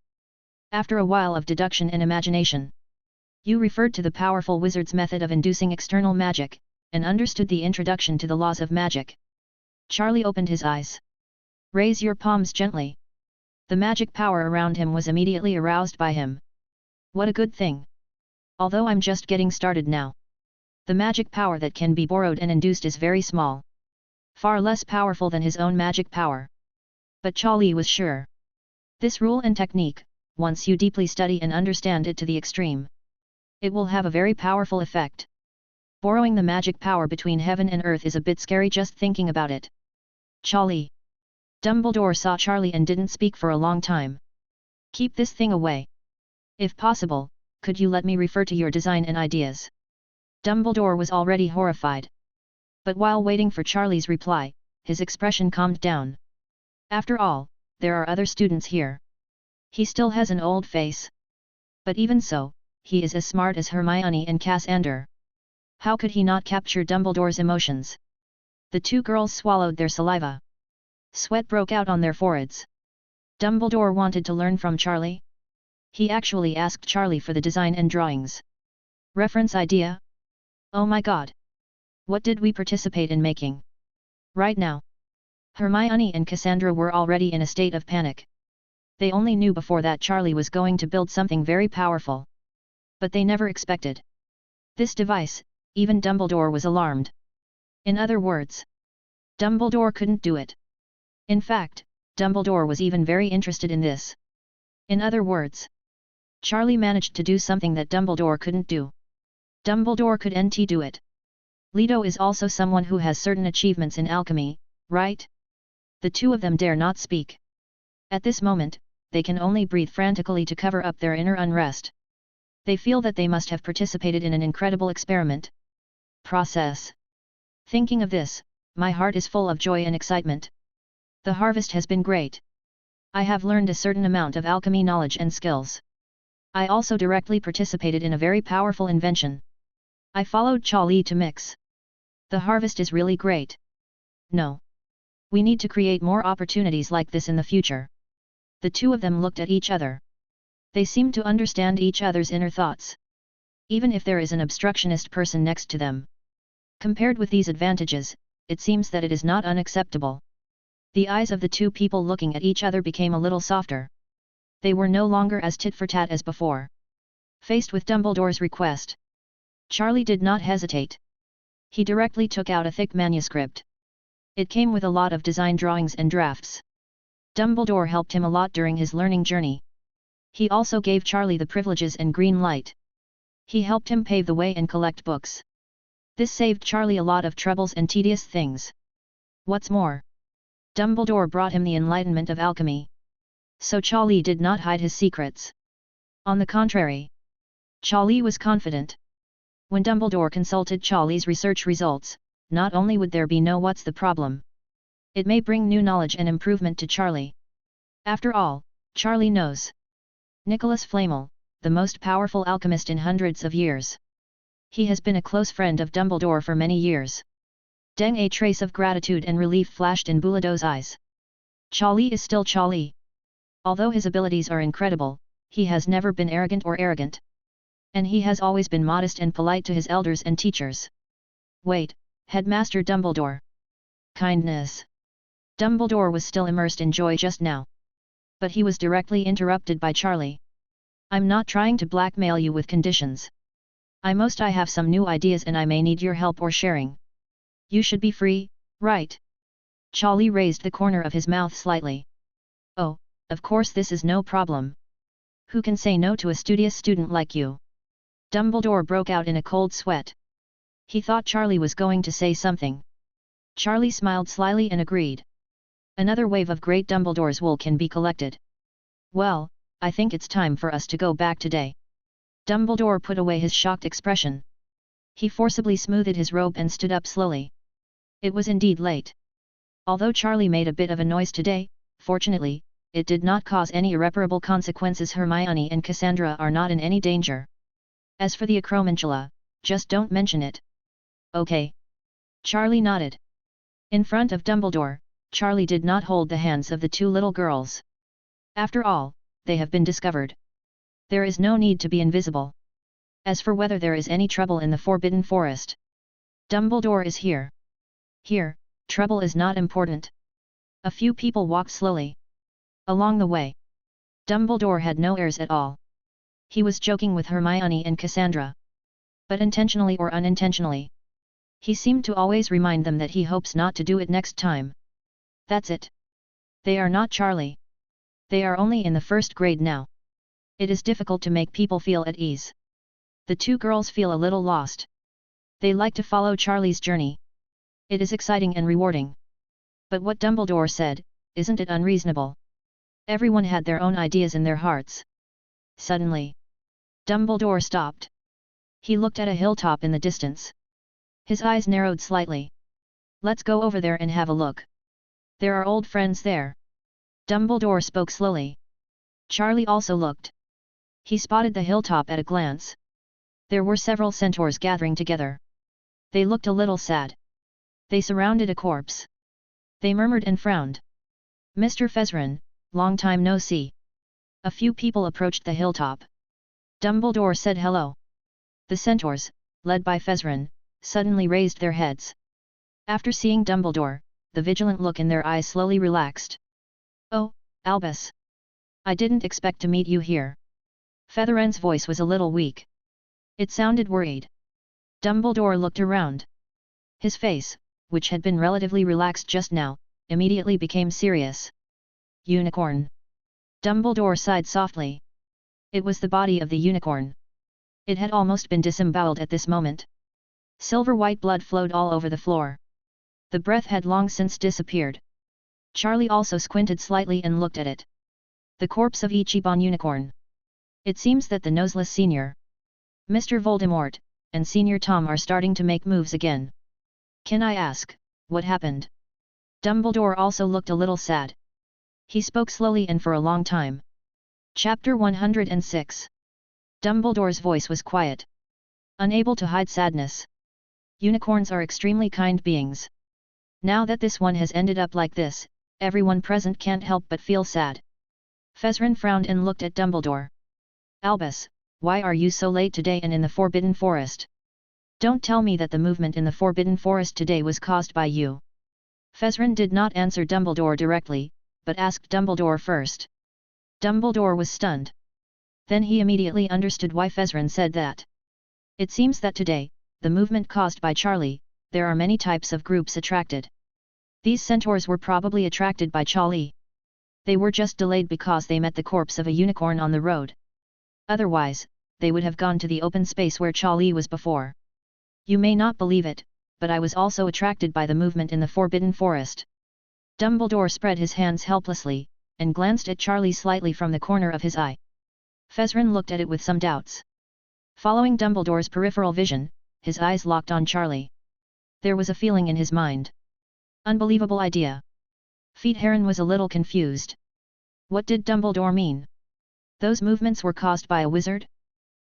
After a while of deduction and imagination. You referred to the powerful wizard's method of inducing external magic, and understood the introduction to the laws of magic. Charlie opened his eyes. Raise your palms gently. The magic power around him was immediately aroused by him. What a good thing. Although I'm just getting started now. The magic power that can be borrowed and induced is very small. Far less powerful than his own magic power. But Charlie was sure. This rule and technique, once you deeply study and understand it to the extreme, it will have a very powerful effect. Borrowing the magic power between heaven and earth is a bit scary just thinking about it. Charlie. Dumbledore saw Charlie and didn't speak for a long time. Keep this thing away. If possible, could you let me refer to your design and ideas? Dumbledore was already horrified. But while waiting for Charlie's reply, his expression calmed down. After all, there are other students here. He still has an old face. But even so, he is as smart as Hermione and Cassandra. How could he not capture Dumbledore's emotions? The two girls swallowed their saliva. Sweat broke out on their foreheads. Dumbledore wanted to learn from Charlie. He actually asked Charlie for the design and drawings. Reference idea? Oh my god! What did we participate in making? Right now. Hermione and Cassandra were already in a state of panic. They only knew before that Charlie was going to build something very powerful. But they never expected this device. Even Dumbledore was alarmed. In other words, Dumbledore couldn't do it. In fact, Dumbledore was even very interested in this. In other words, Charlie managed to do something that Dumbledore couldn't do. Dumbledore could do it. Leto is also someone who has certain achievements in alchemy, right? The two of them dare not speak. At this moment, they can only breathe frantically to cover up their inner unrest. They feel that they must have participated in an incredible experiment. Process. Thinking of this, my heart is full of joy and excitement. The harvest has been great. I have learned a certain amount of alchemy knowledge and skills. I also directly participated in a very powerful invention. I followed Charlie to mix. The harvest is really great. No. We need to create more opportunities like this in the future. The two of them looked at each other. They seemed to understand each other's inner thoughts. Even if there is an obstructionist person next to them. Compared with these advantages, it seems that it is not unacceptable. The eyes of the two people looking at each other became a little softer. They were no longer as tit-for-tat as before. Faced with Dumbledore's request, Charlie did not hesitate. He directly took out a thick manuscript. It came with a lot of design drawings and drafts. Dumbledore helped him a lot during his learning journey. He also gave Charlie the privileges and green light. He helped him pave the way and collect books. This saved Charlie a lot of troubles and tedious things. What's more, Dumbledore brought him the enlightenment of alchemy. So Charlie did not hide his secrets. On the contrary, Charlie was confident. When Dumbledore consulted Charlie's research results, not only would there be no what's the problem, it may bring new knowledge and improvement to Charlie. After all, Charlie knows Nicholas Flamel, the most powerful alchemist in hundreds of years. He has been a close friend of Dumbledore for many years. Deng, a trace of gratitude and relief flashed in Bulido's eyes. Charlie is still Charlie. Although his abilities are incredible, he has never been arrogant. And he has always been modest and polite to his elders and teachers. Wait, Headmaster Dumbledore. Kindness. Dumbledore was still immersed in joy just now. But he was directly interrupted by Charlie. I'm not trying to blackmail you with conditions. I have some new ideas and I may need your help or sharing. You should be free, right? Charlie raised the corner of his mouth slightly. Oh, of course this is no problem. Who can say no to a studious student like you? Dumbledore broke out in a cold sweat. He thought Charlie was going to say something. Charlie smiled slyly and agreed. Another wave of great Dumbledore's wool can be collected. Well, I think it's time for us to go back today. Dumbledore put away his shocked expression. He forcibly smoothed his robe and stood up slowly. It was indeed late. Although Charlie made a bit of a noise today, fortunately, it did not cause any irreparable consequences. Hermione and Cassandra are not in any danger. As for the acromantula, just don't mention it. Okay. Charlie nodded. In front of Dumbledore, Charlie did not hold the hands of the two little girls. After all, they have been discovered. There is no need to be invisible. As for whether there is any trouble in the Forbidden Forest, Dumbledore is here. Here, trouble is not important. A few people walked slowly. Along the way, Dumbledore had no airs at all. He was joking with Hermione and Cassandra. But intentionally or unintentionally, he seemed to always remind them that he hopes not to do it next time. That's it. They are not Charlie. They are only in the first grade now. It is difficult to make people feel at ease. The two girls feel a little lost. They like to follow Charlie's journey. It is exciting and rewarding. But what Dumbledore said, isn't it unreasonable? Everyone had their own ideas in their hearts. Suddenly, Dumbledore stopped. He looked at a hilltop in the distance. His eyes narrowed slightly. Let's go over there and have a look. There are old friends there. Dumbledore spoke slowly. Charlie also looked. He spotted the hilltop at a glance. There were several centaurs gathering together. They looked a little sad. They surrounded a corpse. They murmured and frowned. Mr. Fezrin, long time no see. A few people approached the hilltop. Dumbledore said hello. The centaurs, led by Fezrin, suddenly raised their heads. After seeing Dumbledore, the vigilant look in their eyes slowly relaxed. Oh, Albus! I didn't expect to meet you here. Fetherin's voice was a little weak. It sounded worried. Dumbledore looked around. His face, which had been relatively relaxed just now, immediately became serious. Unicorn. Dumbledore sighed softly. It was the body of the unicorn. It had almost been disemboweled at this moment. Silver-white blood flowed all over the floor. The breath had long since disappeared. Charlie also squinted slightly and looked at it. The corpse of Ichiban Unicorn. It seems that the noseless Senior, Mr. Voldemort, and Senior Tom are starting to make moves again. Can I ask, what happened? Dumbledore also looked a little sad. He spoke slowly and for a long time. Chapter 106. Dumbledore's voice was quiet. Unable to hide sadness. Unicorns are extremely kind beings. Now that this one has ended up like this, everyone present can't help but feel sad. Fezrin frowned and looked at Dumbledore. Albus, why are you so late today and in the Forbidden Forest? Don't tell me that the movement in the Forbidden Forest today was caused by you. Fezrin did not answer Dumbledore directly, but asked Dumbledore first. Dumbledore was stunned. Then he immediately understood why Fezrin said that. It seems that today, the movement caused by Charlie, there are many types of groups attracted. These centaurs were probably attracted by Charlie. They were just delayed because they met the corpse of a unicorn on the road. Otherwise, they would have gone to the open space where Charlie was before. You may not believe it, but I was also attracted by the movement in the Forbidden Forest. Dumbledore spread his hands helplessly, and glanced at Charlie slightly from the corner of his eye. Fezrin looked at it with some doubts. Following Dumbledore's peripheral vision, his eyes locked on Charlie. There was a feeling in his mind. Unbelievable idea. Feetharin was a little confused. What did Dumbledore mean? Those movements were caused by a wizard?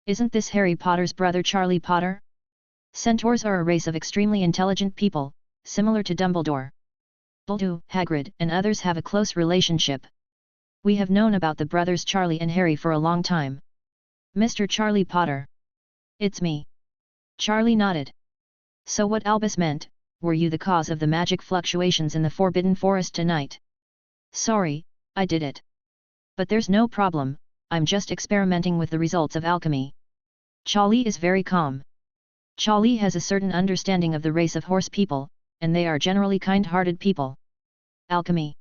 Isn't this Harry Potter's brother Charlie Potter? Centaurs are a race of extremely intelligent people, similar to Dumbledore. Dumbledore, Hagrid and others have a close relationship. We have known about the brothers Charlie and Harry for a long time. Mr. Charlie Potter. It's me. Charlie nodded. So what Albus meant, were you the cause of the magic fluctuations in the Forbidden Forest tonight? Sorry, I did it. But there's no problem, I'm just experimenting with the results of alchemy. Charlie is very calm. Charlie has a certain understanding of the race of horse people, and they are generally kind-hearted people. Alchemy.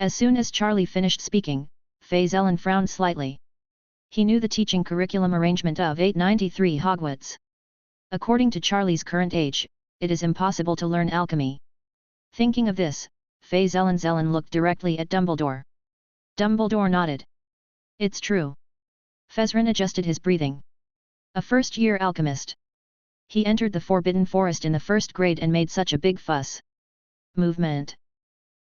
As soon as Charlie finished speaking, Fezrin frowned slightly. He knew the teaching curriculum arrangement of 893 Hogwarts. According to Charlie's current age, it is impossible to learn alchemy. Thinking of this, Fezrin looked directly at Dumbledore. Dumbledore nodded. It's true. Fezrin adjusted his breathing. A first-year alchemist. He entered the Forbidden Forest in the first grade and made such a big fuss. Movement.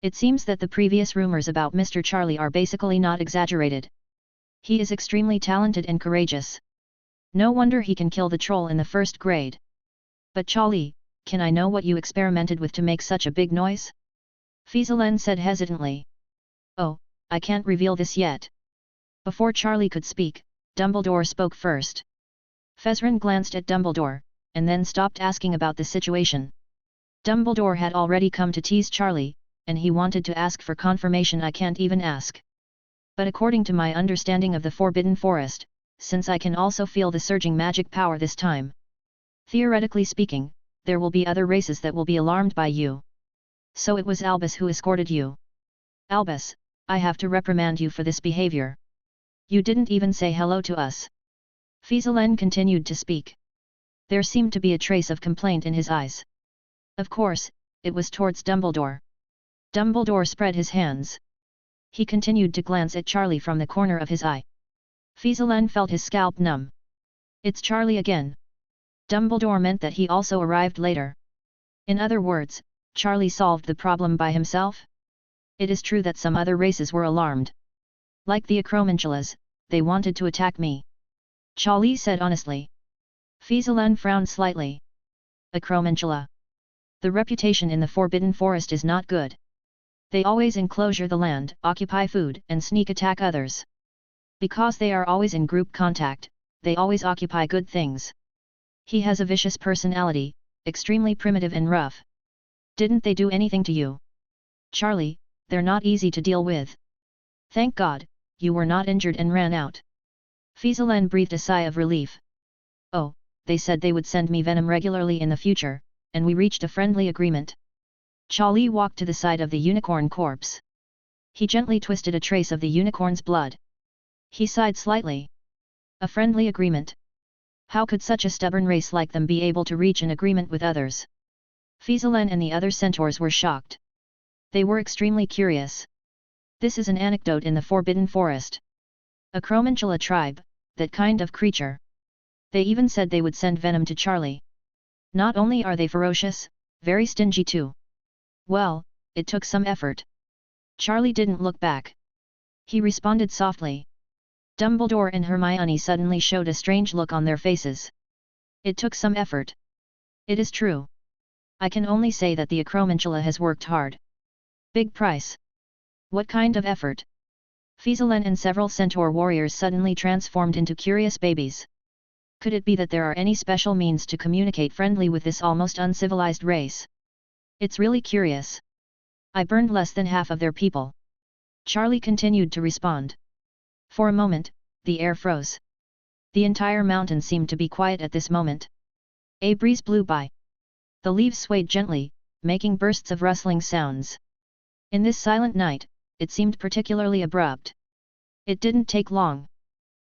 It seems that the previous rumors about Mr. Charlie are basically not exaggerated. He is extremely talented and courageous. No wonder he can kill the troll in the first grade. But Charlie, can I know what you experimented with to make such a big noise? Fezelen said hesitantly. Oh, I can't reveal this yet. Before Charlie could speak, Dumbledore spoke first. Fezren glanced at Dumbledore, and then stopped asking about the situation. Dumbledore had already come to tease Charlie, and he wanted to ask for confirmation I can't even ask. But according to my understanding of the Forbidden Forest, since I can also feel the surging magic power this time. Theoretically speaking, there will be other races that will be alarmed by you. So it was Albus who escorted you. Albus, I have to reprimand you for this behavior. You didn't even say hello to us. Fezelen continued to speak. There seemed to be a trace of complaint in his eyes. Of course, it was towards Dumbledore. Dumbledore spread his hands. He continued to glance at Charlie from the corner of his eye. Fezelen felt his scalp numb. It's Charlie again. Dumbledore meant that he also arrived later. In other words, Charlie solved the problem by himself? It is true that some other races were alarmed. Like the Acromantulas, they wanted to attack me. Charlie said honestly. Fezelen frowned slightly. Acromantula. The reputation in the Forbidden Forest is not good. They always enclosure the land, occupy food, and sneak attack others. Because they are always in group contact, they always occupy good things. He has a vicious personality, extremely primitive and rough. Didn't they do anything to you? Charlie, they're not easy to deal with. Thank God, you were not injured and ran out. Fezelen breathed a sigh of relief. Oh, they said they would send me venom regularly in the future, and we reached a friendly agreement. Charlie walked to the side of the unicorn corpse. He gently twisted a trace of the unicorn's blood. He sighed slightly. A friendly agreement. How could such a stubborn race like them be able to reach an agreement with others? Fezelen and the other centaurs were shocked. They were extremely curious. This is an anecdote in the Forbidden Forest. A Acromantula tribe, that kind of creature. They even said they would send venom to Charlie. Not only are they ferocious, very stingy too. Well, it took some effort. Charlie didn't look back. He responded softly. Dumbledore and Hermione suddenly showed a strange look on their faces. It took some effort. It is true. I can only say that the Acromantula has worked hard. Big price. What kind of effort? Fezelen and several centaur warriors suddenly transformed into curious babies. Could it be that there are any special means to communicate friendly with this almost uncivilized race? It's really curious. I burned less than half of their people. Charlie continued to respond. For a moment, the air froze. The entire mountain seemed to be quiet at this moment. A breeze blew by. The leaves swayed gently, making bursts of rustling sounds. In this silent night, it seemed particularly abrupt. It didn't take long.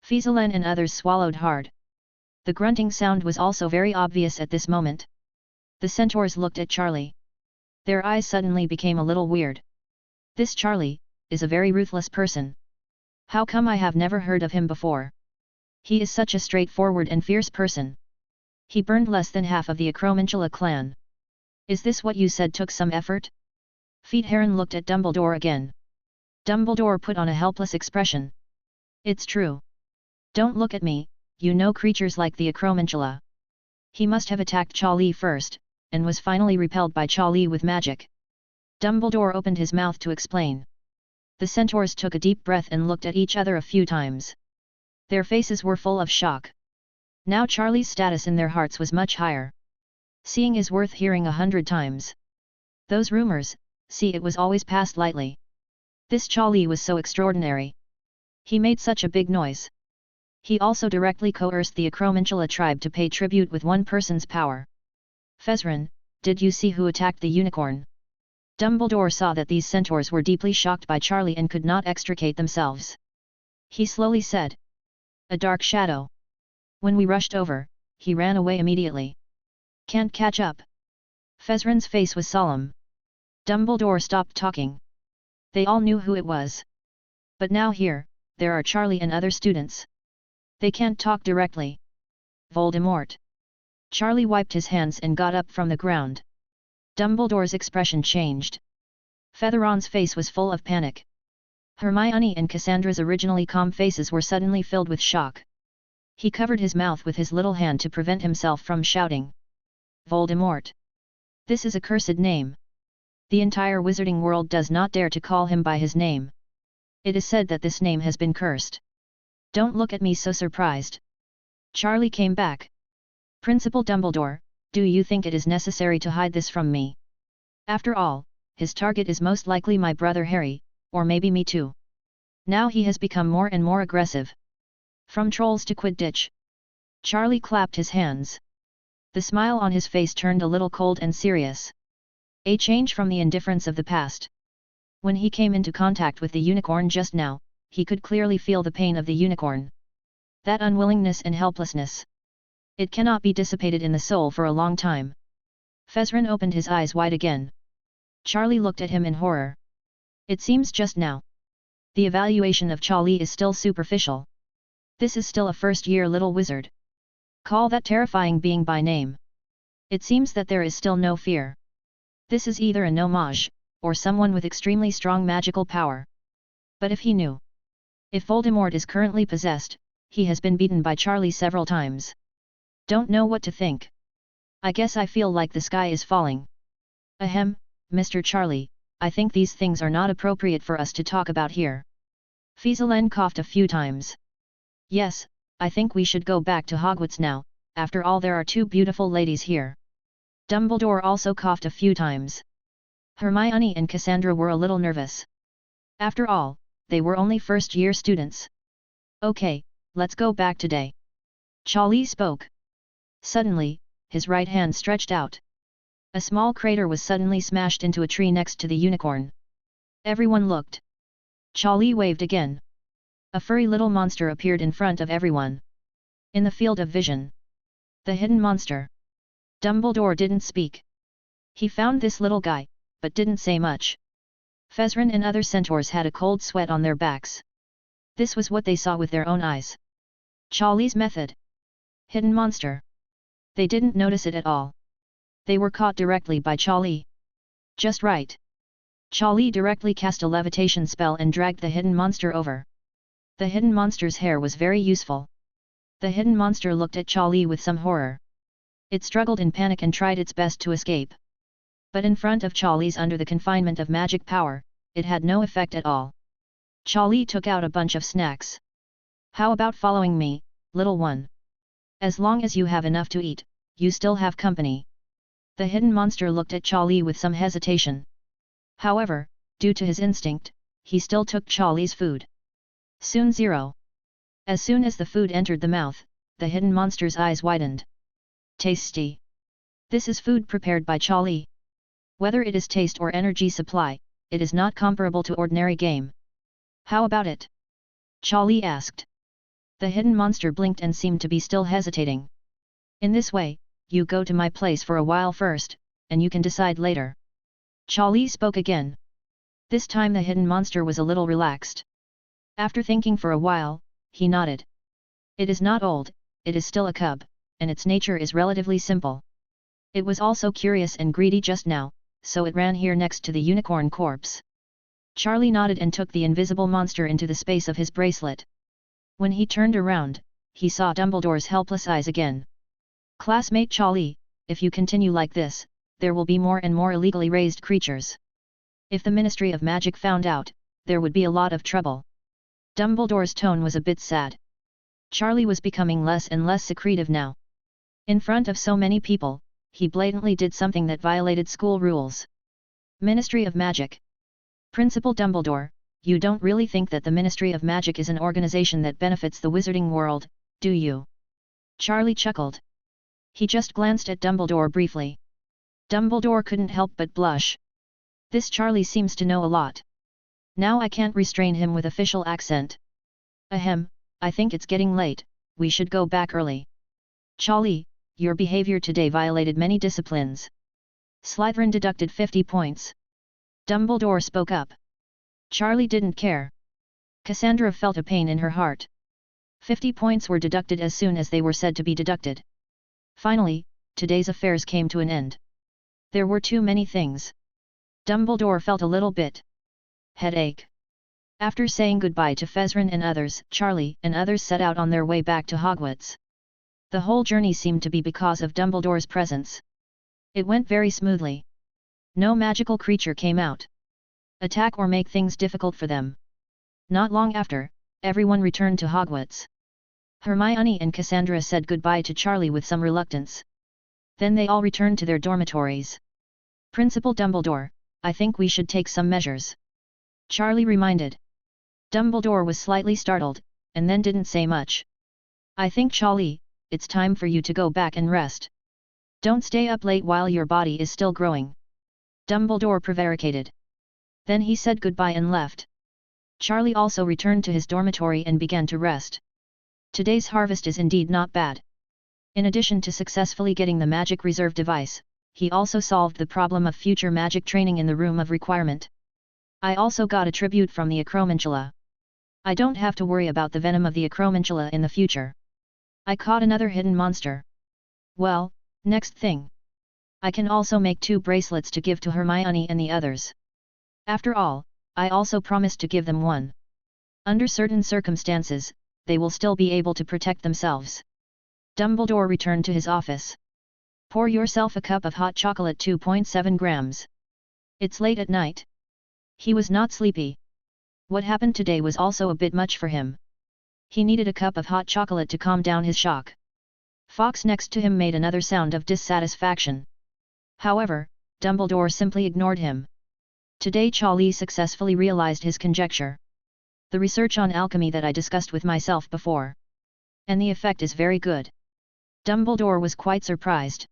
Fezelen and others swallowed hard. The grunting sound was also very obvious at this moment. The centaurs looked at Charlie. Their eyes suddenly became a little weird. This Charlie is a very ruthless person. How come I have never heard of him before? He is such a straightforward and fierce person. He burned less than half of the Acromantula clan. Is this what you said took some effort? Fedheron looked at Dumbledore again. Dumbledore put on a helpless expression. It's true. Don't look at me, you know creatures like the Acromantula. He must have attacked Charlie first, and was finally repelled by Charlie with magic. Dumbledore opened his mouth to explain. The centaurs took a deep breath and looked at each other a few times. Their faces were full of shock. Now Charlie's status in their hearts was much higher. Seeing is worth hearing 100 times. Those rumors, see, it was always passed lightly. This Charlie was so extraordinary. He made such a big noise. He also directly coerced the Acromantula tribe to pay tribute with one person's power. Fezren, did you see who attacked the unicorn? Dumbledore saw that these centaurs were deeply shocked by Charlie and could not extricate themselves. He slowly said. A dark shadow. When we rushed over, he ran away immediately. Can't catch up. Fezren's face was solemn. Dumbledore stopped talking. They all knew who it was. But now here, there are Charlie and other students. They can't talk directly. Voldemort. Charlie wiped his hands and got up from the ground. Dumbledore's expression changed. Featheron's face was full of panic. Hermione and Cassandra's originally calm faces were suddenly filled with shock. He covered his mouth with his little hand to prevent himself from shouting. Voldemort! This is a cursed name. The entire wizarding world does not dare to call him by his name. It is said that this name has been cursed. Don't look at me so surprised. Charlie came back. Principal Dumbledore, do you think it is necessary to hide this from me? After all, his target is most likely my brother Harry, or maybe me too. Now he has become more and more aggressive. From trolls to Quidditch. Charlie clapped his hands. The smile on his face turned a little cold and serious. A change from the indifference of the past. When he came into contact with the unicorn just now, he could clearly feel the pain of the unicorn. That unwillingness and helplessness. It cannot be dissipated in the soul for a long time. Fezrin opened his eyes wide again. Charlie looked at him in horror. It seems just now. The evaluation of Charlie is still superficial. This is still a first-year little wizard. Call that terrifying being by name. It seems that there is still no fear. This is either a no-mage, or someone with extremely strong magical power. But if he knew. If Voldemort is currently possessed, he has been beaten by Charlie several times. Don't know what to think. I guess I feel like the sky is falling. Ahem, Mr. Charlie, I think these things are not appropriate for us to talk about here. Fezalin coughed a few times. Yes, I think we should go back to Hogwarts now, after all there are two beautiful ladies here. Dumbledore also coughed a few times. Hermione and Cassandra were a little nervous. After all, they were only first-year students. Okay, let's go back today. Charlie spoke. Suddenly, his right hand stretched out. A small crater was suddenly smashed into a tree next to the unicorn. Everyone looked. Charlie waved again. A furry little monster appeared in front of everyone. In the field of vision. The hidden monster. Dumbledore didn't speak. He found this little guy, but didn't say much. Fezrin and other centaurs had a cold sweat on their backs. This was what they saw with their own eyes. Charlie's method. Hidden monster. They didn't notice it at all. They were caught directly by Charlie. Just right. Charlie directly cast a levitation spell and dragged the hidden monster over. The hidden monster's hair was very useful. The hidden monster looked at Charlie with some horror. It struggled in panic and tried its best to escape. But in front of Charlie's under the confinement of magic power, it had no effect at all. Charlie took out a bunch of snacks. How about following me, little one? As long as you have enough to eat, you still have company. The hidden monster looked at Charlie with some hesitation. However, due to his instinct, he still took Charlie's food. Soon zero. As soon as the food entered the mouth, the hidden monster's eyes widened. Tasty. This is food prepared by Charlie. Whether it is taste or energy supply, it is not comparable to ordinary game. How about it? Charlie asked. The hidden monster blinked and seemed to be still hesitating. In this way, you go to my place for a while first, and you can decide later. Charlie spoke again. This time the hidden monster was a little relaxed. After thinking for a while, he nodded. It is not old, it is still a cub, and its nature is relatively simple. It was also curious and greedy just now, so it ran here next to the unicorn corpse. Charlie nodded and took the invisible monster into the space of his bracelet. When he turned around, he saw Dumbledore's helpless eyes again. Classmate Charlie, if you continue like this, there will be more and more illegally raised creatures. If the Ministry of Magic found out, there would be a lot of trouble. Dumbledore's tone was a bit sad. Charlie was becoming less and less secretive now. In front of so many people, he blatantly did something that violated school rules. Ministry of Magic. Principal Dumbledore, you don't really think that the Ministry of Magic is an organization that benefits the wizarding world, do you? Charlie chuckled. He just glanced at Dumbledore briefly. Dumbledore couldn't help but blush. This Charlie seems to know a lot. Now I can't restrain him with official accent. Ahem, I think it's getting late, we should go back early. Charlie, your behavior today violated many disciplines. Slytherin deducted 50 points. Dumbledore spoke up. Charlie didn't care. Cassandra felt a pain in her heart. 50 points were deducted as soon as they were said to be deducted. Finally, today's affairs came to an end. There were too many things. Dumbledore felt a little bit headache. After saying goodbye to Fezrin and others, Charlie and others set out on their way back to Hogwarts. The whole journey seemed to be because of Dumbledore's presence. It went very smoothly. No magical creature came out, attack or make things difficult for them. Not long after, everyone returned to Hogwarts. Hermione and Cassandra said goodbye to Charlie with some reluctance. Then they all returned to their dormitories. Principal Dumbledore, I think we should take some measures, Charlie reminded. Dumbledore was slightly startled, and then didn't say much. I think Charlie, it's time for you to go back and rest. Don't stay up late while your body is still growing, Dumbledore prevaricated. Then he said goodbye and left. Charlie also returned to his dormitory and began to rest. Today's harvest is indeed not bad. In addition to successfully getting the magic reserve device, he also solved the problem of future magic training in the room of requirement. I also got a tribute from the Acromantula. I don't have to worry about the venom of the Acromantula in the future. I caught another hidden monster. Well, next thing. I can also make 2 bracelets to give to Hermione and the others. After all, I also promised to give them one. Under certain circumstances, they will still be able to protect themselves. Dumbledore returned to his office. Pour yourself a cup of hot chocolate 2.7 grams. It's late at night. He was not sleepy. What happened today was also a bit much for him. He needed a cup of hot chocolate to calm down his shock. Fawkes next to him made another sound of dissatisfaction. However, Dumbledore simply ignored him. Today Charlie successfully realized his conjecture. The research on alchemy that I discussed with myself before. And the effect is very good. Dumbledore was quite surprised.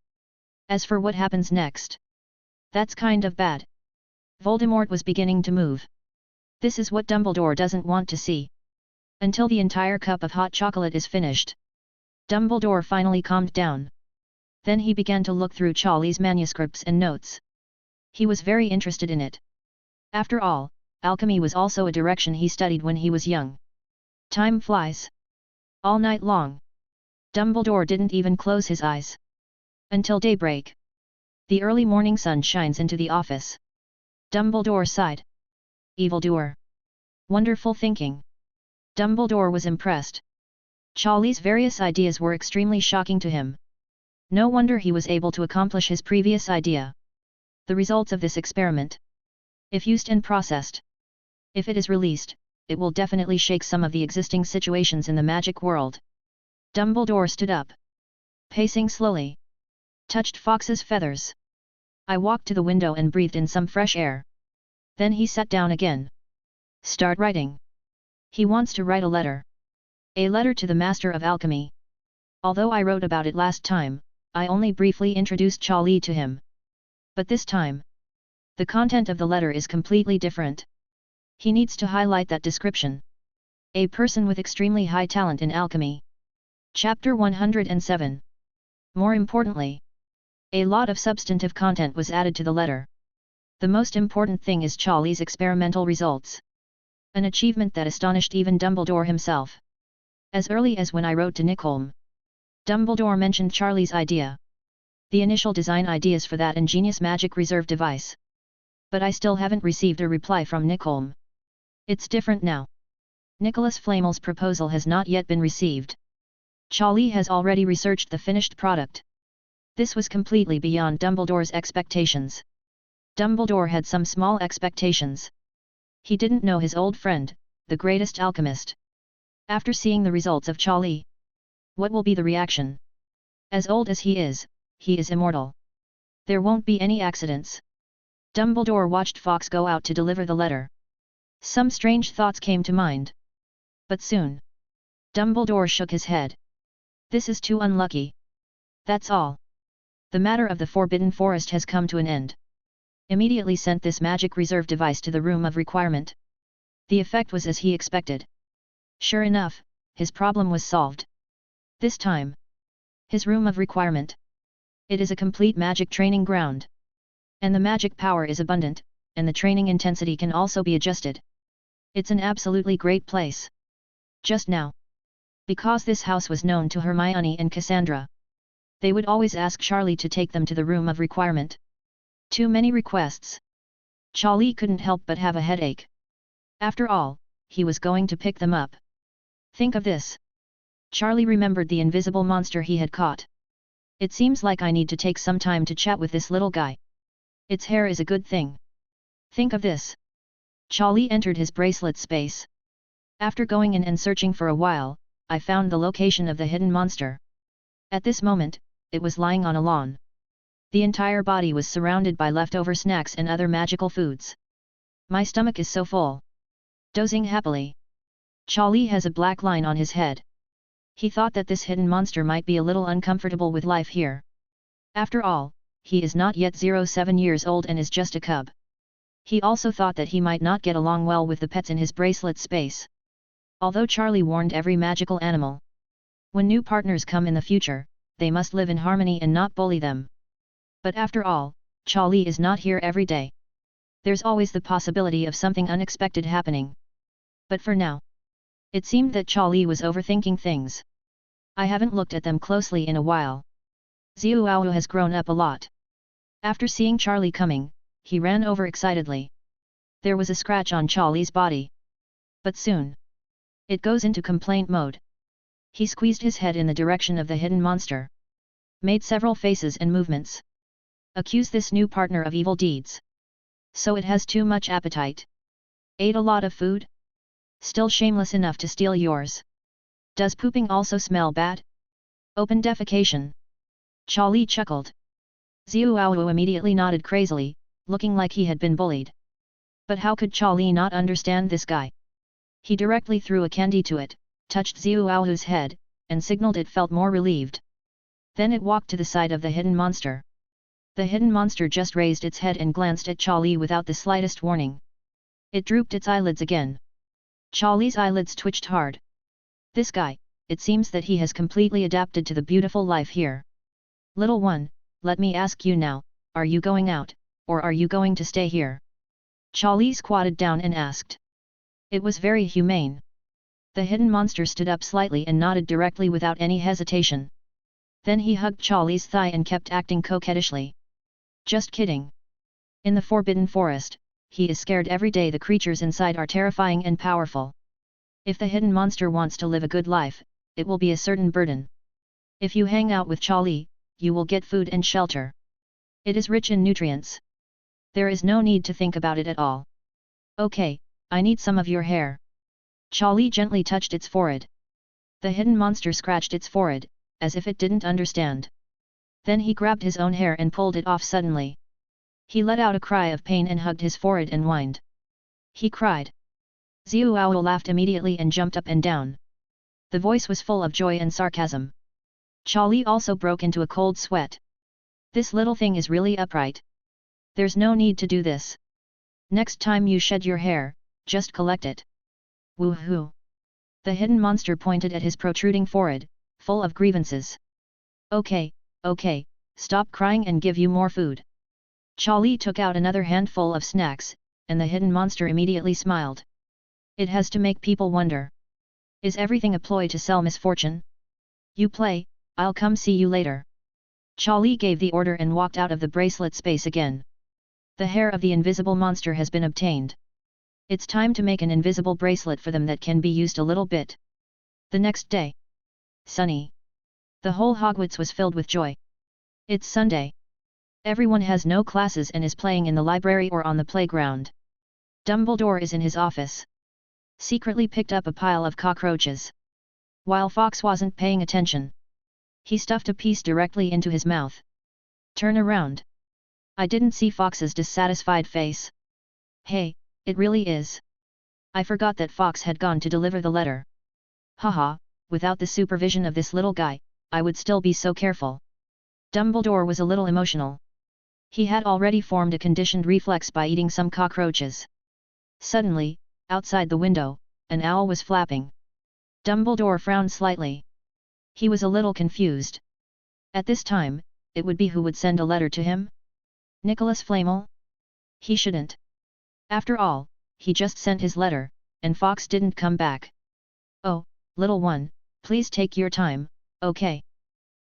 As for what happens next, that's kind of bad. Voldemort was beginning to move. This is what Dumbledore doesn't want to see. Until the entire cup of hot chocolate is finished. Dumbledore finally calmed down. Then he began to look through Charlie's manuscripts and notes. He was very interested in it. After all, alchemy was also a direction he studied when he was young. Time flies. All night long. Dumbledore didn't even close his eyes. Until daybreak. The early morning sun shines into the office. Dumbledore sighed. Evildoer. Wonderful thinking. Dumbledore was impressed. Charlie's various ideas were extremely shocking to him. No wonder he was able to accomplish his previous idea. The results of this experiment. If used and processed. If it is released, it will definitely shake some of the existing situations in the magic world. Dumbledore stood up. Pacing slowly. Touched Fawkes's feathers. I walked to the window and breathed in some fresh air. Then he sat down again. Start writing. He wants to write a letter. A letter to the Master of Alchemy. Although I wrote about it last time, I only briefly introduced Charlie to him. But this time, the content of the letter is completely different. He needs to highlight that description. A person with extremely high talent in alchemy. Chapter 107. More importantly, a lot of substantive content was added to the letter. The most important thing is Charlie's experimental results. An achievement that astonished even Dumbledore himself. As early as when I wrote to Nickholm, Dumbledore mentioned Charlie's idea. The initial design ideas for that ingenious magic reserve device. But I still haven't received a reply from Nickholm. It's different now. Nicholas Flamel's proposal has not yet been received. Charlie has already researched the finished product. This was completely beyond Dumbledore's expectations. Dumbledore had some small expectations. He didn't know his old friend, the greatest alchemist. After seeing the results of Charlie, what will be the reaction? As old as he is immortal. There won't be any accidents. Dumbledore watched Fawkes go out to deliver the letter. Some strange thoughts came to mind. But soon, Dumbledore shook his head. This is too unlucky. That's all. The matter of the Forbidden Forest has come to an end. Immediately sent this magic reserve device to the room of requirement. The effect was as he expected. Sure enough, his problem was solved. This time, his room of requirement. It is a complete magic training ground. And the magic power is abundant, and the training intensity can also be adjusted. It's an absolutely great place. Just now, because this house was known to Hermione and Cassandra, they would always ask Charlie to take them to the room of requirement. Too many requests. Charlie couldn't help but have a headache. After all, he was going to pick them up. Think of this. Charlie remembered the invisible monster he had caught. It seems like I need to take some time to chat with this little guy. Its hair is a good thing. Think of this. Charlie entered his bracelet space. After going in and searching for a while, I found the location of the hidden monster. At this moment, it was lying on a lawn. The entire body was surrounded by leftover snacks and other magical foods. My stomach is so full. Dozing happily. Charlie has a black line on his head. He thought that this hidden monster might be a little uncomfortable with life here. After all, he is not yet 07 years old and is just a cub. He also thought that he might not get along well with the pets in his bracelet space. Although Charlie warned every magical animal, when new partners come in the future, they must live in harmony and not bully them. But after all, Charlie is not here every day. There's always the possibility of something unexpected happening. But for now, it seemed that Charlie was overthinking things. I haven't looked at them closely in a while. Xiaoao has grown up a lot. After seeing Charlie coming, he ran over excitedly. There was a scratch on Charlie's body. But soon, it goes into complaint mode. He squeezed his head in the direction of the hidden monster. Made several faces and movements. Accused this new partner of evil deeds. So it has too much appetite. Ate a lot of food? Still shameless enough to steal yours. Does pooping also smell bad? Open defecation. Charlie chuckled. Xiaoao immediately nodded crazily, looking like he had been bullied. But how could Charlie not understand this guy? He directly threw a candy to it, touched Xiaoao's head, and signaled it felt more relieved. Then it walked to the side of the hidden monster. The hidden monster just raised its head and glanced at Charlie without the slightest warning. It drooped its eyelids again. Charlie's eyelids twitched hard. This guy, it seems that he has completely adapted to the beautiful life here. Little one, let me ask you now, are you going out, or are you going to stay here? Charlie squatted down and asked. It was very humane. The hidden monster stood up slightly and nodded directly without any hesitation. Then he hugged Charlie's thigh and kept acting coquettishly. Just kidding. In the Forbidden Forest, he is scared every day. The creatures inside are terrifying and powerful. If the hidden monster wants to live a good life, it will be a certain burden. If you hang out with Charlie, you will get food and shelter. It is rich in nutrients. There is no need to think about it at all. Okay, I need some of your hair. Charlie gently touched its forehead. The hidden monster scratched its forehead, as if it didn't understand. Then he grabbed his own hair and pulled it off suddenly. He let out a cry of pain and hugged his forehead and whined. He cried. Xiaoao laughed immediately and jumped up and down. The voice was full of joy and sarcasm. Charlie also broke into a cold sweat. This little thing is really upright. There's no need to do this. Next time you shed your hair, just collect it. Woohoo! The hidden monster pointed at his protruding forehead, full of grievances. Okay, stop crying and give you more food. Charlie took out another handful of snacks, and the hidden monster immediately smiled. It has to make people wonder. Is everything a ploy to sell misfortune? You play, I'll come see you later. Charlie gave the order and walked out of the bracelet space again. The hair of the invisible monster has been obtained. It's time to make an invisible bracelet for them that can be used a little bit. The next day. Sunny. The whole Hogwarts was filled with joy. It's Sunday. Everyone has no classes and is playing in the library or on the playground. Dumbledore is in his office. Secretly picked up a pile of cockroaches. While Fox wasn't paying attention, he stuffed a piece directly into his mouth. Turn around. I didn't see Fox's dissatisfied face. Hey, it really is. I forgot that Fox had gone to deliver the letter. Haha, without the supervision of this little guy, I would still be so careful. Dumbledore was a little emotional. He had already formed a conditioned reflex by eating some cockroaches. Suddenly, outside the window, an owl was flapping. Dumbledore frowned slightly. He was a little confused. At this time, it would be who would send a letter to him? Nicholas Flamel? He shouldn't. After all, he just sent his letter, and Fox didn't come back. Oh, little one, please take your time, okay?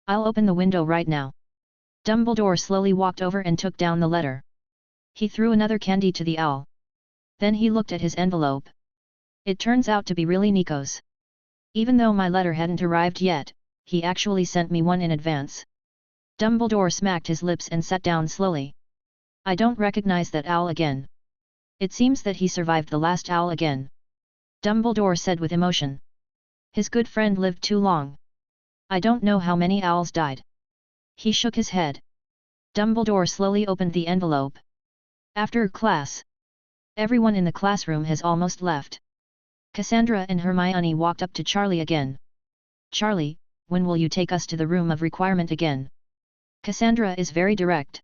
I'll open the window right now. Dumbledore slowly walked over and took down the letter. He threw another candy to the owl. Then he looked at his envelope. It turns out to be really Nico's. Even though my letter hadn't arrived yet, he actually sent me one in advance. Dumbledore smacked his lips and sat down slowly. I don't recognize that owl again. It seems that he survived the last owl again. Dumbledore said with emotion. His good friend lived too long. I don't know how many owls died. He shook his head. Dumbledore slowly opened the envelope. After class. Everyone in the classroom has almost left. Cassandra and Hermione walked up to Charlie again. Charlie, when will you take us to the room of requirement again? Cassandra is very direct.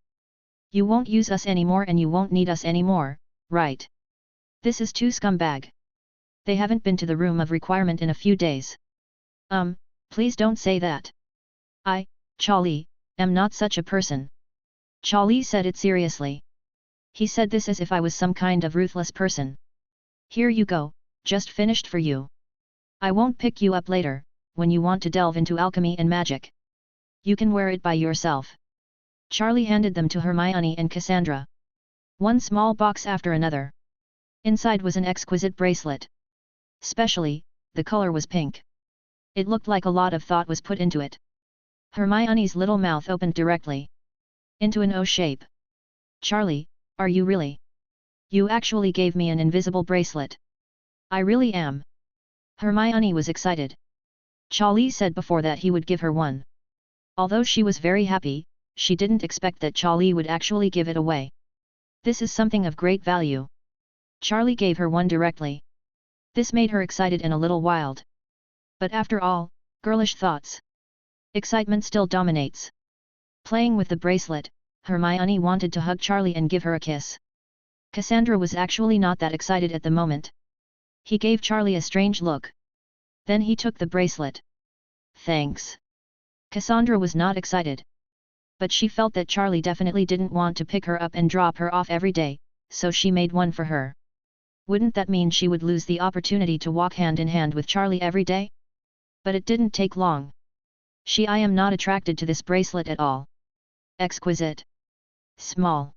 You won't use us anymore and you won't need us anymore, right? This is too scumbag. They haven't been to the room of requirement in a few days. Please don't say that. Charlie, am not such a person. Charlie said it seriously. He said this as if I was some kind of ruthless person. Here you go, just finished for you. I won't pick you up later, when you want to delve into alchemy and magic. You can wear it by yourself. Charlie handed them to Hermione and Cassandra. One small box after another. Inside was an exquisite bracelet. Especially, the color was pink. It looked like a lot of thought was put into it. Hermione's little mouth opened directly. Into an O shape. Charlie, are you really? You actually gave me an invisible bracelet. I really am. Hermione was excited. Charlie said before that he would give her one. Although she was very happy, she didn't expect that Charlie would actually give it away. This is something of great value. Charlie gave her one directly. This made her excited and a little wild. But after all, girlish thoughts. Excitement still dominates. Playing with the bracelet, Hermione wanted to hug Charlie and give her a kiss. Cassandra was actually not that excited at the moment. He gave Charlie a strange look. Then he took the bracelet. Thanks. Cassandra was not excited. But she felt that Charlie definitely didn't want to pick her up and drop her off every day, so she made one for her. Wouldn't that mean she would lose the opportunity to walk hand in hand with Charlie every day? But it didn't take long. I am not attracted to this bracelet at all. Exquisite. Small.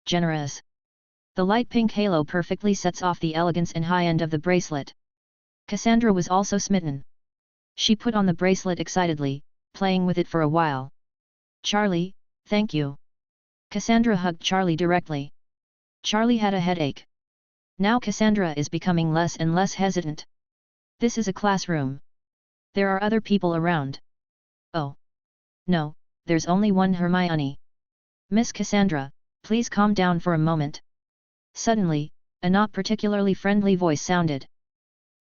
Generous. The light pink halo perfectly sets off the elegance and high end of the bracelet. Cassandra was also smitten. She put on the bracelet excitedly, playing with it for a while. Charlie, thank you. Cassandra hugged Charlie directly. Charlie had a headache. Now Cassandra is becoming less and less hesitant. This is a classroom. There are other people around. Oh. No, there's only one Hermione. Miss Cassandra, please calm down for a moment. Suddenly, a not particularly friendly voice sounded.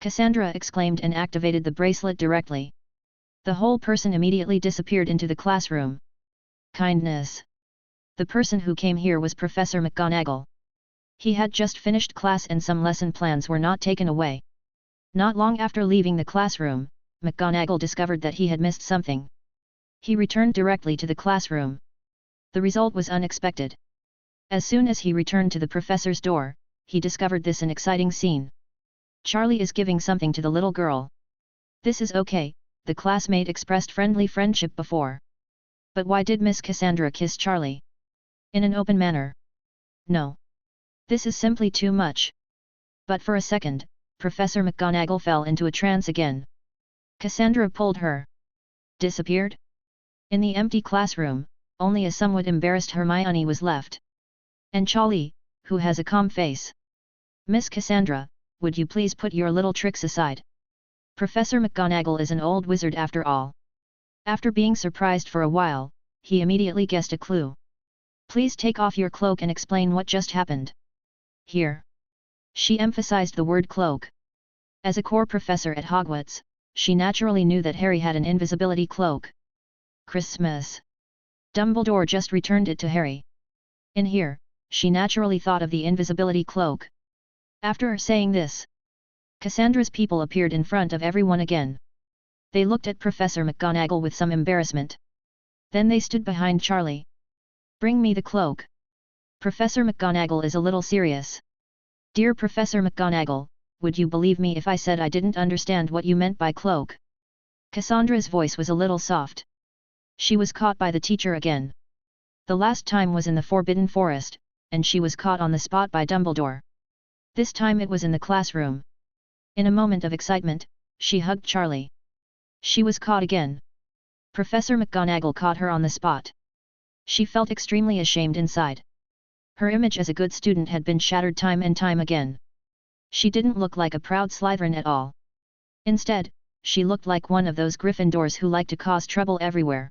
Cassandra exclaimed and activated the bracelet directly. The whole person immediately disappeared into the classroom. Kindness. The person who came here was Professor McGonagall. He had just finished class and some lesson plans were not taken away. Not long after leaving the classroom, McGonagall discovered that he had missed something. He returned directly to the classroom. The result was unexpected. As soon as he returned to the professor's door, he discovered this an exciting scene. Charlie is giving something to the little girl. This is okay, the classmate expressed friendly friendship before. But why did Miss Cassandra kiss Charlie? In an open manner? No. This is simply too much. But for a second, Professor McGonagall fell into a trance again. Cassandra pulled her. Disappeared? In the empty classroom, only a somewhat embarrassed Hermione was left. And Charlie, who has a calm face. Miss Cassandra, would you please put your little tricks aside? Professor McGonagall is an old wizard after all. After being surprised for a while, he immediately guessed a clue. Please take off your cloak and explain what just happened. Here. She emphasized the word cloak. As a core professor at Hogwarts, she naturally knew that Harry had an invisibility cloak. Christmas. Dumbledore just returned it to Harry. In here, she naturally thought of the invisibility cloak. After saying this, Cassandra's people appeared in front of everyone again. They looked at Professor McGonagall with some embarrassment. Then they stood behind Charlie. Bring me the cloak. Professor McGonagall is a little serious. Dear Professor McGonagall, would you believe me if I said I didn't understand what you meant by cloak? Cassandra's voice was a little soft. She was caught by the teacher again. The last time was in the Forbidden Forest, and she was caught on the spot by Dumbledore. This time it was in the classroom. In a moment of excitement, she hugged Charlie. She was caught again. Professor McGonagall caught her on the spot. She felt extremely ashamed inside. Her image as a good student had been shattered time and time again. She didn't look like a proud Slytherin at all. Instead, she looked like one of those Gryffindors who like to cause trouble everywhere.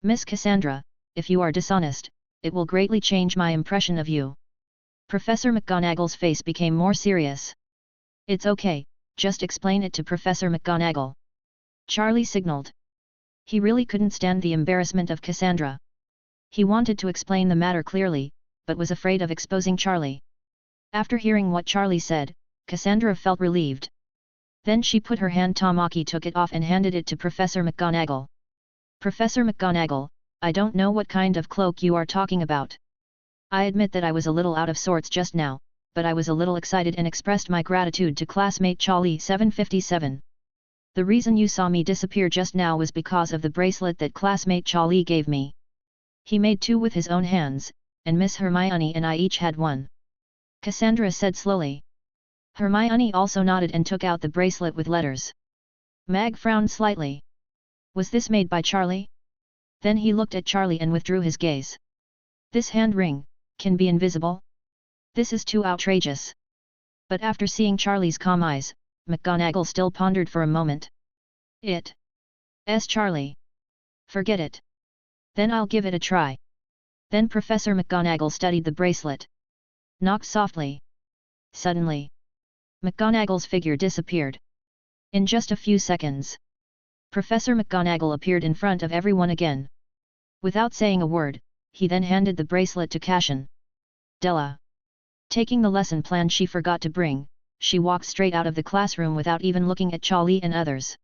Miss Cassandra, if you are dishonest, it will greatly change my impression of you. Professor McGonagall's face became more serious. It's okay, just explain it to Professor McGonagall. Charlie signaled. He really couldn't stand the embarrassment of Cassandra. He wanted to explain the matter clearly, but was afraid of exposing Charlie. After hearing what Charlie said, Cassandra felt relieved. Then she put her hand. Tamaki took it off and handed it to Professor McGonagall. Professor McGonagall, I don't know what kind of cloak you are talking about. I admit that I was a little out of sorts just now, but I was a little excited and expressed my gratitude to classmate Charlie 757. The reason you saw me disappear just now was because of the bracelet that classmate Charlie gave me. He made two with his own hands, and Miss Hermione and I each had one. Cassandra said slowly. Hermione also nodded and took out the bracelet with letters. Mag frowned slightly. Was this made by Charlie? Then he looked at Charlie and withdrew his gaze. This hand ring can be invisible? This is too outrageous. But after seeing Charlie's calm eyes, McGonagall still pondered for a moment. It's Charlie. Forget it. Then I'll give it a try. Then Professor McGonagall studied the bracelet. Knocked softly. Suddenly, McGonagall's figure disappeared. In just a few seconds, Professor McGonagall appeared in front of everyone again. Without saying a word, he then handed the bracelet to Cassandra. Taking the lesson plan she forgot to bring, she walked straight out of the classroom without even looking at Charlie and others.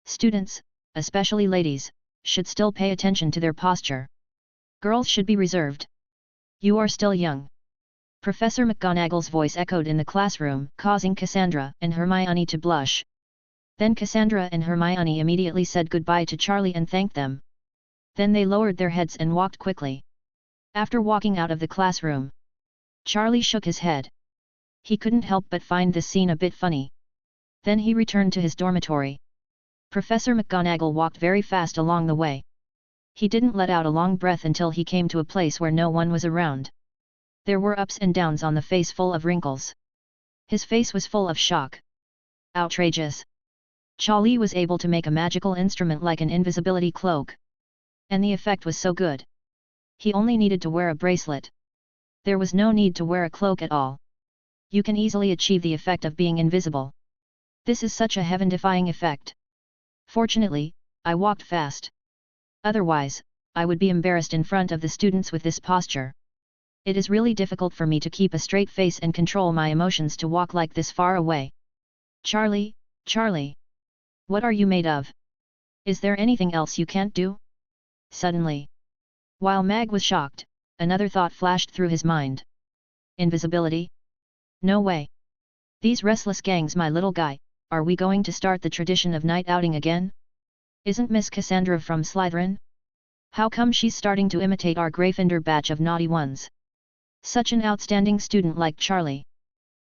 Students, especially ladies, should still pay attention to their posture. Girls should be reserved. You are still young. Professor McGonagall's voice echoed in the classroom, causing Cassandra and Hermione to blush. Then Cassandra and Hermione immediately said goodbye to Charlie and thanked them. Then they lowered their heads and walked quickly. After walking out of the classroom, Charlie shook his head. He couldn't help but find this scene a bit funny. Then he returned to his dormitory. Professor McGonagall walked very fast along the way. He didn't let out a long breath until he came to a place where no one was around. There were ups and downs on the face full of wrinkles. His face was full of shock. Outrageous. Charlie was able to make a magical instrument like an invisibility cloak. And the effect was so good. He only needed to wear a bracelet. There was no need to wear a cloak at all. You can easily achieve the effect of being invisible. This is such a heaven-defying effect. Fortunately, I walked fast. Otherwise, I would be embarrassed in front of the students with this posture. It is really difficult for me to keep a straight face and control my emotions to walk like this far away. Charlie, Charlie. What are you made of? Is there anything else you can't do? Suddenly, while Mag was shocked, another thought flashed through his mind. Invisibility? No way. These restless gangs, my little guy, are we going to start the tradition of night outing again? Isn't Miss Cassandra from Slytherin? How come she's starting to imitate our Gryffindor batch of naughty ones? Such an outstanding student like Charlie.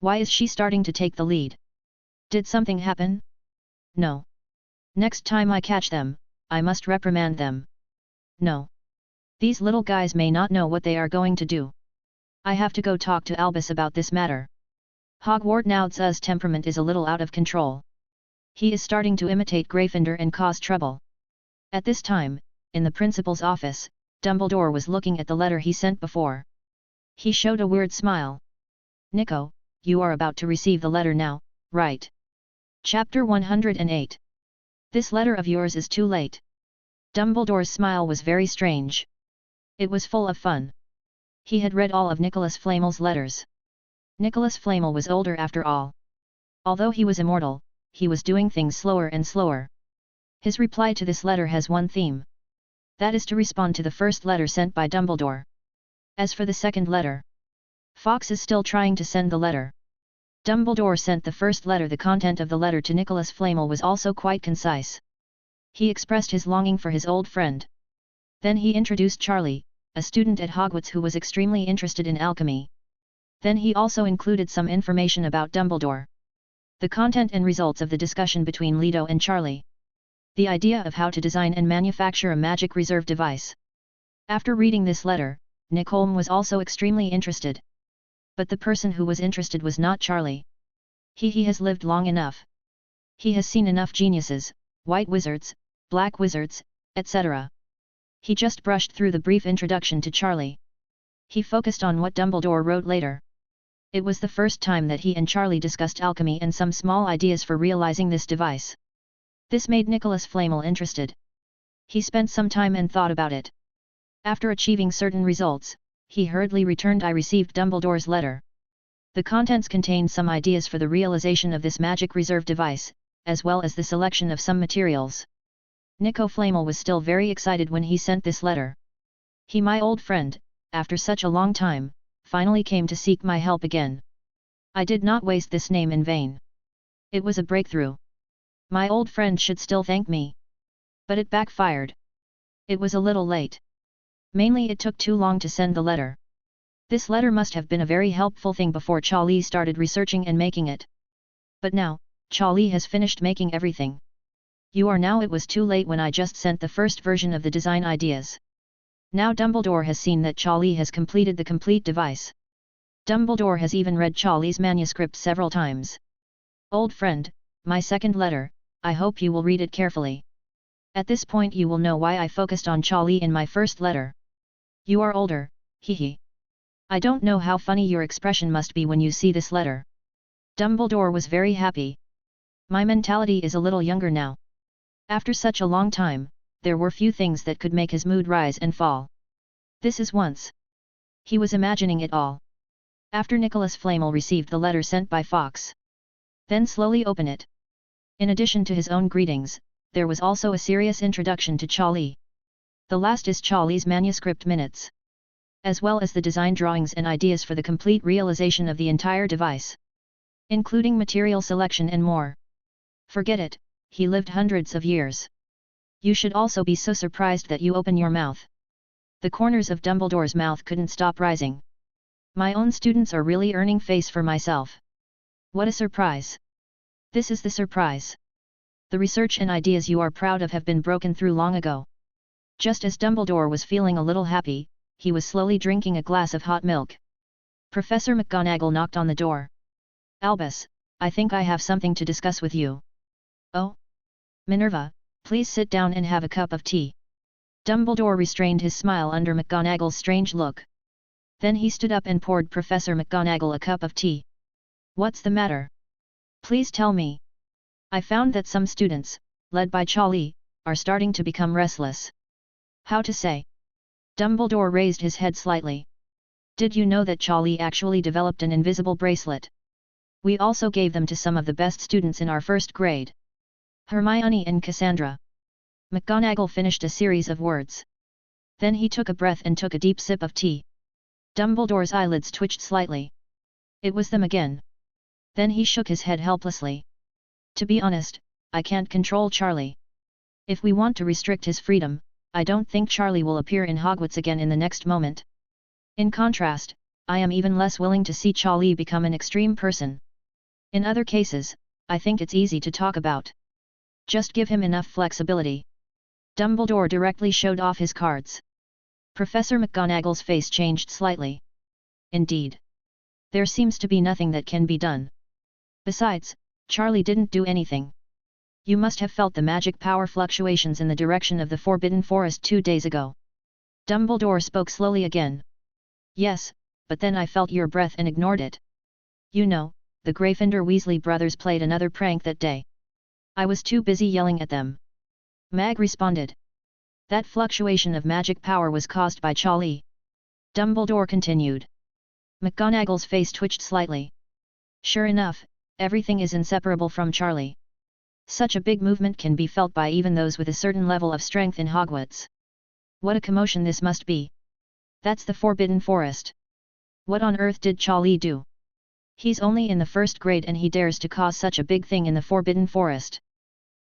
Why is she starting to take the lead? Did something happen? No. Next time I catch them, I must reprimand them. No. These little guys may not know what they are going to do. I have to go talk to Albus about this matter. Hogwarts' temperament is a little out of control. He is starting to imitate Gryffindor and cause trouble. At this time, in the principal's office, Dumbledore was looking at the letter he sent before. He showed a weird smile. Nico, you are about to receive the letter now, right? Chapter 108. This letter of yours is too late. Dumbledore's smile was very strange. It was full of fun. He had read all of Nicholas Flamel's letters. Nicholas Flamel was older after all. Although he was immortal, he was doing things slower and slower. His reply to this letter has one theme. That is to respond to the first letter sent by Dumbledore. As for the second letter, Fawkes is still trying to send the letter. Dumbledore sent the first letter. The content of the letter to Nicholas Flamel was also quite concise. He expressed his longing for his old friend. Then he introduced Charlie, a student at Hogwarts who was extremely interested in alchemy. Then he also included some information about Dumbledore. The content and results of the discussion between Leto and Charlie. The idea of how to design and manufacture a magic reserve device. After reading this letter, Nicole was also extremely interested. But the person who was interested was not Charlie. He has lived long enough. He has seen enough geniuses, white wizards, black wizards, etc. He just brushed through the brief introduction to Charlie. He focused on what Dumbledore wrote later. It was the first time that he and Charlie discussed alchemy and some small ideas for realizing this device. This made Nicholas Flamel interested. He spent some time and thought about it. After achieving certain results, he hurriedly returned. I received Dumbledore's letter. The contents contained some ideas for the realization of this magic reserve device, as well as the selection of some materials. Nico Flamel was still very excited when he sent this letter. He, my old friend, after such a long time, finally came to seek my help again. I did not waste this name in vain. It was a breakthrough. My old friend should still thank me. But it backfired. It was a little late. Mainly it took too long to send the letter. This letter must have been a very helpful thing before Charlie started researching and making it. But now, Charlie has finished making everything. You are now. It was too late when I just sent the first version of the design ideas. Now Dumbledore has seen that Charlie has completed the complete device. Dumbledore has even read Charlie's manuscript several times. Old friend, my second letter, I hope you will read it carefully. At this point you will know why I focused on Charlie in my first letter. You are older, hee. I don't know how funny your expression must be when you see this letter. Dumbledore was very happy. My mentality is a little younger now. After such a long time, there were few things that could make his mood rise and fall. This is once. He was imagining it all. After Nicholas Flamel received the letter sent by Fox. Then slowly open it. In addition to his own greetings, there was also a serious introduction to Charlie. The last is Charlie's manuscript minutes. As well as the design drawings and ideas for the complete realization of the entire device. Including material selection and more. Forget it, he lived hundreds of years. You should also be so surprised that you open your mouth. The corners of Dumbledore's mouth couldn't stop rising. My own students are really earning face for myself. What a surprise. This is the surprise. The research and ideas you are proud of have been broken through long ago. Just as Dumbledore was feeling a little happy, he was slowly drinking a glass of hot milk. Professor McGonagall knocked on the door. Albus, I think I have something to discuss with you. Oh? Minerva, please sit down and have a cup of tea. Dumbledore restrained his smile under McGonagall's strange look. Then he stood up and poured Professor McGonagall a cup of tea. What's the matter? Please tell me. I found that some students, led by Charlie, are starting to become restless. How to say? Dumbledore raised his head slightly. Did you know that Charlie actually developed an invisible bracelet? We also gave them to some of the best students in our first grade. Hermione and Cassandra. McGonagall finished a series of words. Then he took a breath and took a deep sip of tea. Dumbledore's eyelids twitched slightly. It was them again. Then he shook his head helplessly. To be honest, I can't control Charlie. If we want to restrict his freedom, I don't think Charlie will appear in Hogwarts again in the next moment. In contrast, I am even less willing to see Charlie become an extreme person. In other cases, I think it's easy to talk about. Just give him enough flexibility. Dumbledore directly showed off his cards. Professor McGonagall's face changed slightly. Indeed. There seems to be nothing that can be done. Besides, Charlie didn't do anything. You must have felt the magic power fluctuations in the direction of the Forbidden Forest 2 days ago. Dumbledore spoke slowly again. Yes, but then I felt your breath and ignored it. You know, the Gryffindor Weasley brothers played another prank that day. I was too busy yelling at them. Mag responded. That fluctuation of magic power was caused by Charlie. Dumbledore continued. McGonagall's face twitched slightly. Sure enough, everything is inseparable from Charlie. Such a big movement can be felt by even those with a certain level of strength in Hogwarts. What a commotion this must be. That's the Forbidden Forest. What on earth did Charlie do? He's only in the first grade and he dares to cause such a big thing in the Forbidden Forest.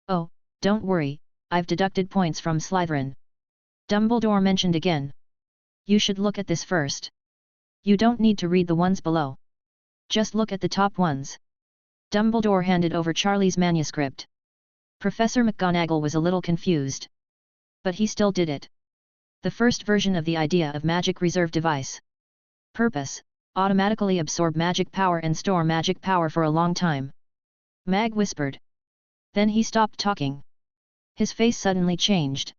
Oh, don't worry, I've deducted points from Slytherin. Dumbledore mentioned again. You should look at this first. You don't need to read the ones below. Just look at the top ones. Dumbledore handed over Charlie's manuscript. Professor McGonagall was a little confused. But he still did it. The first version of the idea of magic reserve device. Purpose: automatically absorb magic power and store magic power for a long time. Mag whispered. Then he stopped talking. His face suddenly changed.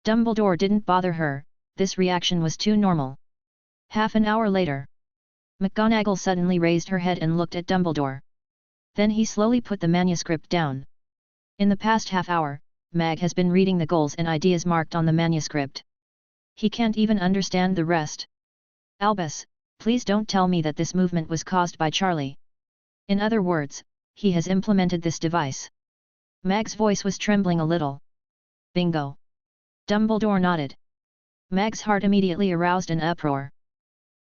Dumbledore didn't bother her, this reaction was too normal. Half an hour later. McGonagall suddenly raised her head and looked at Dumbledore. Then he slowly put the manuscript down. In the past half hour, Mag has been reading the goals and ideas marked on the manuscript. He can't even understand the rest. Albus, please don't tell me that this movement was caused by Charlie. In other words, he has implemented this device. Mag's voice was trembling a little. Bingo. Dumbledore nodded. Mag's heart immediately aroused an uproar.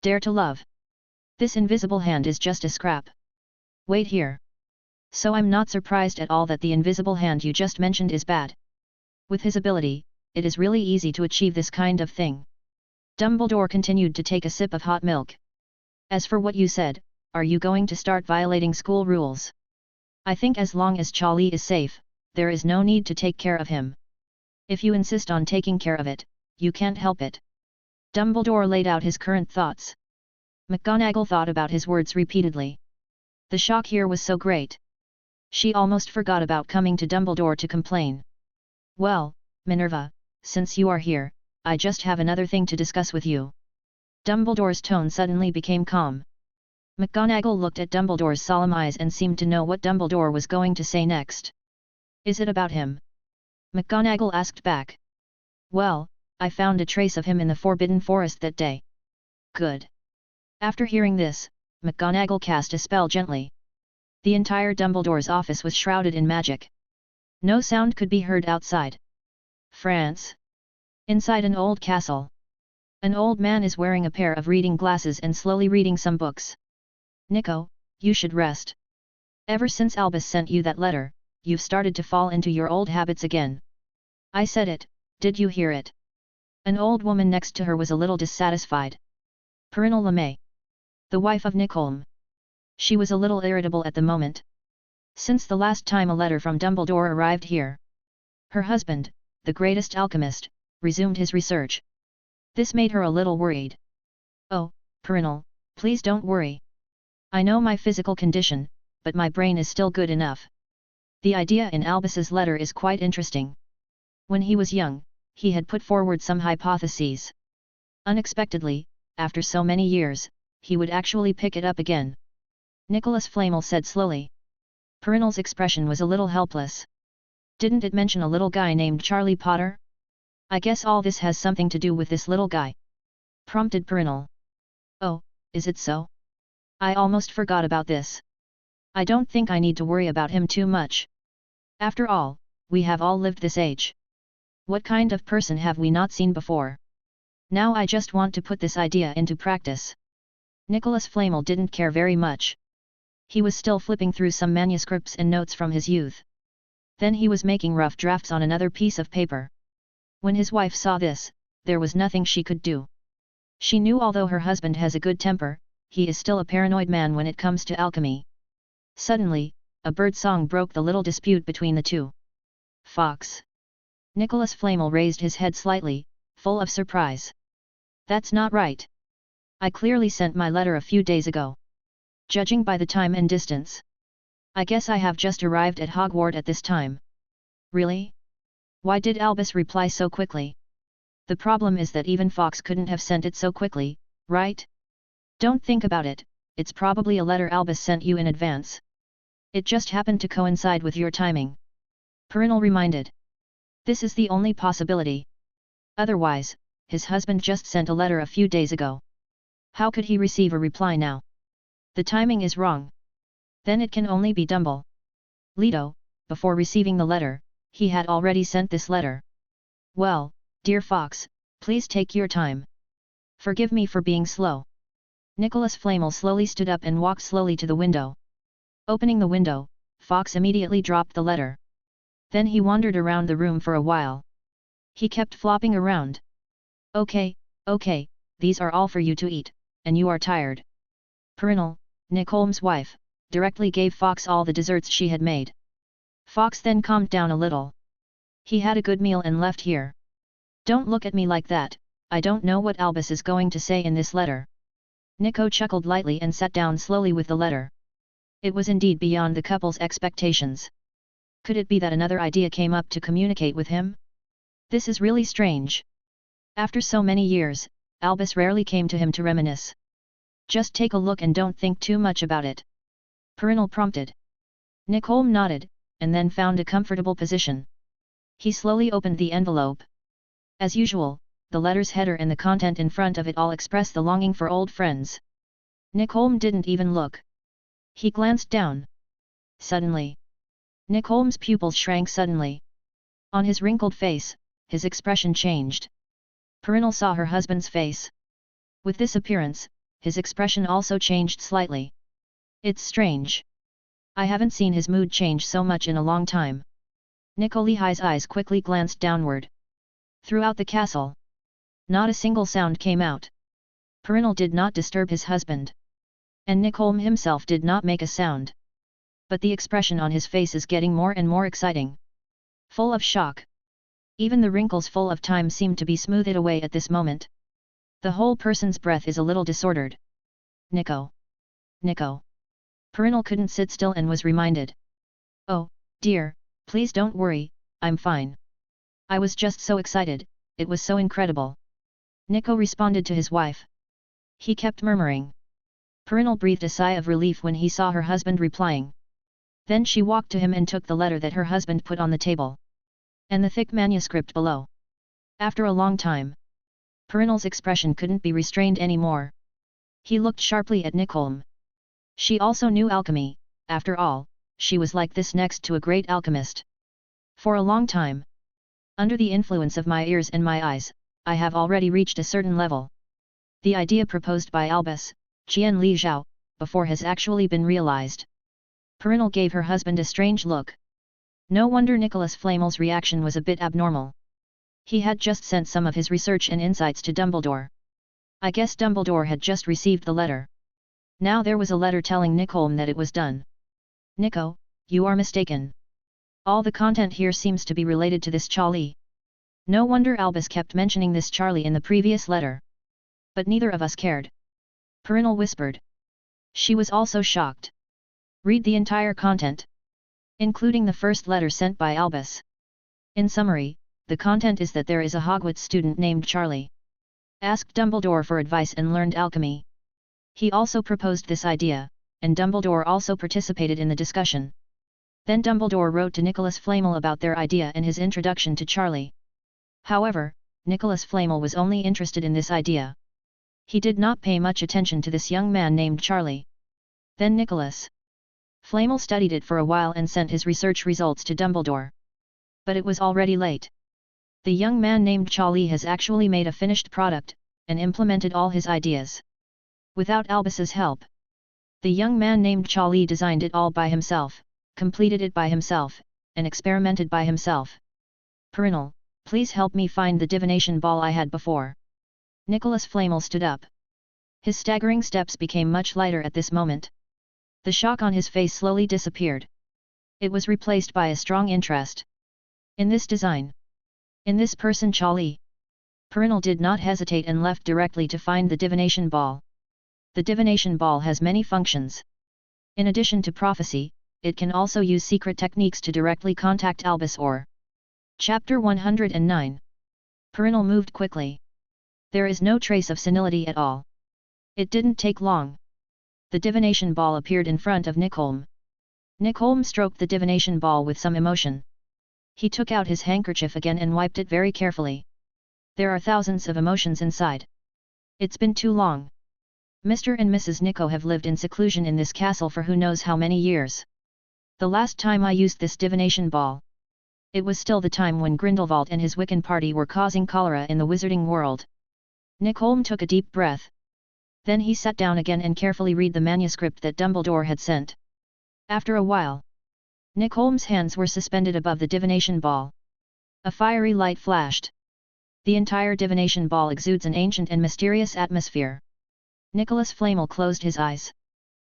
Dare to love. This invisible hand is just a scrap. Wait here. So I'm not surprised at all that the invisible hand you just mentioned is bad. With his ability, it is really easy to achieve this kind of thing. Dumbledore continued to take a sip of hot milk. As for what you said, are you going to start violating school rules? I think as long as Charlie is safe, there is no need to take care of him. If you insist on taking care of it, you can't help it. Dumbledore laid out his current thoughts. McGonagall thought about his words repeatedly. The shock here was so great. She almost forgot about coming to Dumbledore to complain. Well, Minerva, since you are here, I just have another thing to discuss with you. Dumbledore's tone suddenly became calm. McGonagall looked at Dumbledore's solemn eyes and seemed to know what Dumbledore was going to say next. Is it about him? McGonagall asked back. Well, I found a trace of him in the Forbidden Forest that day. Good. After hearing this, McGonagall cast a spell gently. The entire Dumbledore's office was shrouded in magic. No sound could be heard outside. France. Inside an old castle. An old man is wearing a pair of reading glasses and slowly reading some books. Nico, you should rest. Ever since Albus sent you that letter, you've started to fall into your old habits again. I said it, did you hear it? An old woman next to her was a little dissatisfied. Perenelle LeMay. The wife of Nicholm. She was a little irritable at the moment. Since the last time a letter from Dumbledore arrived here, her husband, the greatest alchemist, resumed his research. This made her a little worried. Oh, Perenelle, please don't worry. I know my physical condition, but my brain is still good enough. The idea in Albus's letter is quite interesting. When he was young, he had put forward some hypotheses. Unexpectedly, after so many years, he would actually pick it up again. Nicholas Flamel said slowly. Perenelle's expression was a little helpless. Didn't it mention a little guy named Charlie Potter? I guess all this has something to do with this little guy. Prompted Perenelle. Oh, is it so? I almost forgot about this. I don't think I need to worry about him too much. After all, we have all lived this age. What kind of person have we not seen before? Now I just want to put this idea into practice. Nicholas Flamel didn't care very much. He was still flipping through some manuscripts and notes from his youth. Then he was making rough drafts on another piece of paper. When his wife saw this, there was nothing she could do. She knew although her husband has a good temper, he is still a paranoid man when it comes to alchemy. Suddenly, a bird song broke the little dispute between the two. Fox. Nicholas Flamel raised his head slightly, full of surprise. That's not right. I clearly sent my letter a few days ago. Judging by the time and distance, I guess I have just arrived at Hogwarts at this time. Really? Why did Albus reply so quickly? The problem is that even Fox couldn't have sent it so quickly, right? Don't think about it, it's probably a letter Albus sent you in advance. It just happened to coincide with your timing. Perenelle reminded. This is the only possibility. Otherwise, his husband just sent a letter a few days ago. How could he receive a reply now? The timing is wrong. Then it can only be Dumbledore. Leto, before receiving the letter, he had already sent this letter. Well, dear Fox, please take your time. Forgive me for being slow. Nicholas Flamel slowly stood up and walked slowly to the window. Opening the window, Fox immediately dropped the letter. Then he wandered around the room for a while. He kept flopping around. Okay, these are all for you to eat, and you are tired. Quidditch, Nick Holmes' wife, directly gave Fawkes all the desserts she had made. Fawkes then calmed down a little. He had a good meal and left here. Don't look at me like that, I don't know what Albus is going to say in this letter. Nico chuckled lightly and sat down slowly with the letter. It was indeed beyond the couple's expectations. Could it be that another idea came up to communicate with him? This is really strange. After so many years, Albus rarely came to him to reminisce. Just take a look and don't think too much about it. Quidditch prompted. Nick Holmes nodded, and then found a comfortable position. He slowly opened the envelope. As usual, the letter's header and the content in front of it all express the longing for old friends. Nick Holmes didn't even look. He glanced down. Suddenly, Nick Holmes' pupils shrank suddenly. On his wrinkled face, his expression changed. Quidditch saw her husband's face. With this appearance, his expression also changed slightly. It's strange. I haven't seen his mood change so much in a long time. Nicolehi's eyes quickly glanced downward. Throughout the castle, not a single sound came out. Quidditch did not disturb his husband. And Nick Holmes himself did not make a sound. But the expression on his face is getting more and more exciting. Full of shock. Even the wrinkles full of time seem to be smoothed away at this moment. The whole person's breath is a little disordered. Nico. Nico. Quidditch couldn't sit still and was reminded. Oh, dear, please don't worry, I'm fine. I was just so excited, it was so incredible. Nico responded to his wife. He kept murmuring. Quidditch breathed a sigh of relief when he saw her husband replying. Then she walked to him and took the letter that her husband put on the table. And the thick manuscript below. After a long time, Quidditch's expression couldn't be restrained anymore. He looked sharply at Nick Holmes. She also knew alchemy, after all, she was like this next to a great alchemist. For a long time, under the influence of my ears and my eyes, I have already reached a certain level. The idea proposed by Albus, Qian Li Zhao, before has actually been realized. Quidditch gave her husband a strange look. No wonder Nicholas Flamel's reaction was a bit abnormal. He had just sent some of his research and insights to Dumbledore. I guess Dumbledore had just received the letter. Now there was a letter telling Nick Holmes that it was done. Nico, you are mistaken. All the content here seems to be related to this Charlie. No wonder Albus kept mentioning this Charlie in the previous letter. But neither of us cared. Quidditch whispered. She was also shocked. Read the entire content, including the first letter sent by Albus. In summary, the content is that there is a Hogwarts student named Charlie. Asked Dumbledore for advice and learned alchemy. He also proposed this idea, and Dumbledore also participated in the discussion. Then Dumbledore wrote to Nicholas Flamel about their idea and his introduction to Charlie. However, Nicholas Flamel was only interested in this idea. He did not pay much attention to this young man named Charlie. Then Nicholas Flamel studied it for a while and sent his research results to Dumbledore. But it was already late. The young man named Charlie has actually made a finished product, and implemented all his ideas. Without Albus's help. The young man named Charlie designed it all by himself, completed it by himself, and experimented by himself. Quidditch, please help me find the divination ball I had before. Nicholas Flamel stood up. His staggering steps became much lighter at this moment. The shock on his face slowly disappeared. It was replaced by a strong interest. In this design. In this person Charlie. Quidditch did not hesitate and left directly to find the divination ball. The divination ball has many functions. In addition to prophecy, it can also use secret techniques to directly contact Albus or. Chapter 109. Quidditch moved quickly. There is no trace of senility at all. It didn't take long. The divination ball appeared in front of Nick Holmes. Nick Holmes stroked the divination ball with some emotion. He took out his handkerchief again and wiped it very carefully. There are thousands of emotions inside. It's been too long. Mr. and Mrs. Nico have lived in seclusion in this castle for who knows how many years. The last time I used this divination ball. It was still the time when Grindelwald and his Wiccan party were causing cholera in the wizarding world. Nick Holmes took a deep breath. Then he sat down again and carefully read the manuscript that Dumbledore had sent. After a while, Nick Holmes' hands were suspended above the divination ball. A fiery light flashed. The entire divination ball exudes an ancient and mysterious atmosphere. Nicholas Flamel closed his eyes.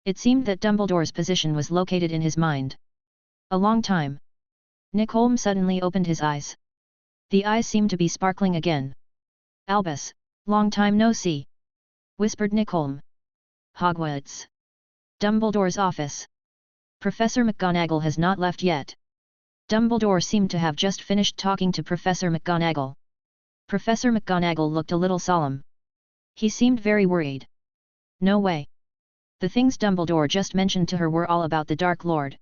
It seemed that Dumbledore's position was located in his mind. A long time. Nick Holmes suddenly opened his eyes. The eyes seemed to be sparkling again. "Albus, long time no see," whispered Nick Holmes. "Hogwarts. Dumbledore's office. Professor McGonagall has not left yet." Dumbledore seemed to have just finished talking to Professor McGonagall. Professor McGonagall looked a little solemn. He seemed very worried. No way. The things Dumbledore just mentioned to her were all about the Dark Lord.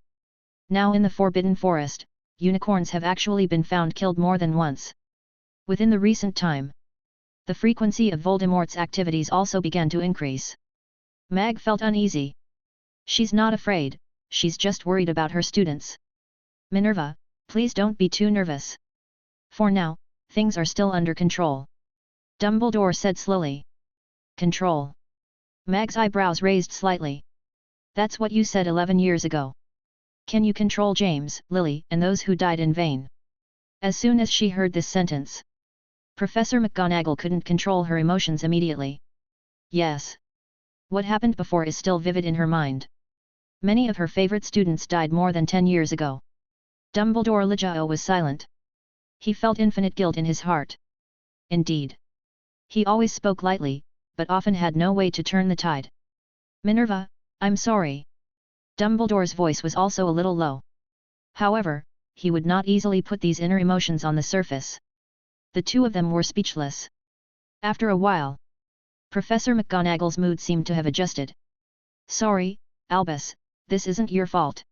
Now in the Forbidden Forest, unicorns have actually been found killed more than once. Within the recent time, the frequency of Voldemort's activities also began to increase. Mag felt uneasy. She's not afraid, she's just worried about her students. "Minerva, please don't be too nervous. For now, things are still under control," Dumbledore said slowly. "Control?" Mag's eyebrows raised slightly. "That's what you said 11 years ago. Can you control James, Lily, and those who died in vain?" As soon as she heard this sentence, Professor McGonagall couldn't control her emotions immediately. Yes. What happened before is still vivid in her mind. Many of her favorite students died more than 10 years ago. Dumbledore Ligao was silent. He felt infinite guilt in his heart. Indeed. He always spoke lightly, but often had no way to turn the tide. "Minerva, I'm sorry." Dumbledore's voice was also a little low. However, he would not easily put these inner emotions on the surface. The two of them were speechless. After a while, Professor McGonagall's mood seemed to have adjusted. "Sorry, Albus, this isn't your fault.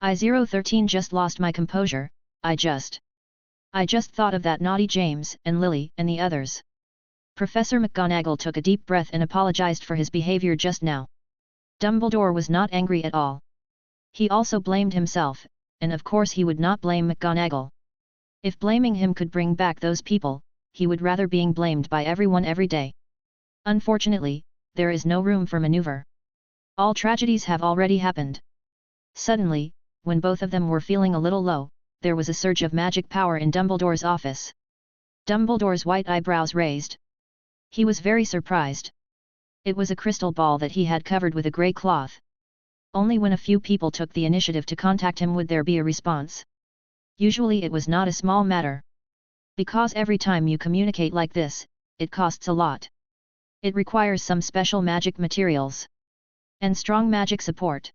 I-013 just lost my composure, I just thought of that naughty James and Lily and the others." Professor McGonagall took a deep breath and apologized for his behavior just now. Dumbledore was not angry at all. He also blamed himself, and of course he would not blame McGonagall. If blaming him could bring back those people, he would rather being blamed by everyone every day. Unfortunately, there is no room for maneuver. All tragedies have already happened. Suddenly, when both of them were feeling a little low, there was a surge of magic power in Dumbledore's office. Dumbledore's white eyebrows raised. He was very surprised. It was a crystal ball that he had covered with a grey cloth. Only when a few people took the initiative to contact him would there be a response. Usually it was not a small matter. Because every time you communicate like this, it costs a lot. It requires some special magic materials. And strong magic support.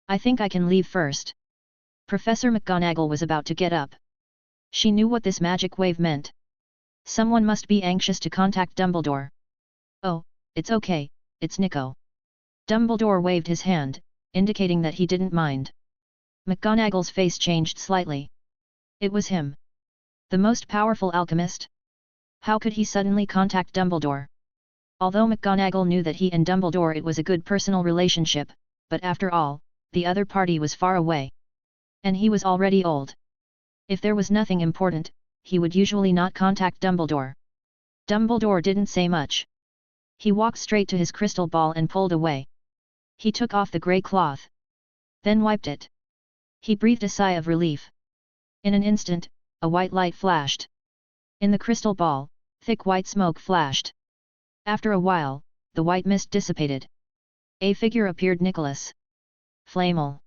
"I think I can leave first." Professor McGonagall was about to get up. She knew what this magic wave meant. Someone must be anxious to contact Dumbledore. "Oh, it's okay, it's Nico." Dumbledore waved his hand, indicating that he didn't mind. McGonagall's face changed slightly. It was him. The most powerful alchemist? How could he suddenly contact Dumbledore? Although McGonagall knew that he and Dumbledore it was a good personal relationship, but after all, the other party was far away. And he was already old. If there was nothing important, he would usually not contact Dumbledore. Dumbledore didn't say much. He walked straight to his crystal ball and pulled away. He took off the grey cloth. Then wiped it. He breathed a sigh of relief. In an instant, a white light flashed. In the crystal ball, thick white smoke flashed. After a while, the white mist dissipated. A figure appeared. Nicholas Flamel.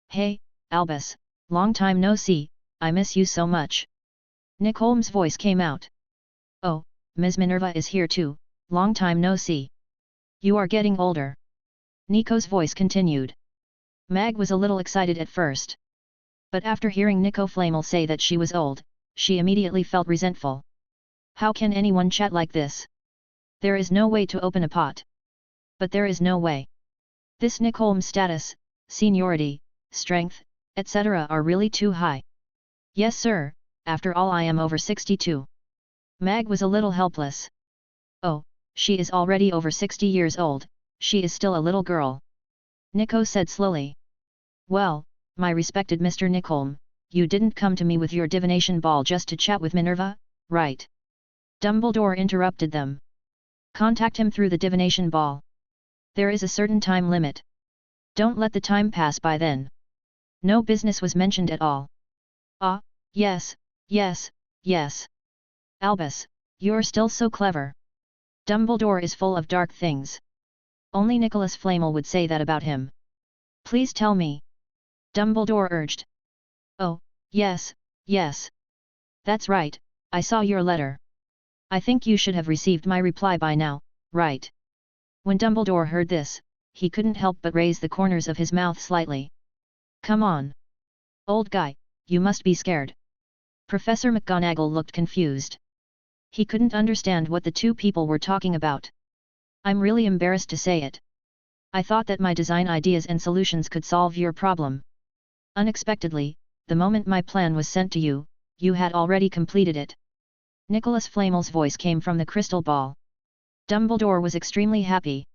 "Hey, Albus, long time no see, I miss you so much." Nick Holmes' voice came out. "Oh, Ms. Minerva is here too, long time no see. You are getting older." Nico's voice continued. Mag was a little excited at first. But after hearing Nico Flamel say that she was old, she immediately felt resentful. How can anyone chat like this? There is no way to open a pot. But there is no way. This Nick Holmes' status, seniority, strength, etc. are really too high. "Yes sir, after all I am over 62. Mag was a little helpless. "Oh, she is already over 60 years old, she is still a little girl." Nico said slowly. "Well, my respected Mr. Nickholm, you didn't come to me with your divination ball just to chat with Minerva, right?" Dumbledore interrupted them. "Contact him through the divination ball. There is a certain time limit. Don't let the time pass by then." No business was mentioned at all. "Ah, yes, yes, yes. Albus, You're still so clever. Dumbledore is full of dark things. Only Nicholas Flamel would say that about him. Please tell me. Dumbledore urged. Oh, yes, yes. That's right, I saw your letter. I think you should have received my reply by now, right? When Dumbledore heard this, he couldn't help but raise the corners of his mouth slightly. Come on. Old guy, you must be scared. Professor McGonagall looked confused. He couldn't understand what the two people were talking about. I'm really embarrassed to say it. I thought that my design ideas and solutions could solve your problem. Unexpectedly, the moment my plan was sent to you, you had already completed it. Nicholas Flamel's voice came from the crystal ball. Dumbledore was extremely happy.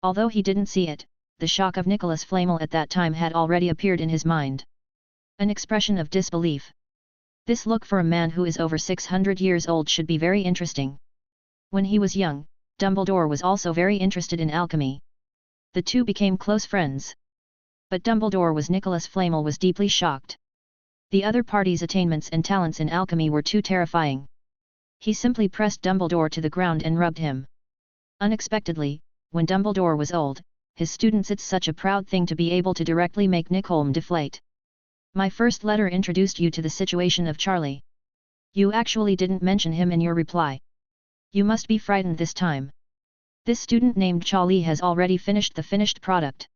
Although he didn't see it, the shock of Nicholas Flamel at that time had already appeared in his mind. An expression of disbelief. This look for a man who is over 600 years old should be very interesting. When he was young, Dumbledore was also very interested in alchemy. The two became close friends. But Dumbledore was Nicholas Flamel was deeply shocked. The other party's attainments and talents in alchemy were too terrifying. He simply pressed Dumbledore to the ground and rubbed him. Unexpectedly, when Dumbledore was old, his students it's such a proud thing to be able to directly make Nickholm deflate. My first letter introduced you to the situation of Charlie. You actually didn't mention him in your reply. You must be frightened this time. This student named Charlie has already finished the finished product.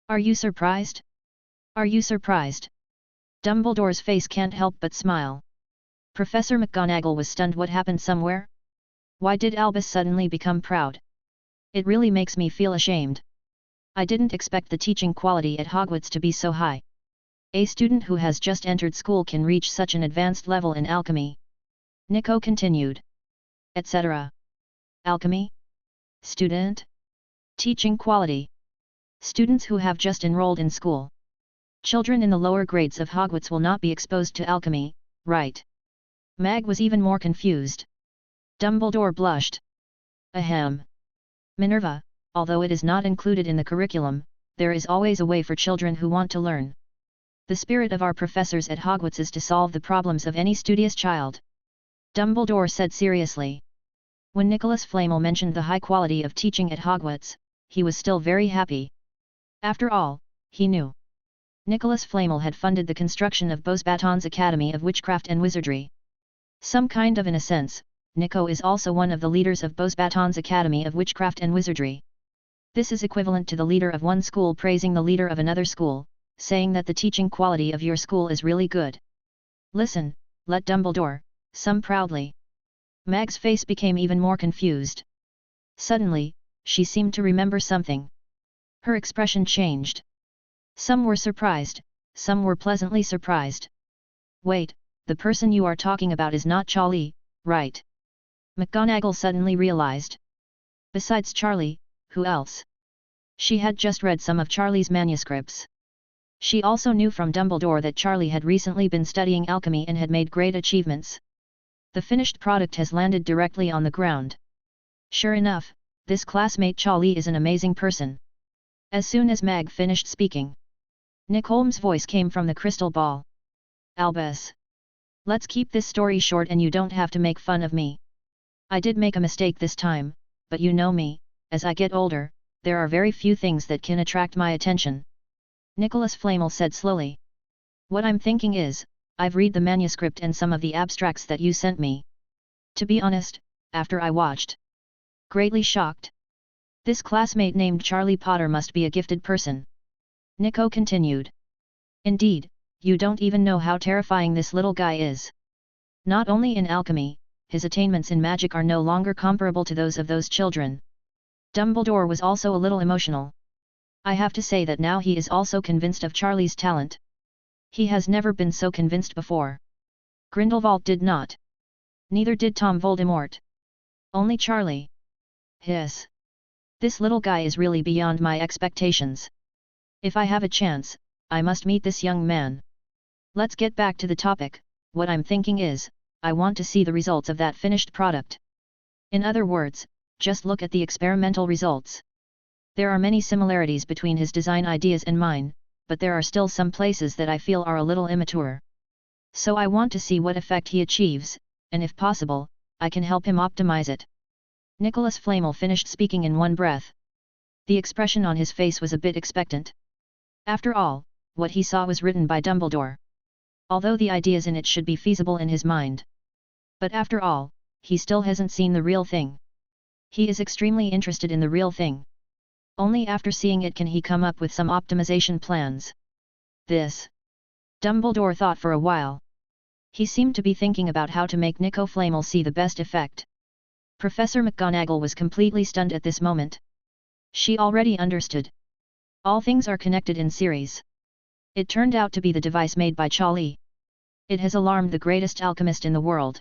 Are you surprised? Are you surprised? Dumbledore's face can't help but smile. Professor McGonagall was stunned. What happened somewhere? Why did Albus suddenly become proud? It really makes me feel ashamed. I didn't expect the teaching quality at Hogwarts to be so high. A student who has just entered school can reach such an advanced level in alchemy. Nico continued. Etc. Alchemy? Student? Teaching quality. Students who have just enrolled in school. Children in the lower grades of Hogwarts will not be exposed to alchemy, right? Mag was even more confused. Dumbledore blushed. Ahem. Minerva, although it is not included in the curriculum, there is always a way for children who want to learn. The spirit of our professors at Hogwarts is to solve the problems of any studious child. Dumbledore said seriously. When Nicholas Flamel mentioned the high quality of teaching at Hogwarts, he was still very happy. After all, he knew. Nicholas Flamel had funded the construction of Beauxbatons Academy of Witchcraft and Wizardry. Some kind of in a sense, Nico is also one of the leaders of Beauxbatons Academy of Witchcraft and Wizardry. This is equivalent to the leader of one school praising the leader of another school, saying that the teaching quality of your school is really good. Listen, let Dumbledore, some proudly. Mag's face became even more confused. Suddenly, she seemed to remember something. Her expression changed. Some were surprised, some were pleasantly surprised. Wait, the person you are talking about is not Charlie, right? McGonagall suddenly realized. Besides Charlie, who else? She had just read some of Charlie's manuscripts. She also knew from Dumbledore that Charlie had recently been studying alchemy and had made great achievements. The finished product has landed directly on the ground. Sure enough, this classmate Charlie is an amazing person. As soon as Mag finished speaking, Nickholm's voice came from the crystal ball. Albus. Let's keep this story short and you don't have to make fun of me. I did make a mistake this time, but you know me, as I get older, there are very few things that can attract my attention. Nicholas Flamel said slowly. What I'm thinking is, I've read the manuscript and some of the abstracts that you sent me. To be honest, after I watched. Greatly shocked. This classmate named Charlie Potter must be a gifted person. Nico continued. Indeed, you don't even know how terrifying this little guy is. Not only in alchemy, his attainments in magic are no longer comparable to those of those children. Dumbledore was also a little emotional. I have to say that now he is also convinced of Charlie's talent. He has never been so convinced before. Grindelwald did not. Neither did Tom Voldemort. Only Charlie. Hiss. This little guy is really beyond my expectations. If I have a chance, I must meet this young man. Let's get back to the topic. What I'm thinking is, I want to see the results of that finished product. In other words, just look at the experimental results. There are many similarities between his design ideas and mine, but there are still some places that I feel are a little immature. So I want to see what effect he achieves, and if possible, I can help him optimize it. Nicholas Flamel finished speaking in one breath. The expression on his face was a bit expectant. After all, what he saw was written by Dumbledore. Although the ideas in it should be feasible in his mind. But after all, he still hasn't seen the real thing. He is extremely interested in the real thing. Only after seeing it can he come up with some optimization plans. This. Dumbledore thought for a while. He seemed to be thinking about how to make Nico Flamel see the best effect. Professor McGonagall was completely stunned at this moment. She already understood. All things are connected in series. It turned out to be the device made by Charlie. It has alarmed the greatest alchemist in the world.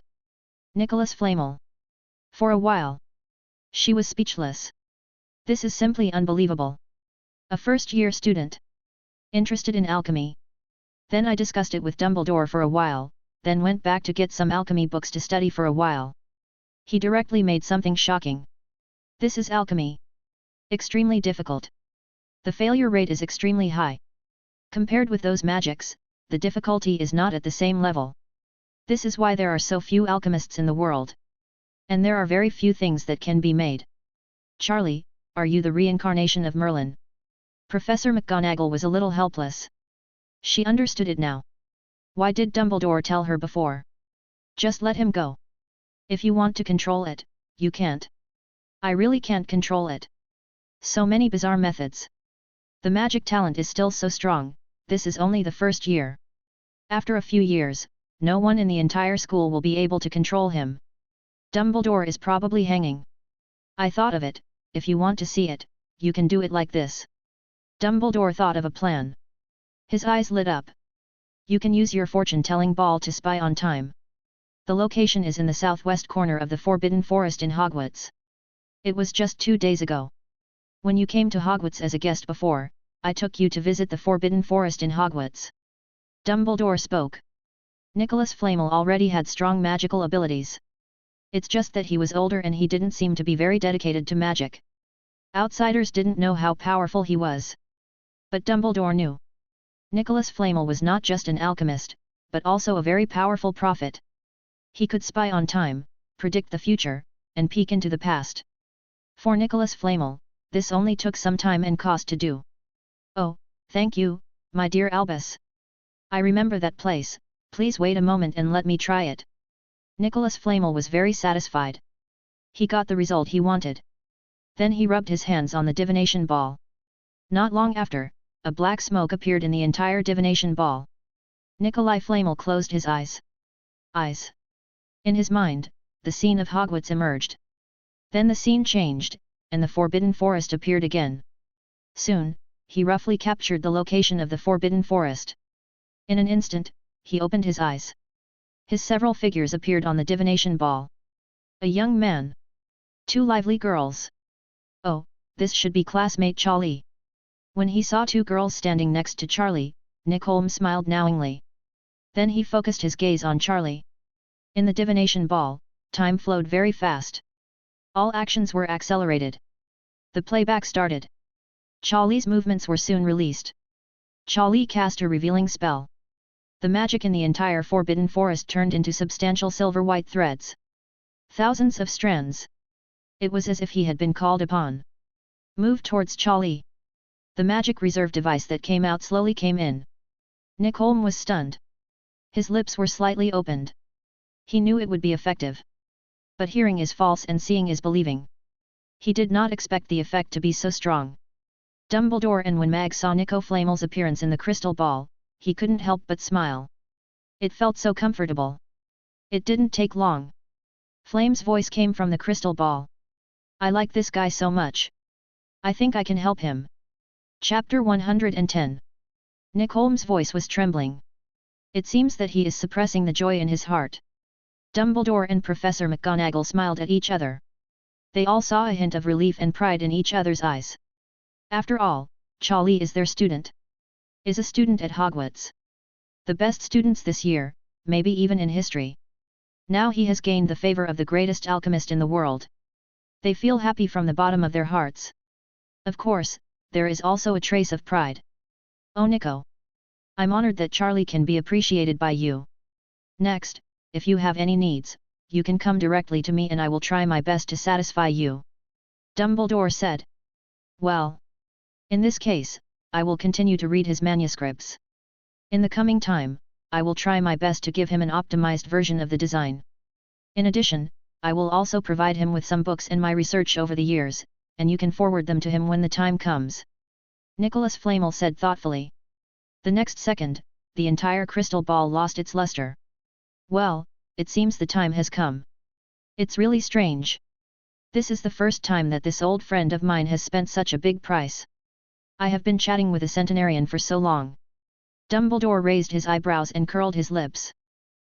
Nicholas Flamel. For a while. She was speechless. This is simply unbelievable. A first-year student. Interested in alchemy. Then I discussed it with Dumbledore for a while, then went back to get some alchemy books to study for a while. He directly made something shocking. This is alchemy. Extremely difficult. The failure rate is extremely high. Compared with those magics, the difficulty is not at the same level. This is why there are so few alchemists in the world. And there are very few things that can be made. Charlie, are you the reincarnation of Merlin? Professor McGonagall was a little helpless. She understood it now. Why did Dumbledore tell her before? Just let him go. If you want to control it, you can't. I really can't control it. So many bizarre methods. The magic talent is still so strong, this is only the first year. After a few years, no one in the entire school will be able to control him. Dumbledore is probably hanging. I thought of it, if you want to see it, you can do it like this. Dumbledore thought of a plan. His eyes lit up. You can use your fortune-telling ball to spy on time. The location is in the southwest corner of the Forbidden Forest in Hogwarts. It was just 2 days ago. When you came to Hogwarts as a guest before, I took you to visit the Forbidden Forest in Hogwarts. Dumbledore spoke. Nicholas Flamel already had strong magical abilities. It's just that he was older and he didn't seem to be very dedicated to magic. Outsiders didn't know how powerful he was. But Dumbledore knew. Nicholas Flamel was not just an alchemist, but also a very powerful prophet. He could spy on time, predict the future, and peek into the past. For Nicholas Flamel, this only took some time and cost to do. Oh, thank you, my dear Albus. I remember that place, please wait a moment and let me try it. Nicholas Flamel was very satisfied. He got the result he wanted. Then he rubbed his hands on the divination ball. Not long after, a black smoke appeared in the entire divination ball. Nikolai Flamel closed his eyes. In his mind, the scene of Hogwarts emerged. Then the scene changed, and the Forbidden Forest appeared again. Soon, he roughly captured the location of the Forbidden Forest. In an instant, he opened his eyes. His several figures appeared on the divination ball. A young man. 2 lively girls. Oh, this should be classmate Charlie. When he saw 2 girls standing next to Charlie, Nick Holmes smiled knowingly. Then he focused his gaze on Charlie. In the divination ball, time flowed very fast. All actions were accelerated. The playback started. Charlie's movements were soon released. Charlie cast a revealing spell. The magic in the entire Forbidden Forest turned into substantial silver-white threads. Thousands of strands. It was as if he had been called upon. Move towards Charlie. The magic reserve device that came out slowly came in. Nick Holmes was stunned. His lips were slightly opened. He knew it would be effective. But hearing is false and seeing is believing. He did not expect the effect to be so strong. Dumbledore and when Mag saw Nico Flamel's appearance in the crystal ball, he couldn't help but smile. It felt so comfortable. It didn't take long. Flame's voice came from the crystal ball. I like this guy so much. I think I can help him. Chapter 110. Nick Holmes' voice was trembling. It seems that he is suppressing the joy in his heart. Dumbledore and Professor McGonagall smiled at each other. They all saw a hint of relief and pride in each other's eyes. After all, Charlie is their student. Is a student at Hogwarts. The best students this year, maybe even in history. Now he has gained the favor of the greatest alchemist in the world. They feel happy from the bottom of their hearts. Of course, there is also a trace of pride. Oh Nico! I'm honored that Charlie can be appreciated by you. Next, if you have any needs, you can come directly to me and I will try my best to satisfy you," Dumbledore said. "Well, in this case, I will continue to read his manuscripts. In the coming time, I will try my best to give him an optimized version of the design. In addition, I will also provide him with some books and my research over the years, and you can forward them to him when the time comes," Nicholas Flamel said thoughtfully. The next second, the entire crystal ball lost its luster. "Well, it seems the time has come. It's really strange. This is the first time that this old friend of mine has spent such a big price. I have been chatting with a centenarian for so long." Dumbledore raised his eyebrows and curled his lips.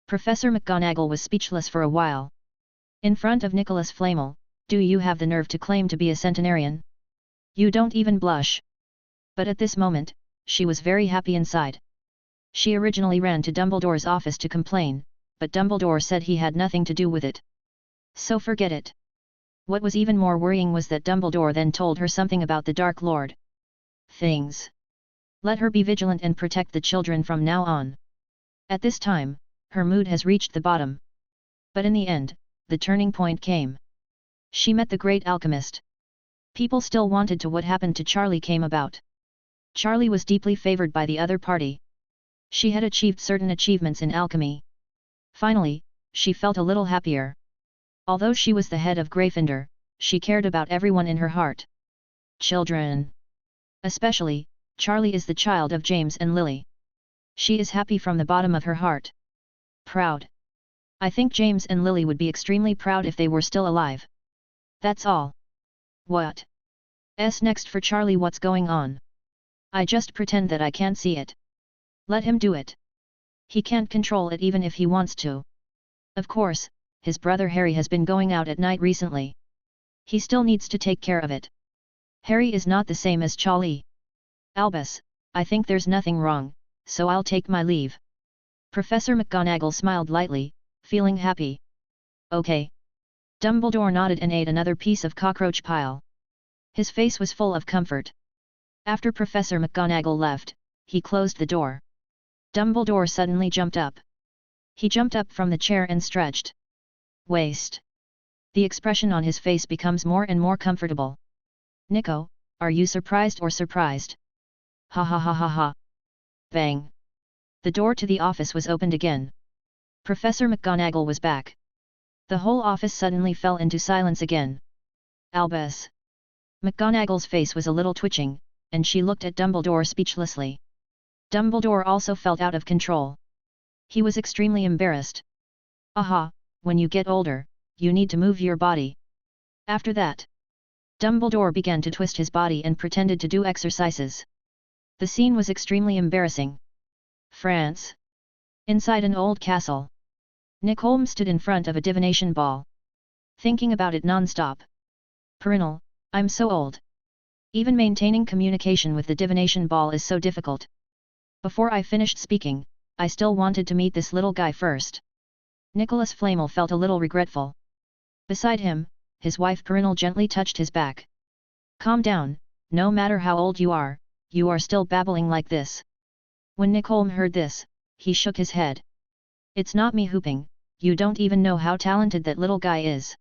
Professor McGonagall was speechless for a while. In front of Nicholas Flamel, "Do you have the nerve to claim to be a centenarian? You don't even blush." But at this moment, she was very happy inside. She originally ran to Dumbledore's office to complain, but Dumbledore said he had nothing to do with it. So forget it. What was even more worrying was that Dumbledore then told her something about the Dark Lord. Things. Let her be vigilant and protect the children from now on. At this time, her mood has reached the bottom. But in the end, the turning point came. She met the great alchemist. People still wanted to what happened to Charlie came about. Charlie was deeply favored by the other party. She had achieved certain achievements in alchemy. Finally, she felt a little happier. Although she was the head of Gryffindor, she cared about everyone in her heart. Children. Especially, Charlie is the child of James and Lily. She is happy from the bottom of her heart. Proud. I think James and Lily would be extremely proud if they were still alive. That's all. What's next for Charlie? What's going on? I just pretend that I can't see it. Let him do it. He can't control it even if he wants to. Of course, his brother Harry has been going out at night recently. He still needs to take care of it. Harry is not the same as Charlie. Albus, I think there's nothing wrong, so I'll take my leave. Professor McGonagall smiled lightly, feeling happy. Okay. Dumbledore nodded and ate another piece of cockroach pile. His face was full of comfort. After Professor McGonagall left, he closed the door. Dumbledore suddenly jumped up. He jumped up from the chair and stretched. Waist. The expression on his face becomes more and more comfortable. Nico, are you surprised or surprised? Ha ha ha ha ha. Bang. The door to the office was opened again. Professor McGonagall was back. The whole office suddenly fell into silence again. Albus. McGonagall's face was a little twitching, and she looked at Dumbledore speechlessly. Dumbledore also felt out of control. He was extremely embarrassed. Aha, when you get older, you need to move your body. After that, Dumbledore began to twist his body and pretended to do exercises. The scene was extremely embarrassing. France. Inside an old castle. Nick Holmes stood in front of a divination ball. Thinking about it non-stop. Perennial, I'm so old. Even maintaining communication with the divination ball is so difficult. Before I finished speaking, I still wanted to meet this little guy first. Nicholas Flamel felt a little regretful. Beside him, his wife Perennial gently touched his back. Calm down, no matter how old you are still babbling like this. When Nick Holmes heard this, he shook his head. It's not me hooping, you don't even know how talented that little guy is.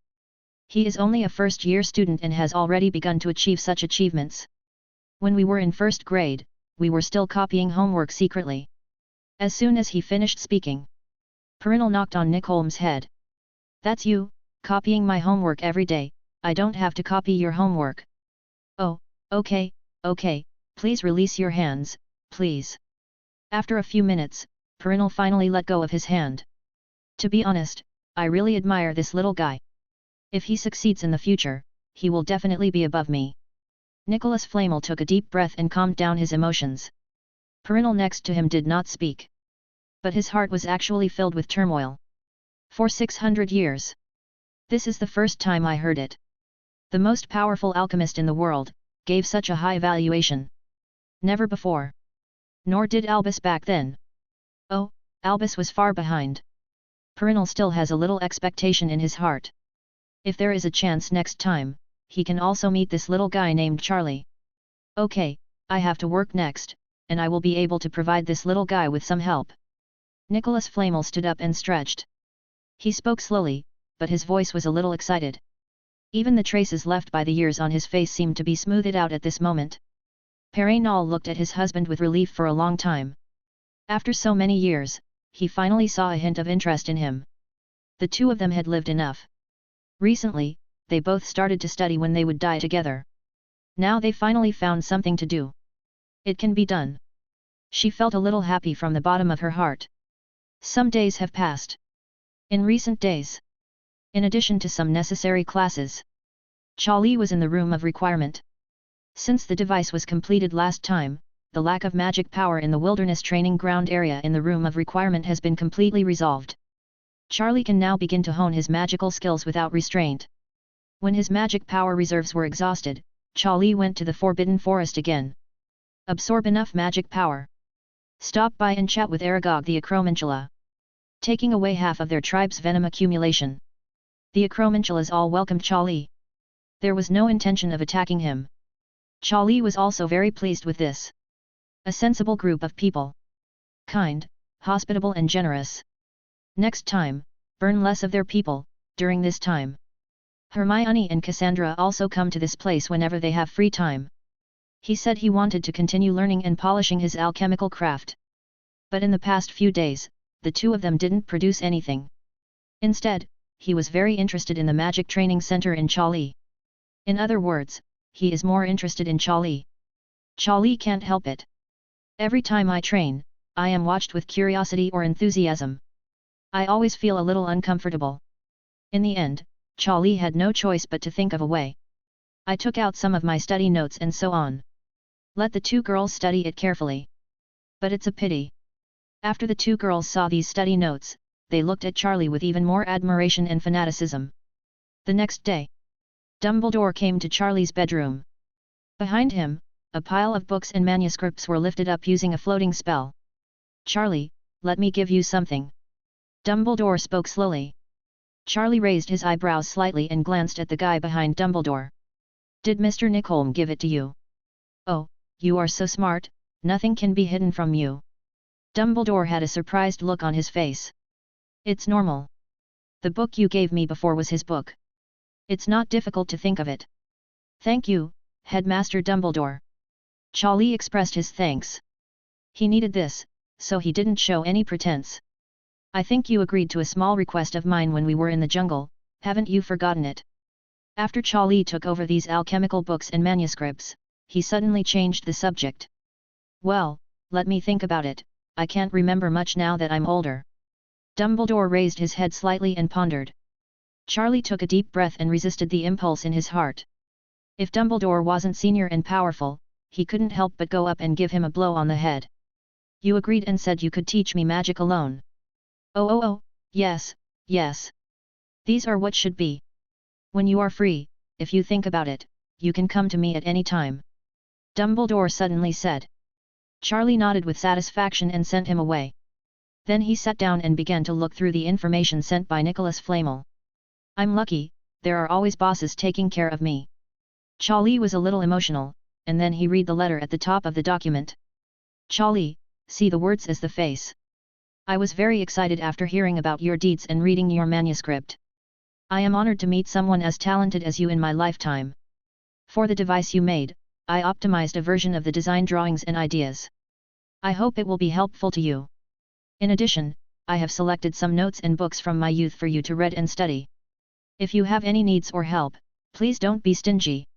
He is only a first-year student and has already begun to achieve such achievements. When we were in first grade, we were still copying homework secretly. As soon as he finished speaking, Perennial knocked on Nick Holmes' head. That's you, copying my homework every day, I don't have to copy your homework. Oh, okay, please release your hands, please. After a few minutes, Perennial finally let go of his hand. To be honest, I really admire this little guy. If he succeeds in the future, he will definitely be above me. Nicholas Flamel took a deep breath and calmed down his emotions. Perennial next to him did not speak. But his heart was actually filled with turmoil. For 600 years. This is the first time I heard it. The most powerful alchemist in the world gave such a high valuation. Never before. Nor did Albus back then. Oh, Albus was far behind. Perennial still has a little expectation in his heart. If there is a chance next time, he can also meet this little guy named Charlie. Okay, I have to work next, and I will be able to provide this little guy with some help. Nicholas Flamel stood up and stretched. He spoke slowly, but his voice was a little excited. Even the traces left by the years on his face seemed to be smoothed out at this moment. Père looked at his husband with relief for a long time. After so many years, he finally saw a hint of interest in him. The two of them had lived enough. Recently, they both started to study when they would die together. Now they finally found something to do. It can be done. She felt a little happy from the bottom of her heart. Some days have passed. In recent days, in addition to some necessary classes, Charlie was in the room of requirement. Since the device was completed last time, the lack of magic power in the wilderness training ground area in the room of requirement has been completely resolved. Charlie can now begin to hone his magical skills without restraint. When his magic power reserves were exhausted, Charlie went to the Forbidden Forest again. Absorb enough magic power. Stop by and chat with Aragog the Acromantula. Taking away half of their tribe's venom accumulation. The Acromantulas all welcomed Charlie. There was no intention of attacking him. Charlie was also very pleased with this. A sensible group of people. Kind, hospitable and generous. Next time, burn less of their people, during this time. Hermione and Cassandra also come to this place whenever they have free time. He said he wanted to continue learning and polishing his alchemical craft. But in the past few days, the two of them didn't produce anything. Instead, he was very interested in the magic training center in Charlie. In other words, he is more interested in Charlie. Charlie can't help it. Every time I train, I am watched with curiosity or enthusiasm. I always feel a little uncomfortable. In the end, Charlie had no choice but to think of a way. I took out some of my study notes and so on. Let the two girls study it carefully. But it's a pity. After the two girls saw these study notes, they looked at Charlie with even more admiration and fanaticism. The next day, Dumbledore came to Charlie's bedroom. Behind him, a pile of books and manuscripts were lifted up using a floating spell. Charlie, let me give you something. Dumbledore spoke slowly. Charlie raised his eyebrows slightly and glanced at the guy behind Dumbledore. Did Mr. Nicholm give it to you? Oh, you are so smart, nothing can be hidden from you. Dumbledore had a surprised look on his face. It's normal. The book you gave me before was his book. It's not difficult to think of it. Thank you, Headmaster Dumbledore. Charlie expressed his thanks. He needed this, so he didn't show any pretense. I think you agreed to a small request of mine when we were in the jungle, haven't you forgotten it? After Charlie took over these alchemical books and manuscripts, he suddenly changed the subject. Well, let me think about it, I can't remember much now that I'm older. Dumbledore raised his head slightly and pondered. Charlie took a deep breath and resisted the impulse in his heart. If Dumbledore wasn't senior and powerful, he couldn't help but go up and give him a blow on the head. You agreed and said you could teach me magic alone. Oh, yes, yes. These are what should be. When you are free, if you think about it, you can come to me at any time. Dumbledore suddenly said. Charlie nodded with satisfaction and sent him away. Then he sat down and began to look through the information sent by Nicholas Flamel. I'm lucky, there are always bosses taking care of me. Charlie was a little emotional, and then he read the letter at the top of the document. Charlie, see the words as the face. I was very excited after hearing about your deeds and reading your manuscript. I am honored to meet someone as talented as you in my lifetime. For the device you made, I optimized a version of the design drawings and ideas. I hope it will be helpful to you. In addition, I have selected some notes and books from my youth for you to read and study. If you have any needs or help, please don't be stingy.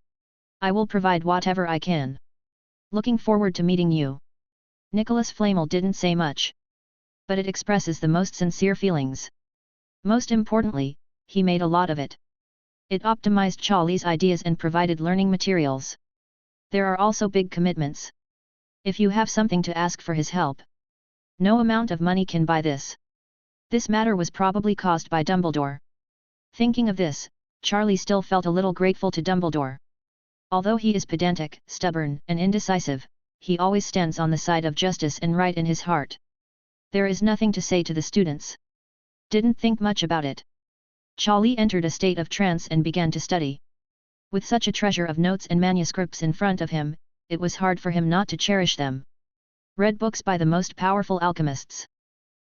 I will provide whatever I can. Looking forward to meeting you. Nicholas Flamel didn't say much. But it expresses the most sincere feelings. Most importantly, he made a lot of it. It optimized Charlie's ideas and provided learning materials. There are also big commitments. If you have something to ask for his help, no amount of money can buy this. This matter was probably caused by Dumbledore. Thinking of this, Charlie still felt a little grateful to Dumbledore. Although he is pedantic, stubborn, and indecisive, he always stands on the side of justice and right in his heart. There is nothing to say to the students. Didn't think much about it. Charlie entered a state of trance and began to study. With such a treasure of notes and manuscripts in front of him, it was hard for him not to cherish them. Read books by the most powerful alchemists.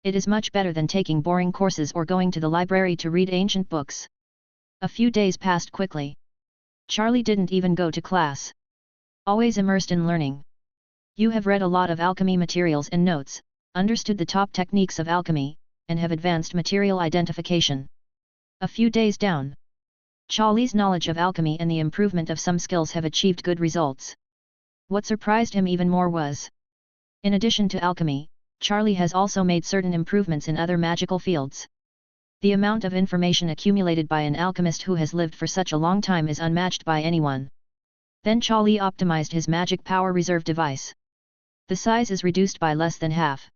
It is much better than taking boring courses or going to the library to read ancient books. A few days passed quickly. Charlie didn't even go to class. Always immersed in learning. You have read a lot of alchemy materials and notes, understood the top techniques of alchemy, and have advanced material identification. A few days down. Charlie's knowledge of alchemy and the improvement of some skills have achieved good results. What surprised him even more was, in addition to alchemy, Charlie has also made certain improvements in other magical fields. The amount of information accumulated by an alchemist who has lived for such a long time is unmatched by anyone. Then Charlie optimized his magic power reserve device. The size is reduced by less than half.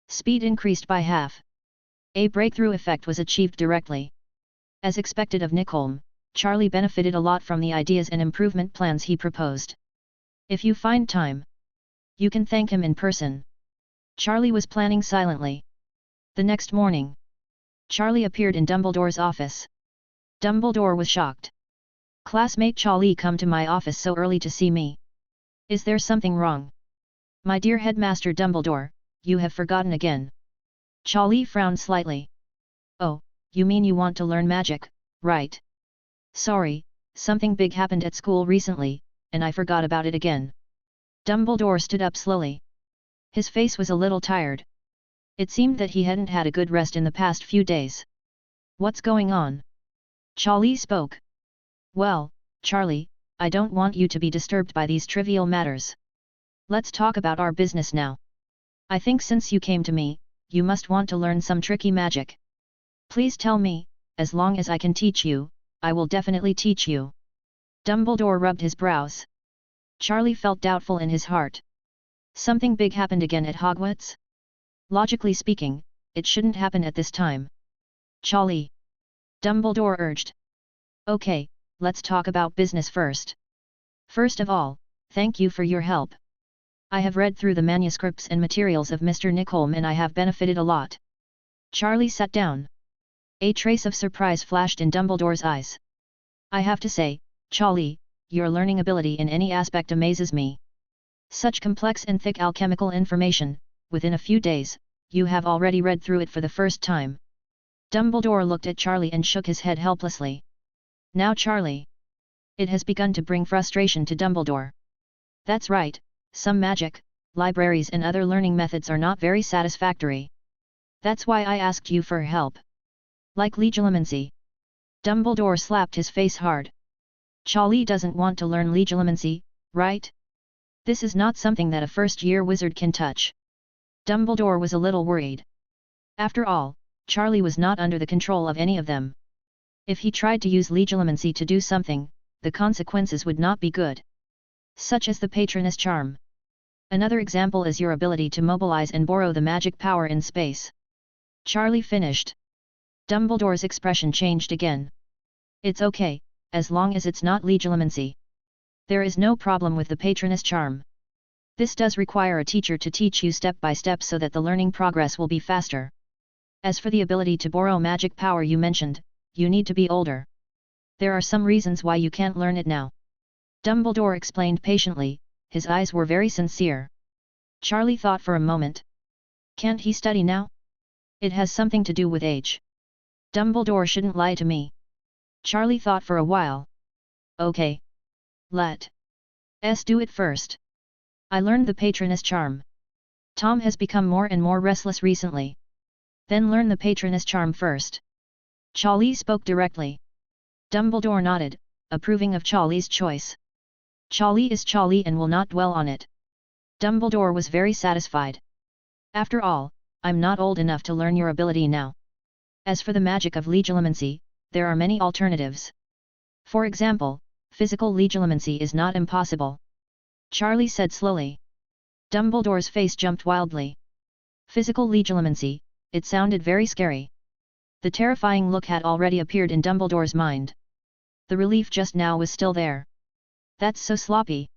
Speed increased by half. A breakthrough effect was achieved directly. As expected of Nickholm, Charlie benefited a lot from the ideas and improvement plans he proposed. If you find time, you can thank him in person. Charlie was planning silently. The next morning, Charlie appeared in Dumbledore's office. Dumbledore was shocked. "Classmate Charlie, come to my office so early to see me. Is there something wrong?" "My dear Headmaster Dumbledore, you have forgotten again." Charlie frowned slightly. "Oh, you mean you want to learn magic, right?" "Sorry, something big happened at school recently, and I forgot about it again." Dumbledore stood up slowly. His face was a little tired. It seemed that he hadn't had a good rest in the past few days. "What's going on?" Charlie spoke. "Well, Charlie, I don't want you to be disturbed by these trivial matters. Let's talk about our business now. I think since you came to me, you must want to learn some tricky magic. Please tell me, as long as I can teach you, I will definitely teach you." Dumbledore rubbed his brows. Charlie felt doubtful in his heart. Something big happened again at Hogwarts? Logically speaking, it shouldn't happen at this time. "Charlie," Dumbledore urged. "Okay, let's talk about business first. First of all, thank you for your help. I have read through the manuscripts and materials of Mr. Nickholm and I have benefited a lot." Charlie sat down. A trace of surprise flashed in Dumbledore's eyes. "I have to say, Charlie, your learning ability in any aspect amazes me. Such complex and thick alchemical information, within a few days, you have already read through it for the first time." Dumbledore looked at Charlie and shook his head helplessly. Now Charlie. It has begun to bring frustration to Dumbledore. "That's right, some magic, libraries and other learning methods are not very satisfactory. That's why I asked you for help. Like legilimency." Dumbledore slapped his face hard. "Charlie doesn't want to learn legilimency, right? This is not something that a first-year wizard can touch." Dumbledore was a little worried. After all, Charlie was not under the control of any of them. If he tried to use legilimency to do something, the consequences would not be good. Such as the Patronus charm. Another example is your ability to mobilize and borrow the magic power in space. Charlie finished. Dumbledore's expression changed again. "It's okay, as long as it's not legilimency. There is no problem with the Patronus charm. This does require a teacher to teach you step by step so that the learning progress will be faster. As for the ability to borrow magic power you mentioned, you need to be older. There are some reasons why you can't learn it now." Dumbledore explained patiently, his eyes were very sincere. Charlie thought for a moment. "Can't he study now?" "It has something to do with age. Dumbledore shouldn't lie to me." Charlie thought for a while. "Okay. Let's do it first. I learned the Patronus charm. Tom has become more and more restless recently. Then learn the Patronus charm first." Charlie spoke directly. Dumbledore nodded, approving of Charlie's choice. Charlie is Charlie and will not dwell on it. Dumbledore was very satisfied. "After all, I'm not old enough to learn your ability now. As for the magic of legilimency, there are many alternatives. For example, physical legilimency is not impossible." Charlie said slowly. Dumbledore's face jumped wildly. Physical legilimency, it sounded very scary. The terrifying look had already appeared in Dumbledore's mind. The relief just now was still there. "That's so sloppy.